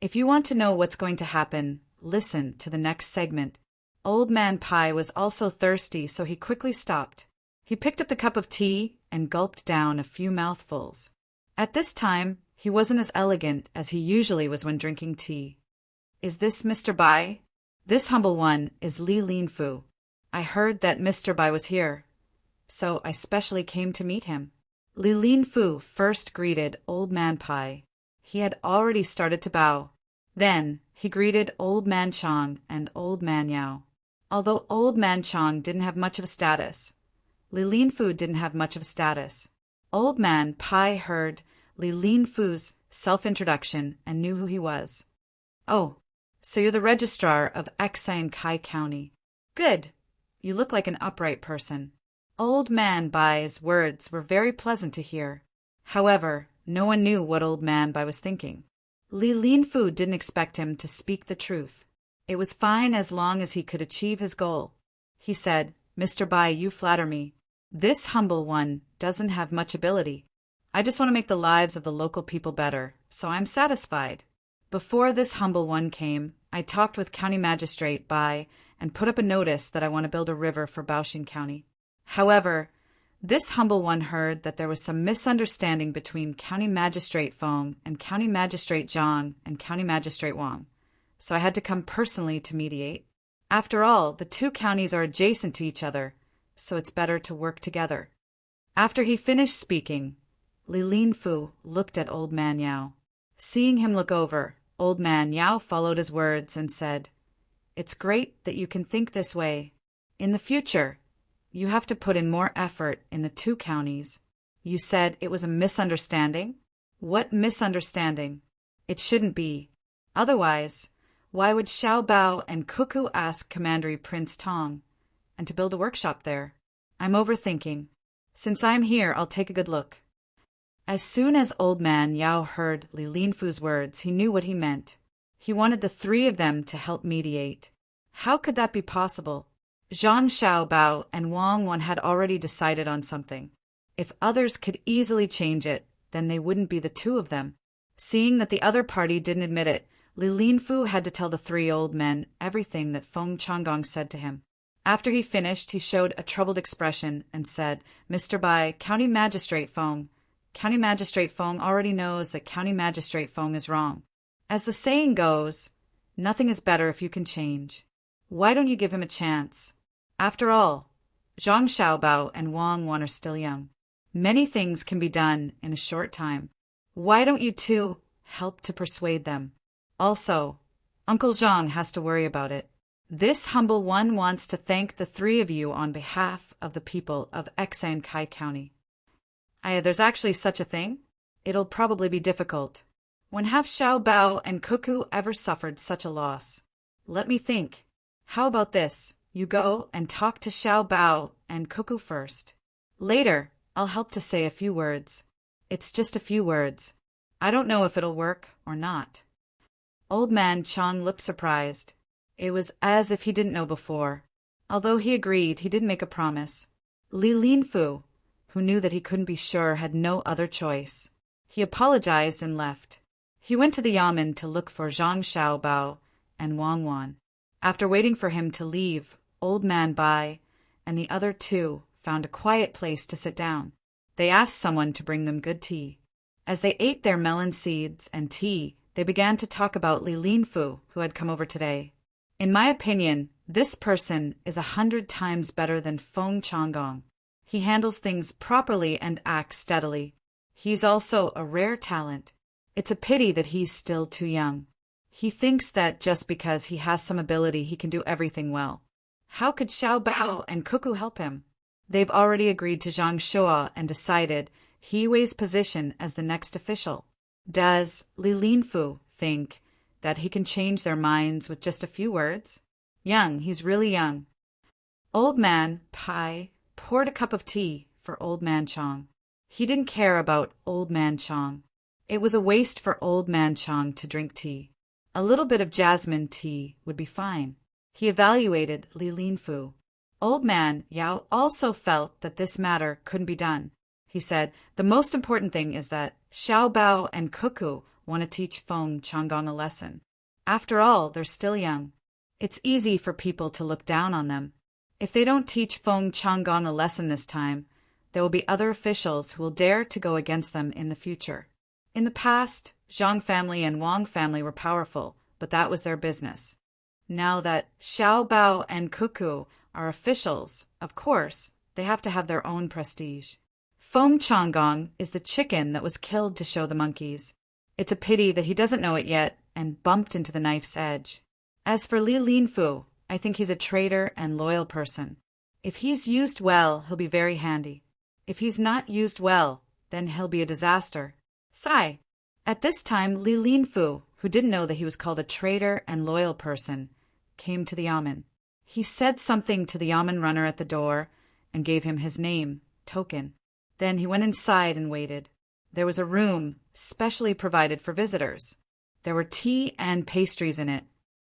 If you want to know what's going to happen, listen to the next segment. Old Man Pai was also thirsty, so he quickly stopped. He picked up the cup of tea and gulped down a few mouthfuls. At this time, he wasn't as elegant as he usually was when drinking tea. "Is this Mr. Bai?" "This humble one is Li Linfu. I heard that Mr. Bai was here, so I specially came to meet him." Li Linfu first greeted Old Man Pai. He had already started to bow. Then he greeted Old Man Chong and Old Man Yao. Although Old Man Chong didn't have much of a status, Li Linfu didn't have much of a status. Old Man Pai heard Li Linfu's self-introduction and knew who he was. "Oh, so you're the registrar of Exai Kai County. Good. You look like an upright person." Old Man Bai's words were very pleasant to hear. However, no one knew what Old Man Bai was thinking. Li Linfu didn't expect him to speak the truth. It was fine as long as he could achieve his goal. He said, "Mr. Bai, you flatter me. This humble one doesn't have much ability. I just want to make the lives of the local people better, so I'm satisfied. Before this humble one came, I talked with County Magistrate Bai and put up a notice that I want to build a river for Baoxing County. However, this humble one heard that there was some misunderstanding between County Magistrate Feng and County Magistrate Zhang and County Magistrate Wang, so I had to come personally to mediate. After all, the 2 counties are adjacent to each other, so it's better to work together." After he finished speaking, Li Linfu looked at Old Man Yao. Seeing him look over, Old Man Yao followed his words and said, "It's great that you can think this way. In the future, you have to put in more effort in the 2 counties. You said it was a misunderstanding? What misunderstanding? It shouldn't be. Otherwise, why would Xiao Bao and Cuckoo ask Commandery Prince Tang and to build a workshop there? I'm overthinking. Since I'm here, I'll take a good look." As soon as Old Man Yao heard Li Linfu's words, he knew what he meant. He wanted the 3 of them to help mediate. How could that be possible? Zhang Xiaobao and Wang Wan had already decided on something. If others could easily change it, then they wouldn't be the two of them. Seeing that the other party didn't admit it, Li Linfu had to tell the three old men everything that Feng Changgong said to him. After he finished, he showed a troubled expression and said, "Mr. Bai, County Magistrate Feng. County Magistrate Feng already knows that County Magistrate Feng is wrong. As the saying goes, nothing is better if you can change. Why don't you give him a chance? After all, Zhang Xiaobao and Wang Wan are still young. Many things can be done in a short time. Why don't you two help to persuade them? Also, Uncle Zhang has to worry about it. This humble one wants to thank the three of you on behalf of the people of Xankai County." There's actually such a thing? It'll probably be difficult. When have Xiaobao and Cuckoo ever suffered such a loss? Let me think. How about this? You go and talk to Xiaobao and Cuckoo first. Later, I'll help to say a few words. It's just a few words. I don't know if it'll work or not. Old man Chang looked surprised. It was as if he didn't know before. Although he agreed, he didn't make a promise. Li Linfu, who knew that he couldn't be sure, had no other choice. He apologized and left. He went to the yamen to look for Zhang Xiaobao and Wang Wan. After waiting for him to leave, Old Man Bai and the other two found a quiet place to sit down. They asked someone to bring them good tea. As they ate their melon seeds and tea, they began to talk about Li Linfu, who had come over today. In my opinion, this person is 100 times better than Feng Changgong. He handles things properly and acts steadily. He's also a rare talent. It's a pity that he's still too young. He thinks that just because he has some ability, he can do everything well. How could Xiaobao and Cuckoo help him? They've already agreed to Zhang Shua and decided He Wei's position as the next official. Does Li Linfu think that he can change their minds with just a few words? Young, he's really young. Old Man Pai poured a cup of tea for Old Man Chang. He didn't care about Old Man Chang. It was a waste for Old Man Chang to drink tea. A little bit of jasmine tea would be fine. He evaluated Li Linfu. Old Man Yao also felt that this matter couldn't be done. He said, "The most important thing is that Xiaobao and Cuckoo want to teach Feng Changgong a lesson. After all, they're still young. It's easy for people to look down on them. If they don't teach Feng Changgong a lesson this time, there will be other officials who will dare to go against them in the future. In the past, Zhang family and Wang family were powerful, but that was their business. Now that Xiaobao and Cuckoo are officials, of course, they have to have their own prestige. Feng Changgong is the chicken that was killed to show the monkeys. It's a pity that he doesn't know it yet and bumped into the knife's edge. As for Li Linfu, I think he's a traitor and loyal person. If he's used well, he'll be very handy. If he's not used well, then he'll be a disaster." Sigh. At this time, Li Linfu, who didn't know that he was called a traitor and loyal person, came to the yamen. He said something to the yamen runner at the door and gave him his name, token. Then he went inside and waited. There was a room specially provided for visitors. There were tea and pastries in it.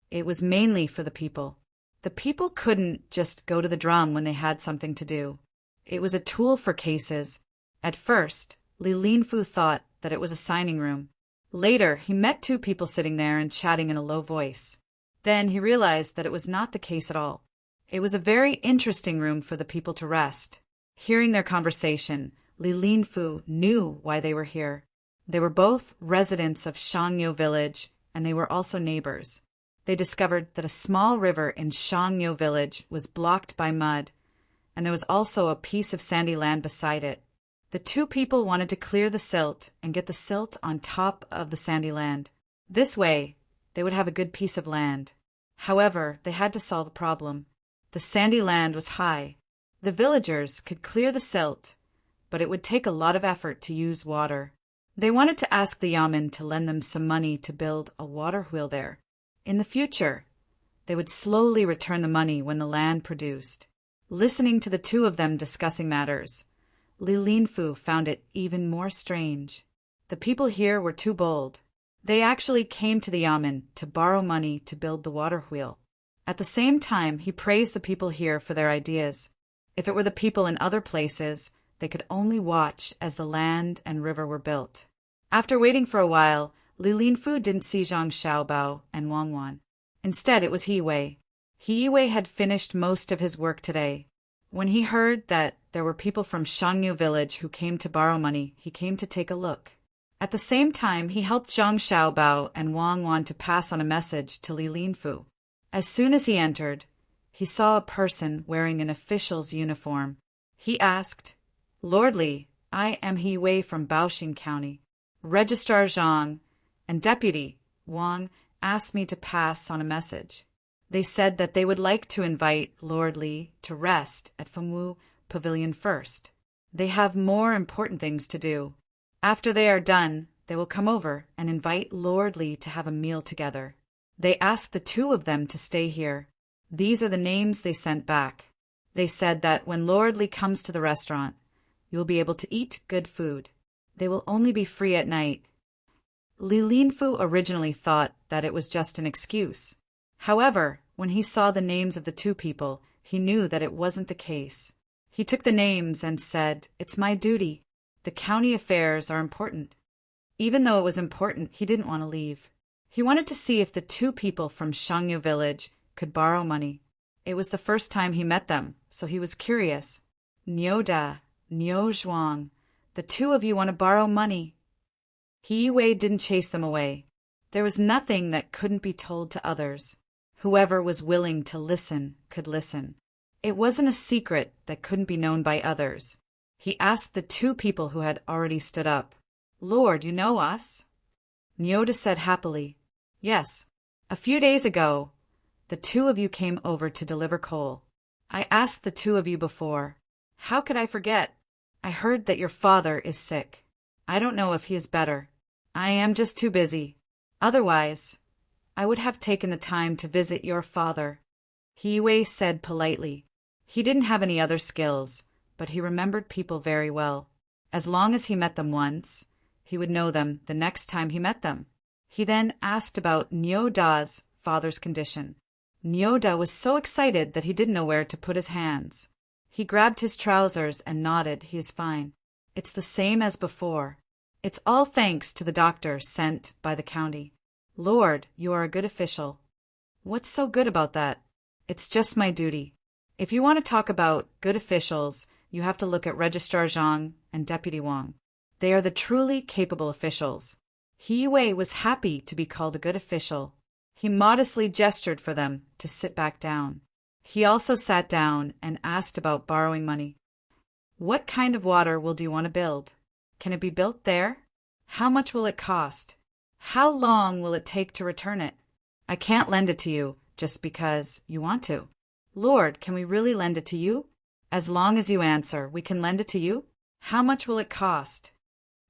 It was mainly for the people. The people couldn't just go to the drum when they had something to do. It was a tool for cases. At first, Li Linfu thought that it was a signing room. Later, he met two people sitting there and chatting in a low voice. Then he realized that it was not the case at all. It was a very interesting room for the people to rest. Hearing their conversation, Li Linfu knew why they were here. They were both residents of Shangyo village, and they were also neighbors. They discovered that a small river in Shangyo village was blocked by mud, and there was also a piece of sandy land beside it. The two people wanted to clear the silt and get the silt on top of the sandy land. This way, they would have a good piece of land. However, they had to solve a problem. The sandy land was high. The villagers could clear the silt, but it would take a lot of effort to use water. They wanted to ask the yamen to lend them some money to build a water wheel there. In the future, they would slowly return the money when the land produced. Listening to the two of them discussing matters, Li Linfu found it even more strange. The people here were too bold. They actually came to the yamen to borrow money to build the water wheel. At the same time, he praised the people here for their ideas. If it were the people in other places, they could only watch as the land and river were built. After waiting for a while, Li Linfu didn't see Zhang Xiaobao and Wang Wan. Instead, it was He Wei. He Wei had finished most of his work today. When he heard that there were people from Shangyu village who came to borrow money, he came to take a look. At the same time, he helped Zhang Xiaobao and Wang Wan to pass on a message to Li Linfu. As soon as he entered, he saw a person wearing an official's uniform. He asked, "Lord Li, I am He Wei from Baoxing County. Registrar Zhang and Deputy Wang asked me to pass on a message. They said that they would like to invite Lord Li to rest at Fengwu Pavilion first. They have more important things to do. After they are done, they will come over and invite Lord Li to have a meal together. They asked the two of them to stay here. These are the names they sent back. They said that when Lord Li comes to the restaurant, you will be able to eat good food. They will only be free at night." Li Linfu originally thought that it was just an excuse. However, when he saw the names of the two people, he knew that it wasn't the case. He took the names and said, "It's my duty. The county affairs are important." Even though it was important, he didn't want to leave. He wanted to see if the two people from Shangyu village could borrow money. It was the first time he met them, so he was curious. "Niu Da, Niu Zhuang, the two of you want to borrow money." He Wei didn't chase them away. There was nothing that couldn't be told to others. Whoever was willing to listen could listen. It wasn't a secret that couldn't be known by others. He asked the two people who had already stood up, "Lord, you know us?" Nyoda said happily, "Yes. A few days ago, the two of you came over to deliver coal. I asked the two of you before. How could I forget? I heard that your father is sick. I don't know if he is better. I am just too busy. Otherwise, I would have taken the time to visit your father." He Wei said politely. He didn't have any other skills, but he remembered people very well. As long as he met them once, he would know them the next time he met them. He then asked about Niu Da's father's condition. Niu Da was so excited that he didn't know where to put his hands. He grabbed his trousers and nodded. "He is fine. It's the same as before. It's all thanks to the doctor sent by the county." "Lord, you are a good official." "What's so good about that?" "It's just my duty. If you want to talk about good officials, you have to look at Registrar Zhang and Deputy Wang. They are the truly capable officials." He Wei was happy to be called a good official. He modestly gestured for them to sit back down. He also sat down and asked about borrowing money. "What kind of water will do you want to build? Can it be built there? How much will it cost? How long will it take to return it? I can't lend it to you just because you want to." "Lord, can we really lend it to you?" "As long as you answer, we can lend it to you." "How much will it cost?"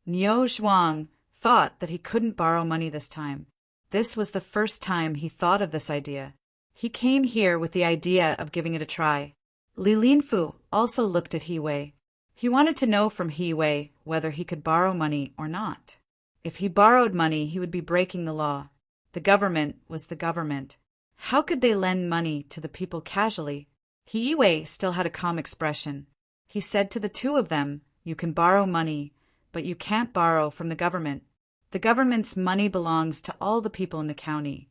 Niu Zhuang thought that he couldn't borrow money this time. This was the first time he thought of this idea. He came here with the idea of giving it a try. Li Linfu also looked at He Wei. He wanted to know from He Wei whether he could borrow money or not. If he borrowed money, he would be breaking the law. The government was the government. How could they lend money to the people casually? He Wei still had a calm expression. He said to the two of them, "You can borrow money, but you can't borrow from the government. The government's money belongs to all the people in the county,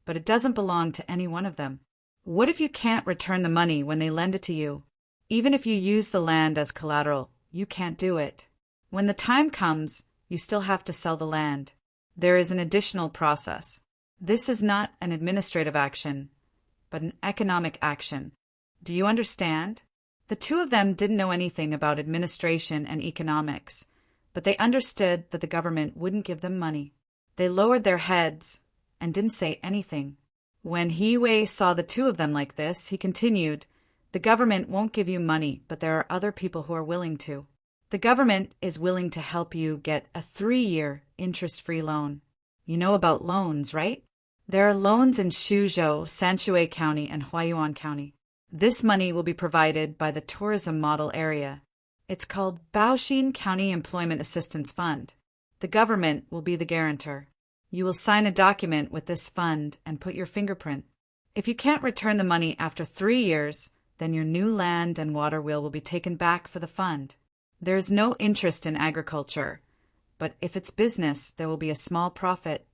but it doesn't belong to any one of them. What if you can't return the money when they lend it to you? Even if you use the land as collateral, you can't do it. When the time comes, you still have to sell the land. There is an additional process. This is not an administrative action, but an economic action. Do you understand?" The two of them didn't know anything about administration and economics, but they understood that the government wouldn't give them money. They lowered their heads and didn't say anything. When He Wei saw the two of them like this, he continued, "The government won't give you money, but there are other people who are willing to. The government is willing to help you get a 3-year interest-free loan. You know about loans, right? There are loans in Shuzhou, Sanshui County, and Huayuan County. This money will be provided by the tourism model area. It's called Baoxing County Employment Assistance Fund. The government will be the guarantor. You will sign a document with this fund and put your fingerprint. If you can't return the money after 3 years, then your new land and water wheel will be taken back for the fund. There is no interest in agriculture, but if it's business, there will be a small profit.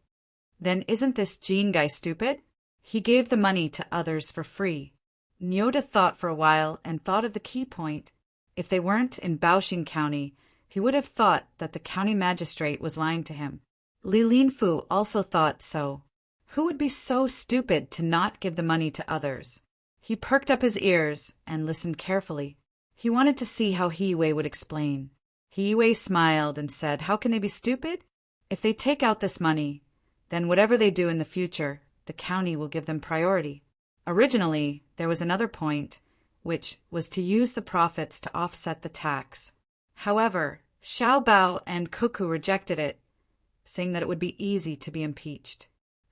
Then isn't this Jean guy stupid? He gave the money to others for free. Nyoda thought for a while and thought of the key point. If they weren't in Baoxing County, he would have thought that the county magistrate was lying to him. Li Linfu also thought so. Who would be so stupid to not give the money to others? He perked up his ears and listened carefully. He wanted to see how He Wei would explain. He Wei smiled and said, "How can they be stupid? If they take out this money, then whatever they do in the future, the county will give them priority." Originally, there was another point, which was to use the profits to offset the tax. However, Xiao Bao and Cuckoo rejected it, saying that it would be easy to be impeached.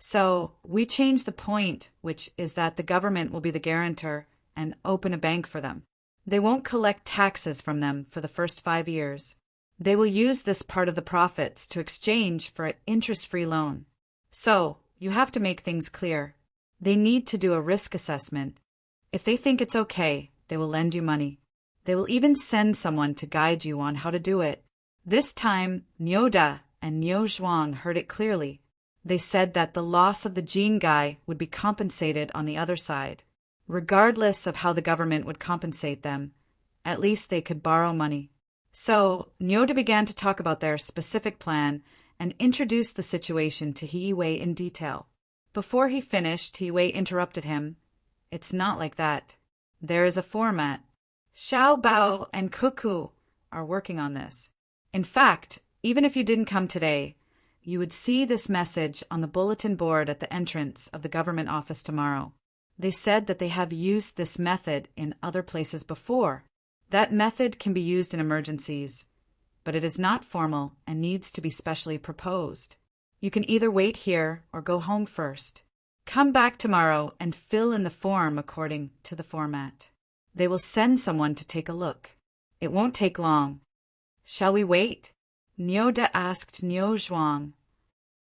So, we changed the point, which is that the government will be the guarantor and open a bank for them. They won't collect taxes from them for the first 5 years. They will use this part of the profits to exchange for an interest-free loan. So, you have to make things clear. They need to do a risk assessment. If they think it's okay, they will lend you money. They will even send someone to guide you on how to do it. This time, Nyoda and Niu Zhuang heard it clearly. They said that the loss of the Jean guy would be compensated on the other side. Regardless of how the government would compensate them, at least they could borrow money. So, Nyoda began to talk about their specific plan and introduced the situation to He Wei in detail. Before he finished, He Wei interrupted him. "It's not like that. There is a format. Xiao Bao and Cuckoo are working on this. In fact, even if you didn't come today, you would see this message on the bulletin board at the entrance of the government office tomorrow. They said that they have used this method in other places before. That method can be used in emergencies, but it is not formal and needs to be specially proposed. You can either wait here or go home first. Come back tomorrow and fill in the form according to the format. They will send someone to take a look. It won't take long." "Shall we wait?" Nyoda asked Niu Zhuang.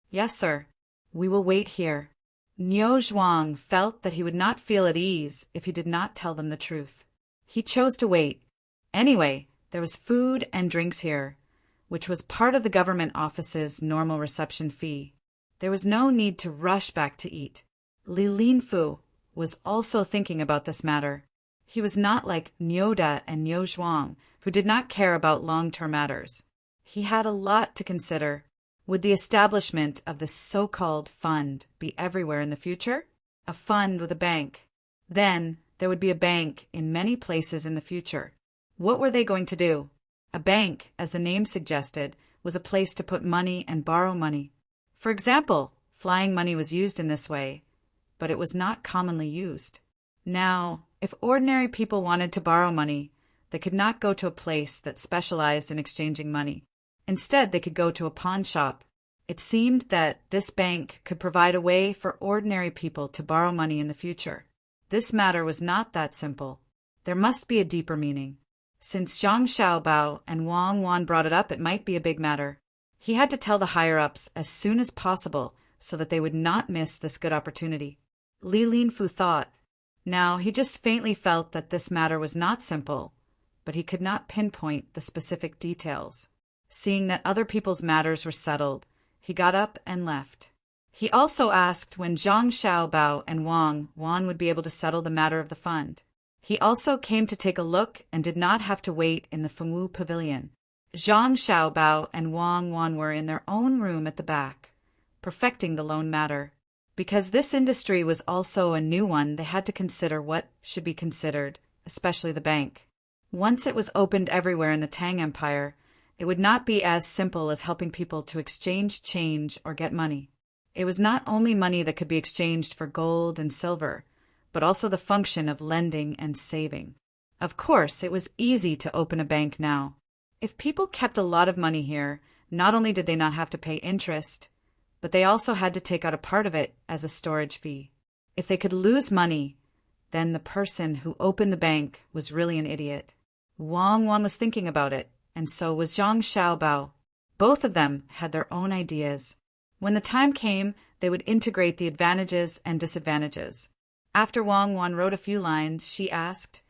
"Yes, sir. We will wait here." Niu Zhuang felt that he would not feel at ease if he did not tell them the truth. He chose to wait. Anyway, there was food and drinks here, which was part of the government office's normal reception fee. There was no need to rush back to eat. Li Linfu was also thinking about this matter. He was not like Nyoda and Niu Zhuang, who did not care about long-term matters. He had a lot to consider. Would the establishment of this so-called fund be everywhere in the future? A fund with a bank. Then there would be a bank in many places in the future. What were they going to do? A bank, as the name suggested, was a place to put money and borrow money. For example, flying money was used in this way, but it was not commonly used. Now, if ordinary people wanted to borrow money, they could not go to a place that specialized in exchanging money. Instead, they could go to a pawn shop. It seemed that this bank could provide a way for ordinary people to borrow money in the future. This matter was not that simple. There must be a deeper meaning. Since Zhang Xiaobao and Wang Wan brought it up, it might be a big matter. He had to tell the higher-ups as soon as possible so that they would not miss this good opportunity. Li Linfu thought. Now, he just faintly felt that this matter was not simple, but he could not pinpoint the specific details. Seeing that other people's matters were settled, he got up and left. He also asked when Zhang Xiaobao and Wang Wan would be able to settle the matter of the fund. He also came to take a look and did not have to wait in the Fengwu Pavilion. Zhang Xiaobao and Wang Wan were in their own room at the back, perfecting the loan matter. Because this industry was also a new one, they had to consider what should be considered, especially the bank. Once it was opened everywhere in the Tang Empire, it would not be as simple as helping people to exchange change or get money. It was not only money that could be exchanged for gold and silver, but also the function of lending and saving. Of course, it was easy to open a bank now. If people kept a lot of money here, not only did they not have to pay interest, but they also had to take out a part of it as a storage fee. If they could lose money, then the person who opened the bank was really an idiot. Wang Wan was thinking about it, and so was Zhang Xiaobao. Both of them had their own ideas. When the time came, they would integrate the advantages and disadvantages. After Wang Wan wrote a few lines, she asked,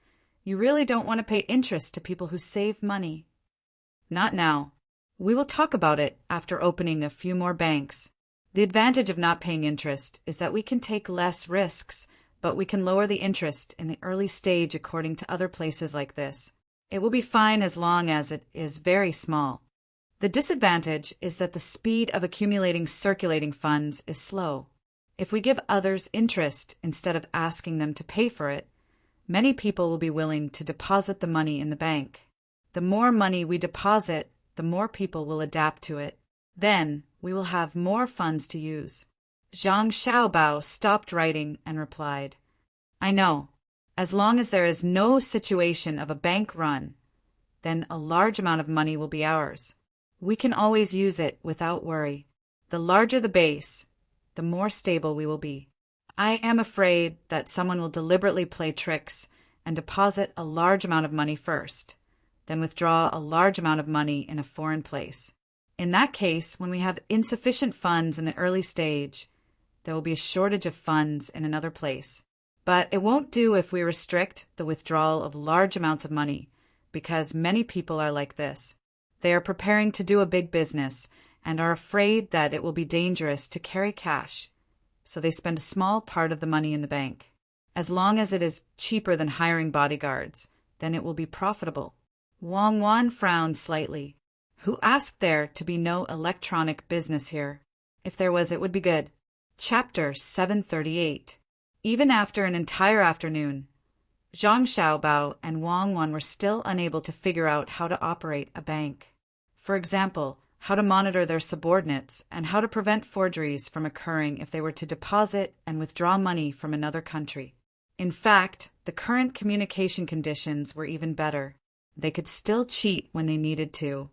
"You really don't want to pay interest to people who save money?" "Not now. We will talk about it after opening a few more banks. The advantage of not paying interest is that we can take less risks, but we can lower the interest in the early stage according to other places like this. It will be fine as long as it is very small. The disadvantage is that the speed of accumulating circulating funds is slow. If we give others interest instead of asking them to pay for it, many people will be willing to deposit the money in the bank. The more money we deposit, the more people will adapt to it. Then we will have more funds to use." Zhang Xiaobao stopped writing and replied, "I know. As long as there is no situation of a bank run, then a large amount of money will be ours. We can always use it without worry. The larger the base, the more stable we will be. I am afraid that someone will deliberately play tricks and deposit a large amount of money first, then withdraw a large amount of money in a foreign place. In that case, when we have insufficient funds in the early stage, there will be a shortage of funds in another place. But it won't do if we restrict the withdrawal of large amounts of money, because many people are like this. They are preparing to do a big business and are afraid that it will be dangerous to carry cash, so they spend a small part of the money in the bank. As long as it is cheaper than hiring bodyguards, then it will be profitable." Wang Wan frowned slightly. "Who asked there to be no electronic business here? If there was, it would be good." Chapter 738. Even after an entire afternoon, Zhang Xiaobao and Wang Wan were still unable to figure out how to operate a bank. For example, how to monitor their subordinates and how to prevent forgeries from occurring if they were to deposit and withdraw money from another country. In fact, the current communication conditions were even better. They could still cheat when they needed to,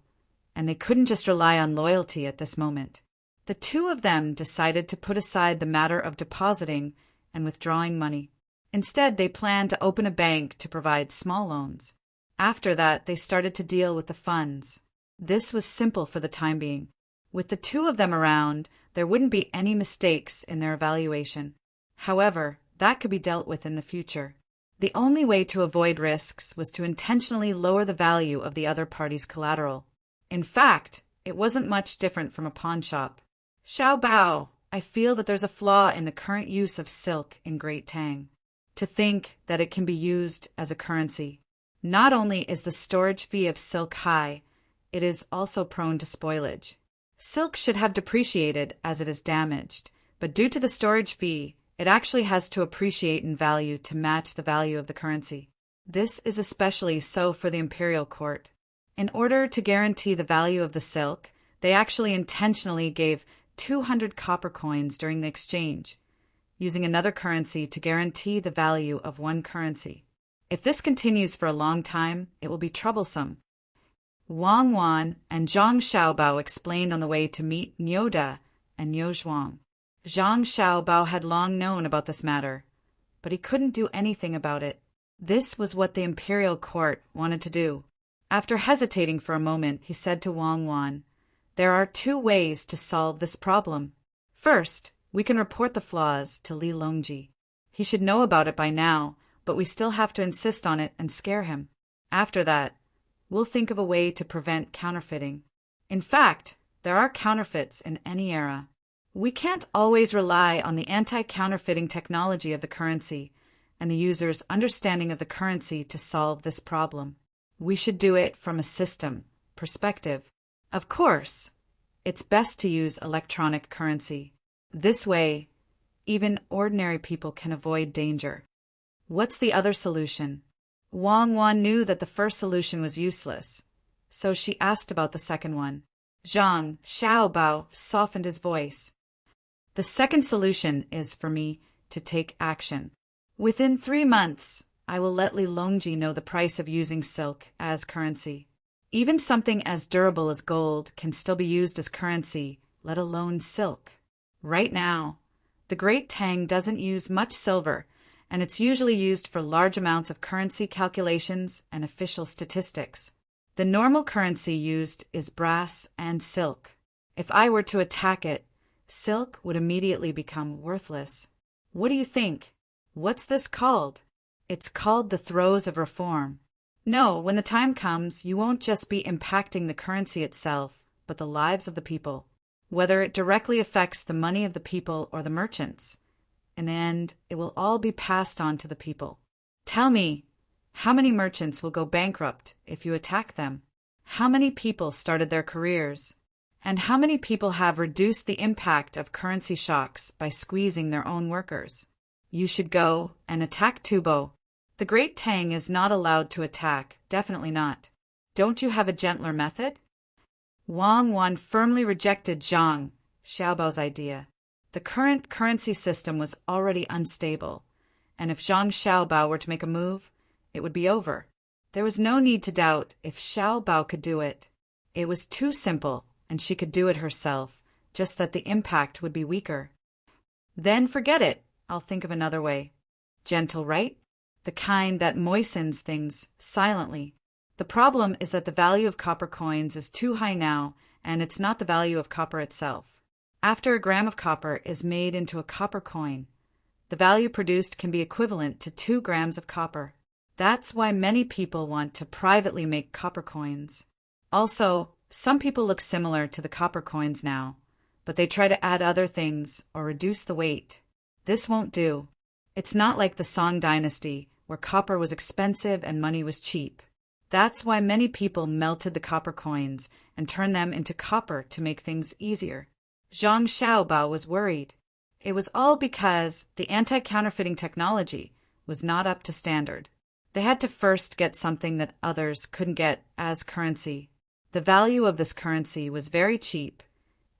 and they couldn't just rely on loyalty at this moment. The two of them decided to put aside the matter of depositing and withdrawing money. Instead, they planned to open a bank to provide small loans. After that, they started to deal with the funds. This was simple for the time being. With the two of them around, there wouldn't be any mistakes in their evaluation. However, that could be dealt with in the future. The only way to avoid risks was to intentionally lower the value of the other party's collateral. In fact, it wasn't much different from a pawn shop. "Xiaobao, I feel that there's a flaw in the current use of silk in Great Tang. To think that it can be used as a currency. Not only is the storage fee of silk high, it is also prone to spoilage. Silk should have depreciated as it is damaged, but due to the storage fee, it actually has to appreciate in value to match the value of the currency. This is especially so for the imperial court. In order to guarantee the value of the silk, they actually intentionally gave 200 copper coins during the exchange, using another currency to guarantee the value of one currency. If this continues for a long time, it will be troublesome." Wang Wan and Zhang Xiaobao explained on the way to meet Nyoda and Niu Zhuang. Zhang Xiaobao had long known about this matter, but he couldn't do anything about it. This was what the imperial court wanted to do. After hesitating for a moment, he said to Wang Wan, "There are two ways to solve this problem. First, we can report the flaws to Li Longji. He should know about it by now, but we still have to insist on it and scare him. After that, we'll think of a way to prevent counterfeiting. In fact, there are counterfeits in any era. We can't always rely on the anti-counterfeiting technology of the currency and the user's understanding of the currency to solve this problem. We should do it from a system perspective. Of course, it's best to use electronic currency. This way, even ordinary people can avoid danger." "What's the other solution?" Wang Wan knew that the first solution was useless, so she asked about the second one. Zhang Xiaobao softened his voice. "The second solution is for me to take action. Within 3 months, I will let Li Longji know the price of using silk as currency. Even something as durable as gold can still be used as currency, let alone silk. Right now, the Great Tang doesn't use much silver, and it's usually used for large amounts of currency calculations and official statistics. The normal currency used is brass and silk. If I were to attack it, silk would immediately become worthless. What do you think?" What's this called? It's called the throes of reform. No, when the time comes, you won't just be impacting the currency itself, but the lives of the people, whether it directly affects the money of the people or the merchants. In the end, it will all be passed on to the people. Tell me, how many merchants will go bankrupt if you attack them? How many people started their careers? And how many people have reduced the impact of currency shocks by squeezing their own workers? You should go and attack Tubo. The great Tang is not allowed to attack, definitely not. Don't you have a gentler method? Wang Wan firmly rejected Zhang Xiaobao's idea. The current currency system was already unstable, and if Zhang Xiaobao were to make a move, it would be over. There was no need to doubt if Xiaobao could do it. It was too simple, and she could do it herself, just that the impact would be weaker. Then forget it. I'll think of another way. Gentle, right? The kind that moistens things silently. The problem is that the value of copper coins is too high now, and it's not the value of copper itself. After a gram of copper is made into a copper coin, the value produced can be equivalent to 2 grams of copper. That's why many people want to privately make copper coins. Also, some people look similar to the copper coins now, but they try to add other things or reduce the weight. This won't do. It's not like the Song dynasty, where copper was expensive and money was cheap. That's why many people melted the copper coins and turned them into copper to make things easier. Zhang Xiaobao was worried. It was all because the anti-counterfeiting technology was not up to standard. They had to first get something that others couldn't get as currency. The value of this currency was very cheap,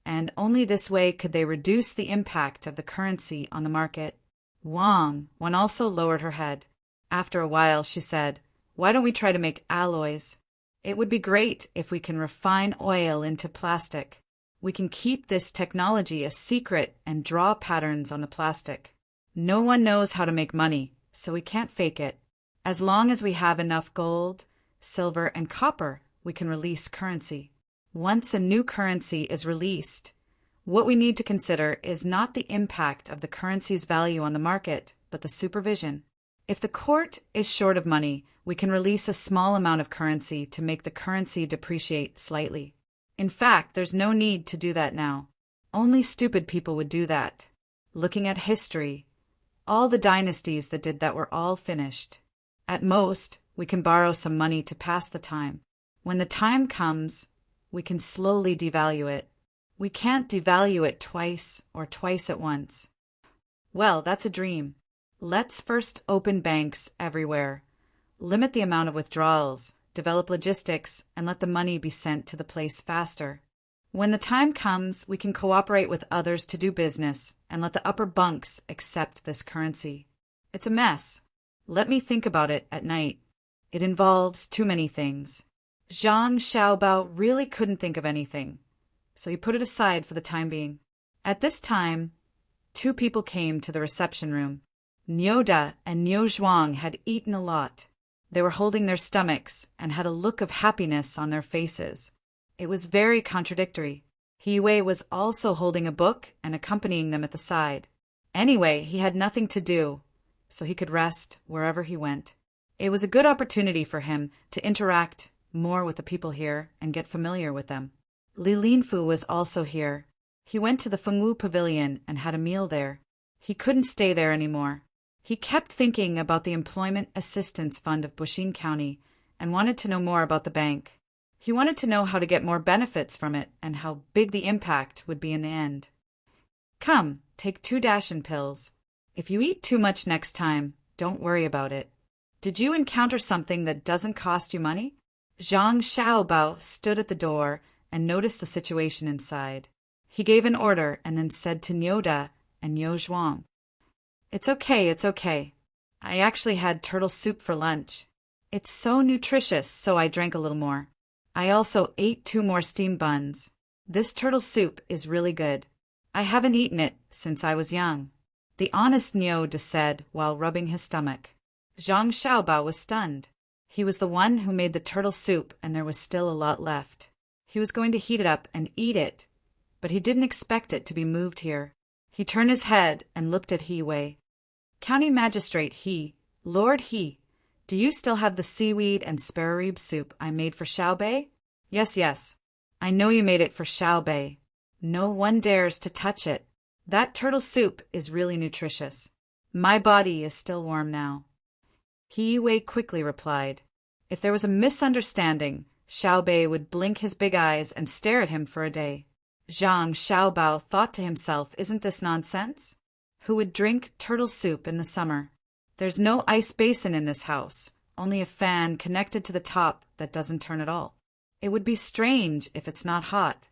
and only this way could they reduce the impact of the currency on the market. Wang also lowered her head. After a while, she said, "Why don't we try to make alloys? It would be great if we can refine oil into plastic. We can keep this technology a secret and draw patterns on the plastic. No one knows how to make money, so we can't fake it. As long as we have enough gold, silver, and copper, we can release currency. Once a new currency is released, what we need to consider is not the impact of the currency's value on the market, but the supervision. If the court is short of money, we can release a small amount of currency to make the currency depreciate slightly. In fact, there's no need to do that now. Only stupid people would do that. Looking at history, all the dynasties that did that were all finished. At most, we can borrow some money to pass the time. When the time comes, we can slowly devalue it. We can't devalue it twice or twice at once. Well, that's a dream. Let's first open banks everywhere, limit the amount of withdrawals, develop logistics, and let the money be sent to the place faster. When the time comes, we can cooperate with others to do business and let the upper bunks accept this currency. It's a mess. Let me think about it at night. It involves too many things. Zhang Xiaobao really couldn't think of anything, so he put it aside for the time being. At this time, 2 people came to the reception room. Nyoda and Niu Zhuang had eaten a lot. They were holding their stomachs and had a look of happiness on their faces. It was very contradictory. He Wei was also holding a book and accompanying them at the side. Anyway, he had nothing to do, so he could rest wherever he went. It was a good opportunity for him to interact more with the people here and get familiar with them. Li Linfu was also here. He went to the Fengwu Pavilion and had a meal there. He couldn't stay there anymore. He kept thinking about the Employment Assistance Fund of Buxin County and wanted to know more about the bank. He wanted to know how to get more benefits from it and how big the impact would be in the end. Come, take 2 Dashin pills. If you eat too much next time, don't worry about it. Did you encounter something that doesn't cost you money? Zhang Xiaobao stood at the door and noticed the situation inside. He gave an order and then said to Nyoda and Niu Zhuang, It's okay. I actually had turtle soup for lunch. It's so nutritious, so I drank a little more. I also ate 2 more steamed buns. This turtle soup is really good. I haven't eaten it since I was young, the honest Nyoda said while rubbing his stomach. Zhang Xiaobao was stunned. He was the one who made the turtle soup and there was still a lot left. He was going to heat it up and eat it, but he didn't expect it to be moved here. He turned his head and looked at He Wei. County Magistrate He, Lord He, do you still have the seaweed and sparerib soup I made for Xiaobei? Yes, yes. I know you made it for Xiaobei. No one dares to touch it. That turtle soup is really nutritious. My body is still warm now. He Wei quickly replied. If there was a misunderstanding, Xiaobei would blink his big eyes and stare at him for a day. Zhang Xiaobao thought to himself, isn't this nonsense? Who would drink turtle soup in the summer? There's no ice basin in this house, only a fan connected to the top that doesn't turn at all. It would be strange if it's not hot.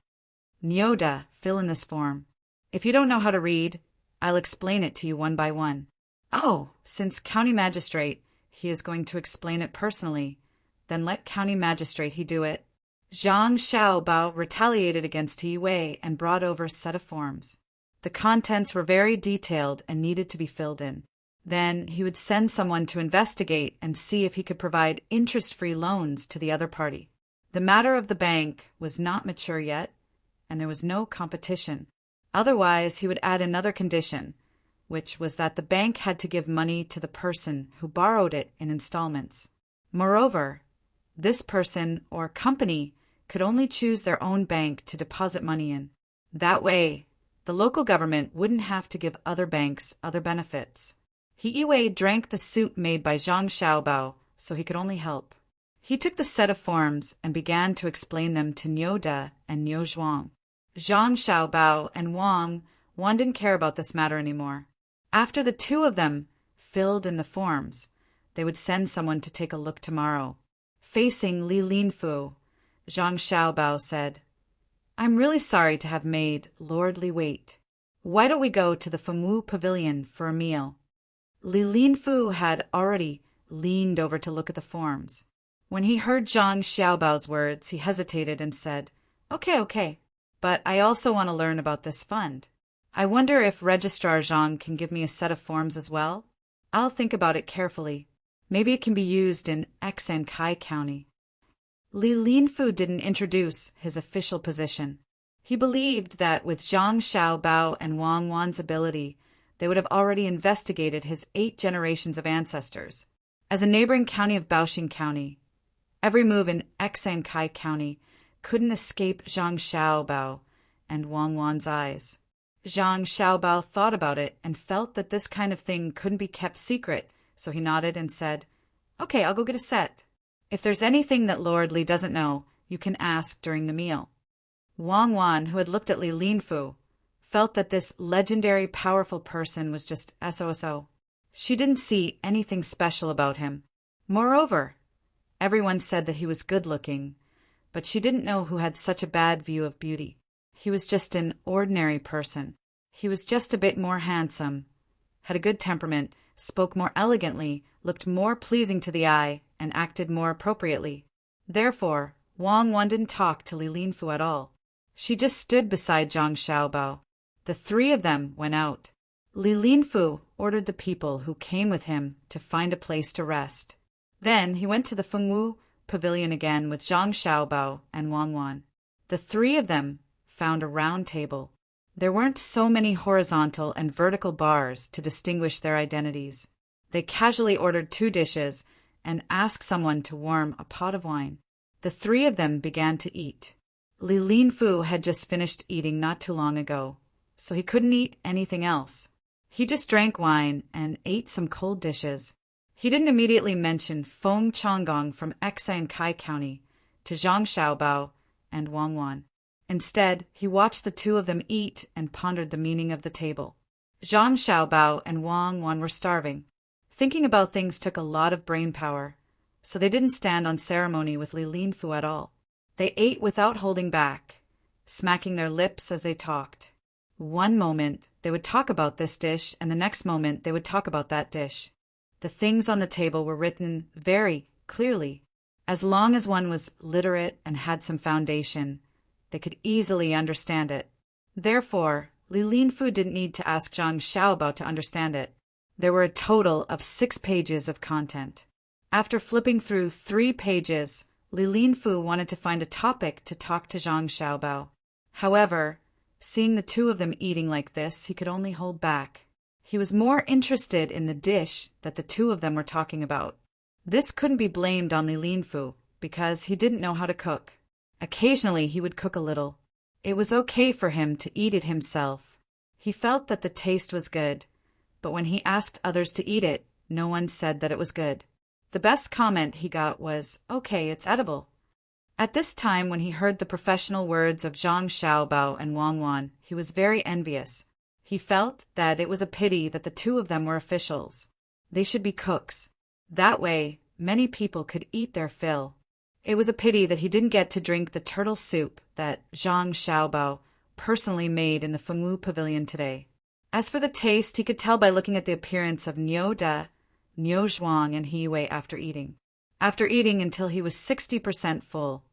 Nyoda, fill in this form. If you don't know how to read, I'll explain it to you one by one. Oh, since County Magistrate, he is going to explain it personally. Then let County Magistrate he do it. Zhang Xiaobao retaliated against He Wei and brought over a set of forms. The contents were very detailed and needed to be filled in. Then he would send someone to investigate and see if he could provide interest-free loans to the other party. The matter of the bank was not mature yet, and there was no competition. Otherwise, he would add another condition, which was that the bank had to give money to the person who borrowed it in installments. Moreover, this person or company could only choose their own bank to deposit money in. That way, the local government wouldn't have to give other banks other benefits. He Wei drank the soup made by Zhang Xiaobao, so he could only help. He took the set of forms and began to explain them to Nyoda and Niu Zhuang. Zhang Xiaobao and Wang didn't care about this matter anymore. After the two of them filled in the forms, they would send someone to take a look tomorrow. Facing Li Linfu, Zhang Xiaobao said, I'm really sorry to have made Lord Li wait. Why don't we go to the Fengwu Pavilion for a meal? Li Linfu had already leaned over to look at the forms. When he heard Zhang Xiaobao's words, he hesitated and said, Okay, but I also want to learn about this fund. I wonder if Registrar Zhang can give me a set of forms as well? I'll think about it carefully. Maybe it can be used in X and Kai County. Li Linfu didn't introduce his official position. He believed that with Zhang Xiaobao and Wang Wan's ability, they would have already investigated his 8 generations of ancestors. As a neighboring county of Baoxing County, every move in X and Kai County couldn't escape Zhang Xiaobao and Wang Wan's eyes. Zhang Xiaobao thought about it and felt that this kind of thing couldn't be kept secret, so he nodded and said, Okay, I'll go get a set. If there's anything that Lord Li doesn't know, you can ask during the meal. Wang Wan, who had looked at Li Linfu, felt that this legendary powerful person was just SOSO. She didn't see anything special about him. Moreover, everyone said that he was good-looking, but she didn't know who had such a bad view of beauty. He was just an ordinary person. He was just a bit more handsome, had a good temperament, spoke more elegantly, looked more pleasing to the eye, and acted more appropriately. Therefore, Wang Wan didn't talk to Li Linfu at all. She just stood beside Zhang Xiaobao. The 3 of them went out. Li Linfu ordered the people who came with him to find a place to rest. Then he went to the Fengwu Pavilion again with Zhang Xiaobao and Wang Wan. The 3 of them found a round table. There weren't so many horizontal and vertical bars to distinguish their identities. They casually ordered 2 dishes and asked someone to warm a pot of wine. The 3 of them began to eat. Li Linfu had just finished eating not too long ago, so he couldn't eat anything else. He just drank wine and ate some cold dishes. He didn't immediately mention Feng Changgong from X and Kai County to Zhang Xiaobao and Wang Wan. Instead, he watched the 2 of them eat and pondered the meaning of the table. Zhang Xiaobao and Wang Wan were starving. Thinking about things took a lot of brain power, so they didn't stand on ceremony with Li Linfu at all. They ate without holding back, smacking their lips as they talked. One moment, they would talk about this dish, and the next moment, they would talk about that dish. The things on the table were written very clearly. As long as one was literate and had some foundation, they could easily understand it. Therefore, Li Linfu didn't need to ask Zhang Xiaobao to understand it. There were a total of 6 pages of content. After flipping through 3 pages, Li Linfu wanted to find a topic to talk to Zhang Xiaobao. However, seeing the 2 of them eating like this, he could only hold back. He was more interested in the dish that the two of them were talking about. This couldn't be blamed on Li Linfu, because he didn't know how to cook. Occasionally he would cook a little. It was okay for him to eat it himself. He felt that the taste was good, but when he asked others to eat it, no one said that it was good. The best comment he got was, "Okay, it's edible." At this time, when he heard the professional words of Zhang Xiaobao and Wang Wan, he was very envious. He felt that it was a pity that the two of them were officials. They should be cooks. That way, many people could eat their fill. It was a pity that he didn't get to drink the turtle soup that Zhang Xiaobao personally made in the Fengwu Pavilion today. As for the taste, he could tell by looking at the appearance of Niu De, Niu Zhuang, and He Wei after eating. After eating until he was 60% full,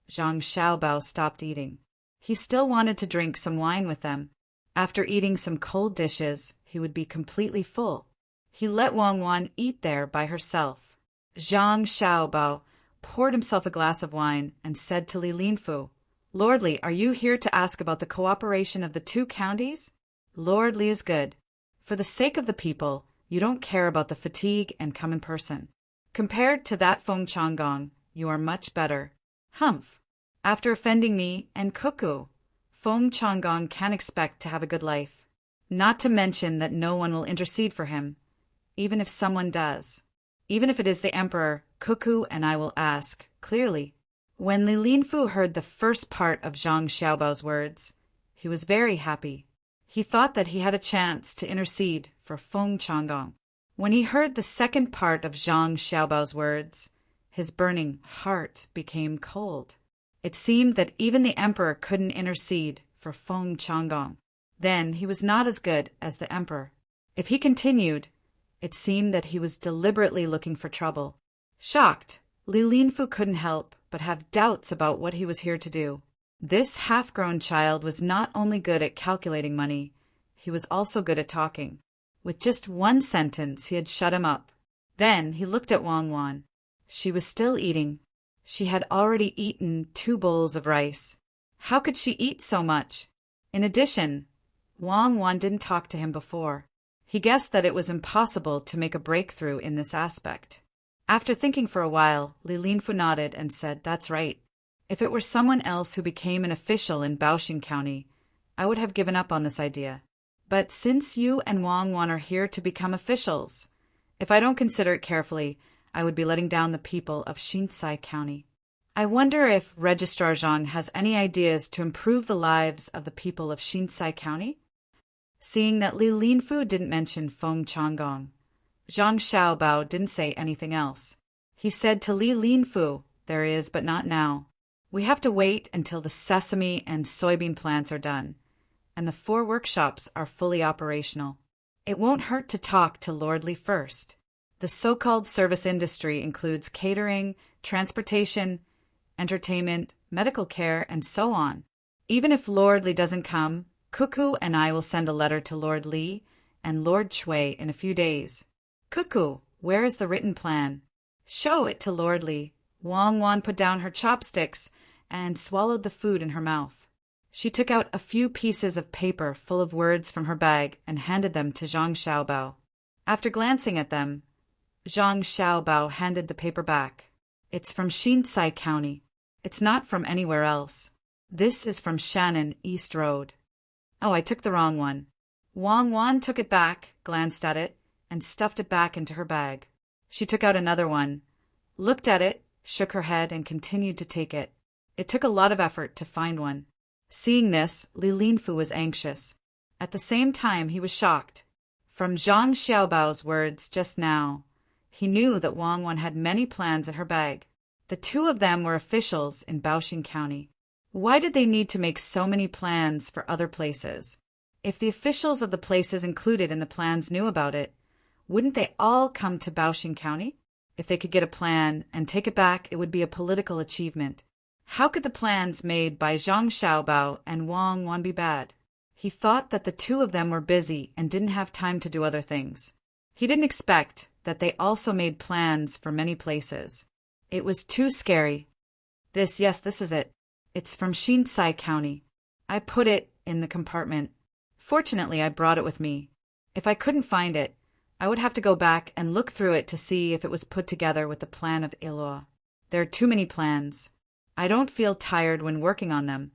Zhang Xiaobao stopped eating. He still wanted to drink some wine with them. After eating some cold dishes, he would be completely full. He let Wang Wan eat there by herself. Zhang Xiaobao poured himself a glass of wine and said to Li Linfu, "Lord Li, are you here to ask about the cooperation of the two counties? Lord Li is good. For the sake of the people, you don't care about the fatigue and come in person. Compared to that Feng Changgong, you are much better. Humph! After offending me and Cuckoo, Feng Changgong can't expect to have a good life. Not to mention that no one will intercede for him, even if someone does. Even if it is the Emperor, Cuckoo and I will ask, clearly." When Li Linfu heard the first part of Zhang Xiaobao's words, he was very happy. He thought that he had a chance to intercede for Feng Changgong. When he heard the second part of Zhang Xiaobao's words, his burning heart became cold. It seemed that even the Emperor couldn't intercede for Feng Changgong. Then he was not as good as the Emperor. If he continued, it seemed that he was deliberately looking for trouble. Shocked, Li Linfu couldn't help but have doubts about what he was here to do. This half-grown child was not only good at calculating money, he was also good at talking. With just one sentence, he had shut him up. Then he looked at Wang Wan. She was still eating. She had already eaten 2 bowls of rice. How could she eat so much? In addition, Wang Wan didn't talk to him before. He guessed that it was impossible to make a breakthrough in this aspect. After thinking for a while, Li Linfu nodded and said, "That's right. If it were someone else who became an official in Baoxing County, I would have given up on this idea. But since you and Wang Wan are here to become officials, if I don't consider it carefully, I would be letting down the people of Xinsai County. I wonder if Registrar Zhang has any ideas to improve the lives of the people of Xinsai County?" Seeing that Li Linfu didn't mention Feng Changgong, Zhang Xiaobao didn't say anything else. He said to Li Linfu, "There is, but not now. We have to wait until the sesame and soybean plants are done, and the 4 workshops are fully operational. It won't hurt to talk to Lord Li first. The so-called service industry includes catering, transportation, entertainment, medical care, and so on. Even if Lord Li doesn't come, Cuckoo and I will send a letter to Lord Li and Lord Chui in a few days. Cuckoo, where is the written plan? Show it to Lord Li." Wang Wan put down her chopsticks and swallowed the food in her mouth. She took out a few pieces of paper full of words from her bag and handed them to Zhang Xiaobao. After glancing at them, Zhang Xiaobao handed the paper back. "It's from Xinsai County. It's not from anywhere else. This is from Shannon East Road." "Oh, I took the wrong one." Wang Wan took it back, glanced at it, and stuffed it back into her bag. She took out another one, looked at it, shook her head, and continued to take it. It took a lot of effort to find one. Seeing this, Li Linfu was anxious. At the same time, he was shocked. From Zhang Xiaobao's words just now, he knew that Wang Wan had many plans in her bag. The two of them were officials in Baoxing County. Why did they need to make so many plans for other places? If the officials of the places included in the plans knew about it, wouldn't they all come to Baoxing County? If they could get a plan and take it back, it would be a political achievement. How could the plans made by Zhang Xiaobao and Wang Wan be bad? He thought that the two of them were busy and didn't have time to do other things. He didn't expect that they also made plans for many places. It was too scary. This is it. It's from Xinsai County. I put it in the compartment. Fortunately, I brought it with me. If I couldn't find it, I would have to go back and look through it to see if it was put together with the plan of Idyllic. There are too many plans. I don't feel tired when working on them,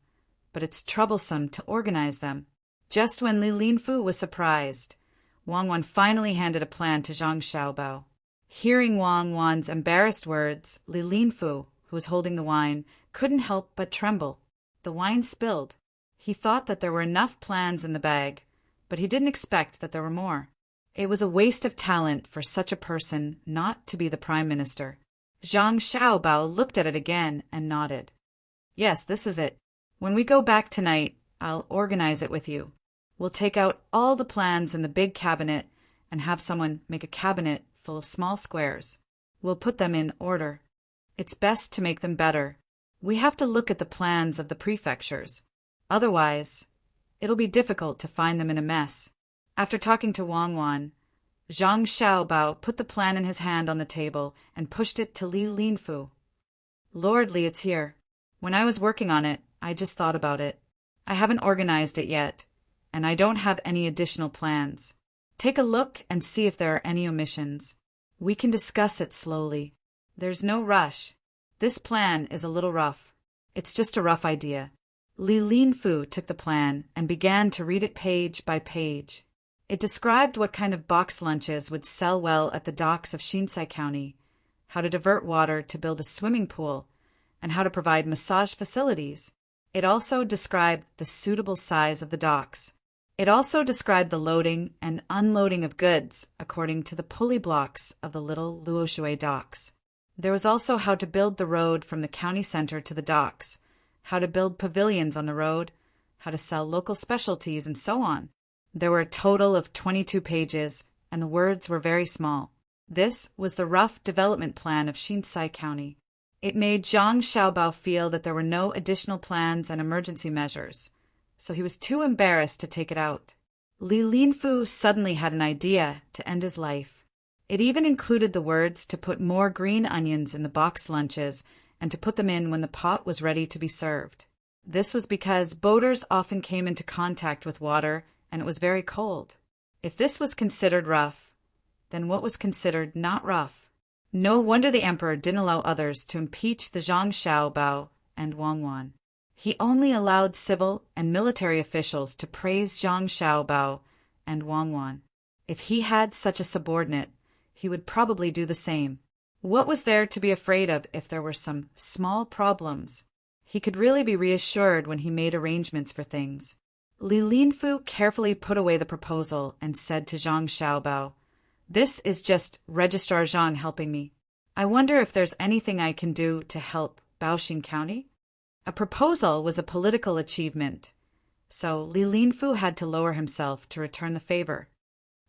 but it's troublesome to organize them. Just when Li Linfu was surprised, Wang Wan finally handed a plan to Zhang Xiaobao. Hearing Wang Wan's embarrassed words, Li Linfu, who was holding the wine, couldn't help but tremble. The wine spilled. He thought that there were enough plans in the bag, but he didn't expect that there were more. It was a waste of talent for such a person not to be the prime minister. Zhang Xiaobao looked at it again and nodded. Yes, this is it. When we go back tonight, I'll organize it with you. We'll take out all the plans in the big cabinet and have someone make a cabinet full of small squares. We'll put them in order. It's best to make them better. We have to look at the plans of the prefectures. Otherwise, it'll be difficult to find them in a mess. After talking to Wang Wan, Zhang Xiaobao put the plan in his hand on the table and pushed it to Li Linfu. Lord Li, it's here. When I was working on it, I just thought about it. I haven't organized it yet, and I don't have any additional plans. Take a look and see if there are any omissions. We can discuss it slowly. There's no rush. This plan is a little rough. It's just a rough idea. Li Linfu took the plan and began to read it page by page. It described what kind of box lunches would sell well at the docks of Shinsai County, how to divert water to build a swimming pool, and how to provide massage facilities. It also described the suitable size of the docks. It also described the loading and unloading of goods according to the pulley blocks of the little Luoshui docks. There was also how to build the road from the county center to the docks, how to build pavilions on the road, how to sell local specialties, and so on. There were a total of 22 pages, and the words were very small. This was the rough development plan of Shinsai County. It made Zhang Xiaobao feel that there were no additional plans and emergency measures, so he was too embarrassed to take it out. Li Linfu suddenly had an idea to end his life. It even included the words to put more green onions in the box lunches and to put them in when the pot was ready to be served. This was because boaters often came into contact with water and it was very cold. If this was considered rough, then what was considered not rough? No wonder the emperor didn't allow others to impeach the Zhang Xiaobao and Wang Wan. He only allowed civil and military officials to praise Zhang Xiaobao and Wang Wan. If he had such a subordinate, he would probably do the same. What was there to be afraid of if there were some small problems? He could really be reassured when he made arrangements for things. Li Linfu carefully put away the proposal and said to Zhang Xiaobao, "This is just Registrar Zhang helping me. I wonder if there's anything I can do to help Baoxing County?" A proposal was a political achievement, so Li Linfu had to lower himself to return the favor.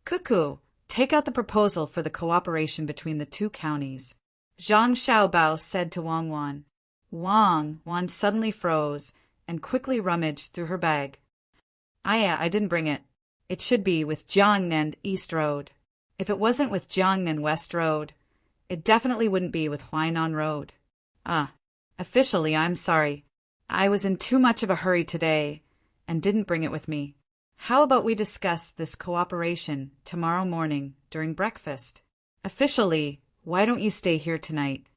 "Cuckoo, take out the proposal for the cooperation between the two counties," Zhang Xiaobao said to Wang Wan. Wang Wan suddenly froze and quickly rummaged through her bag. I didn't bring it. It should be with Jiangnan East Road. If it wasn't with Jiangnan West Road, it definitely wouldn't be with Huainan Road. Officially, I'm sorry. I was in too much of a hurry today and didn't bring it with me. How about we discuss this cooperation tomorrow morning during breakfast? Officially, why don't you stay here tonight?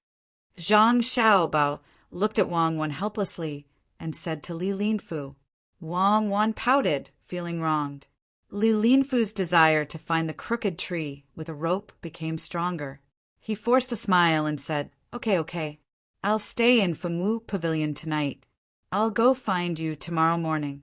Zhang Xiaobao looked at Wang Wan helplessly and said to Li Linfu. Wang Wan pouted, feeling wronged. Li Linfu's desire to find the crooked tree with a rope became stronger. He forced a smile and said, Okay. I'll stay in Fengwu Pavilion tonight. I'll go find you tomorrow morning.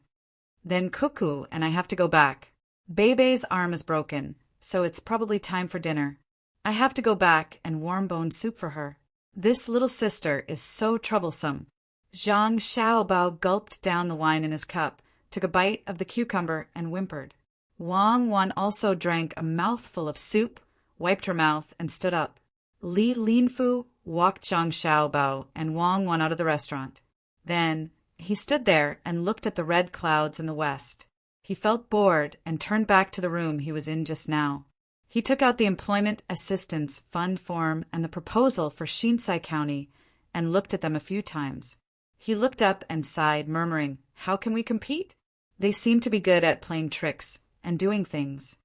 Then Cuckoo and I have to go back. Bebe's arm is broken, so it's probably time for dinner. I have to go back and warm bone soup for her. This little sister is so troublesome. Zhang Xiaobao gulped down the wine in his cup, took a bite of the cucumber, and whimpered. Wang Wan also drank a mouthful of soup, wiped her mouth, and stood up. Li Linfu walked Zhang Xiaobao and Wang Wan out of the restaurant. Then he stood there and looked at the red clouds in the west. He felt bored and turned back to the room he was in just now. He took out the Employment Assistance Fund form and the proposal for Shinsai County and looked at them a few times. He looked up and sighed, murmuring, "How can we compete? They seem to be good at playing tricks and doing things.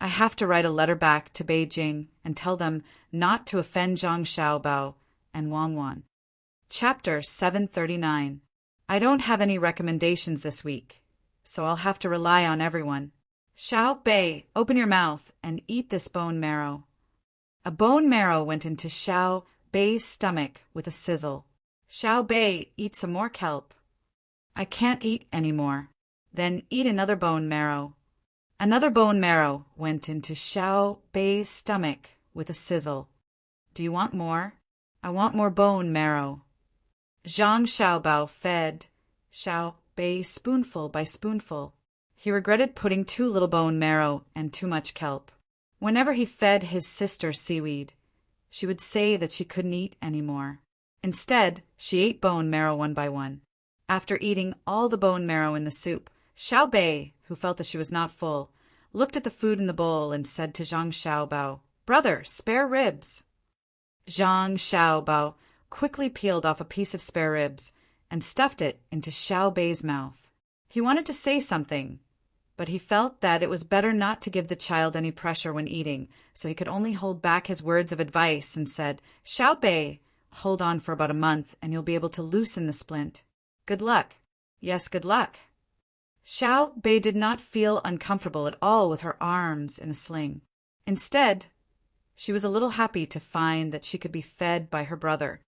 I have to write a letter back to Beijing and tell them not to offend Zhang Xiaobao and Wang Wan. Chapter 739. I don't have any recommendations this week, so I'll have to rely on everyone. Xiao Bei, open your mouth and eat this bone marrow. A bone marrow went into Xiao Bei's stomach with a sizzle. Xiao Bei, eat some more kelp. I can't eat any more. Then eat another bone marrow. Another bone marrow went into Xiao Bei's stomach with a sizzle. Do you want more? I want more bone marrow. Zhang Xiaobao fed Xiao Bei spoonful by spoonful. He regretted putting too little bone marrow and too much kelp. Whenever he fed his sister seaweed, she would say that she couldn't eat any more. Instead, she ate bone marrow one by one. After eating all the bone marrow in the soup, Xiao Bei, who felt that she was not full, looked at the food in the bowl and said to Zhang Xiaobao, "Brother, spare ribs." Zhang Xiaobao quickly peeled off a piece of spare ribs and stuffed it into Xiao Bei's mouth. He wanted to say something, but he felt that it was better not to give the child any pressure when eating, so he could only hold back his words of advice and said, "Xiao Bei, hold on for about a month and you'll be able to loosen the splint. Good luck." "Yes, good luck." Xiao Bei did not feel uncomfortable at all with her arms in a sling. Instead, she was a little happy to find that she could be fed by her brother.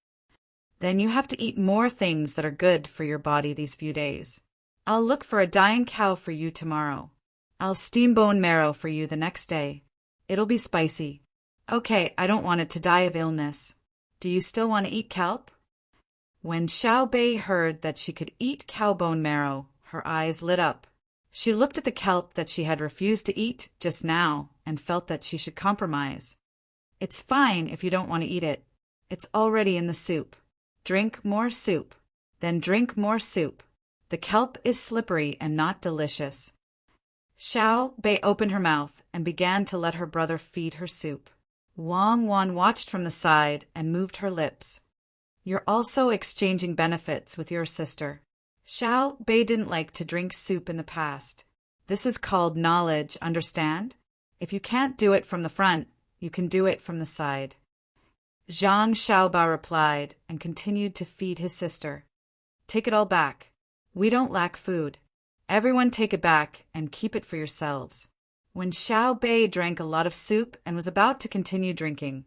"Then you have to eat more things that are good for your body these few days. I'll look for a dying cow for you tomorrow. I'll steam bone marrow for you the next day. It'll be spicy. Okay, I don't want it to die of illness. Do you still want to eat kelp?" When Xiao Bei heard that she could eat cow bone marrow, her eyes lit up. She looked at the kelp that she had refused to eat just now and felt that she should compromise. "It's fine if you don't want to eat it. It's already in the soup. Drink more soup. Then drink more soup. The kelp is slippery and not delicious." Xiao Bei opened her mouth and began to let her brother feed her soup. Wang Wan watched from the side and moved her lips. "You're also exchanging benefits with your sister." Xiao Bei didn't like to drink soup in the past. This is called knowledge, understand? If you can't do it from the front, you can do it from the side. Zhang Xiaobao replied and continued to feed his sister. "Take it all back. We don't lack food. Everyone take it back and keep it for yourselves." When Xiao Bei drank a lot of soup and was about to continue drinking,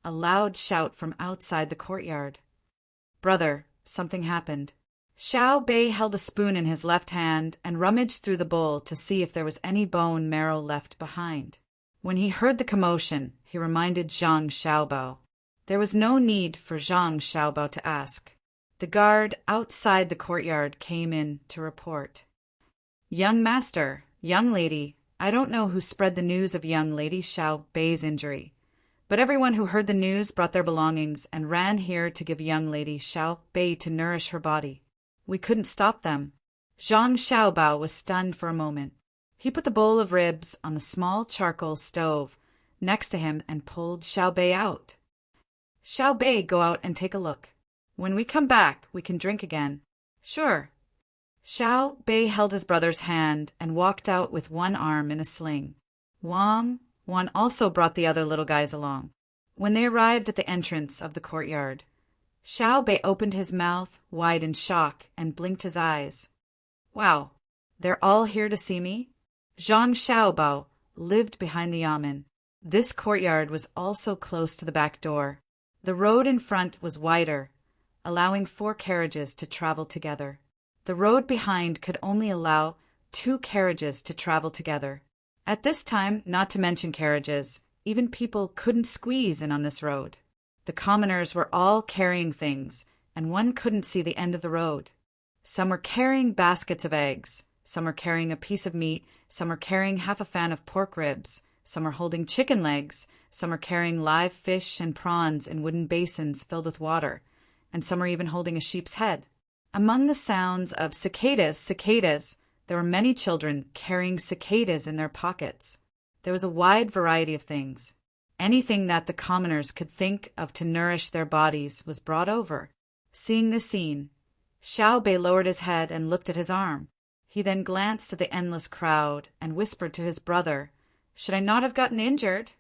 a loud shout from outside the courtyard. "Brother, something happened." Xiao Bei held a spoon in his left hand and rummaged through the bowl to see if there was any bone marrow left behind. When he heard the commotion, he reminded Zhang Xiaobao. There was no need for Zhang Xiaobao to ask. The guard outside the courtyard came in to report. "Young master, young lady, I don't know who spread the news of young lady Xiao Bei's injury, but everyone who heard the news brought their belongings and ran here to give young lady Xiao Bei to nourish her body. We couldn't stop them." Zhang Xiaobao was stunned for a moment. He put the bowl of ribs on the small charcoal stove next to him and pulled Xiao Bei out. "Xiao Bei, go out and take a look. When we come back, we can drink again." "Sure." Xiao Bei held his brother's hand and walked out with one arm in a sling. Wang Wan also brought the other little guys along. When they arrived at the entrance of the courtyard, Xiao Bei opened his mouth wide in shock and blinked his eyes. "Wow, they're all here to see me?" Zhang Xiaobao lived behind the yamen. This courtyard was also close to the back door. The road in front was wider, allowing 4 carriages to travel together. The road behind could only allow 2 carriages to travel together. At this time, not to mention carriages, even people couldn't squeeze in on this road. The commoners were all carrying things, and one couldn't see the end of the road. Some were carrying baskets of eggs, some were carrying a piece of meat, some were carrying half a fan of pork ribs, some were holding chicken legs, some were carrying live fish and prawns in wooden basins filled with water, and some were even holding a sheep's head. Among the sounds of cicadas, there were many children carrying cicadas in their pockets. There was a wide variety of things. Anything that the commoners could think of to nourish their bodies was brought over. Seeing this scene, Xiao Bei lowered his head and looked at his arm. He then glanced at the endless crowd and whispered to his brother, Should I not have gotten injured?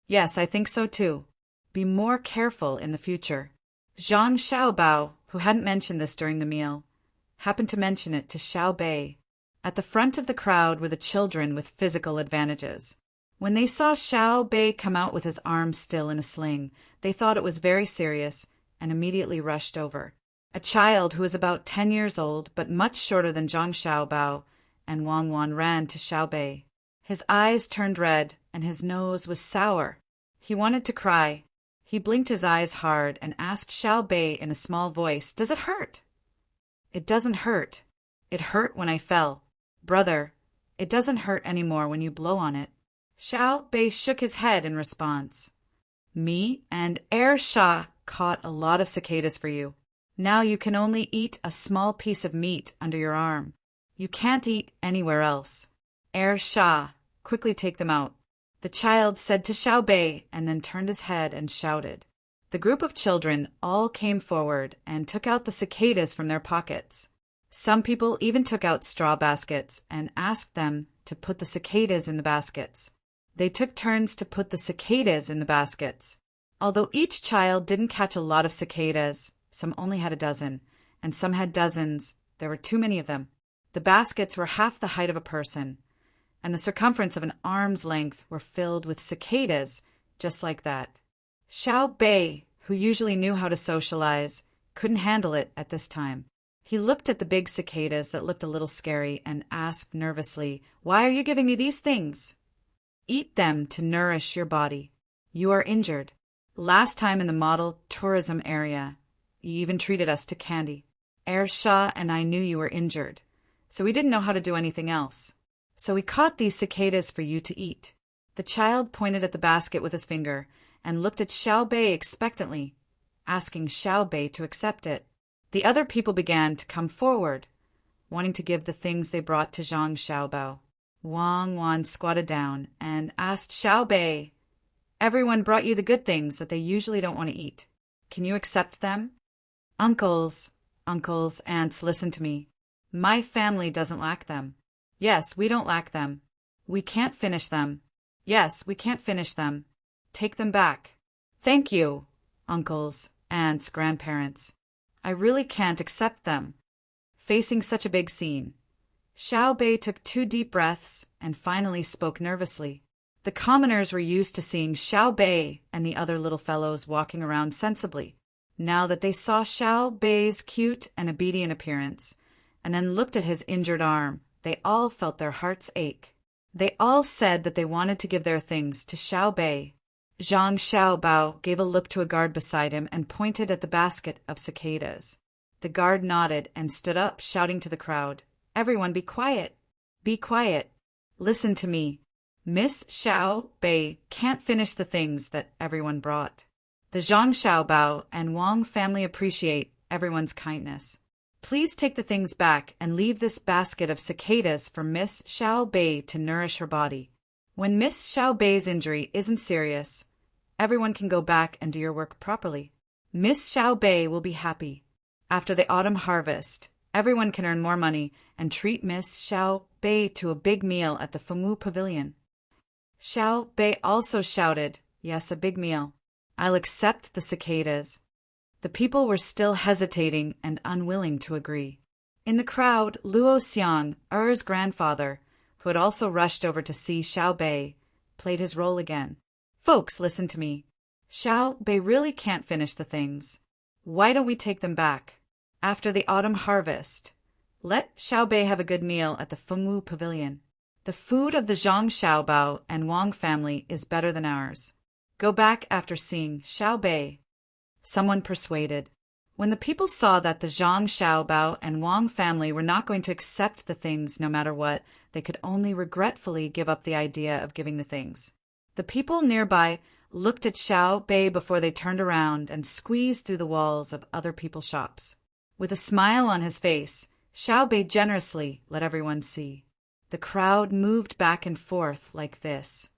Yes, I think so too. Be more careful in the future. Zhang Xiaobao, who hadn't mentioned this during the meal, happened to mention it to Xiao Bei. At the front of the crowd were the children with physical advantages. When they saw Xiao Bei come out with his arm still in a sling, they thought it was very serious and immediately rushed over. A child who was about 10 years old, but much shorter than Zhang Xiaobao and Wang Wan, ran to Xiao Bei. His eyes turned red and his nose was sour. He wanted to cry. He blinked his eyes hard and asked Xiao Bei in a small voice, "Does it hurt?" "It doesn't hurt. It hurt when I fell. Brother, it doesn't hurt anymore when you blow on it." Xiao Bei shook his head in response. "Me and Shah caught a lot of cicadas for you. Now you can only eat a small piece of meat under your arm. You can't eat anywhere else. Shah, quickly take them out," the child said to Xiao Bei, and then turned his head and shouted. The group of children all came forward and took out the cicadas from their pockets. Some people even took out straw baskets and asked them to put the cicadas in the baskets. They took turns to put the cicadas in the baskets. Although each child didn't catch a lot of cicadas, some only had a dozen, and some had dozens, there were too many of them. The baskets were half the height of a person, and the circumference of an arm's length were filled with cicadas, just like that. Xiao Bei, who usually knew how to socialize, couldn't handle it at this time. He looked at the big cicadas that looked a little scary and asked nervously, "Why are you giving me these things?" "Eat them to nourish your body. You are injured. Last time in the model tourism area, you even treated us to candy. Shah and I knew you were injured, so we didn't know how to do anything else. So we caught these cicadas for you to eat." The child pointed at the basket with his finger and looked at Xiao Bei expectantly, asking Xiao Bei to accept it. The other people began to come forward, wanting to give the things they brought to Zhang Xiaobao. Wang Wan squatted down and asked Xiao Bei, "Everyone brought you the good things that they usually don't want to eat. Can you accept them?" Uncles, aunts, listen to me. My family doesn't lack them. Yes, we don't lack them. We can't finish them. Yes, we can't finish them. Take them back. Thank you, uncles, aunts, grandparents. I really can't accept them. Facing such a big scene, Xiao Bei took 2 deep breaths and finally spoke nervously. The commoners were used to seeing Xiao Bei and the other little fellows walking around sensibly. Now that they saw Xiao Bei's cute and obedient appearance, and then looked at his injured arm, they all felt their hearts ache. They all said that they wanted to give their things to Xiao Bei. Zhang Xiaobao gave a look to a guard beside him and pointed at the basket of cicadas. The guard nodded and stood up, shouting to the crowd, "Everyone be quiet! Be quiet! Listen to me. Miss Xiao Bei can't finish the things that everyone brought. The Zhang Xiaobao and Wang family appreciate everyone's kindness. Please take the things back and leave this basket of cicadas for Miss Xiao Bei to nourish her body. When Miss Xiao Bei's injury isn't serious, everyone can go back and do your work properly. Miss Xiao Bei will be happy. After the autumn harvest, everyone can earn more money and treat Miss Xiao Bei to a big meal at the Fengwu Pavilion." Xiao Bei also shouted, "Yes, a big meal. I'll accept the cicadas." The people were still hesitating and unwilling to agree. In the crowd, Luo Xiang, Er's grandfather, who had also rushed over to see Xiao Bei, played his role again. "Folks, listen to me. Xiao Bei really can't finish the things. Why don't we take them back? After the autumn harvest, let Xiao Bei have a good meal at the Fengwu Pavilion. The food of the Zhang Xiaobao and Wang family is better than ours. Go back after seeing Xiao Bei." Someone persuaded. When the people saw that the Zhang Xiaobao and Wang family were not going to accept the things no matter what, they could only regretfully give up the idea of giving the things. The people nearby looked at Xiao Bei before they turned around and squeezed through the walls of other people's shops. With a smile on his face, Xiao Bei generously let everyone see. The crowd moved back and forth like this,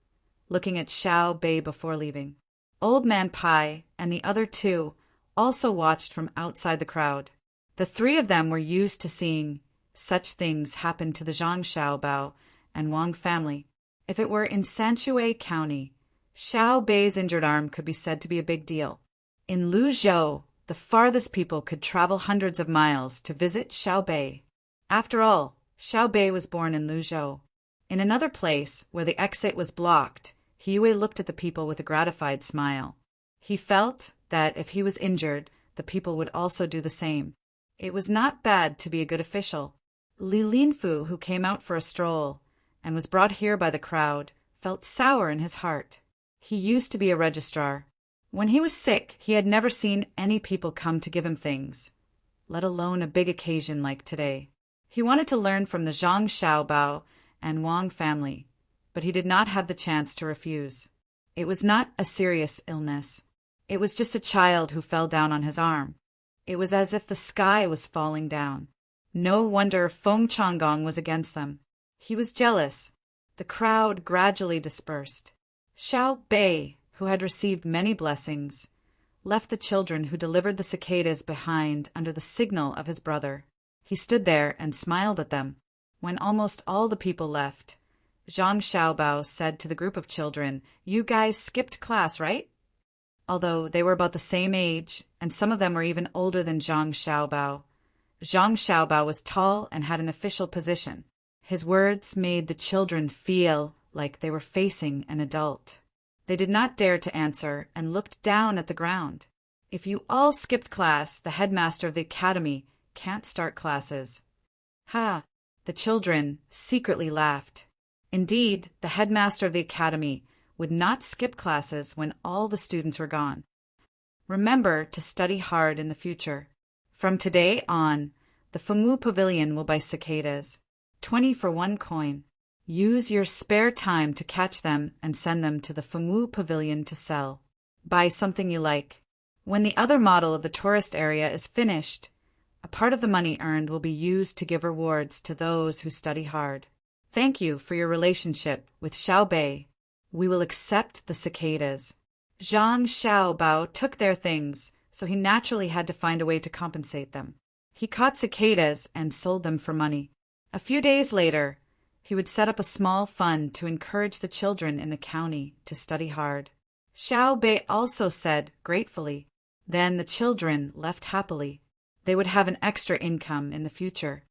looking at Xiao Bei before leaving. Old Man Pai and the other 2 also watched from outside the crowd. The 3 of them were used to seeing such things happen to the Zhang Xiaobao and Wang family. If it were in Sanshui County, Xiao Bei's injured arm could be said to be a big deal. In Luzhou, the farthest people could travel hundreds of miles to visit Xiao Bei. After all, Xiao Bei was born in Luzhou. In another place, where the exit was blocked, He Yue looked at the people with a gratified smile. He felt that if he was injured, the people would also do the same. It was not bad to be a good official. Li Linfu, who came out for a stroll and was brought here by the crowd, felt sour in his heart. He used to be a registrar. When he was sick, he had never seen any people come to give him things, let alone a big occasion like today. He wanted to learn from the Zhang Xiaobao and Wang family, but he did not have the chance to refuse. It was not a serious illness. It was just a child who fell down on his arm. It was as if the sky was falling down. No wonder Feng Changgong was against them. He was jealous. The crowd gradually dispersed. Xiao Bei, who had received many blessings, left the children who delivered the cicadas behind under the signal of his brother. He stood there and smiled at them. When almost all the people left, Zhang Xiaobao said to the group of children, "You guys skipped class, right?" Although they were about the same age, and some of them were even older than Zhang Xiaobao. Zhang Xiaobao was tall and had an official position. His words made the children feel like they were facing an adult. They did not dare to answer and looked down at the ground. If you all skipped class, the headmaster of the academy can't start classes. Ha! The children secretly laughed. Indeed, the headmaster of the academy would not skip classes when all the students were gone. Remember to study hard in the future. From today on, the Fengwu Pavilion will buy cicadas, 20 for 1 coin. Use your spare time to catch them and send them to the Fengwu Pavilion to sell. Buy something you like. When the other model of the tourist area is finished, a part of the money earned will be used to give rewards to those who study hard. Thank you for your relationship with Xiao Bei. We will accept the cicadas. Zhang Xiaobao took their things, so he naturally had to find a way to compensate them. He caught cicadas and sold them for money. A few days later, he would set up a small fund to encourage the children in the county to study hard. Xiao Bei also said gratefully. Then the children left happily. They would have an extra income in the future.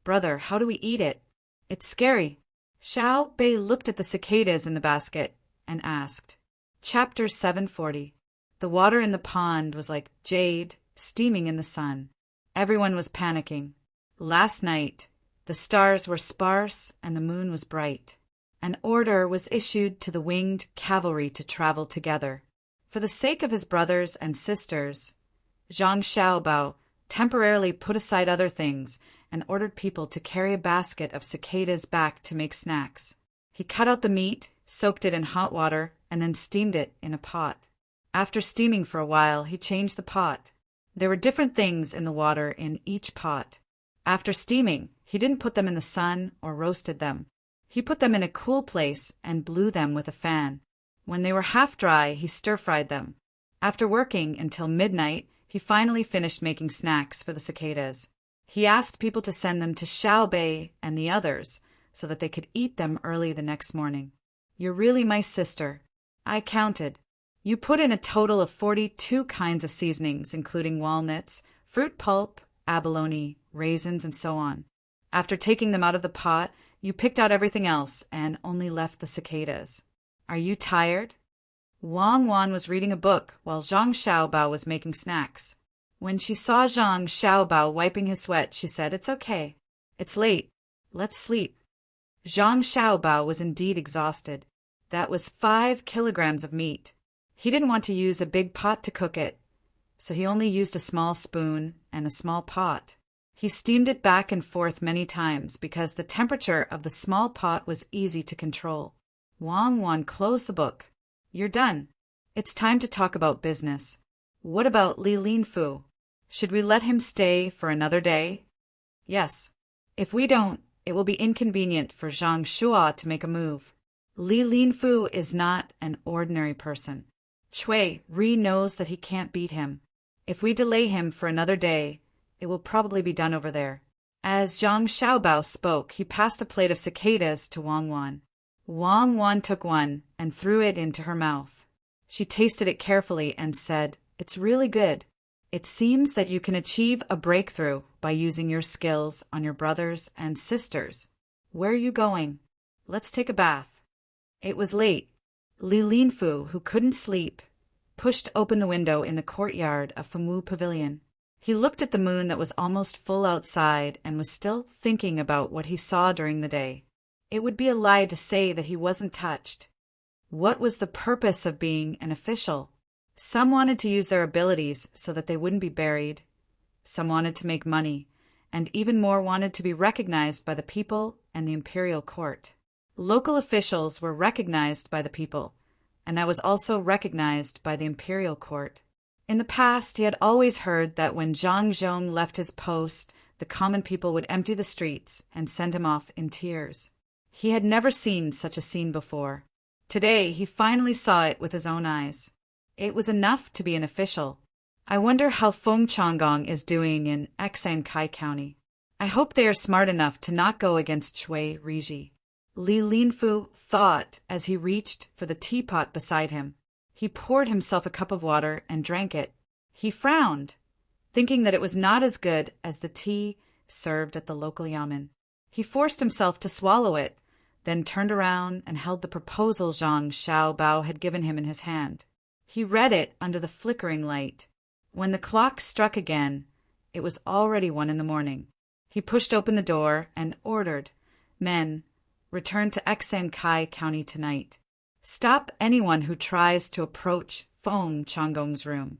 "Brother, how do we eat it? It's scary." Xiao Bei looked at the cicadas in the basket and asked. Chapter 740. The water in the pond was like jade steaming in the sun. Everyone was panicking. Last night, the stars were sparse and the moon was bright. An order was issued to the winged cavalry to travel together. For the sake of his brothers and sisters, Zhang Xiaobao temporarily put aside other things and ordered people to carry a basket of cicadas back to make snacks. He cut out the meat, soaked it in hot water, and then steamed it in a pot. After steaming for a while, he changed the pot. There were different things in the water in each pot. After steaming, he didn't put them in the sun or roasted them. He put them in a cool place and blew them with a fan. When they were half dry, he stir-fried them. After working until midnight, he finally finished making snacks for the cicadas. He asked people to send them to Xiao Bei and the others so that they could eat them early the next morning. "You're really my sister." I counted. You put in a total of 42 kinds of seasonings, including walnuts, fruit pulp, abalone, raisins, and so on. After taking them out of the pot, you picked out everything else and only left the cicadas. Are you tired? Wang Wan was reading a book while Zhang Xiaobao was making snacks. When she saw Zhang Xiaobao wiping his sweat, she said, "It's okay. It's late. Let's sleep." Zhang Xiaobao was indeed exhausted. That was 5 kilograms of meat. He didn't want to use a big pot to cook it, so he only used a small spoon and a small pot. He steamed it back and forth many times because the temperature of the small pot was easy to control. Wang Wan closed the book. "You're done. It's time to talk about business. What about Li Linfu? Should we let him stay for another day?" "Yes. If we don't, it will be inconvenient for Zhang Shua to make a move. Li Linfu is not an ordinary person. Cui Ri knows that he can't beat him. If we delay him for another day, it will probably be done over there." As Zhang Xiaobao spoke, he passed a plate of cicadas to Wang Wan. Wang Wan took one and threw it into her mouth. She tasted it carefully and said, "It's really good. It seems that you can achieve a breakthrough by using your skills on your brothers and sisters. Where are you going? Let's take a bath." It was late. Li Linfu, who couldn't sleep, pushed open the window in the courtyard of Fengwu Pavilion. He looked at the moon that was almost full outside and was still thinking about what he saw during the day. It would be a lie to say that he wasn't touched. What was the purpose of being an official? Some wanted to use their abilities so that they wouldn't be buried. Some wanted to make money, and even more wanted to be recognized by the people and the imperial court. Local officials were recognized by the people, and that was also recognized by the imperial court. In the past, he had always heard that when Zhang Zhong left his post, the common people would empty the streets and send him off in tears. He had never seen such a scene before. Today, he finally saw it with his own eyes. It was enough to be an official. I wonder how Feng Changgong is doing in Xankai County. I hope they are smart enough to not go against Shui Riji. Li Linfu thought as he reached for the teapot beside him. He poured himself a cup of water and drank it. He frowned, thinking that it was not as good as the tea served at the local yamen. He forced himself to swallow it, then turned around and held the proposal Zhang Xiaobao had given him in his hand. He read it under the flickering light. When the clock struck again, it was already 1 a.m. He pushed open the door and ordered, "Men, return to Xankai County tonight. Stop anyone who tries to approach Feng Changgong's room."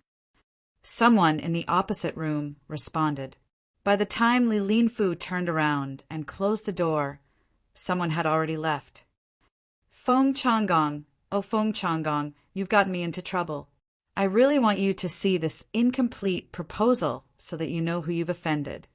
Someone in the opposite room responded. By the time Li Linfu turned around and closed the door, someone had already left. "Feng Changgong, oh Feng Changgong, you've gotten me into trouble. I really want you to see this incomplete proposal so that you know who you've offended."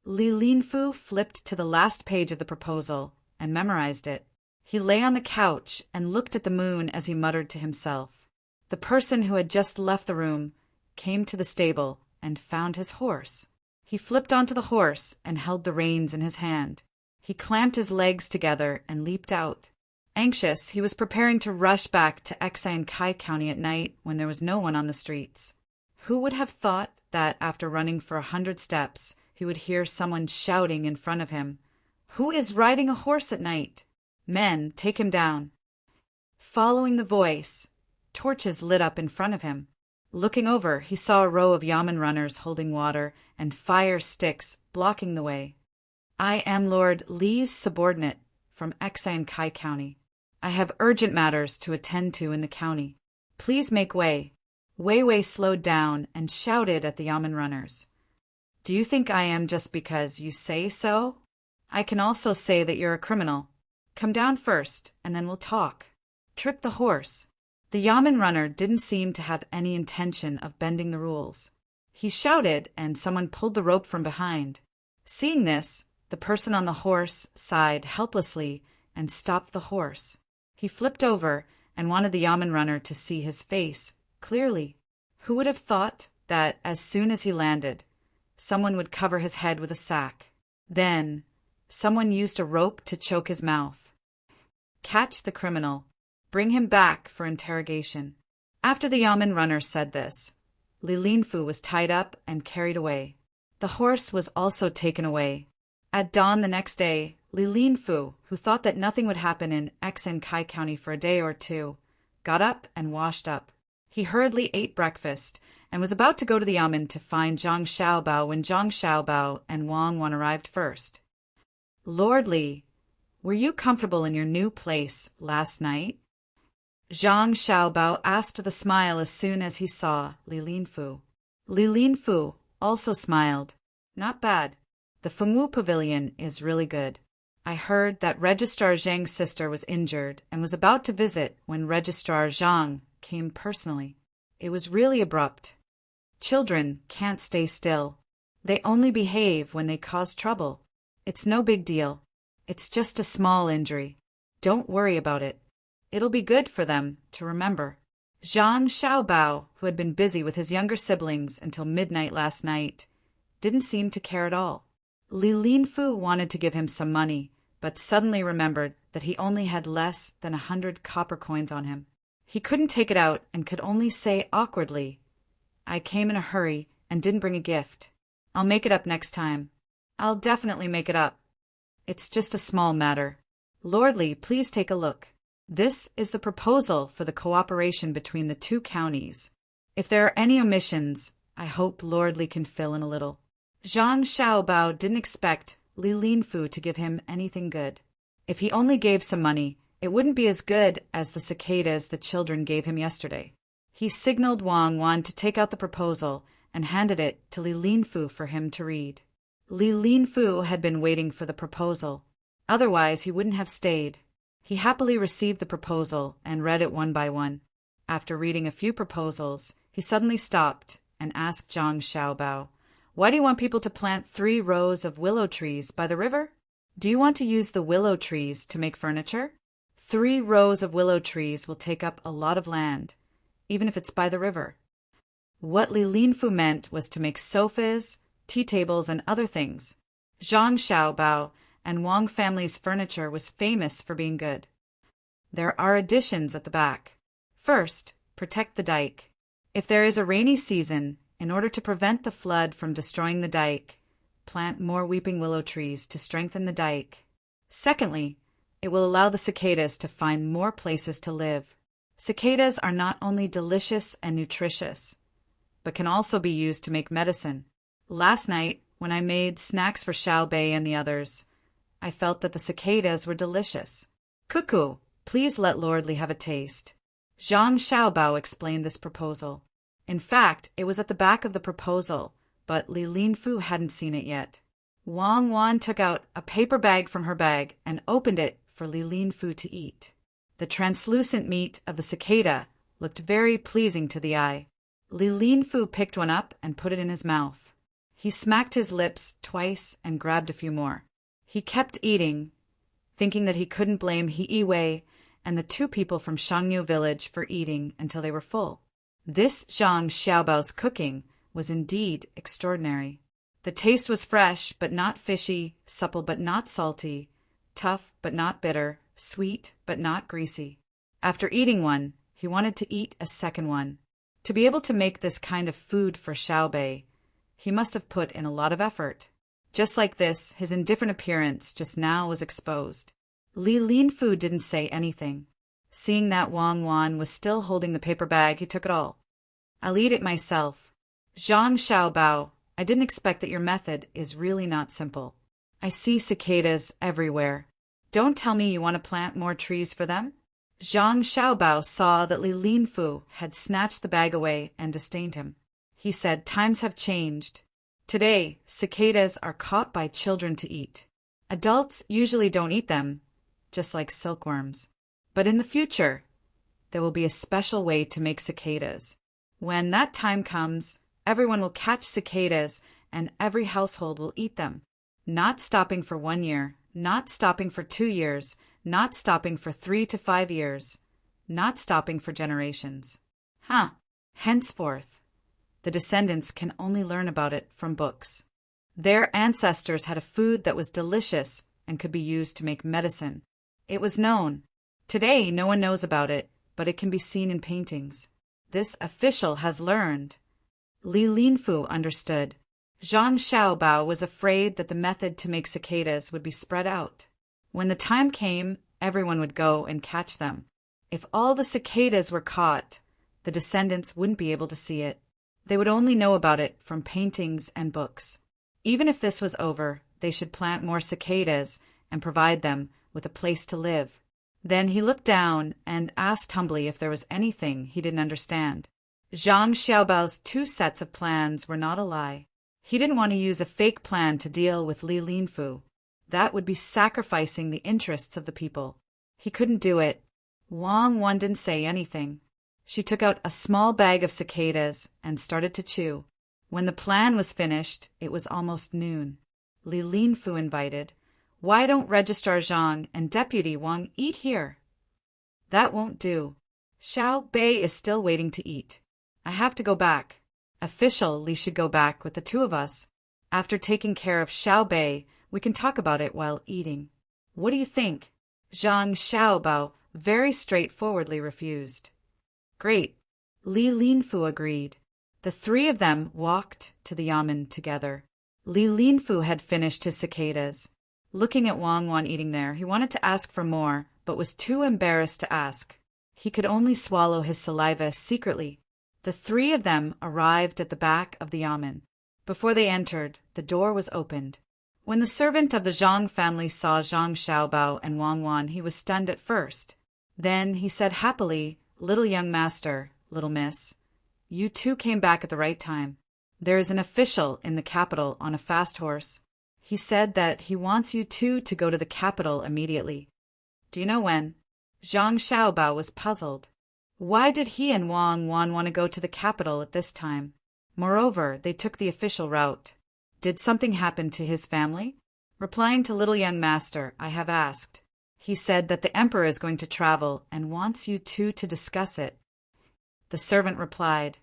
Li Linfu flipped to the last page of the proposal and memorized it. He lay on the couch and looked at the moon as he muttered to himself. The person who had just left the room came to the stable and found his horse. He flipped onto the horse and held the reins in his hand. He clamped his legs together and leaped out. Anxious, he was preparing to rush back to Xankai County at night when there was no one on the streets. Who would have thought that after running for 100 steps, he would hear someone shouting in front of him, "Who is riding a horse at night? Men, take him down." Following the voice, torches lit up in front of him. Looking over, he saw a row of yamen runners holding water and fire sticks blocking the way. "I am Lord Li's subordinate from Xankai County. I have urgent matters to attend to in the county. Please make way." Wei Wei slowed down and shouted at the yamen runners. "Do you think I am just because you say so? I can also say that you're a criminal. Come down first, and then we'll talk." Trick the horse. The yamen runner didn't seem to have any intention of bending the rules. He shouted, and someone pulled the rope from behind. Seeing this, the person on the horse sighed helplessly and stopped the horse. He flipped over and wanted the yamen runner to see his face clearly. Who would have thought that as soon as he landed, someone would cover his head with a sack? Then, someone used a rope to choke his mouth. Catch the criminal. Bring him back for interrogation. After the yamen runner said this, Li Linfu was tied up and carried away. The horse was also taken away. At dawn the next day, Li Linfu, who thought that nothing would happen in Xankai County for a day or two, got up and washed up. He hurriedly ate breakfast and was about to go to the yamen to find Zhang Xiaobao when Zhang Xiaobao and Wang Wan arrived first. "Lord Li, were you comfortable in your new place last night?" Zhang Xiaobao asked with a smile as soon as he saw Li Linfu. Li Linfu also smiled. "Not bad. The Fengwu Pavilion is really good. I heard that Registrar Zhang's sister was injured and was about to visit when Registrar Zhang came personally. It was really abrupt. Children can't stay still. They only behave when they cause trouble. It's no big deal. It's just a small injury. Don't worry about it. It'll be good for them to remember." Zhang Xiaobao, who had been busy with his younger siblings until midnight last night, didn't seem to care at all. Li Linfu wanted to give him some money, but suddenly remembered that he only had less than 100 copper coins on him. He couldn't take it out and could only say awkwardly, "I came in a hurry and didn't bring a gift. I'll make it up next time. I'll definitely make it up. It's just a small matter. Lordly, please take a look. This is the proposal for the cooperation between the two counties. If there are any omissions, I hope Lordly can fill in a little." Zhang Xiaobao didn't expect Li Linfu to give him anything good. If he only gave some money, it wouldn't be as good as the cicadas the children gave him yesterday. He signaled Wang Wan to take out the proposal and handed it to Li Linfu for him to read. Li Linfu had been waiting for the proposal. Otherwise, he wouldn't have stayed. He happily received the proposal and read it one by one. After reading a few proposals, he suddenly stopped and asked Zhang Xiaobao, "Why do you want people to plant 3 rows of willow trees by the river? Do you want to use the willow trees to make furniture? 3 rows of willow trees will take up a lot of land, even if it's by the river." What Li Linfu meant was to make sofas, tea tables, and other things. Zhang Xiaobao and Wang family's furniture was famous for being good. There are additions at the back. First, protect the dike. If there is a rainy season, in order to prevent the flood from destroying the dike, plant more weeping willow trees to strengthen the dike. Secondly, it will allow the cicadas to find more places to live. Cicadas are not only delicious and nutritious, but can also be used to make medicine. Last night, when I made snacks for Xiao Bei and the others, I felt that the cicadas were delicious. "Cuckoo, please let Lordly have a taste." Zhang Xiaobao explained this proposal. In fact, it was at the back of the proposal, but Li Linfu hadn't seen it yet. Wang Wan took out a paper bag from her bag and opened it for Li Linfu to eat. The translucent meat of the cicada looked very pleasing to the eye. Li Linfu picked one up and put it in his mouth. He smacked his lips twice and grabbed a few more. He kept eating, thinking that he couldn't blame He Wei and the 2 people from Shangyu village for eating until they were full. This Zhang Xiaobao's cooking was indeed extraordinary. The taste was fresh but not fishy, supple but not salty, tough but not bitter, sweet but not greasy. After eating one, he wanted to eat a second one. To be able to make this kind of food for Xiao Bei, he must have put in a lot of effort. Just like this, his indifferent appearance just now was exposed. Li Linfu didn't say anything. Seeing that Wang Wan was still holding the paper bag, he took it all. "I'll eat it myself. Zhang Xiaobao, I didn't expect that your method is really not simple. I see cicadas everywhere. Don't tell me you want to plant more trees for them?" Zhang Xiaobao saw that Li Linfu had snatched the bag away and disdained him. He said, "Times have changed. Today, cicadas are caught by children to eat. Adults usually don't eat them, just like silkworms. But in the future, there will be a special way to make cicadas. When that time comes, everyone will catch cicadas and every household will eat them. Not stopping for 1 year, not stopping for 2 years, not stopping for 3 to 5 years, not stopping for generations. Henceforth, the descendants can only learn about it from books. Their ancestors had a food that was delicious and could be used to make medicine. It was known. Today, no one knows about it, but it can be seen in paintings. This official has learned." Li Linfu understood. Zhang Xiaobao was afraid that the method to make cicadas would be spread out. When the time came, everyone would go and catch them. If all the cicadas were caught, the descendants wouldn't be able to see it. They would only know about it from paintings and books. Even if this was over, they should plant more cicadas and provide them with a place to live. Then he looked down and asked humbly if there was anything he didn't understand. Zhang Xiaobao's 2 sets of plans were not a lie. He didn't want to use a fake plan to deal with Li Linfu. That would be sacrificing the interests of the people. He couldn't do it. Wang Wan didn't say anything. She took out a small bag of cicadas and started to chew. When the plan was finished, it was almost noon. Li Linfu invited, "Why don't Registrar Zhang and Deputy Wang eat here?" "That won't do. Xiao Bei is still waiting to eat. I have to go back. Official, Li should go back with the 2 of us. After taking care of Xiao Bei, we can talk about it while eating. What do you think?" Zhang Xiaobao very straightforwardly refused. Great, Li Linfu agreed. The three of them walked to the yamen together. Li Linfu had finished his cicadas. Looking at Wang Wan eating there, he wanted to ask for more, but was too embarrassed to ask. He could only swallow his saliva secretly. The three of them arrived at the back of the yamen. Before they entered, the door was opened. When the servant of the Zhang family saw Zhang Xiaobao and Wang Wan, he was stunned at first. Then he said happily, "Little young master, little miss, you two came back at the right time. There is an official in the capital on a fast horse. He said that he wants you two to go to the capital immediately." "Do you know when?" Zhang Xiaobao was puzzled. Why did he and Wang Wan want to go to the capital at this time? Moreover, they took the official route. Did something happen to his family? Replying to little young master, "I have asked." He said that the emperor is going to travel and wants you two to discuss it. The servant replied.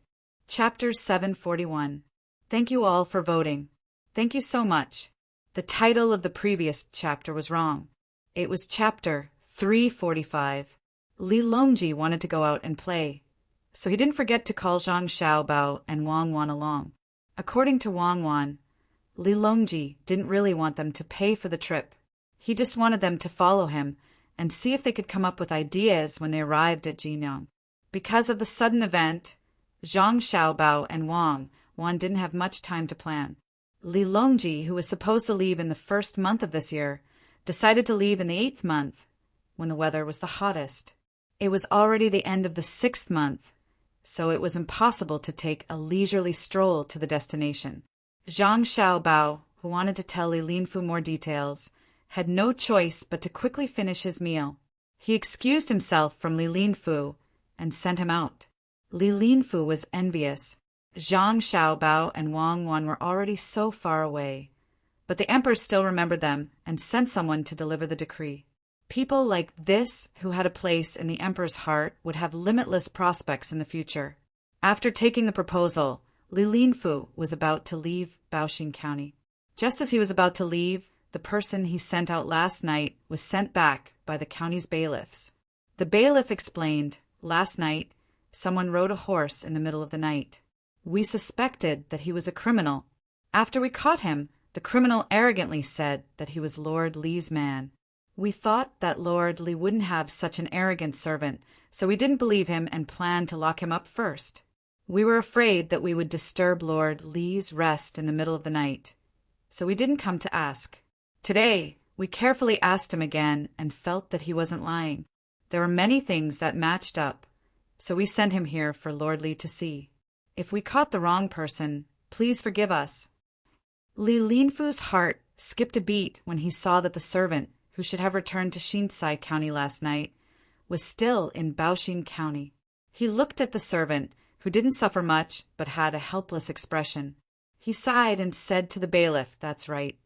Chapter 741. Thank you all for voting. Thank you so much. The title of the previous chapter was wrong. It was Chapter 345. Li Longji wanted to go out and play, so he didn't forget to call Zhang Xiaobao and Wang Wan along. According to Wang Wan, Li Longji didn't really want them to pay for the trip. He just wanted them to follow him and see if they could come up with ideas when they arrived at Jinyang. Because of the sudden event, Zhang Xiaobao and Wang Wan didn't have much time to plan. Li Longji, who was supposed to leave in the first month of this year, decided to leave in the 8th month, when the weather was the hottest. It was already the end of the 6th month, so it was impossible to take a leisurely stroll to the destination. Zhang Xiaobao, who wanted to tell Li Linfu more details, had no choice but to quickly finish his meal. He excused himself from Li Linfu and sent him out. Li Linfu was envious. Zhang Xiaobao and Wang Wan were already so far away, but the emperor still remembered them and sent someone to deliver the decree. People like this, who had a place in the emperor's heart, would have limitless prospects in the future. After taking the proposal, Li Linfu was about to leave Baoxing County. Just as he was about to leave, the person he sent out last night was sent back by the county's bailiffs. The bailiff explained, "Last night, someone rode a horse in the middle of the night. We suspected that he was a criminal. After we caught him, the criminal arrogantly said that he was Lord Li's man. We thought that Lord Li wouldn't have such an arrogant servant, so we didn't believe him and planned to lock him up first. We were afraid that we would disturb Lord Li's rest in the middle of the night, so we didn't come to ask. Today, we carefully asked him again and felt that he wasn't lying. There were many things that matched up, so we sent him here for Lord Li to see. If we caught the wrong person, please forgive us." Li Linfu's heart skipped a beat when he saw that the servant, who should have returned to Shinsai County last night, was still in Baoxing County. He looked at the servant, who didn't suffer much but had a helpless expression. He sighed and said to the bailiff, "That's right.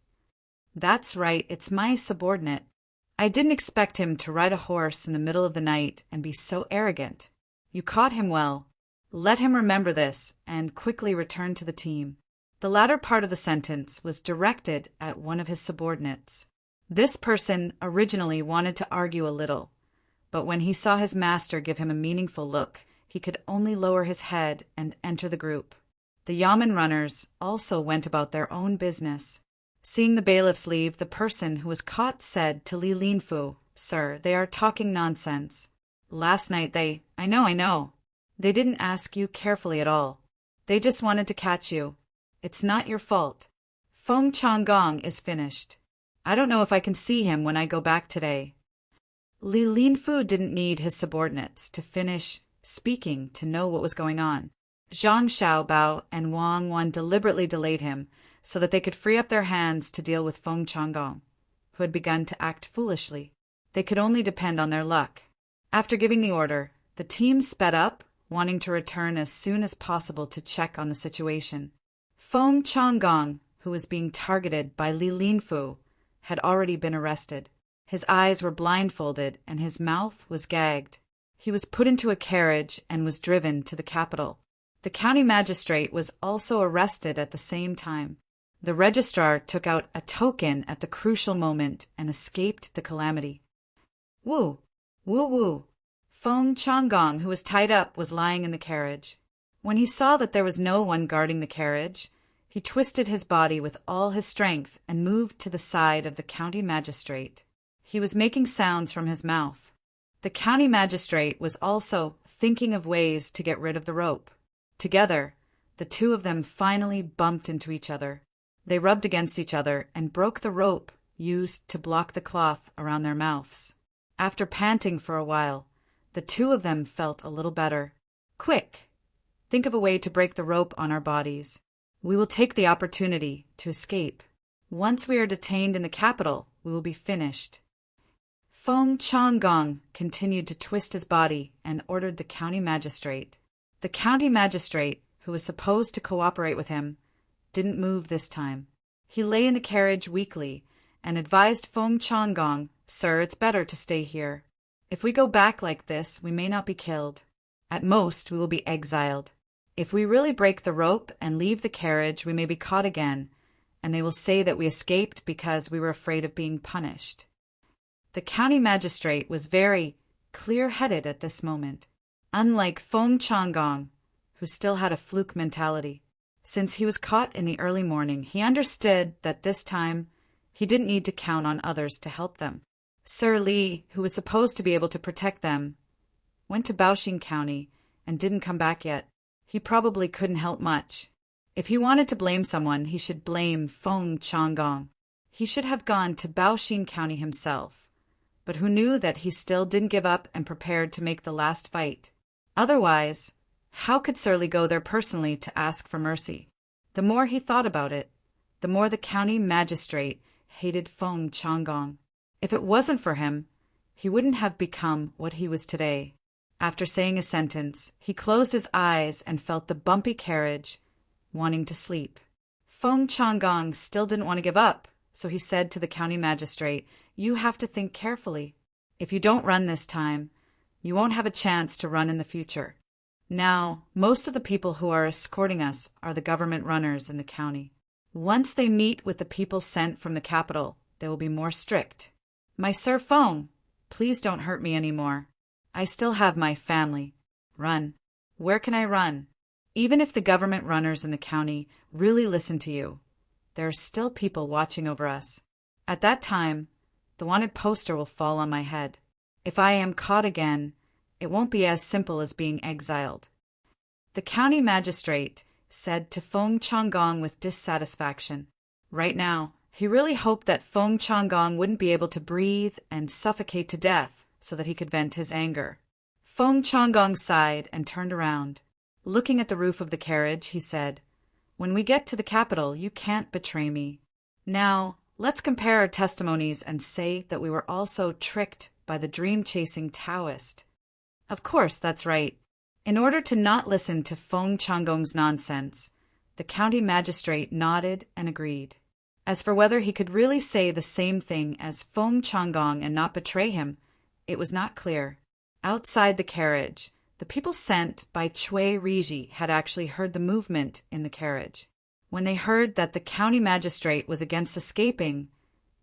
That's right, it's my subordinate. I didn't expect him to ride a horse in the middle of the night and be so arrogant. You caught him well. Let him remember this and quickly return to the team." The latter part of the sentence was directed at one of his subordinates. This person originally wanted to argue a little, but when he saw his master give him a meaningful look, he could only lower his head and enter the group. The yamen runners also went about their own business. Seeing the bailiffs leave, the person who was caught said to Li Linfu, "Sir, they are talking nonsense. Last night I know. They didn't ask you carefully at all. They just wanted to catch you. It's not your fault. Feng Changgong is finished. I don't know if I can see him when I go back today." Li Linfu didn't need his subordinates to finish speaking to know what was going on. Zhang Xiaobao and Wang Wan deliberately delayed him so that they could free up their hands to deal with Feng Changgong, who had begun to act foolishly. They could only depend on their luck. After giving the order, the team sped up, wanting to return as soon as possible to check on the situation. Feng Changgong, who was being targeted by Li Linfu, had already been arrested. His eyes were blindfolded and his mouth was gagged. He was put into a carriage and was driven to the capital. The county magistrate was also arrested at the same time. The registrar took out a token at the crucial moment and escaped the calamity. Woo! Woo woo! Feng Changgong, who was tied up, was lying in the carriage. When he saw that there was no one guarding the carriage, he twisted his body with all his strength and moved to the side of the county magistrate. He was making sounds from his mouth. The county magistrate was also thinking of ways to get rid of the rope. Together, the two of them finally bumped into each other. They rubbed against each other and broke the rope used to block the cloth around their mouths. After panting for a while, the two of them felt a little better. Quick! Think of a way to break the rope on our bodies. We will take the opportunity to escape. Once we are detained in the capital, we will be finished. Feng Changgong continued to twist his body and ordered the county magistrate. The county magistrate, who was supposed to cooperate with him, didn't move this time. He lay in the carriage weakly and advised Feng Changgong, "Sir, it's better to stay here. If we go back like this, we may not be killed. At most, we will be exiled. If we really break the rope and leave the carriage, we may be caught again, and they will say that we escaped because we were afraid of being punished." The county magistrate was very clear-headed at this moment, unlike Feng Changgong, who still had a fluke mentality. Since he was caught in the early morning, he understood that this time he didn't need to count on others to help them. Sir Li, who was supposed to be able to protect them, went to Baoxing County and didn't come back yet. He probably couldn't help much. If he wanted to blame someone, he should blame Feng Changgong. He should have gone to Baoxing County himself, but who knew that he still didn't give up and prepared to make the last fight. Otherwise, how could Sir Li go there personally to ask for mercy? The more he thought about it, the more the county magistrate hated Feng Changgong. If it wasn't for him, he wouldn't have become what he was today. After saying a sentence, he closed his eyes and felt the bumpy carriage, wanting to sleep. Feng Changgong still didn't want to give up, so he said to the county magistrate, "You have to think carefully. If you don't run this time, you won't have a chance to run in the future. Now, most of the people who are escorting us are the government runners in the county. Once they meet with the people sent from the capital, they will be more strict. My Sir Feng, please don't hurt me anymore. I still have my family. Run. Where can I run? Even if the government runners in the county really listen to you, there are still people watching over us. At that time, the wanted poster will fall on my head. If I am caught again, it won't be as simple as being exiled." The county magistrate said to Feng Changgong with dissatisfaction. Right now, he really hoped that Feng Changgong wouldn't be able to breathe and suffocate to death so that he could vent his anger. Feng Changgong sighed and turned around. Looking at the roof of the carriage, he said, "When we get to the capital, you can't betray me. Now, let's compare our testimonies and say that we were also tricked by the dream-chasing Taoist." Of course, that's right. In order to not listen to Feng Changgong's nonsense, the county magistrate nodded and agreed. As for whether he could really say the same thing as Feng Changgong and not betray him, it was not clear. Outside the carriage, the people sent by Cui Riji had actually heard the movement in the carriage. When they heard that the county magistrate was against escaping,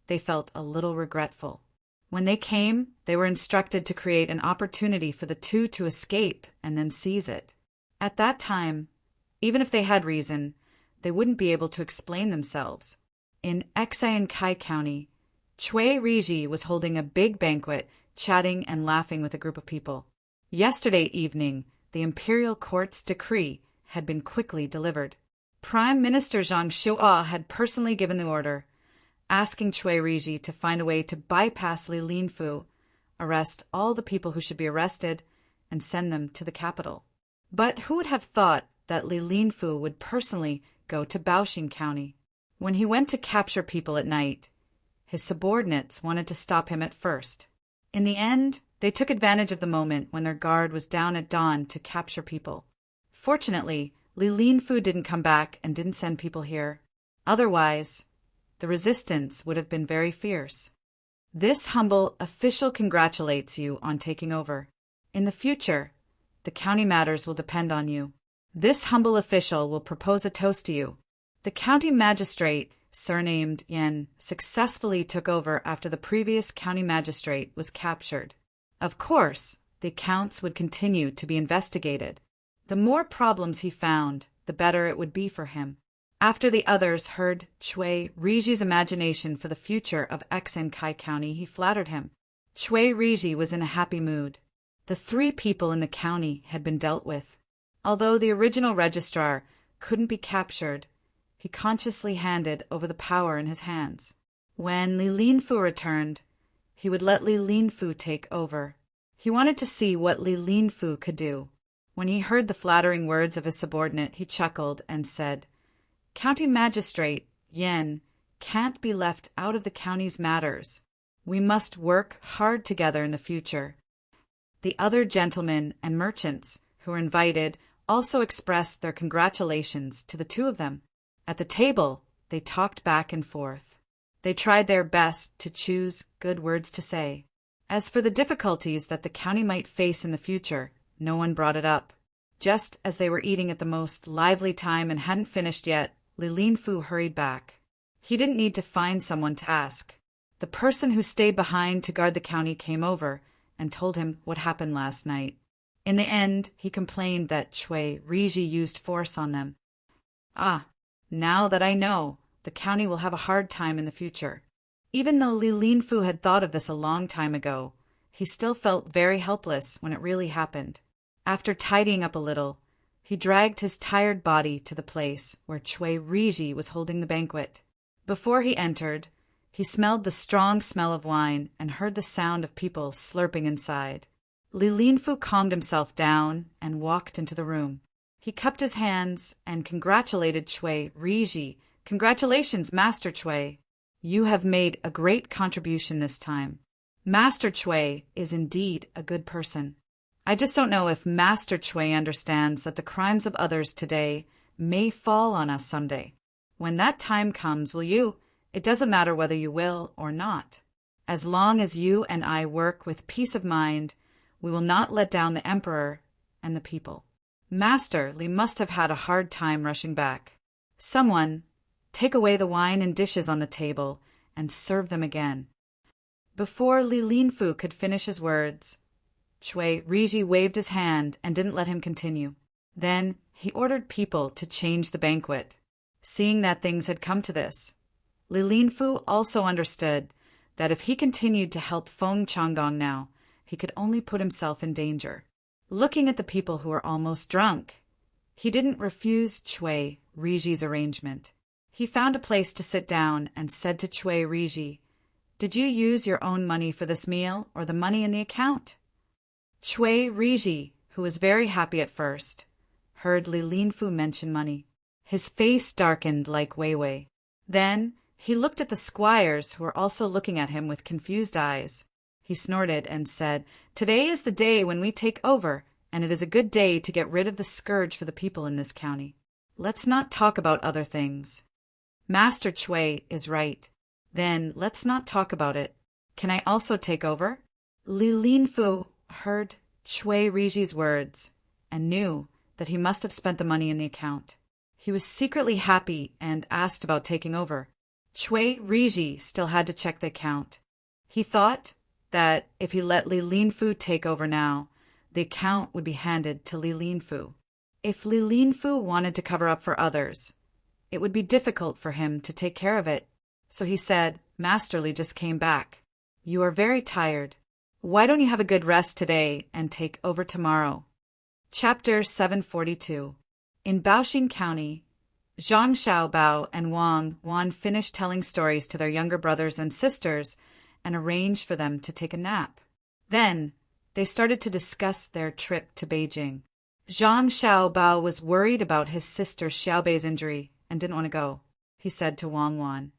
they felt a little regretful. When they came, they were instructed to create an opportunity for the two to escape and then seize it. At that time, even if they had reason, they wouldn't be able to explain themselves. In Kai County, Cui Riji was holding a big banquet, chatting and laughing with a group of people. Yesterday evening, the imperial court's decree had been quickly delivered. Prime Minister Zhang Xiu'an had personally given the order, asking Cui Riji to find a way to bypass Li Linfu, arrest all the people who should be arrested, and send them to the capital. But who would have thought that Li Linfu would personally go to Baoxing County? When he went to capture people at night, his subordinates wanted to stop him at first. In the end, they took advantage of the moment when their guard was down at dawn to capture people. Fortunately, Li Linfu didn't come back and didn't send people here. Otherwise, the resistance would have been very fierce. This humble official congratulates you on taking over. In the future, the county matters will depend on you. This humble official will propose a toast to you. The county magistrate surnamed Yen, successfully took over after the previous county magistrate was captured. Of course, the accounts would continue to be investigated. The more problems he found, the better it would be for him. After the others heard Chui Riji's imagination for the future of Xinkai County, he flattered him. Chui Riji was in a happy mood. The 3 people in the county had been dealt with. Although the original registrar couldn't be captured, he consciously handed over the power in his hands. When Li Linfu returned, he would let Li Linfu take over. He wanted to see what Li Linfu could do. When he heard the flattering words of his subordinate, he chuckled and said, "County Magistrate Yen can't be left out of the county's matters. We must work hard together in the future." The other gentlemen and merchants who were invited also expressed their congratulations to the 2 of them. At the table, they talked back and forth. They tried their best to choose good words to say. As for the difficulties that the county might face in the future, no one brought it up. Just as they were eating at the most lively time and hadn't finished yet, Li Linfu hurried back. He didn't need to find someone to ask. The person who stayed behind to guard the county came over and told him what happened last night. In the end, he complained that Chui Riji used force on them. "Ah, now that I know, the county will have a hard time in the future." Even though Li Linfu had thought of this a long time ago, he still felt very helpless when it really happened. After tidying up a little, he dragged his tired body to the place where Chui Riji was holding the banquet. Before he entered, he smelled the strong smell of wine and heard the sound of people slurping inside. Li Linfu calmed himself down and walked into the room. He cupped his hands and congratulated Chui Riji. "Congratulations, Master Chui. You have made a great contribution this time. Master Chui is indeed a good person. I just don't know if Master Chui understands that the crimes of others today may fall on us someday. When that time comes, will you? It doesn't matter whether you will or not. As long as you and I work with peace of mind, we will not let down the emperor and the people." Master Li must have had a hard time rushing back. "Someone, take away the wine and dishes on the table and serve them again." Before Li Linfu could finish his words, Chui Riji waved his hand and didn't let him continue. Then he ordered people to change the banquet. Seeing that things had come to this, Li Linfu also understood that if he continued to help Feng Changgong now, he could only put himself in danger. Looking at the people who were almost drunk, he didn't refuse Chui Riji's arrangement. He found a place to sit down and said to Chui Riji, "Did you use your own money for this meal or the money in the account?" Chui Riji, who was very happy at first, heard Li Linfu mention money. His face darkened like Weiwei. Then he looked at the squires who were also looking at him with confused eyes. He snorted and said, "Today is the day when we take over, and it is a good day to get rid of the scourge for the people in this county. Let's not talk about other things. Master Chui is right. Then let's not talk about it. Can I also take over?" Li Linfu heard Chui Riji's words and knew that he must have spent the money in the account. He was secretly happy and asked about taking over. Chui Riji still had to check the account. He thought that if he let Li Linfu take over now, the account would be handed to Li Linfu. If Li Linfu wanted to cover up for others, it would be difficult for him to take care of it. So he said, "Master Li just came back. You are very tired. Why don't you have a good rest today and take over tomorrow?" Chapter 742. In Baoxing County, Zhang Xiaobao and Wang Wan finished telling stories to their younger brothers and sisters and arranged for them to take a nap. Then they started to discuss their trip to Beijing. Zhang Xiaobao was worried about his sister Xiaobei's injury and didn't want to go. He said to Wang Wan,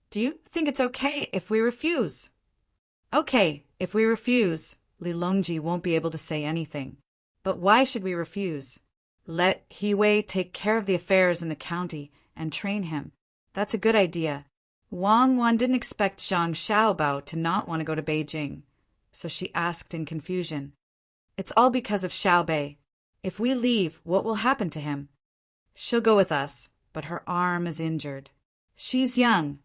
"Do you think it's okay if we refuse?" "Okay, if we refuse, Li Longji won't be able to say anything. But why should we refuse? Let He Wei take care of the affairs in the county and train him. That's a good idea." Wang Wan didn't expect Zhang Xiaobao to not want to go to Beijing, so she asked in confusion, "It's all because of Xiaobei. If we leave, what will happen to him?" "She'll go with us, but her arm is injured." She's young,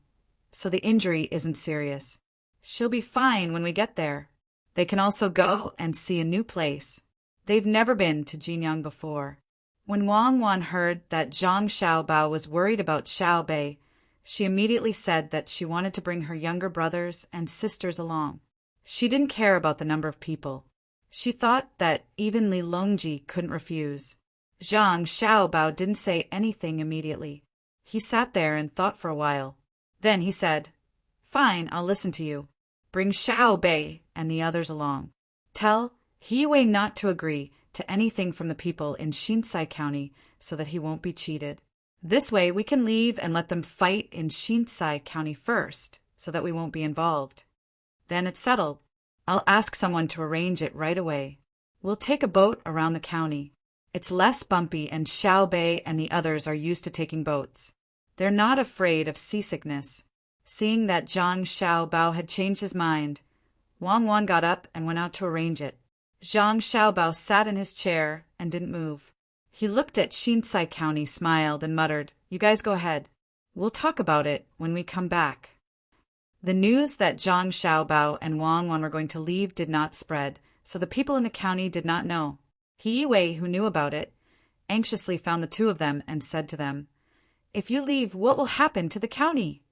so the injury isn't serious. She'll be fine when we get there. They can also go and see a new place. They've never been to Jinyang before. When Wang Wan heard that Zhang Xiaobao was worried about Xiaobei, she immediately said that she wanted to bring her younger brothers and sisters along. She didn't care about the number of people. She thought that even Li Longji couldn't refuse. Zhang Xiaobao didn't say anything immediately. He sat there and thought for a while. Then he said, "Fine, I'll listen to you. Bring Xiaobei and the others along. Tell He Wei not to agree to anything from the people in Shinsai County so that he won't be cheated. This way we can leave and let them fight in Shinsai County first so that we won't be involved. Then it's settled. I'll ask someone to arrange it right away. We'll take a boat around the county. It's less bumpy and Xiaobei and the others are used to taking boats. They're not afraid of seasickness." Seeing that Zhang Xiaobao had changed his mind, Wang Wan got up and went out to arrange it. Zhang Xiaobao sat in his chair and didn't move. He looked at Shinsai County, smiled, and muttered, "You guys go ahead. We'll talk about it when we come back." The news that Zhang Xiaobao and Wang Wan were going to leave did not spread, so the people in the county did not know. He Wei, who knew about it, anxiously found the two of them and said to them, "If you leave, what will happen to the county?"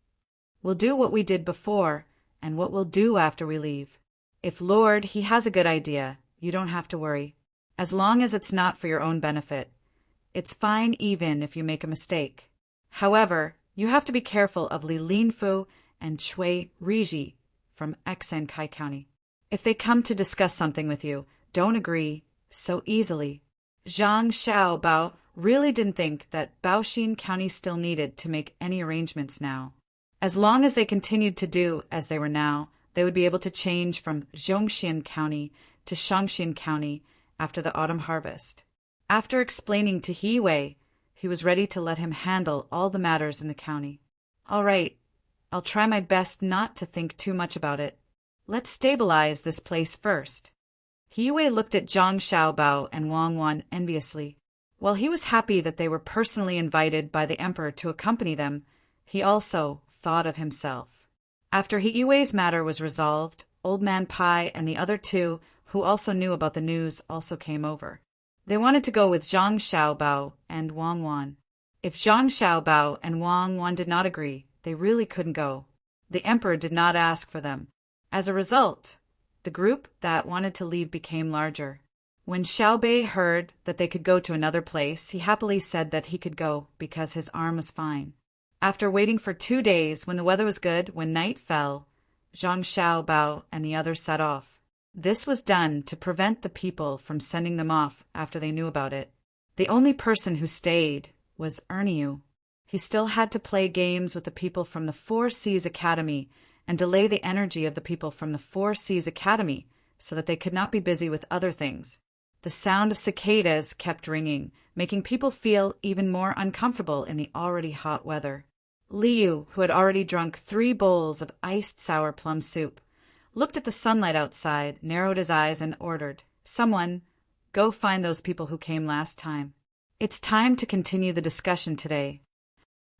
"We'll do what we did before, and what we'll do after we leave. If Lord, he has a good idea, you don't have to worry. As long as it's not for your own benefit. It's fine even if you make a mistake. However, you have to be careful of Li Linfu and Chui Riji from Kai County. If they come to discuss something with you, don't agree so easily." Zhang Xiaobao really didn't think that Baoxin County still needed to make any arrangements now. As long as they continued to do as they were now, they would be able to change from Zhongxian County to Shangxian County after the autumn harvest. After explaining to He Wei, he was ready to let him handle all the matters in the county. "All right, I'll try my best not to think too much about it. Let's stabilize this place first." He Wei looked at Zhang Xiaobao and Wang Wan enviously. While he was happy that they were personally invited by the emperor to accompany them, he also thought of himself. After He Wei's matter was resolved, Old Man Pai and the other two, who also knew about the news, also came over. They wanted to go with Zhang Xiaobao and Wang Wan. If Zhang Xiaobao and Wang Wan did not agree, they really couldn't go. The emperor did not ask for them. As a result, the group that wanted to leave became larger. When Xiaobei heard that they could go to another place, he happily said that he could go because his arm was fine. After waiting for 2 days, when the weather was good, when night fell, Zhang Xiaobao and the others set off. This was done to prevent the people from sending them off after they knew about it. The only person who stayed was Erniu. He still had to play games with the people from the Four Seas Academy and delay the energy of the people from the Four Seas Academy so that they could not be busy with other things. The sound of cicadas kept ringing, making people feel even more uncomfortable in the already hot weather. Liu, who had already drunk 3 bowls of iced sour plum soup, looked at the sunlight outside, narrowed his eyes, and ordered, "Someone, go find those people who came last time. It's time to continue the discussion today."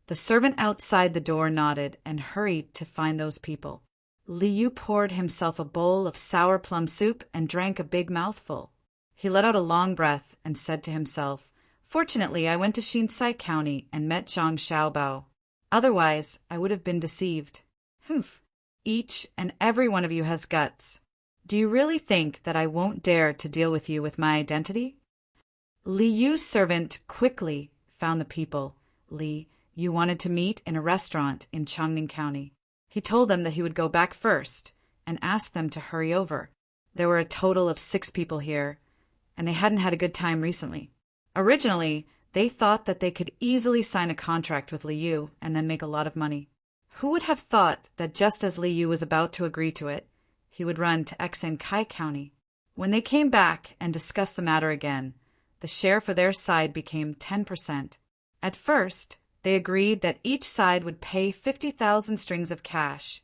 The servant outside the door nodded and hurried to find those people. Liu poured himself a bowl of sour plum soup and drank a big mouthful. He let out a long breath and said to himself, "Fortunately, I went to Shinsai County and met Zhang Xiaobao. Otherwise, I would have been deceived. Humph. Each and every one of you has guts. Do you really think that I won't dare to deal with you with my identity?" Liu's servant quickly found the people Li Yu wanted to meet in a restaurant in Changning County. He told them that he would go back first and asked them to hurry over. There were a total of 6 people here, and they hadn't had a good time recently. Originally, they thought that they could easily sign a contract with Liu and then make a lot of money. Who would have thought that just as Liu was about to agree to it, he would run to Kai County? When they came back and discussed the matter again, the share for their side became 10%. At first, they agreed that each side would pay 50,000 strings of cash,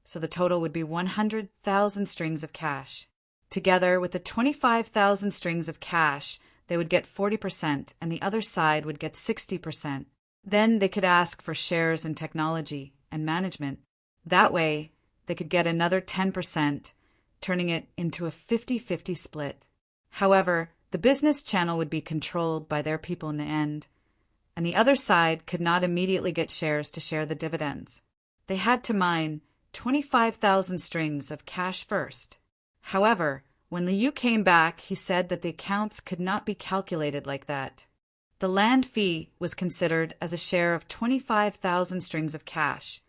so the total would be 100,000 strings of cash. Together with the 25,000 strings of cash, they would get 40% and the other side would get 60%. Then they could ask for shares in technology and management. That way, they could get another 10%, turning it into a 50-50 split. However, the business channel would be controlled by their people in the end, and the other side could not immediately get shares to share the dividends. They had to mine 25,000 strings of cash first. However, when Liu came back, he said that the accounts could not be calculated like that. The land fee was considered as a share of 25,000 strings of cash,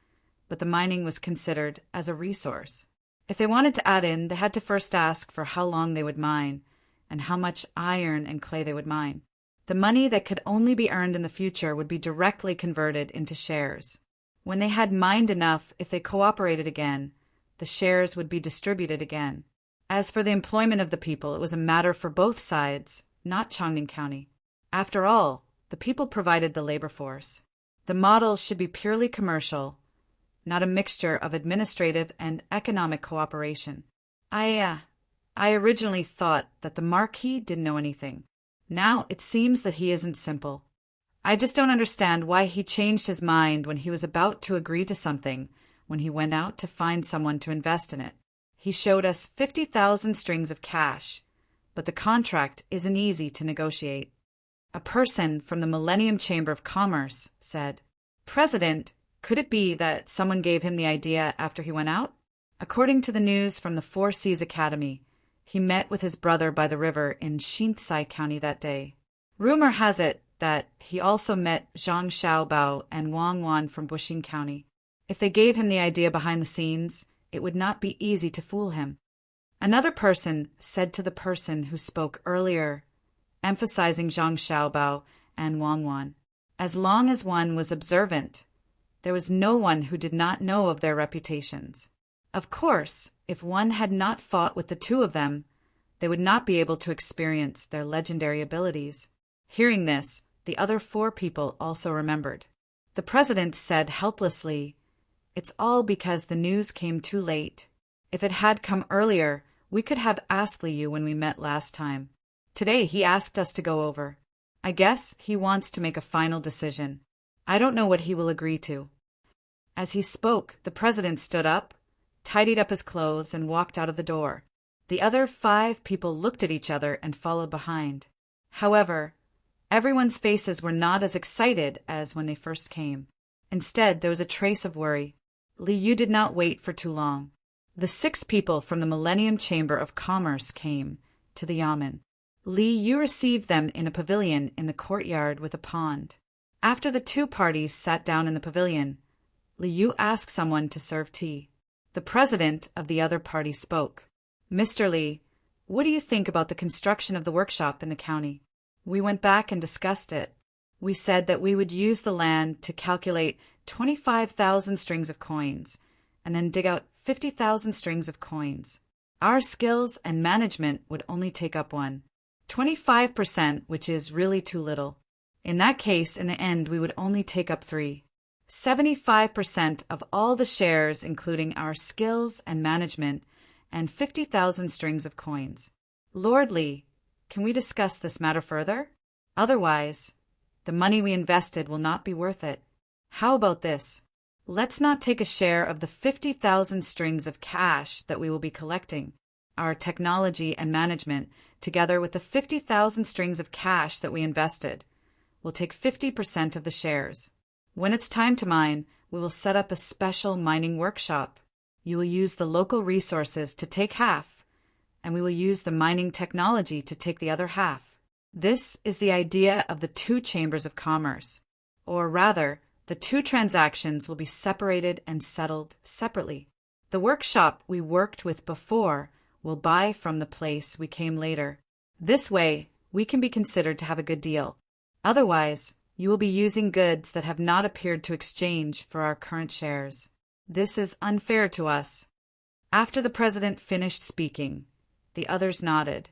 but the mining was considered as a resource. If they wanted to add in, they had to first ask for how long they would mine and how much iron and clay they would mine. The money that could only be earned in the future would be directly converted into shares. When they had mined enough, if they cooperated again, the shares would be distributed again. As for the employment of the people, it was a matter for both sides, not Chongning County. After all, the people provided the labor force. The model should be purely commercial, not a mixture of administrative and economic cooperation. I originally thought that the Marquis didn't know anything. Now it seems that he isn't simple. I just don't understand why he changed his mind when he was about to agree to something, when he went out to find someone to invest in it. He showed us 50,000 strings of cash, but the contract isn't easy to negotiate. A person from the Millennium Chamber of Commerce said, "President, could it be that someone gave him the idea after he went out?" According to the news from the Four Seas Academy, he met with his brother by the river in Shinsai County that day. Rumor has it that he also met Zhang Xiaobao and Wang Wan from Buxing County. If they gave him the idea behind the scenes, it would not be easy to fool him. Another person said to the person who spoke earlier, emphasizing Zhang Xiaobao and Wang Wan, as long as one was observant, there was no one who did not know of their reputations. Of course, if one had not fought with the two of them, they would not be able to experience their legendary abilities. Hearing this, the other four people also remembered. The president said helplessly, "It's all because the news came too late. If it had come earlier, we could have asked Liu when we met last time. Today he asked us to go over. I guess he wants to make a final decision. I don't know what he will agree to." As he spoke, the president stood up, tidied up his clothes, and walked out of the door. The other 5 people looked at each other and followed behind. However, everyone's faces were not as excited as when they first came. Instead, there was a trace of worry. Liu did not wait for too long. The 6 people from the Millennium Chamber of Commerce came to the yamen. Liu received them in a pavilion in the courtyard with a pond. After the 2 parties sat down in the pavilion, Liu asked someone to serve tea. The president of the other party spoke. "Mr. Li, what do you think about the construction of the workshop in the county? We went back and discussed it. We said that we would use the land to calculate 25,000 strings of coins, and then dig out 50,000 strings of coins. Our skills and management would only take up 25%, which is really too little. In that case, in the end, we would only take up 75% of all the shares, including our skills and management, and 50,000 strings of coins. Lord Li, can we discuss this matter further? Otherwise, the money we invested will not be worth it. How about this? Let's not take a share of the 50,000 strings of cash that we will be collecting. Our technology and management, together with the 50,000 strings of cash that we invested, will take 50% of the shares. When it's time to mine, we will set up a special mining workshop. You will use the local resources to take half, and we will use the mining technology to take the other half. This is the idea of the 2 chambers of commerce. Or rather, the 2 transactions will be separated and settled separately. The workshop we worked with before will buy from the place we came later. This way, we can be considered to have a good deal. Otherwise, you will be using goods that have not appeared to exchange for our current shares. This is unfair to us." After the president finished speaking, the others nodded,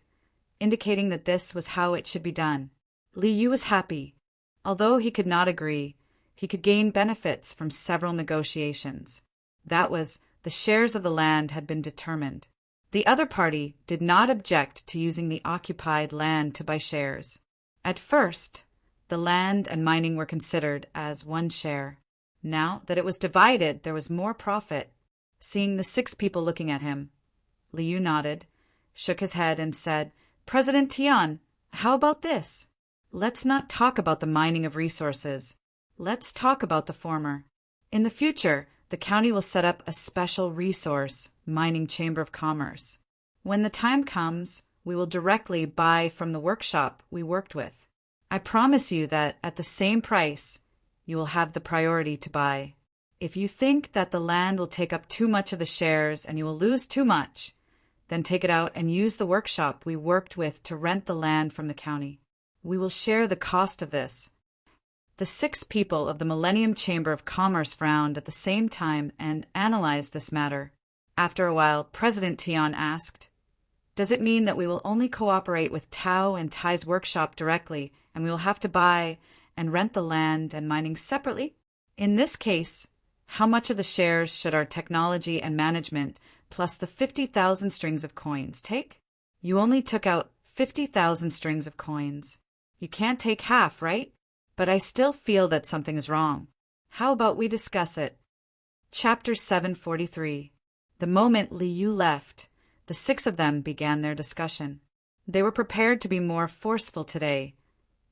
indicating that this was how it should be done. Liu was happy. Although he could not agree, he could gain benefits from several negotiations. That was, the shares of the land had been determined. The other party did not object to using the occupied land to buy shares. At first, The land and mining were considered as one share. Now that it was divided, there was more profit. Seeing the 6 people looking at him, Liu nodded, shook his head, and said, "President Tian, how about this? Let's not talk about the mining of resources. Let's talk about the former. In the future, the county will set up a special resource mining chamber of commerce. When the time comes, we will directly buy from the workshop we worked with. I promise you that at the same price, you will have the priority to buy. If you think that the land will take up too much of the shares and you will lose too much, then take it out and use the workshop we worked with to rent the land from the county. We will share the cost of this." The 6 people of the Millennium Chamber of Commerce frowned at the same time and analyzed this matter. After a while, President Tian asked, "Does it mean that we will only cooperate with Tao and Tai's workshop directly, and we will have to buy and rent the land and mining separately? In this case, how much of the shares should our technology and management plus the 50,000 strings of coins take? You only took out 50,000 strings of coins. You can't take half, right? But I still feel that something is wrong. How about we discuss it?" Chapter 743. The moment Liu left, the 6 of them began their discussion. They were prepared to be more forceful today,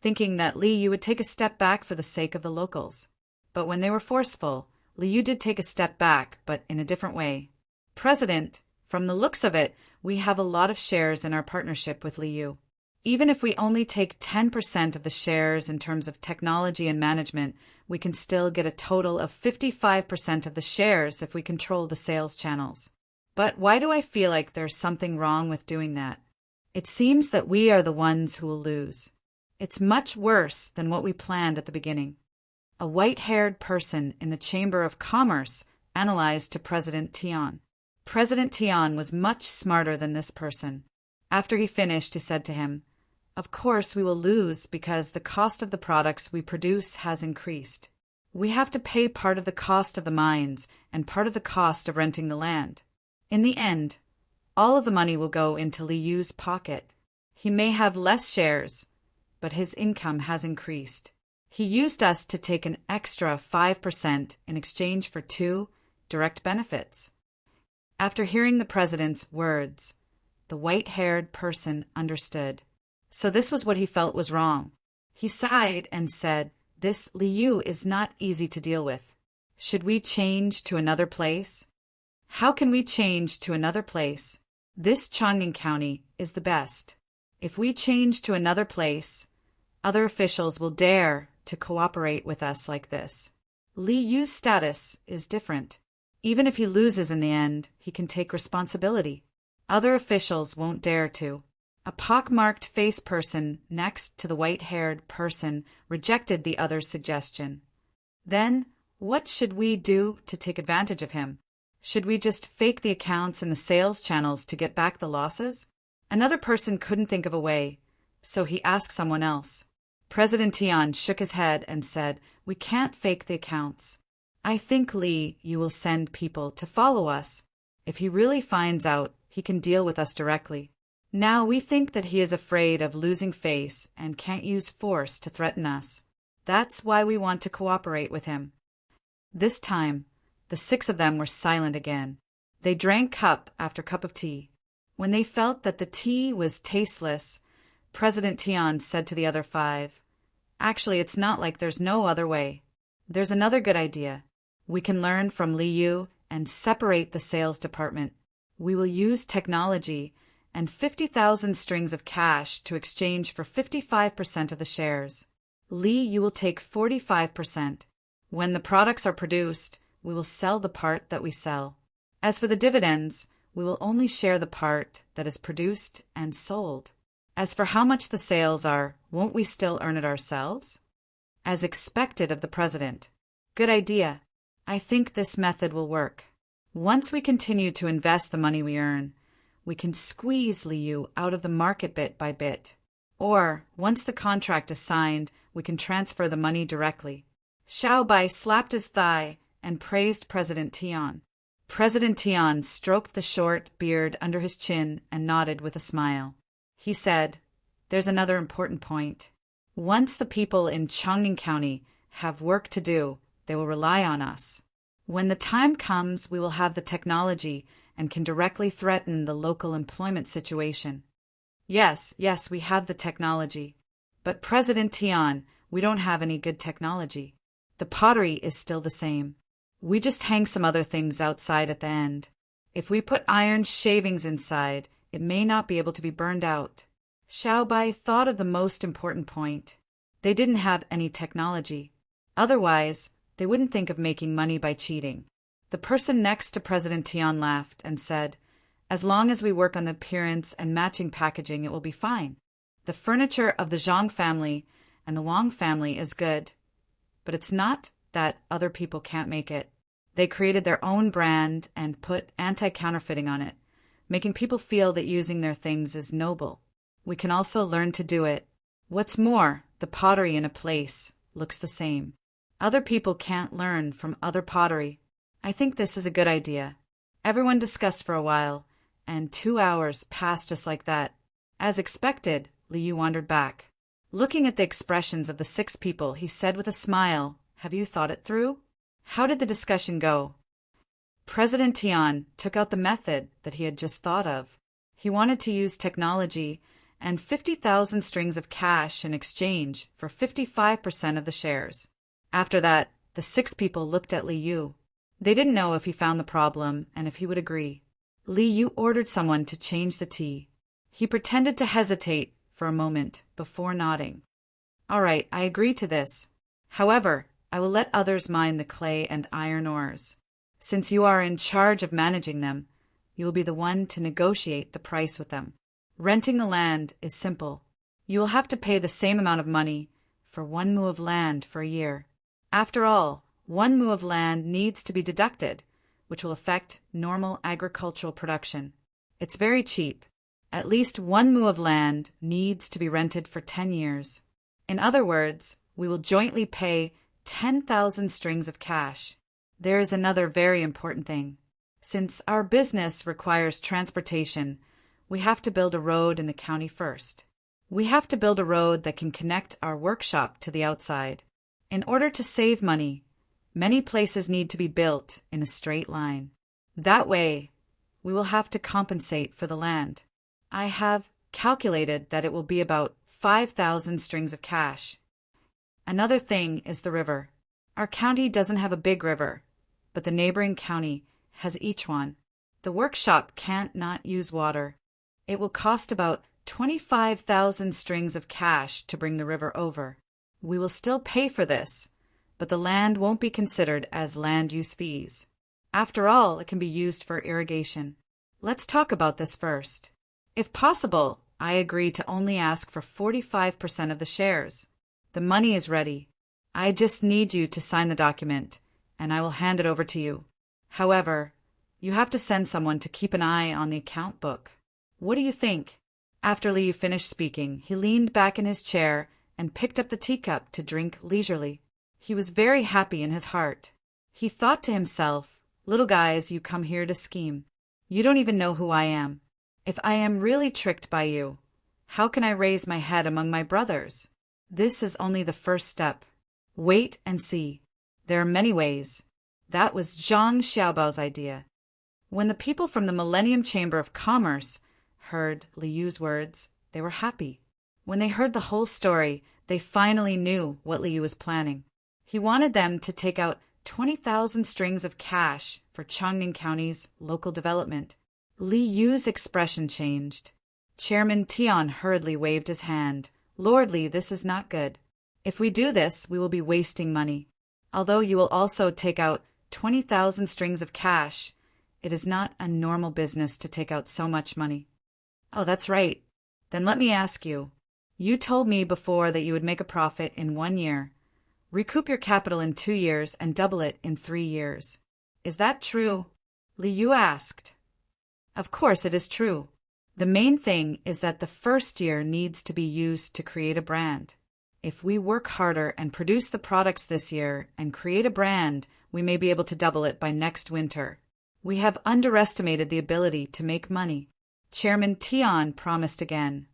thinking that Liu would take a step back for the sake of the locals. But when they were forceful, Liu did take a step back, but in a different way. "President, from the looks of it, we have a lot of shares in our partnership with Liu. Even if we only take 10% of the shares in terms of technology and management, we can still get a total of 55% of the shares if we control the sales channels. But why do I feel like there's something wrong with doing that? It seems that we are the ones who will lose. It's much worse than what we planned at the beginning." A white-haired person in the Chamber of Commerce analyzed to President Tian. President Tian was much smarter than this person. After he finished, he said to him, "Of course we will lose because the cost of the products we produce has increased. We have to pay part of the cost of the mines and part of the cost of renting the land. In the end, all of the money will go into Liu's pocket. He may have less shares, but his income has increased. He used us to take an extra 5% in exchange for 2 direct benefits." After hearing the president's words, the white-haired person understood. So this was what he felt was wrong. He sighed and said, "This Liu is not easy to deal with. Should we change to another place?" "How can we change to another place? This Chang'an County is the best. If we change to another place, other officials will dare to cooperate with us like this. Liu's status is different. Even if he loses in the end, he can take responsibility. Other officials won't dare to." A pockmarked face person next to the white-haired person rejected the other's suggestion. "Then, what should we do to take advantage of him? Should we just fake the accounts in the sales channels to get back the losses?" Another person couldn't think of a way, so he asked someone else. President Tian shook his head and said, "We can't fake the accounts. I think you will send people to follow us. If he really finds out, he can deal with us directly. Now we think that he is afraid of losing face and can't use force to threaten us. That's why we want to cooperate with him." This time, the 6 of them were silent again. They drank cup after cup of tea. When they felt that the tea was tasteless, President Tian said to the other 5, "Actually, it's not like there's no other way. There's another good idea. We can learn from Liu and separate the sales department. We will use technology and 50,000 strings of cash to exchange for 55% of the shares. You will take 45%. When the products are produced, we will sell the part that we sell. As for the dividends, we will only share the part that is produced and sold. As for how much the sales are, won't we still earn it ourselves?" As expected of the president. "Good idea. I think this method will work. Once we continue to invest the money we earn, we can squeeze Liu out of the market bit by bit. Or, once the contract is signed, we can transfer the money directly." Xiao Bai slapped his thigh and praised President Tian. President Tian stroked the short beard under his chin and nodded with a smile. He said, "There's another important point. Once the people in Chongning County have work to do, they will rely on us. When the time comes, we will have the technology and can directly threaten the local employment situation. Yes, we have the technology. But President Tian, we don't have any good technology. The pottery is still the same. We just hang some other things outside at the end. If we put iron shavings inside, it may not be able to be burned out. Xiaobai thought of the most important point. They didn't have any technology. Otherwise, they wouldn't think of making money by cheating. The person next to President Tian laughed and said, "As long as we work on the appearance and matching packaging, it will be fine. The furniture of the Zhang family and the Wang family is good. But it's not that other people can't make it. They created their own brand and put anti-counterfeiting on it, making people feel that using their things is noble. We can also learn to do it. What's more, the pottery in a place looks the same. Other people can't learn from other pottery. I think this is a good idea." Everyone discussed for a while, and 2 hours passed just like that. As expected, Liu wandered back. Looking at the expressions of the 6 people, he said with a smile, "Have you thought it through? How did the discussion go?" President Tian took out the method that he had just thought of. He wanted to use technology and 50,000 strings of cash in exchange for 55% of the shares. After that, the 6 people looked at Liu. They didn't know if he found the problem and if he would agree. Liu ordered someone to change the tea. He pretended to hesitate for a moment before nodding. "All right, I agree to this. However, I will let others mine the clay and iron ores. Since you are in charge of managing them, you will be the one to negotiate the price with them. Renting the land is simple. You will have to pay the same amount of money for 1 mu of land for a year. After all, 1 mu of land needs to be deducted, which will affect normal agricultural production. It's very cheap. At least 1 mu of land needs to be rented for 10 years. In other words, we will jointly pay 10,000 strings of cash. There is another very important thing. Since our business requires transportation, we have to build a road in the county first. We have to build a road that can connect our workshop to the outside. In order to save money, many places need to be built in a straight line. That way, we will have to compensate for the land. I have calculated that it will be about 5,000 strings of cash. Another thing is the river. Our county doesn't have a big river, but the neighboring county has each one. The workshop can't not use water. It will cost about 25,000 strings of cash to bring the river over. We will still pay for this, but the land won't be considered as land use fees. After all, it can be used for irrigation. Let's talk about this first. If possible, I agree to only ask for 45% of the shares. The money is ready. I just need you to sign the document, and I will hand it over to you. However, you have to send someone to keep an eye on the account book. What do you think?" After Liu finished speaking, he leaned back in his chair and picked up the teacup to drink leisurely. He was very happy in his heart. He thought to himself, "Little guys, you come here to scheme. You don't even know who I am. If I am really tricked by you, how can I raise my head among my brothers? This is only the first step. Wait and see. There are many ways." That was Zhang Xiaobao's idea. When the people from the Millennium Chamber of Commerce heard Liu's words, they were happy. When they heard the whole story, they finally knew what Liu was planning. He wanted them to take out 20,000 strings of cash for Chongning County's local development. Liu's expression changed. Chairman Tian hurriedly waved his hand. "Lord Li, this is not good. If we do this, we will be wasting money. Although you will also take out 20,000 strings of cash, it is not a normal business to take out so much money." "Oh, that's right. Then let me ask you. You told me before that you would make a profit in 1 year, recoup your capital in 2 years, and double it in 3 years. Is that true?" Liu asked. "Of course it is true. The main thing is that the first year needs to be used to create a brand. If we work harder and produce the products this year and create a brand, we may be able to double it by next winter. We have underestimated the ability to make money." Chairman Tian promised again.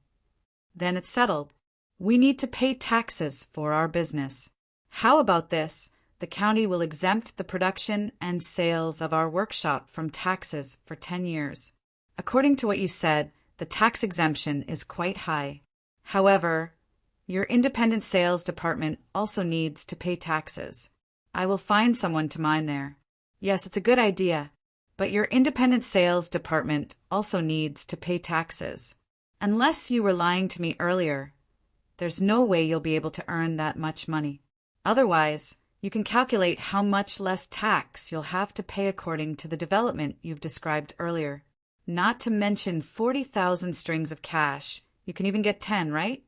"Then it's settled. We need to pay taxes for our business. How about this? The county will exempt the production and sales of our workshop from taxes for 10 years. According to what you said, the tax exemption is quite high. However, your independent sales department also needs to pay taxes. I will find someone to mine there. Yes, it's a good idea, but your independent sales department also needs to pay taxes. Unless you were lying to me earlier, there's no way you'll be able to earn that much money. Otherwise, you can calculate how much less tax you'll have to pay according to the development you've described earlier. Not to mention 40,000 strings of cash. You can even get 10, right?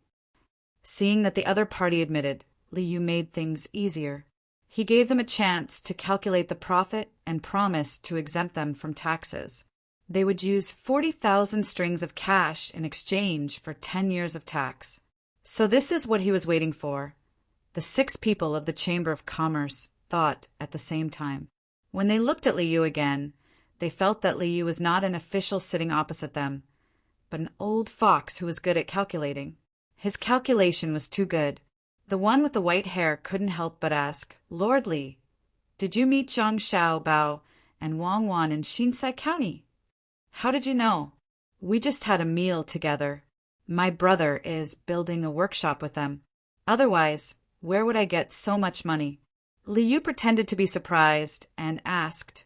Seeing that the other party admitted, Liu made things easier. He gave them a chance to calculate the profit and promised to exempt them from taxes. They would use 40,000 strings of cash in exchange for 10 years of tax. So this is what he was waiting for. The 6 people of the Chamber of Commerce thought at the same time. When they looked at Liu again, they felt that Liu was not an official sitting opposite them, but an old fox who was good at calculating. His calculation was too good. The one with the white hair couldn't help but ask, "Lord Li, did you meet Zhang Xiaobao and Wang Wan in Shinsai County?" "How did you know?" "We just had a meal together. My brother is building a workshop with them. Otherwise, where would I get so much money?" Liu pretended to be surprised and asked,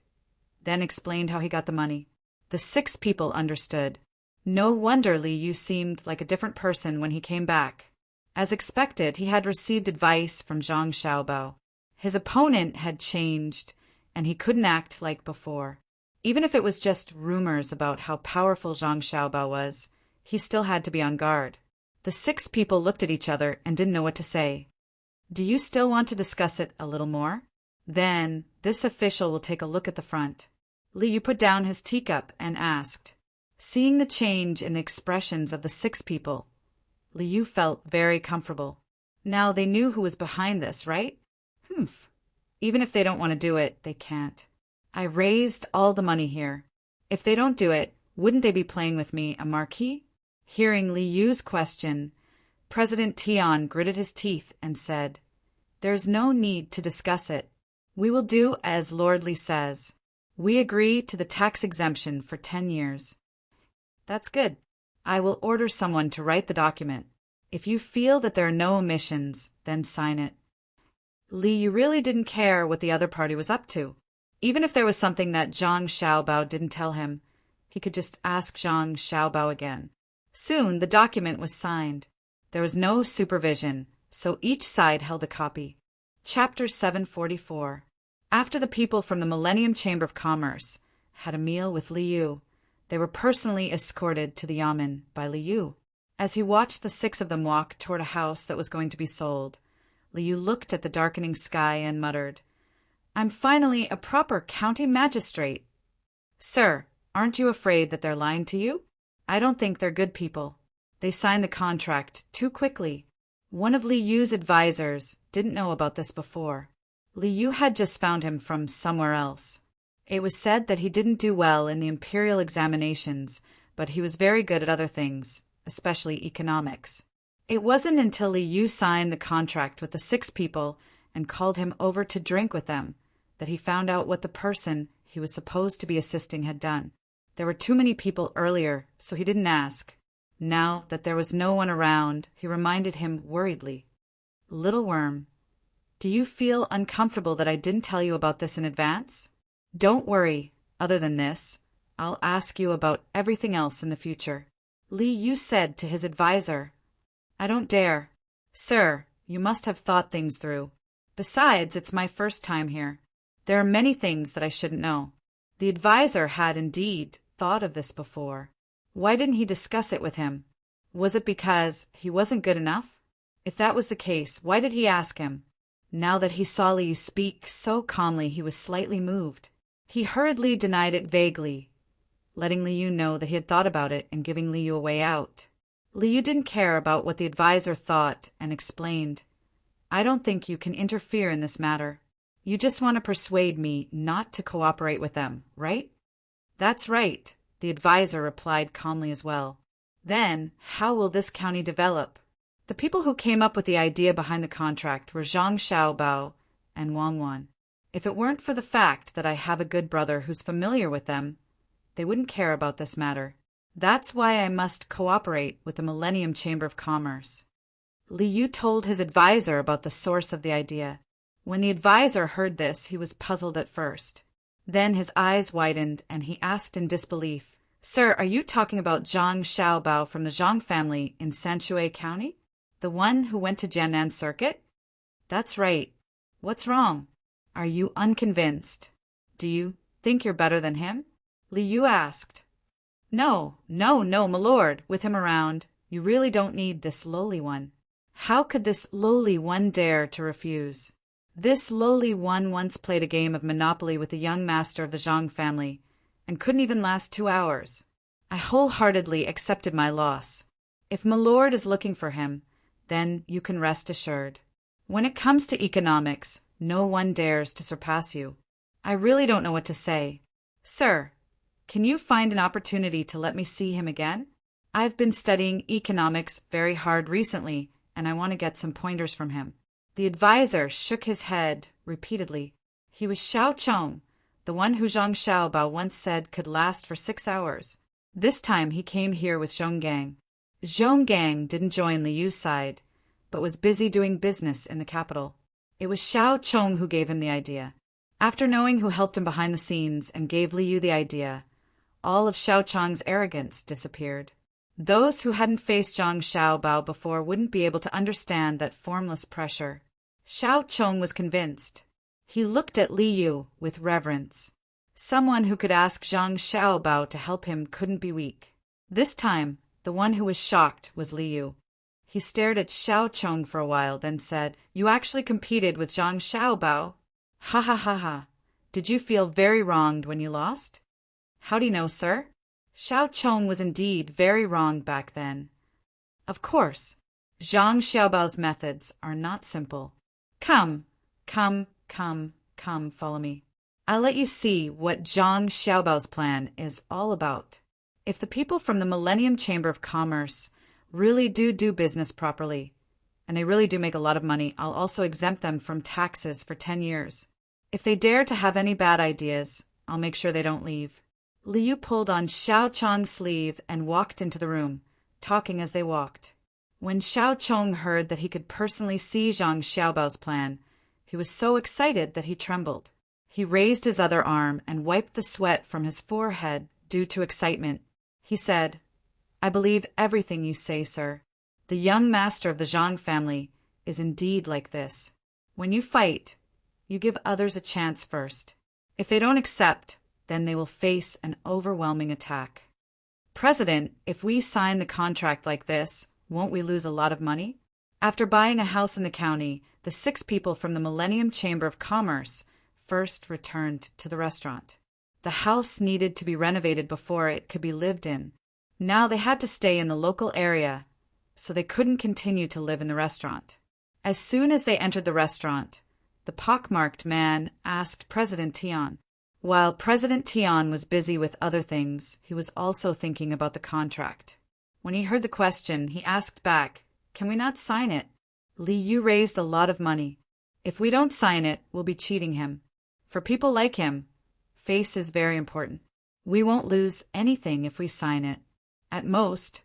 then explained how he got the money. The 6 people understood. No wonder Liu seemed like a different person when he came back. As expected, he had received advice from Zhang Xiaobao. His opponent had changed, and he couldn't act like before. Even if it was just rumors about how powerful Zhang Xiaobao was, he still had to be on guard. The 6 people looked at each other and didn't know what to say. "Do you still want to discuss it a little more? Then this official will take a look at the front." Liu put down his teacup and asked. Seeing the change in the expressions of the 6 people, Liu felt very comfortable. Now they knew who was behind this, right? Humph. Even if they don't want to do it, they can't. I raised all the money here. If they don't do it, wouldn't they be playing with me a marquis? Hearing Liu's question, President Tian gritted his teeth and said, "There's no need to discuss it. We will do as Lord Li says. We agree to the tax exemption for 10 years. That's good. I will order someone to write the document. If you feel that there are no omissions, then sign it." Liu really didn't care what the other party was up to. Even if there was something that Zhang Xiaobao didn't tell him, he could just ask Zhang Xiaobao again. Soon the document was signed. There was no supervision, so each side held a copy. Chapter 744. After the people from the Millennium Chamber of Commerce had a meal with Liu, they were personally escorted to the yamen by Liu. As he watched the 6 of them walk toward a house that was going to be sold, Liu looked at the darkening sky and muttered, "I'm finally a proper county magistrate." "Sir, aren't you afraid that they're lying to you?" "I don't think they're good people. They signed the contract too quickly." One of Liu's advisors didn't know about this before. Liu had just found him from somewhere else. It was said that he didn't do well in the imperial examinations, but he was very good at other things, especially economics. It wasn't until Liu signed the contract with the 6 people and called him over to drink with them that he found out what the person he was supposed to be assisting had done. There were too many people earlier, so he didn't ask. Now that there was no one around, he reminded him worriedly, "Little worm, do you feel uncomfortable that I didn't tell you about this in advance? Don't worry, other than this, I'll ask you about everything else in the future." Liu said to his advisor, "I don't dare. Sir, you must have thought things through. Besides, it's my first time here. There are many things that I shouldn't know." The advisor had indeed thought of this before. Why didn't he discuss it with him? Was it because he wasn't good enough? If that was the case, why did he ask him? Now that he saw Liu speak so calmly, he was slightly moved. He hurriedly denied it vaguely, letting Liu know that he had thought about it and giving Liu a way out. Liu didn't care about what the advisor thought and explained, "I don't think you can interfere in this matter. You just want to persuade me not to cooperate with them, right?" "That's right," the advisor replied calmly as well. "Then, how will this county develop? The people who came up with the idea behind the contract were Zhang Xiaobao and Wang Wan. If it weren't for the fact that I have a good brother who's familiar with them, they wouldn't care about this matter. That's why I must cooperate with the Millennium Chamber of Commerce. Li Yu told his advisor about the source of the idea. When the advisor heard this, he was puzzled at first. Then his eyes widened and he asked in disbelief, "Sir, are you talking about Zhang Xiaobao from the Zhang family in Sanshui County? The one who went to Jiannan Circuit?" "That's right. What's wrong? Are you unconvinced? Do you think you're better than him?" Li Yu asked. No, my lord. With him around, you really don't need this lowly one." How could this lowly one dare to refuse? This lowly one once played a game of Monopoly with the young master of the Zhang family, and couldn't even last 2 hours. I wholeheartedly accepted my loss. If my lord is looking for him, then you can rest assured. When it comes to economics, no one dares to surpass you. I really don't know what to say. Sir, can you find an opportunity to let me see him again? I've been studying economics very hard recently, and I want to get some pointers from him. The advisor shook his head repeatedly. He was Xiao Chong, the one who Zhang Xiaobao once said could last for 6 hours. This time he came here with Zhong Gang. Zhong Gang didn't join Li Yu's side, but was busy doing business in the capital. It was Xiao Chong who gave him the idea. After knowing who helped him behind the scenes and gave Li Yu the idea, all of Xiao Chong's arrogance disappeared. Those who hadn't faced Zhang Xiaobao before wouldn't be able to understand that formless pressure. Xiao Chong was convinced. He looked at Li Yu with reverence. Someone who could ask Zhang Xiaobao to help him couldn't be weak. This time, the one who was shocked was Li Yu. He stared at Xiao Chong for a while, then said, "You actually competed with Zhang Xiaobao? Ha ha ha ha. Did you feel very wronged when you lost?" "How do you know, sir?" Xiao Chong was indeed very wrong back then. Of course, Zhang Xiaobao's methods are not simple. Come, follow me. I'll let you see what Zhang Xiaobao's plan is all about. If the people from the Millennium Chamber of Commerce really do business properly, and they really do make a lot of money, I'll also exempt them from taxes for 10 years. If they dare to have any bad ideas, I'll make sure they don't leave. Li Yu pulled on Xiao Chong's sleeve and walked into the room, talking as they walked. When Xiao Chong heard that he could personally see Zhang Xiaobao's plan, he was so excited that he trembled. He raised his other arm and wiped the sweat from his forehead due to excitement. He said, "I believe everything you say, sir. The young master of the Zhang family is indeed like this. When you fight, you give others a chance first. If they don't accept, then they will face an overwhelming attack. President, if we sign the contract like this, won't we lose a lot of money?" After buying a house in the county, the 6 people from the Millennium Chamber of Commerce first returned to the restaurant. The house needed to be renovated before it could be lived in. Now they had to stay in the local area, so they couldn't continue to live in the restaurant. As soon as they entered the restaurant, the pockmarked man asked President Tian. While President Tian was busy with other things, he was also thinking about the contract. When he heard the question, he asked back, "Can we not sign it? Li Yu raised a lot of money. If we don't sign it, we'll be cheating him. For people like him, face is very important. We won't lose anything if we sign it. At most,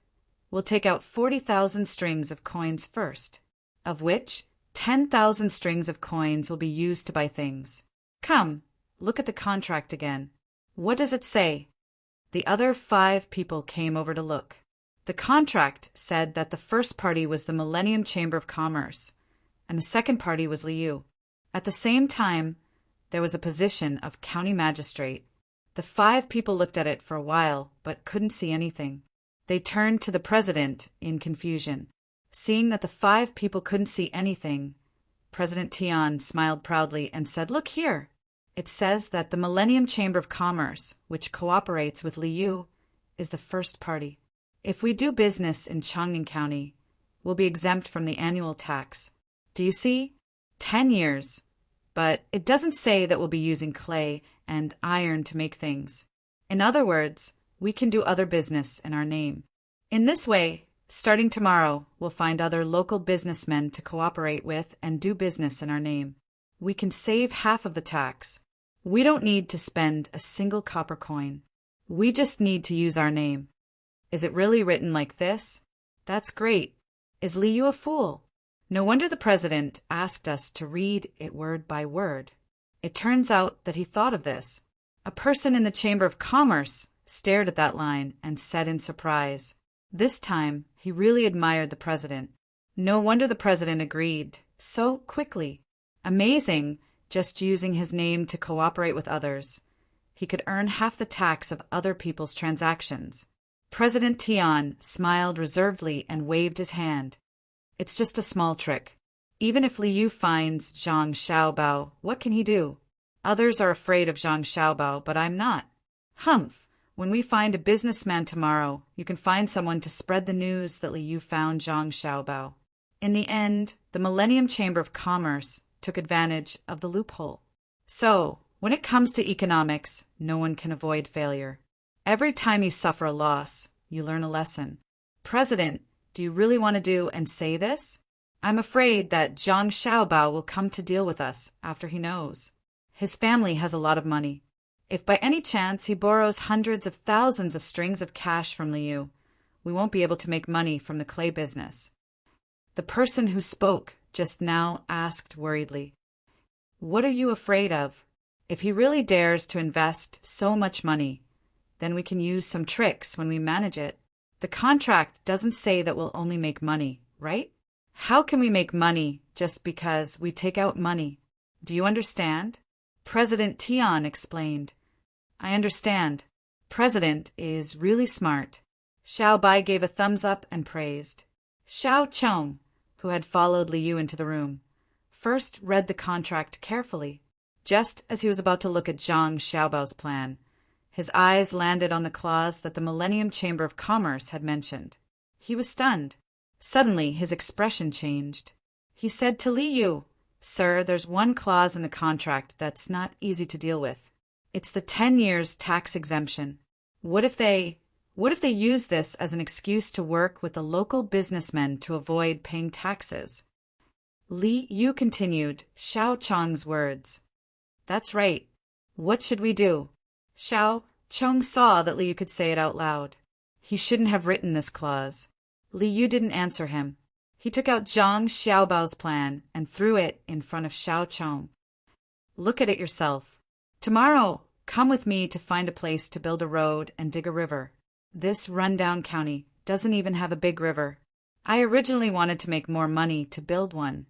we'll take out 40,000 strings of coins first, of which 10,000 strings of coins will be used to buy things. Come, look at the contract again. What does it say?" The other 5 people came over to look. The contract said that the first party was the Millennium Chamber of Commerce, and the second party was Li Yu. At the same time, there was a position of county magistrate. The 5 people looked at it for a while, but couldn't see anything. They turned to the president in confusion. Seeing that the 5 people couldn't see anything, President Tian smiled proudly and said, "Look here. It says that the Millennium Chamber of Commerce, which cooperates with Li Yu, is the first party. If we do business in Changning County, we'll be exempt from the annual tax. Do you see? 10 years. But it doesn't say that we'll be using clay and iron to make things. In other words, we can do other business in our name. In this way, Starting tomorrow, we'll find other local businessmen to cooperate with and do business in our name. We can save half of the tax. We don't need to spend a single copper coin. We just need to use our name. Is it really written like this? That's great. Is Liu a fool? No wonder the president asked us to read it word by word. It turns out that he thought of this. A person in the Chamber of Commerce stared at that line and said in surprise. This time, he really admired the president. No wonder the president agreed so quickly. Amazing, just using his name to cooperate with others. He could earn half the tax of other people's transactions. President Tian smiled reservedly and waved his hand. It's just a small trick. Even if Liu finds Zhang Xiaobao, what can he do? Others are afraid of Zhang Xiaobao, but I'm not. Humph! When we find a businessman tomorrow, you can find someone to spread the news that Liu found Zhang Xiaobao. In the end, the Millennium Chamber of Commerce took advantage of the loophole. So, when it comes to economics, no one can avoid failure. Every time you suffer a loss, you learn a lesson. President, do you really want to do and say this? I'm afraid that Zhang Xiaobao will come to deal with us after he knows. His family has a lot of money. If by any chance he borrows hundreds of thousands of strings of cash from Liu, we won't be able to make money from the clay business. The person who spoke just now asked worriedly, What are you afraid of? If he really dares to invest so much money, then we can use some tricks when we manage it. The contract doesn't say that we'll only make money, right? How can we make money just because we take out money? Do you understand? President Tian explained. I understand. President is really smart. Xiao Bai gave a thumbs up and praised. Xiao Chong, who had followed Liu into the room, first read the contract carefully. Just as he was about to look at Zhang Xiaobao's plan, his eyes landed on the clause that the Millennium Chamber of Commerce had mentioned. He was stunned. Suddenly, his expression changed. He said to Liu, Sir, there's one clause in the contract that's not easy to deal with. It's the 10 years tax exemption. What if they use this as an excuse to work with the local businessmen to avoid paying taxes? Liu continued Xiao Chong's words. That's right. What should we do? Xiao Chong saw that Liu could say it out loud. He shouldn't have written this clause. Liu didn't answer him. He took out Zhang Xiaobao's plan and threw it in front of Xiao Chong. Look at it yourself. Tomorrow, come with me to find a place to build a road and dig a river. This rundown county doesn't even have a big river. I originally wanted to make more money to build one,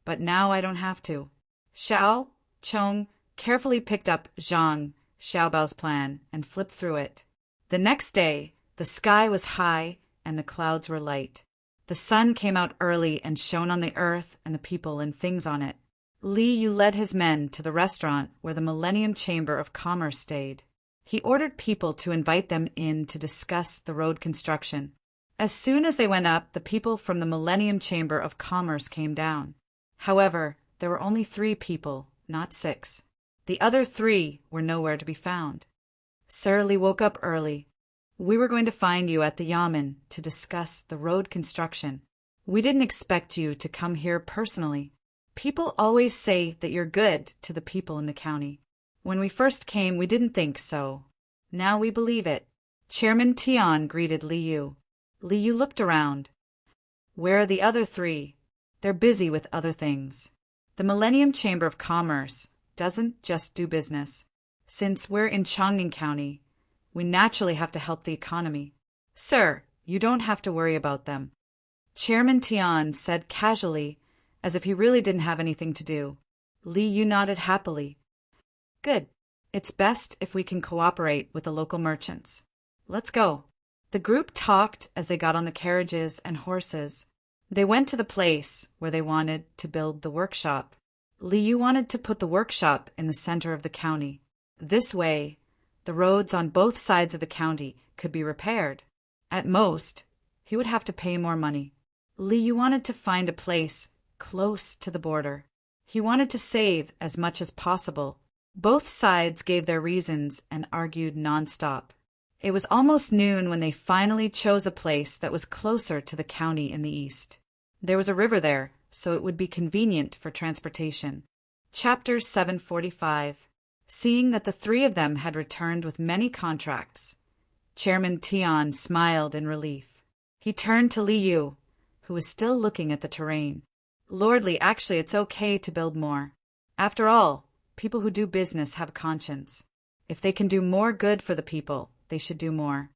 but now I don't have to. Xiao Chong carefully picked up Zhang Xiaobao's plan and flipped through it. The next day, the sky was high and the clouds were light. The sun came out early and shone on the earth and the people and things on it. Liu led his men to the restaurant where the Millennium Chamber of Commerce stayed. He ordered people to invite them in to discuss the road construction. As soon as they went up, the people from the Millennium Chamber of Commerce came down. However, there were only 3 people, not 6. The other 3 were nowhere to be found. Sir, Li woke up early. We were going to find you at the Yamen to discuss the road construction. We didn't expect you to come here personally. People always say that you're good to the people in the county. When we first came, we didn't think so. Now we believe it. Chairman Tian greeted Liu. Liu looked around. Where are the other 3? They're busy with other things. The Millennium Chamber of Commerce doesn't just do business. Since we're in Changning County, we naturally have to help the economy. Sir, you don't have to worry about them. Chairman Tian said casually, as if he really didn't have anything to do. Liu nodded happily. Good. It's best if we can cooperate with the local merchants. Let's go. The group talked as they got on the carriages and horses. They went to the place where they wanted to build the workshop. Liu wanted to put the workshop in the center of the county. This way, the roads on both sides of the county could be repaired. At most, he would have to pay more money. Liu wanted to find a place close to the border. He wanted to save as much as possible. Both sides gave their reasons and argued nonstop. It was almost noon when they finally chose a place that was closer to the county in the east. There was a river there, so it would be convenient for transportation. Chapter 745. Seeing that the three of them had returned with many contracts, Chairman Tian smiled in relief. He turned to Li Yu, who was still looking at the terrain. Lordly, actually, it's okay to build more. After all, people who do business have a conscience. If they can do more good for the people, they should do more.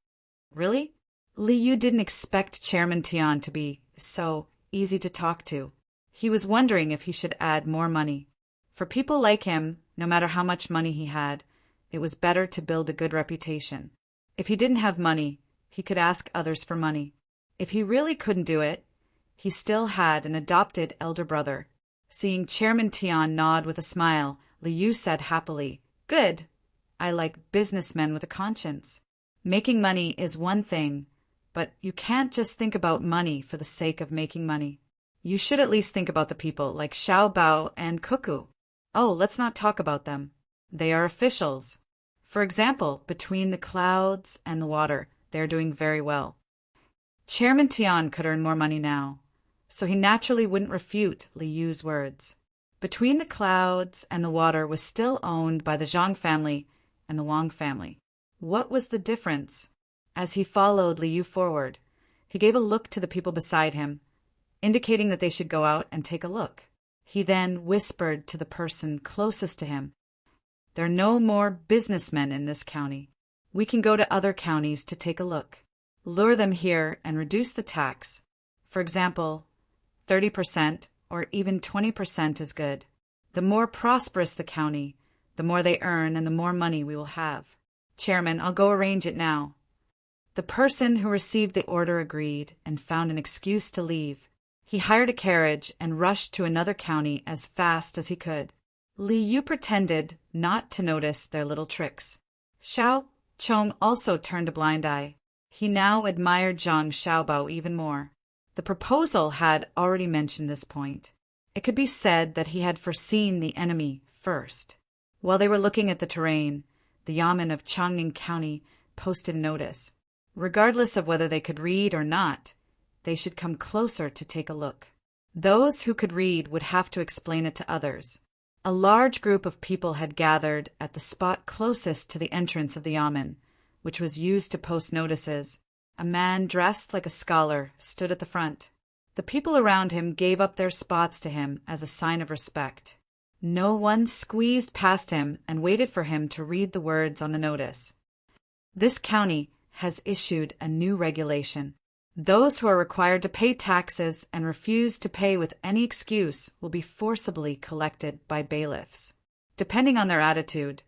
Really? Li Yu didn't expect Chairman Tian to be so easy to talk to. He was wondering if he should add more money. For people like him, no matter how much money he had, it was better to build a good reputation. If he didn't have money, he could ask others for money. If he really couldn't do it, he still had an adopted elder brother. Seeing Chairman Tian nod with a smile, Li Yu said happily, "Good. I like businessmen with a conscience. Making money is one thing, but you can't just think about money for the sake of making money. You should at least think about the people like Xiao Bao and Cuckoo. Oh, let's not talk about them. They are officials. For example, between the clouds and the water, they are doing very well." Chairman Tian could earn more money now, so he naturally wouldn't refute Li Yu's words. Between the clouds and the water was still owned by the Zhang family and the Wang family. What was the difference? As he followed Li Yu forward, he gave a look to the people beside him, indicating that they should go out and take a look. He then whispered to the person closest to him, "There are no more businessmen in this county. We can go to other counties to take a look. Lure them here and reduce the tax. For example, 30% or even 20% is good. The more prosperous the county, the more they earn and the more money we will have. Chairman, I'll go arrange it now." The person who received the order agreed and found an excuse to leave. He hired a carriage and rushed to another county as fast as he could. Li Yu pretended not to notice their little tricks. Xiao Chong also turned a blind eye. He now admired Zhang Xiaobao even more. The proposal had already mentioned this point. It could be said that he had foreseen the enemy first. While they were looking at the terrain, the Yamen of Changning County posted a notice. Regardless of whether they could read or not, they should come closer to take a look. Those who could read would have to explain it to others. A large group of people had gathered at the spot closest to the entrance of the Yamen, which was used to post notices. A man dressed like a scholar stood at the front. The people around him gave up their spots to him as a sign of respect. No one squeezed past him and waited for him to read the words on the notice. This county has issued a new regulation. Those who are required to pay taxes and refuse to pay with any excuse will be forcibly collected by bailiffs. Depending on their attitude,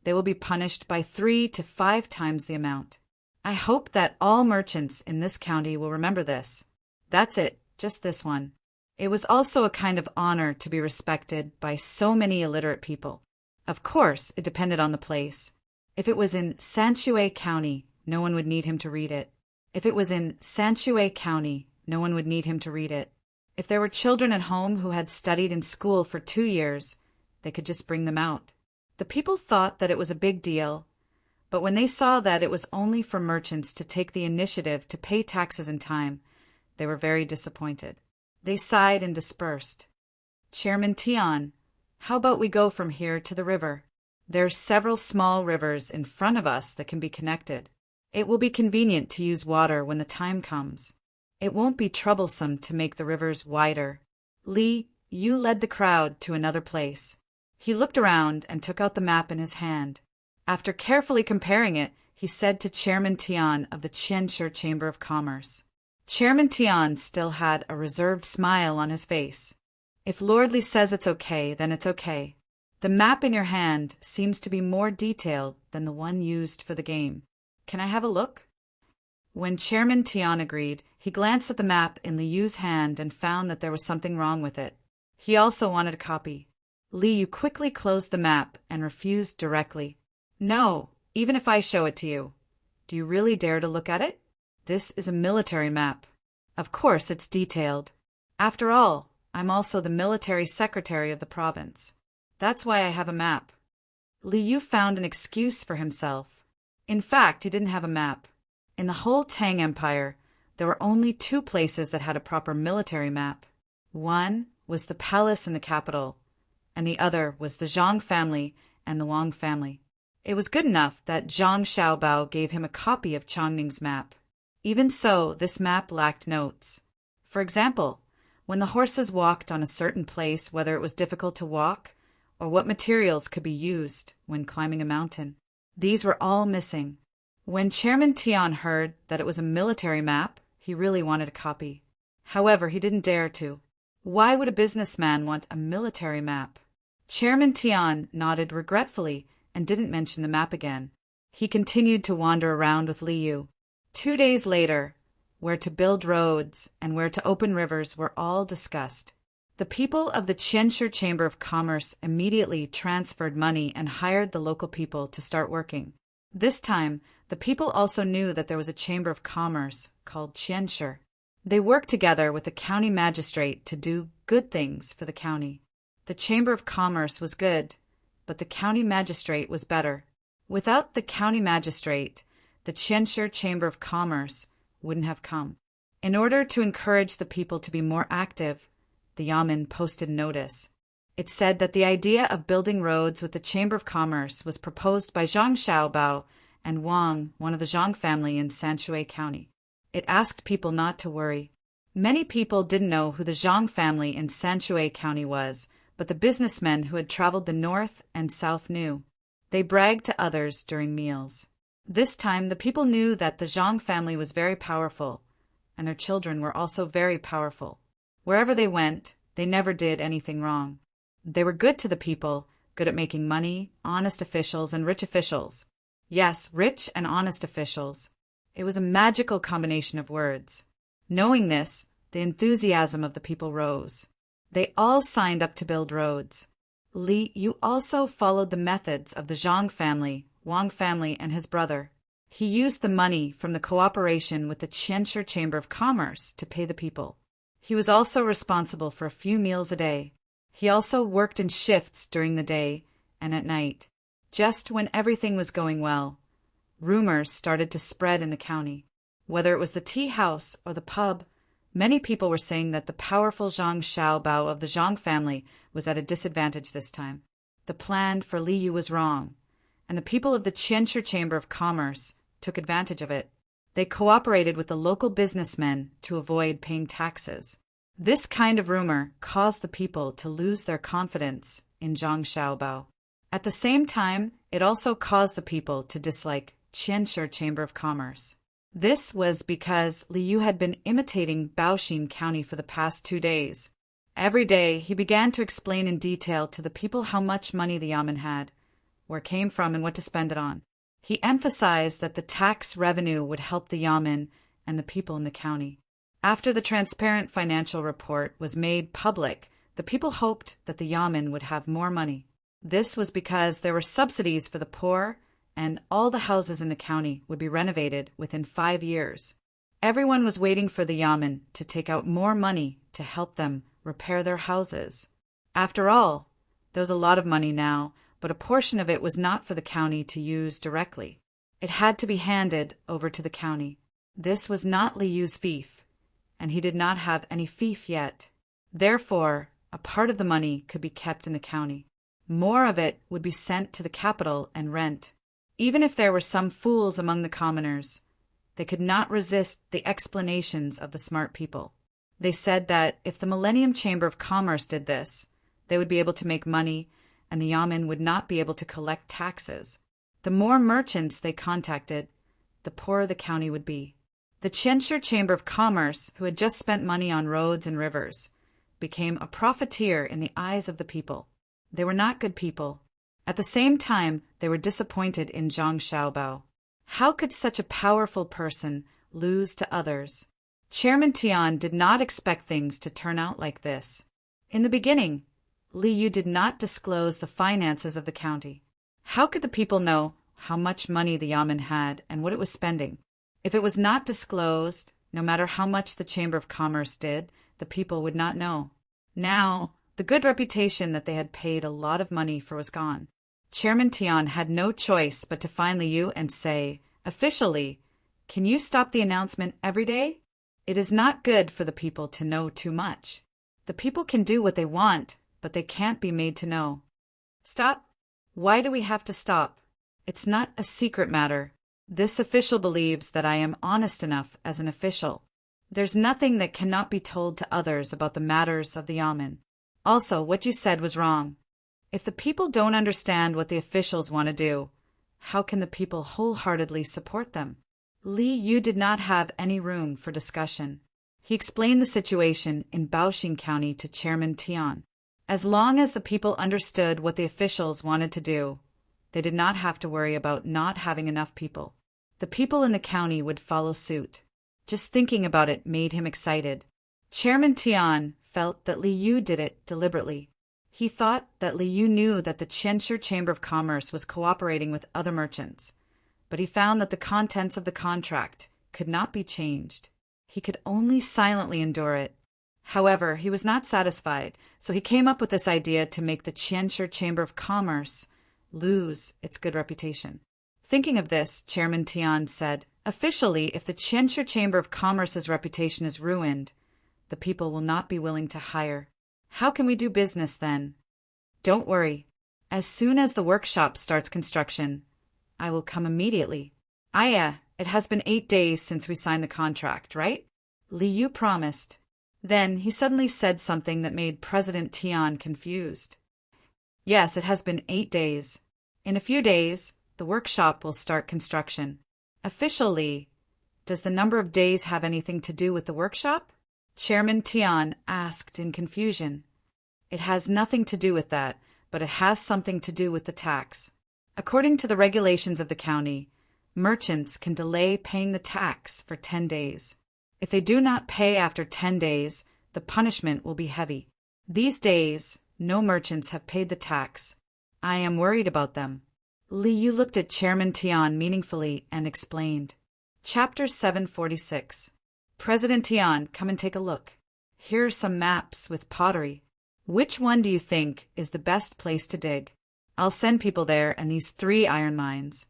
they will be punished by 3 to 5 times the amount. I hope that all merchants in this county will remember this. That's it, just this one. It was also a kind of honor to be respected by so many illiterate people. Of course, it depended on the place. If it was in Sanshui County, no one would need him to read it. If it was in Sanshui County, no one would need him to read it. If there were children at home who had studied in school for 2 years, they could just bring them out. The people thought that it was a big deal, but when they saw that it was only for merchants to take the initiative to pay taxes in time, they were very disappointed. They sighed and dispersed. "Chairman Tian, how about we go from here to the river? There are several small rivers in front of us that can be connected. It will be convenient to use water when the time comes. It won't be troublesome to make the rivers wider." Li Yu led the crowd to another place. He looked around and took out the map in his hand. After carefully comparing it, he said to Chairman Tian of the Qianshi Chamber of Commerce. Chairman Tian still had a reserved smile on his face. "If Lordly says it's okay, then it's okay. The map in your hand seems to be more detailed than the one used for the game. Can I have a look?" When Chairman Tian agreed, he glanced at the map in Li Yu's hand and found that there was something wrong with it. He also wanted a copy. Li Yu quickly closed the map and refused directly. "No, even if I show it to you. Do you really dare to look at it? This is a military map. Of course it's detailed. After all, I'm also the military secretary of the province. That's why I have a map." Li Yu found an excuse for himself. In fact, he didn't have a map. In the whole Tang Empire, there were only two places that had a proper military map. One was the palace in the capital, and the other was the Zhang family and the Wang family. It was good enough that Zhang Xiaobao gave him a copy of Chongning's map. Even so, this map lacked notes. For example, when the horses walked on a certain place, whether it was difficult to walk, or what materials could be used when climbing a mountain. These were all missing. When Chairman Tian heard that it was a military map, he really wanted a copy. However, he didn't dare to. Why would a businessman want a military map? Chairman Tian nodded regretfully and didn't mention the map again. He continued to wander around with Li Yu. 2 days later, where to build roads and where to open rivers were all discussed. The people of the Qianshi Chamber of Commerce immediately transferred money and hired the local people to start working. This time, the people also knew that there was a chamber of commerce called Qianshi. They worked together with the county magistrate to do good things for the county. The chamber of commerce was good, but the county magistrate was better. Without the county magistrate, the Qianshi Chamber of Commerce wouldn't have come. In order to encourage the people to be more active, the Yamen posted notice. It said that the idea of building roads with the Chamber of Commerce was proposed by Zhang Xiaobao and Wang, one of the Zhang family in Sanshui County. It asked people not to worry. Many people didn't know who the Zhang family in Sanshui County was, but the businessmen who had traveled the north and south knew. They bragged to others during meals. This time, the people knew that the Zhang family was very powerful, and their children were also very powerful. Wherever they went, they never did anything wrong. They were good to the people, good at making money, honest officials, and rich officials. Yes, rich and honest officials. It was a magical combination of words. Knowing this, the enthusiasm of the people rose. They all signed up to build roads. Li Yu also followed the methods of the Zhang family, Wang family, and his brother. He used the money from the cooperation with the Qianshi Chamber of Commerce to pay the people. He was also responsible for a few meals a day. He also worked in shifts during the day and at night. Just when everything was going well, rumors started to spread in the county. Whether it was the tea house or the pub, many people were saying that the powerful Zhang Xiaobao of the Zhang family was at a disadvantage this time. The plan for Li Yu was wrong, and the people of the Qianshi Chamber of Commerce took advantage of it. They cooperated with the local businessmen to avoid paying taxes. This kind of rumor caused the people to lose their confidence in Zhang Xiaobao. At the same time, it also caused the people to dislike Qianshi Chamber of Commerce. This was because Li Yu had been imitating Baoxin County for the past 2 days. Every day, he began to explain in detail to the people how much money the Yamen had, where it came from, and what to spend it on. He emphasized that the tax revenue would help the Yamen and the people in the county. After the transparent financial report was made public, the people hoped that the Yamen would have more money. This was because there were subsidies for the poor, and all the houses in the county would be renovated within 5 years. Everyone was waiting for the Yamen to take out more money to help them repair their houses. After all, there was a lot of money now, but a portion of it was not for the county to use directly. It had to be handed over to the county. This was not Li Yu's fief, and he did not have any fief yet. Therefore, a part of the money could be kept in the county. More of it would be sent to the capital and rent. Even if there were some fools among the commoners, they could not resist the explanations of the smart people. They said that if the Millennium Chamber of Commerce did this, they would be able to make money, and the Yamen would not be able to collect taxes. The more merchants they contacted, the poorer the county would be. The Qianshi Chamber of Commerce, who had just spent money on roads and rivers, became a profiteer in the eyes of the people. They were not good people. At the same time, they were disappointed in Zhang Xiaobao. How could such a powerful person lose to others? Chairman Tian did not expect things to turn out like this. In the beginning, Li Yu did not disclose the finances of the county. How could the people know how much money the Yamen had and what it was spending? If it was not disclosed, no matter how much the Chamber of Commerce did, the people would not know. Now, the good reputation that they had paid a lot of money for was gone. Chairman Tian had no choice but to find Liu and say, "Officially, can you stop the announcement every day? It is not good for the people to know too much. The people can do what they want, but they can't be made to know." "Stop? Why do we have to stop? It's not a secret matter. This official believes that I am honest enough as an official. There's nothing that cannot be told to others about the matters of the Yamen. Also, what you said was wrong. If the people don't understand what the officials want to do, how can the people wholeheartedly support them?" Li Yu did not have any room for discussion. He explained the situation in Baoxing County to Chairman Tian. As long as the people understood what the officials wanted to do, they did not have to worry about not having enough people. The people in the county would follow suit. Just thinking about it made him excited. Chairman Tian felt that Li Yu did it deliberately. He thought that Li Yu knew that the Qianshi Chamber of Commerce was cooperating with other merchants, but he found that the contents of the contract could not be changed. He could only silently endure it. However, he was not satisfied, so he came up with this idea to make the Qianshi Chamber of Commerce lose its good reputation. Thinking of this, Chairman Tian said, "Officially, if the Qianshi Chamber of Commerce's reputation is ruined, the people will not be willing to hire. How can we do business then? Don't worry. As soon as the workshop starts construction, I will come immediately." It has been 8 days since we signed the contract, right?" Li Yu promised. Then he suddenly said something that made President Tian confused. "Yes, it has been 8 days. In a few days, the workshop will start construction. Officially, does the number of days have anything to do with the workshop?" Chairman Tian asked in confusion. "It has nothing to do with that, but it has something to do with the tax. According to the regulations of the county, merchants can delay paying the tax for 10 days. If they do not pay after 10 days, the punishment will be heavy. These days, no merchants have paid the tax. I am worried about them." Li Yu looked at Chairman Tian meaningfully and explained. Chapter 746. "President Tian, come and take a look. Here are some maps with pottery. Which one do you think is the best place to dig? I'll send people there and these 3 iron mines."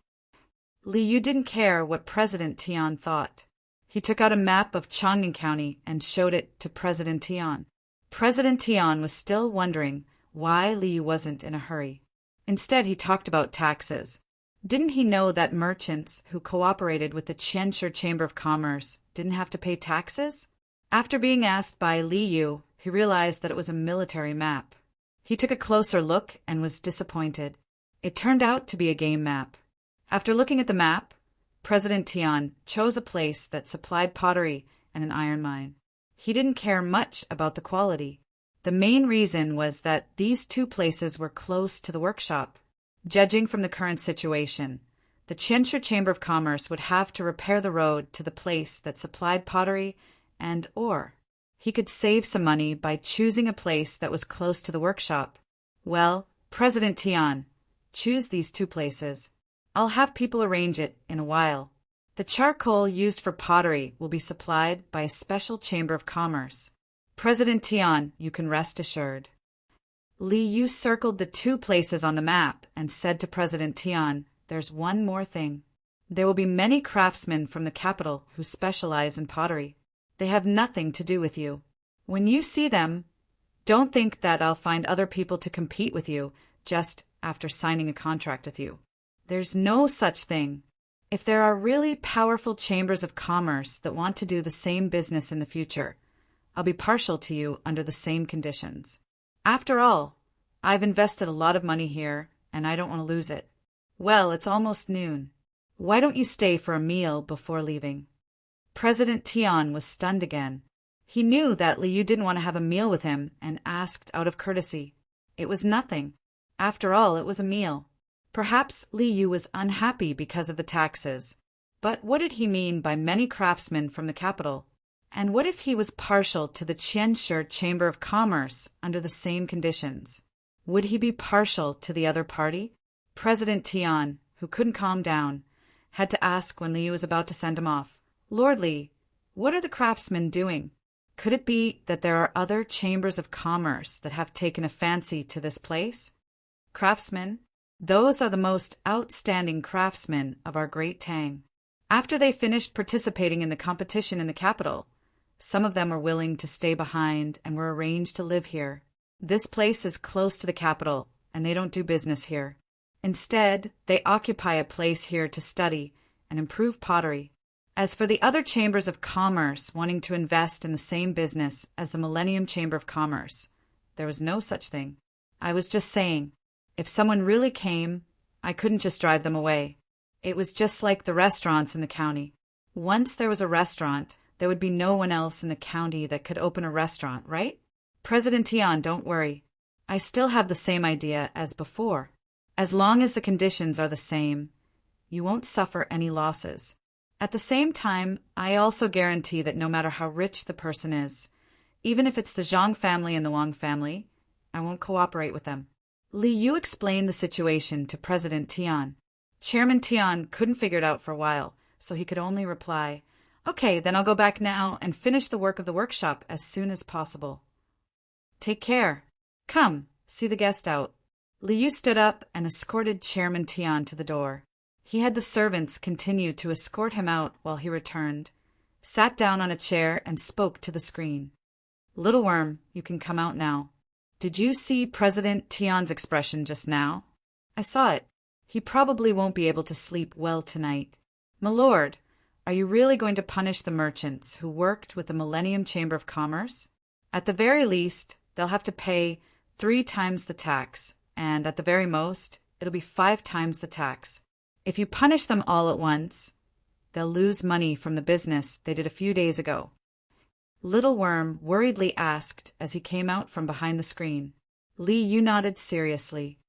Li Yu didn't care what President Tian thought. He took out a map of Chang'an County and showed it to President Tian. President Tian was still wondering why Li Yu wasn't in a hurry. Instead, he talked about taxes. Didn't he know that merchants who cooperated with the Qianshi Chamber of Commerce didn't have to pay taxes? After being asked by Li Yu, he realized that it was a military map. He took a closer look and was disappointed. It turned out to be a game map. After looking at the map, President Tian chose a place that supplied pottery and an iron mine. He didn't care much about the quality. The main reason was that these 2 places were close to the workshop. Judging from the current situation, the Qianshi Chamber of Commerce would have to repair the road to the place that supplied pottery and ore. He could save some money by choosing a place that was close to the workshop. "Well, President Tian, choose these 2 places. I'll have people arrange it in a while. The charcoal used for pottery will be supplied by a special chamber of commerce. President Tian, you can rest assured." Li Yu circled the 2 places on the map and said to President Tian, "There's one more thing. There will be many craftsmen from the capital who specialize in pottery. They have nothing to do with you. When you see them, don't think that I'll find other people to compete with you just after signing a contract with you. There's no such thing. If there are really powerful chambers of commerce that want to do the same business in the future, I'll be partial to you under the same conditions. After all, I've invested a lot of money here, and I don't want to lose it. Well, it's almost noon. Why don't you stay for a meal before leaving?" President Tian was stunned again. He knew that Li Yu didn't want to have a meal with him and asked out of courtesy. It was nothing. After all, it was a meal. Perhaps Li Yu was unhappy because of the taxes. But what did he mean by many craftsmen from the capital? And what if he was partial to the Qianshi Chamber of Commerce under the same conditions? Would he be partial to the other party? President Tian, who couldn't calm down, had to ask when Li Yu was about to send him off, "Lord Li, what are the craftsmen doing? Could it be that there are other chambers of commerce that have taken a fancy to this place?" "Craftsmen? Those are the most outstanding craftsmen of our great Tang. After they finished participating in the competition in the capital, some of them were willing to stay behind and were arranged to live here. This place is close to the capital, and they don't do business here. Instead, they occupy a place here to study and improve pottery. As for the other chambers of commerce wanting to invest in the same business as the Millennium Chamber of Commerce, there was no such thing. I was just saying, if someone really came, I couldn't just drive them away. It was just like the restaurants in the county. Once there was a restaurant, there would be no one else in the county that could open a restaurant, right? President Tian, don't worry. I still have the same idea as before. As long as the conditions are the same, you won't suffer any losses. At the same time, I also guarantee that no matter how rich the person is, even if it's the Zhang family and the Wang family, I won't cooperate with them. Li Yu explained the situation to President Tian. Chairman Tian couldn't figure it out for a while, so he could only reply, "Okay, then I'll go back now and finish the work of the workshop as soon as possible. Take care. Come, see the guest out." Li Yu stood up and escorted Chairman Tian to the door. He had the servants continue to escort him out while he returned, sat down on a chair and spoke to the screen. "Little worm, you can come out now. Did you see President Tian's expression just now?" "I saw it. He probably won't be able to sleep well tonight." "My lord, are you really going to punish the merchants who worked with the Millennium Chamber of Commerce? At the very least, they'll have to pay 3 times the tax, and at the very most, it'll be 5 times the tax. If you punish them all at once, they'll lose money from the business they did a few days ago." Little Worm worriedly asked as he came out from behind the screen. Li Yu nodded seriously.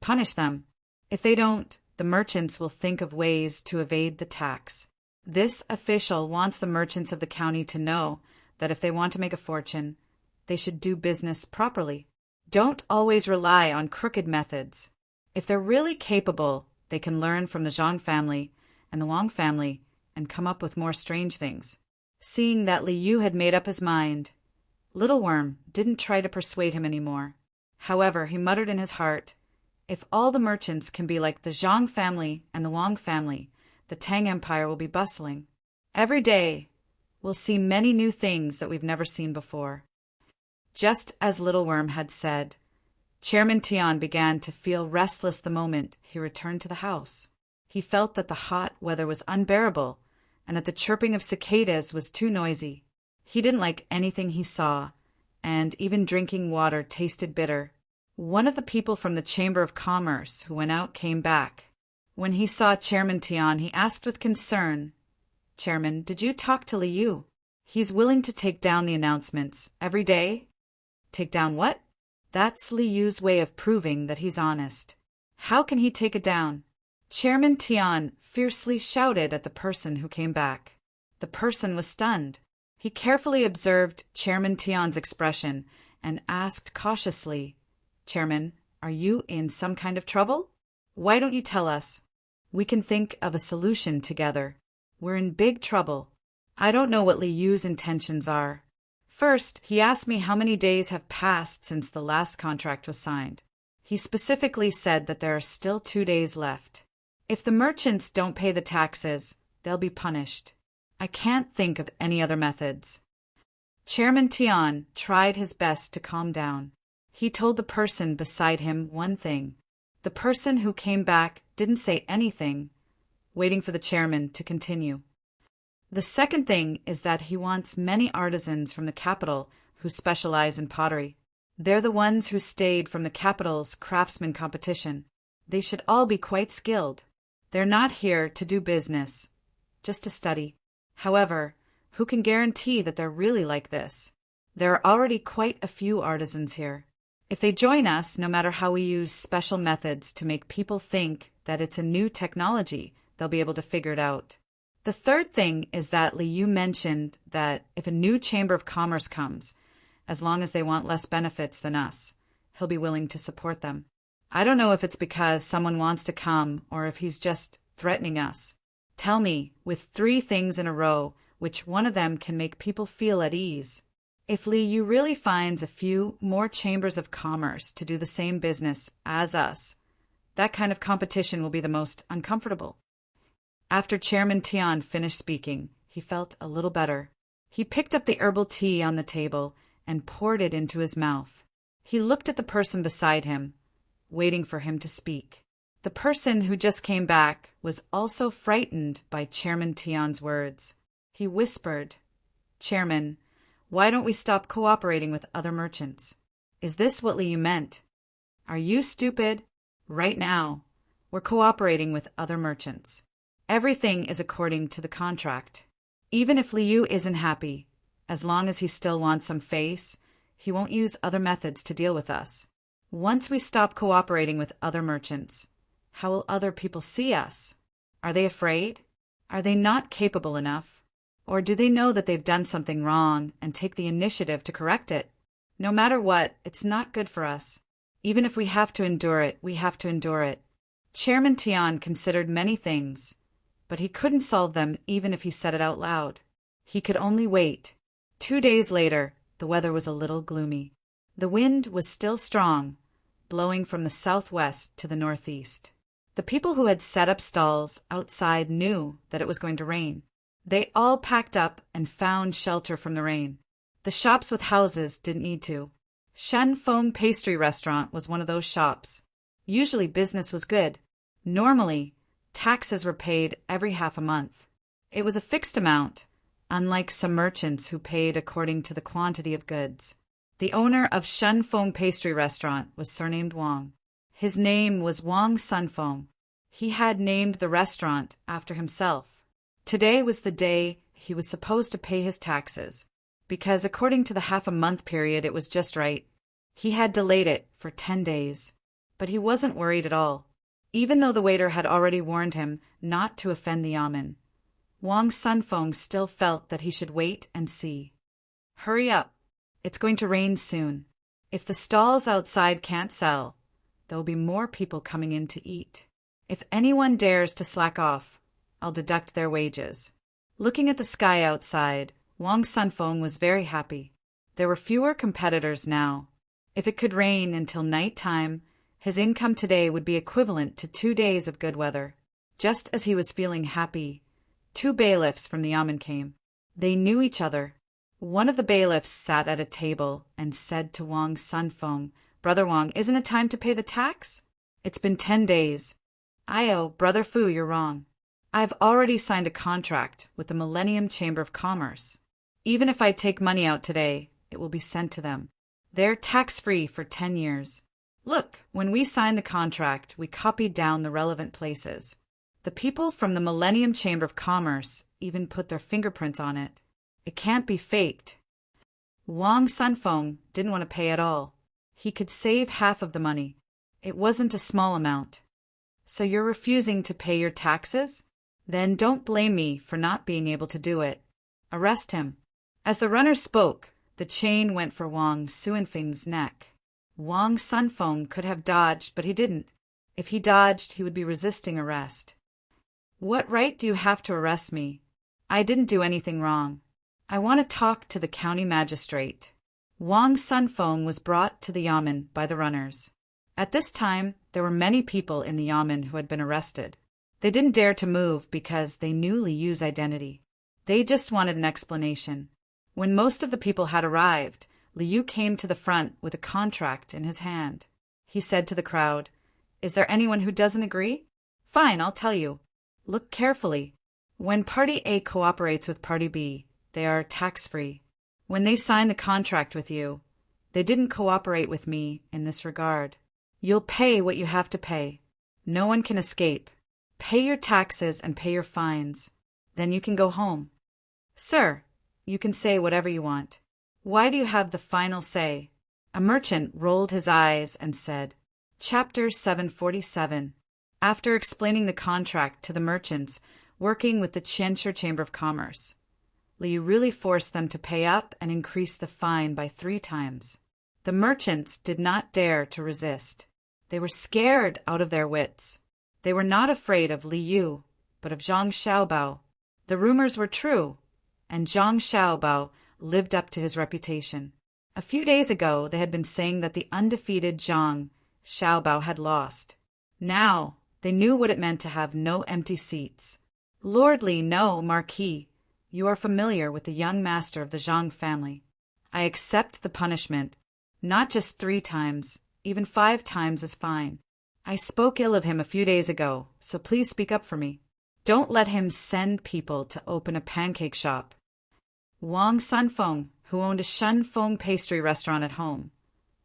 "Punish them. If they don't, the merchants will think of ways to evade the tax. This official wants the merchants of the county to know that if they want to make a fortune, they should do business properly. Don't always rely on crooked methods. If they're really capable, they can learn from the Zhang family and the Wang family and come up with more strange things." Seeing that Li Yu had made up his mind, Little Worm didn't try to persuade him anymore. However, he muttered in his heart, "If all the merchants can be like the Zhang family and the Wang family, the Tang Empire will be bustling. Every day, we'll see many new things that we've never seen before." Just as Little Worm had said, Chairman Tian began to feel restless the moment he returned to the house. He felt that the hot weather was unbearable and that the chirping of cicadas was too noisy. He didn't like anything he saw, and even drinking water tasted bitter. One of the people from the Chamber of Commerce who went out came back. When he saw Chairman Tian, he asked with concern, "Chairman, did you talk to Li Yu? He's willing to take down the announcements every day." "Take down what?" "That's Li Yu's way of proving that he's honest. How can he take it down?" Chairman Tian fiercely shouted at the person who came back. The person was stunned. He carefully observed Chairman Tian's expression and asked cautiously, "Chairman, are you in some kind of trouble? Why don't you tell us? We can think of a solution together. We're in big trouble." "I don't know what Li Yu's intentions are. First, he asked me how many days have passed since the last contract was signed. He specifically said that there are still 2 days left. If the merchants don't pay the taxes, they'll be punished. I can't think of any other methods." Chairman Tian tried his best to calm down. He told the person beside him one thing. The person who came back didn't say anything, waiting for the chairman to continue. "The second thing is that he wants many artisans from the capital who specialize in pottery. They're the ones who stayed from the capital's craftsman competition. They should all be quite skilled. They're not here to do business, just to study. However, who can guarantee that they're really like this? There are already quite a few artisans here. If they join us, no matter how we use special methods to make people think that it's a new technology, they'll be able to figure it out. The third thing is that Li Yu mentioned that if a new Chamber of Commerce comes, as long as they want less benefits than us, he'll be willing to support them. I don't know if it's because someone wants to come or if he's just threatening us. Tell me, with 3 things in a row, which one of them can make people feel at ease. If Li Yu really finds a few more chambers of commerce to do the same business as us, That kind of competition will be the most uncomfortable. After Chairman Tian finished speaking, he felt a little better. He picked up the herbal tea on the table and poured it into his mouth. He looked at the person beside him, waiting for him to speak. The person who just came back was also frightened by Chairman Tian's words. He whispered, "Chairman, why don't we stop cooperating with other merchants? Is this what Liu meant? Are you stupid? Right now, we're cooperating with other merchants. Everything is according to the contract. Even if Liu isn't happy, as long as he still wants some face, he won't use other methods to deal with us. Once we stop cooperating with other merchants, how will other people see us? Are they afraid? Are they not capable enough? Or do they know that they've done something wrong and take the initiative to correct it? No matter what, it's not good for us. Even if we have to endure it, we have to endure it." Chairman Tian considered many things, but he couldn't solve them even if he said it out loud. He could only wait. 2 days later, the weather was a little gloomy. The wind was still strong, blowing from the southwest to the northeast. The people who had set up stalls outside knew that it was going to rain. They all packed up and found shelter from the rain. The shops with houses didn't need to. Shen Feng Pastry Restaurant was one of those shops. Usually business was good. Normally, taxes were paid every half a month. It was a fixed amount, unlike some merchants who paid according to the quantity of goods. The owner of Shen Feng Pastry Restaurant was surnamed Wang. His name was Wang Sunfeng. He had named the restaurant after himself. Today was the day he was supposed to pay his taxes, because according to the half-a-month period it was just right. He had delayed it for 10 days, but he wasn't worried at all. Even though the waiter had already warned him not to offend the yamen, Wang Sunfeng still felt that he should wait and see. "Hurry up. It's going to rain soon. If the stalls outside can't sell, there will be more people coming in to eat. If anyone dares to slack off, I'll deduct their wages." Looking at the sky outside, Wang Sunfeng was very happy. There were fewer competitors now. If it could rain until night time, his income today would be equivalent to 2 days of good weather. Just as he was feeling happy, 2 bailiffs from the yamen came. They knew each other. One of the bailiffs sat at a table and said to Wang Sunfeng, "Brother Wang, isn't it time to pay the tax? It's been 10 days. "Ayo, Brother Fu, you're wrong. I've already signed a contract with the Millennium Chamber of Commerce. Even if I take money out today, it will be sent to them. They're tax-free for 10 years. Look, when we signed the contract, we copied down the relevant places. The people from the Millennium Chamber of Commerce even put their fingerprints on it. It can't be faked." Wang Sunfeng didn't want to pay at all. He could save half of the money. It wasn't a small amount. "So you're refusing to pay your taxes? Then don't blame me for not being able to do it. Arrest him." As the runner spoke, the chain went for Wang Sunfeng's neck. Wang Sunfeng could have dodged, but he didn't. If he dodged, he would be resisting arrest. "What right do you have to arrest me? I didn't do anything wrong. I want to talk to the county magistrate." Wang Sunfeng was brought to the yamen by the runners. At this time, there were many people in the yamen who had been arrested. They didn't dare to move because they knew Liu's identity. They just wanted an explanation. When most of the people had arrived, Liu came to the front with a contract in his hand. He said to the crowd, "Is there anyone who doesn't agree? Fine, I'll tell you. Look carefully. When Party A cooperates with Party B, they are tax-free. When they sign the contract with you, they didn't cooperate with me in this regard. You'll pay what you have to pay. No one can escape. Pay your taxes and pay your fines. Then you can go home. Sir, you can say whatever you want. Why do you have the final say?" A merchant rolled his eyes and said, Chapter 747. After explaining the contract to the merchants working with the Qianshi Chamber of Commerce, Liu really forced them to pay up and increase the fine by 3 times. The merchants did not dare to resist. They were scared out of their wits. They were not afraid of Liu, but of Zhang Xiaobao. The rumors were true, and Zhang Xiaobao lived up to his reputation. A few days ago, they had been saying that the undefeated Zhang Xiaobao had lost. Now, they knew what it meant to have no empty seats. Lordly, no, Marquis, you are familiar with the young master of the Zhang family. I accept the punishment. Not just 3 times, even 5 times is fine. I spoke ill of him a few days ago, so please speak up for me. Don't let him send people to open a pancake shop. Wang Sunfeng, who owned a Shunfeng pastry restaurant at home,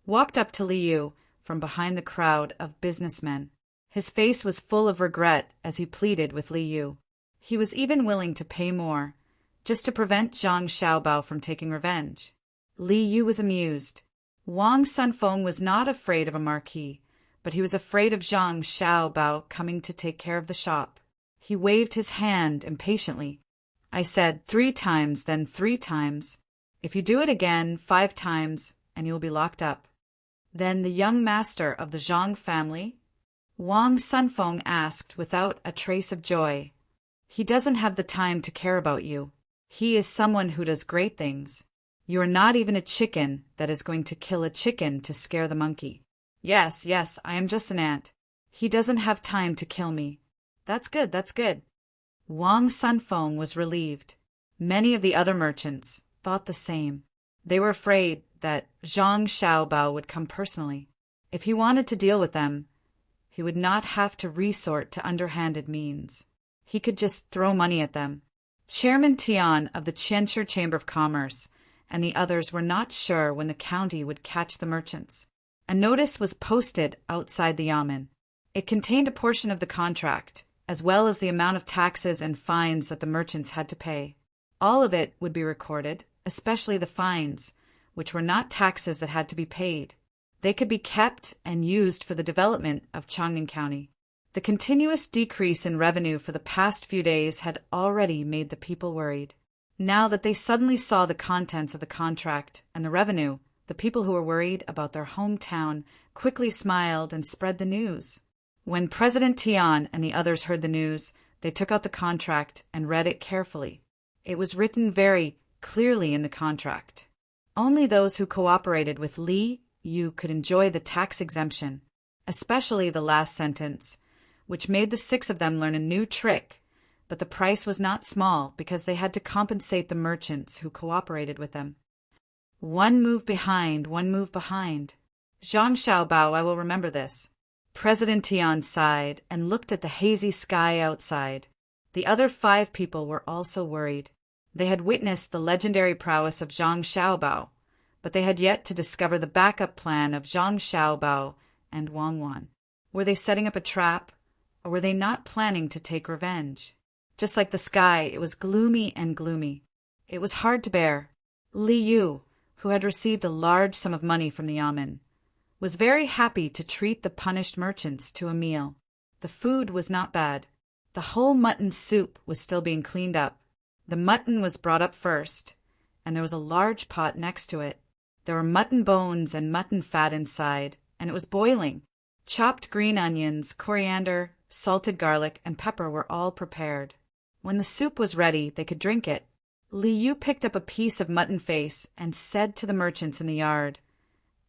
walked up to Li Yu from behind the crowd of businessmen. His face was full of regret as he pleaded with Li Yu. He was even willing to pay more, just to prevent Zhang Xiaobao from taking revenge. Li Yu was amused. Wang Sunfeng was not afraid of a marquis, but he was afraid of Zhang Xiaobao coming to take care of the shop. He waved his hand impatiently. I said 3 times, then 3 times. If you do it again 5 times, and you will be locked up. Then the young master of the Zhang family? Wang Sunfeng asked without a trace of joy. He doesn't have the time to care about you. He is someone who does great things. You are not even a chicken that is going to kill a chicken to scare the monkey. Yes, I am just an ant. He doesn't have time to kill me. That's good. Wang Sunfeng was relieved. Many of the other merchants thought the same. They were afraid that Zhang Xiaobao would come personally. If he wanted to deal with them, he would not have to resort to underhanded means. He could just throw money at them. Chairman Tian of the Qianshi Chamber of Commerce and the others were not sure when the county would catch the merchants. A notice was posted outside the yamen. It contained a portion of the contract, as well as the amount of taxes and fines that the merchants had to pay. All of it would be recorded, especially the fines, which were not taxes that had to be paid. They could be kept and used for the development of Changning County. The continuous decrease in revenue for the past few days had already made the people worried. Now that they suddenly saw the contents of the contract and the revenue, the people who were worried about their hometown quickly smiled and spread the news. When President Tian and the others heard the news, they took out the contract and read it carefully. It was written very clearly in the contract. Only those who cooperated with Li Yu could enjoy the tax exemption, especially the last sentence, which made the 6 of them learn a new trick, but the price was not small because they had to compensate the merchants who cooperated with them. One move behind. Zhang Xiaobao, I will remember this. President Tian sighed and looked at the hazy sky outside. The other 5 people were also worried. They had witnessed the legendary prowess of Zhang Xiaobao, but they had yet to discover the backup plan of Zhang Xiaobao and Wang Wan. Were they setting up a trap, or were they not planning to take revenge? Just like the sky, it was gloomy and gloomy. It was hard to bear. Li Yu, who had received a large sum of money from the yamen, was very happy to treat the punished merchants to a meal. The food was not bad. The whole mutton soup was still being cleaned up. The mutton was brought up first, and there was a large pot next to it. There were mutton bones and mutton fat inside, and it was boiling. Chopped green onions, coriander, salted garlic, and pepper were all prepared. When the soup was ready, they could drink it. Li Yu picked up a piece of mutton face and said to the merchants in the yard,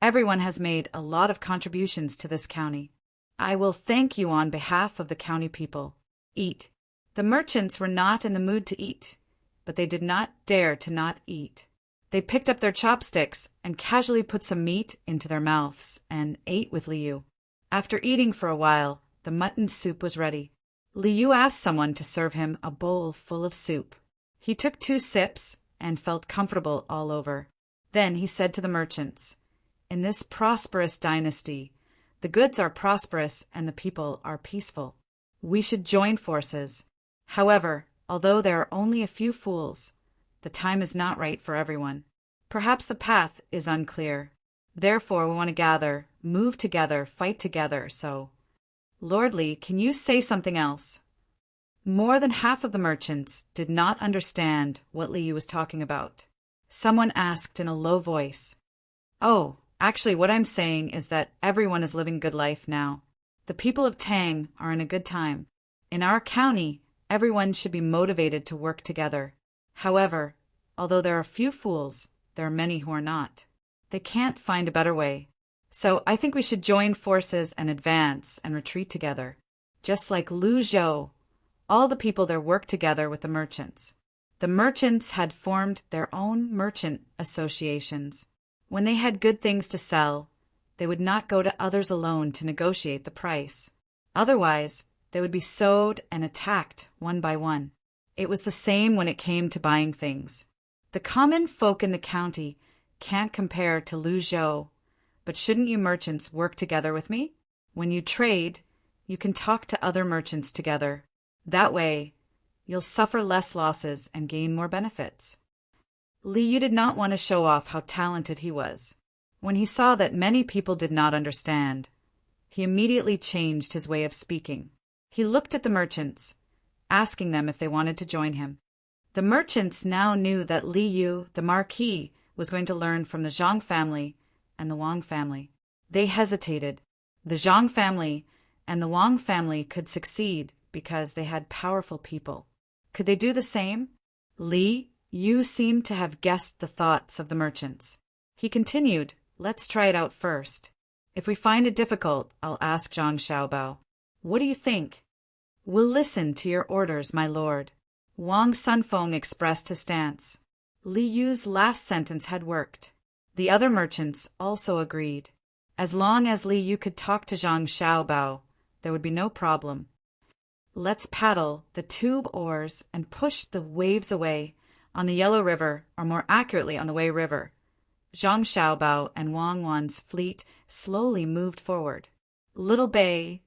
"Everyone has made a lot of contributions to this county. I will thank you on behalf of the county people. Eat." The merchants were not in the mood to eat, but they did not dare to not eat. They picked up their chopsticks and casually put some meat into their mouths and ate with Li Yu. After eating for a while, the mutton soup was ready. Li Yu asked someone to serve him a bowl full of soup. He took 2 sips and felt comfortable all over. Then he said to the merchants, "In this prosperous dynasty, the goods are prosperous and the people are peaceful. We should join forces. However, although there are only a few fools, the time is not right for everyone. Perhaps the path is unclear. Therefore, we want to gather, move together, fight together, so... Lordly, can you say something else?" More than half of the merchants did not understand what Li Yu was talking about. Someone asked in a low voice, "Oh, actually what I'm saying is that everyone is living a good life now. The people of Tang are in a good time. In our county, everyone should be motivated to work together. However, although there are few fools, there are many who are not. They can't find a better way. So I think we should join forces and advance and retreat together. Just like Lu Zhou, all the people there worked together with the merchants. The merchants had formed their own merchant associations. When they had good things to sell, they would not go to others alone to negotiate the price. Otherwise, they would be sold and attacked one by one. It was the same when it came to buying things. The common folk in the county can't compare to Lu Zhou, but shouldn't you merchants work together with me? When you trade, you can talk to other merchants together. That way, you'll suffer less losses and gain more benefits. Li Yu did not want to show off how talented he was. When he saw that many people did not understand, he immediately changed his way of speaking. He looked at the merchants, asking them if they wanted to join him. The merchants now knew that Li Yu, the Marquis, was going to learn from the Zhang family and the Wang family. They hesitated. The Zhang family and the Wang family could succeed because they had powerful people. Could they do the same? Li Yu seemed to have guessed the thoughts of the merchants. He continued, "Let's try it out first. If we find it difficult, I'll ask Zhang Xiaobao. What do you think?" "We'll listen to your orders, my lord." Wang Sunfeng expressed his stance. Li Yu's last sentence had worked. The other merchants also agreed. As long as Li Yu could talk to Zhang Xiaobao, there would be no problem. "Let's paddle the tube oars and push the waves away on the Yellow River, or more accurately on the Wei River." Zhang Xiaobao and Wang Wan's fleet slowly moved forward. Little Bei,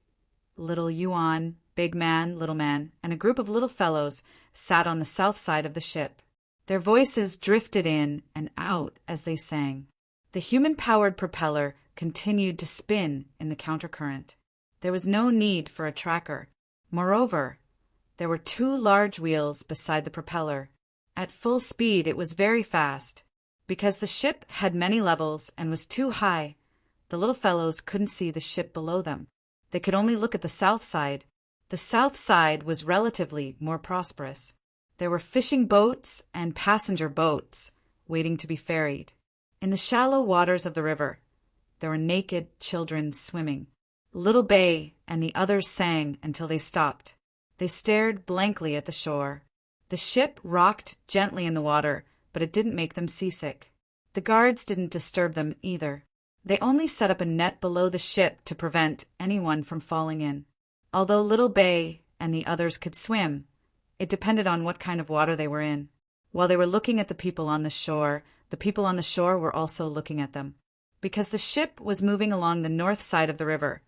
Little Yuan, Big Man, Little Man, and a group of little fellows sat on the south side of the ship. Their voices drifted in and out as they sang. The human-powered propeller continued to spin in the countercurrent. There was no need for a tracker. Moreover, there were 2 large wheels beside the propeller. At full speed, it was very fast. Because the ship had many levels and was too high, the little fellows couldn't see the ship below them. They could only look at the south side. The south side was relatively more prosperous. There were fishing boats and passenger boats waiting to be ferried. In the shallow waters of the river, there were naked children swimming. Little Bei and the others sang until they stopped. They stared blankly at the shore. The ship rocked gently in the water, but it didn't make them seasick. The guards didn't disturb them either. They only set up a net below the ship to prevent anyone from falling in. Although Little Bei and the others could swim, it depended on what kind of water they were in. While they were looking at the people on the shore were also looking at them. Because the ship was moving along the north side of the river,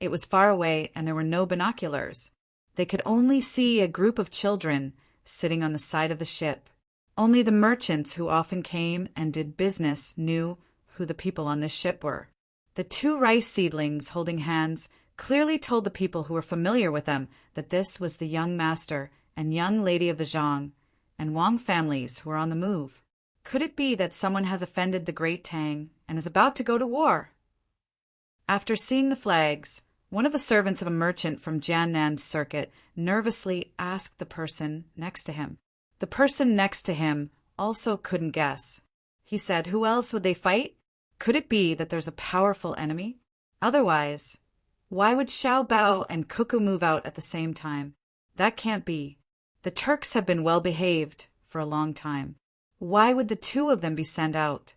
it was far away and there were no binoculars. They could only see a group of children sitting on the side of the ship. Only the merchants who often came and did business knew who the people on this ship were. The 2 rice seedlings holding hands clearly told the people who were familiar with them that this was the young master and young lady of the Zhang and Wang families who were on the move. Could it be that someone has offended the great Tang and is about to go to war? After seeing the flags, one of the servants of a merchant from Jiannan's circuit nervously asked the person next to him. The person next to him also couldn't guess. He said, "Who else would they fight? Could it be that there's a powerful enemy? Otherwise, why would Xiao Bao and Cuckoo move out at the same time? That can't be. The Turks have been well behaved for a long time. Why would the 2 of them be sent out?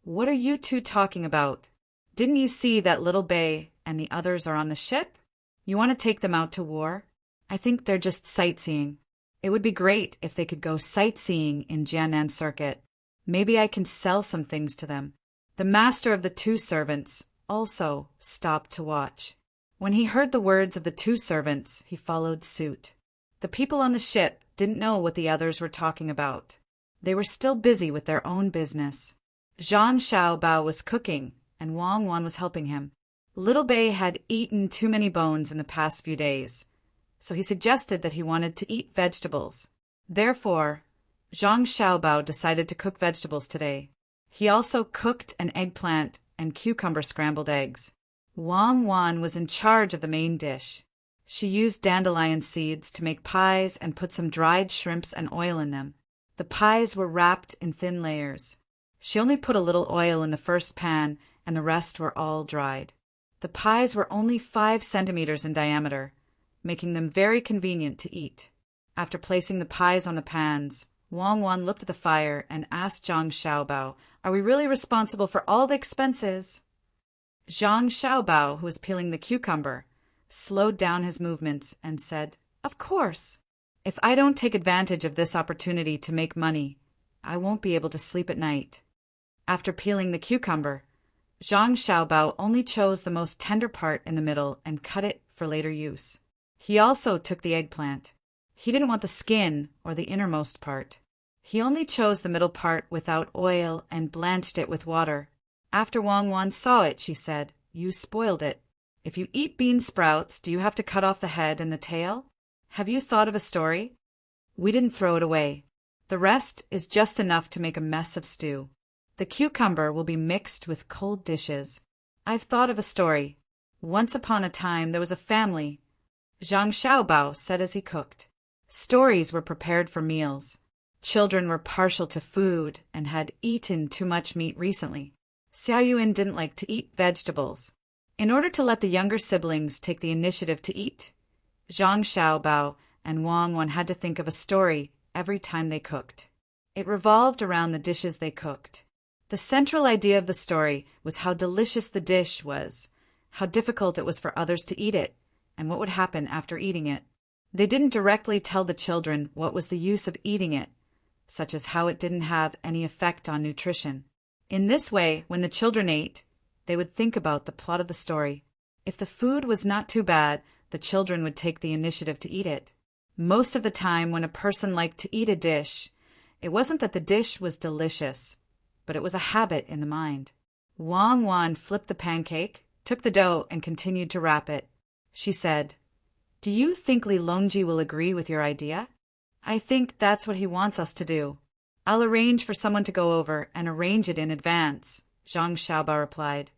What are you 2 talking about? Didn't you see that Little Bei and the others are on the ship? You want to take them out to war? I think they're just sightseeing. It would be great if they could go sightseeing in Jiannan Circuit. Maybe I can sell some things to them." The master of the 2 servants also stopped to watch. When he heard the words of the 2 servants, he followed suit. The people on the ship didn't know what the others were talking about. They were still busy with their own business. Zhang Xiaobao was cooking, and Wang Wan was helping him. Little Bei had eaten too many bones in the past few days, so he suggested that he wanted to eat vegetables. Therefore, Zhang Xiaobao decided to cook vegetables today. He also cooked an eggplant and cucumber scrambled eggs. Wang Wan was in charge of the main dish. She used dandelion seeds to make pies and put some dried shrimps and oil in them. The pies were wrapped in thin layers. She only put a little oil in the first pan and the rest were all dried. The pies were only 5 centimeters in diameter, making them very convenient to eat. After placing the pies on the pans, Wang Wan looked at the fire and asked Zhang Xiaobao, "Are we really responsible for all the expenses?" Zhang Xiaobao, who was peeling the cucumber, slowed down his movements and said, "Of course. If I don't take advantage of this opportunity to make money, I won't be able to sleep at night." After peeling the cucumber, Zhang Xiaobao only chose the most tender part in the middle and cut it for later use. He also took the eggplant. He didn't want the skin or the innermost part. He only chose the middle part without oil and blanched it with water. After Wang Wan saw it, she said, "You spoiled it. If you eat bean sprouts, do you have to cut off the head and the tail? Have you thought of a story?" "We didn't throw it away. The rest is just enough to make a mess of stew. The cucumber will be mixed with cold dishes. I've thought of a story. Once upon a time there was a family," Zhang Xiaobao said as he cooked. Stories were prepared for meals. Children were partial to food and had eaten too much meat recently. Xiao Yuan didn't like to eat vegetables. In order to let the younger siblings take the initiative to eat, Zhang Xiaobao and Wang Wan had to think of a story every time they cooked. It revolved around the dishes they cooked. The central idea of the story was how delicious the dish was, how difficult it was for others to eat it, and what would happen after eating it. They didn't directly tell the children what was the use of eating it, such as how it didn't have any effect on nutrition. In this way, when the children ate, they would think about the plot of the story. If the food was not too bad, the children would take the initiative to eat it. Most of the time, when a person liked to eat a dish, it wasn't that the dish was delicious, but it was a habit in the mind. Wang Wan flipped the pancake, took the dough, and continued to wrap it. She said, "Do you think Li Longji will agree with your idea?" "I think that's what he wants us to do. I'll arrange for someone to go over and arrange it in advance," Zhang Xiaobao replied.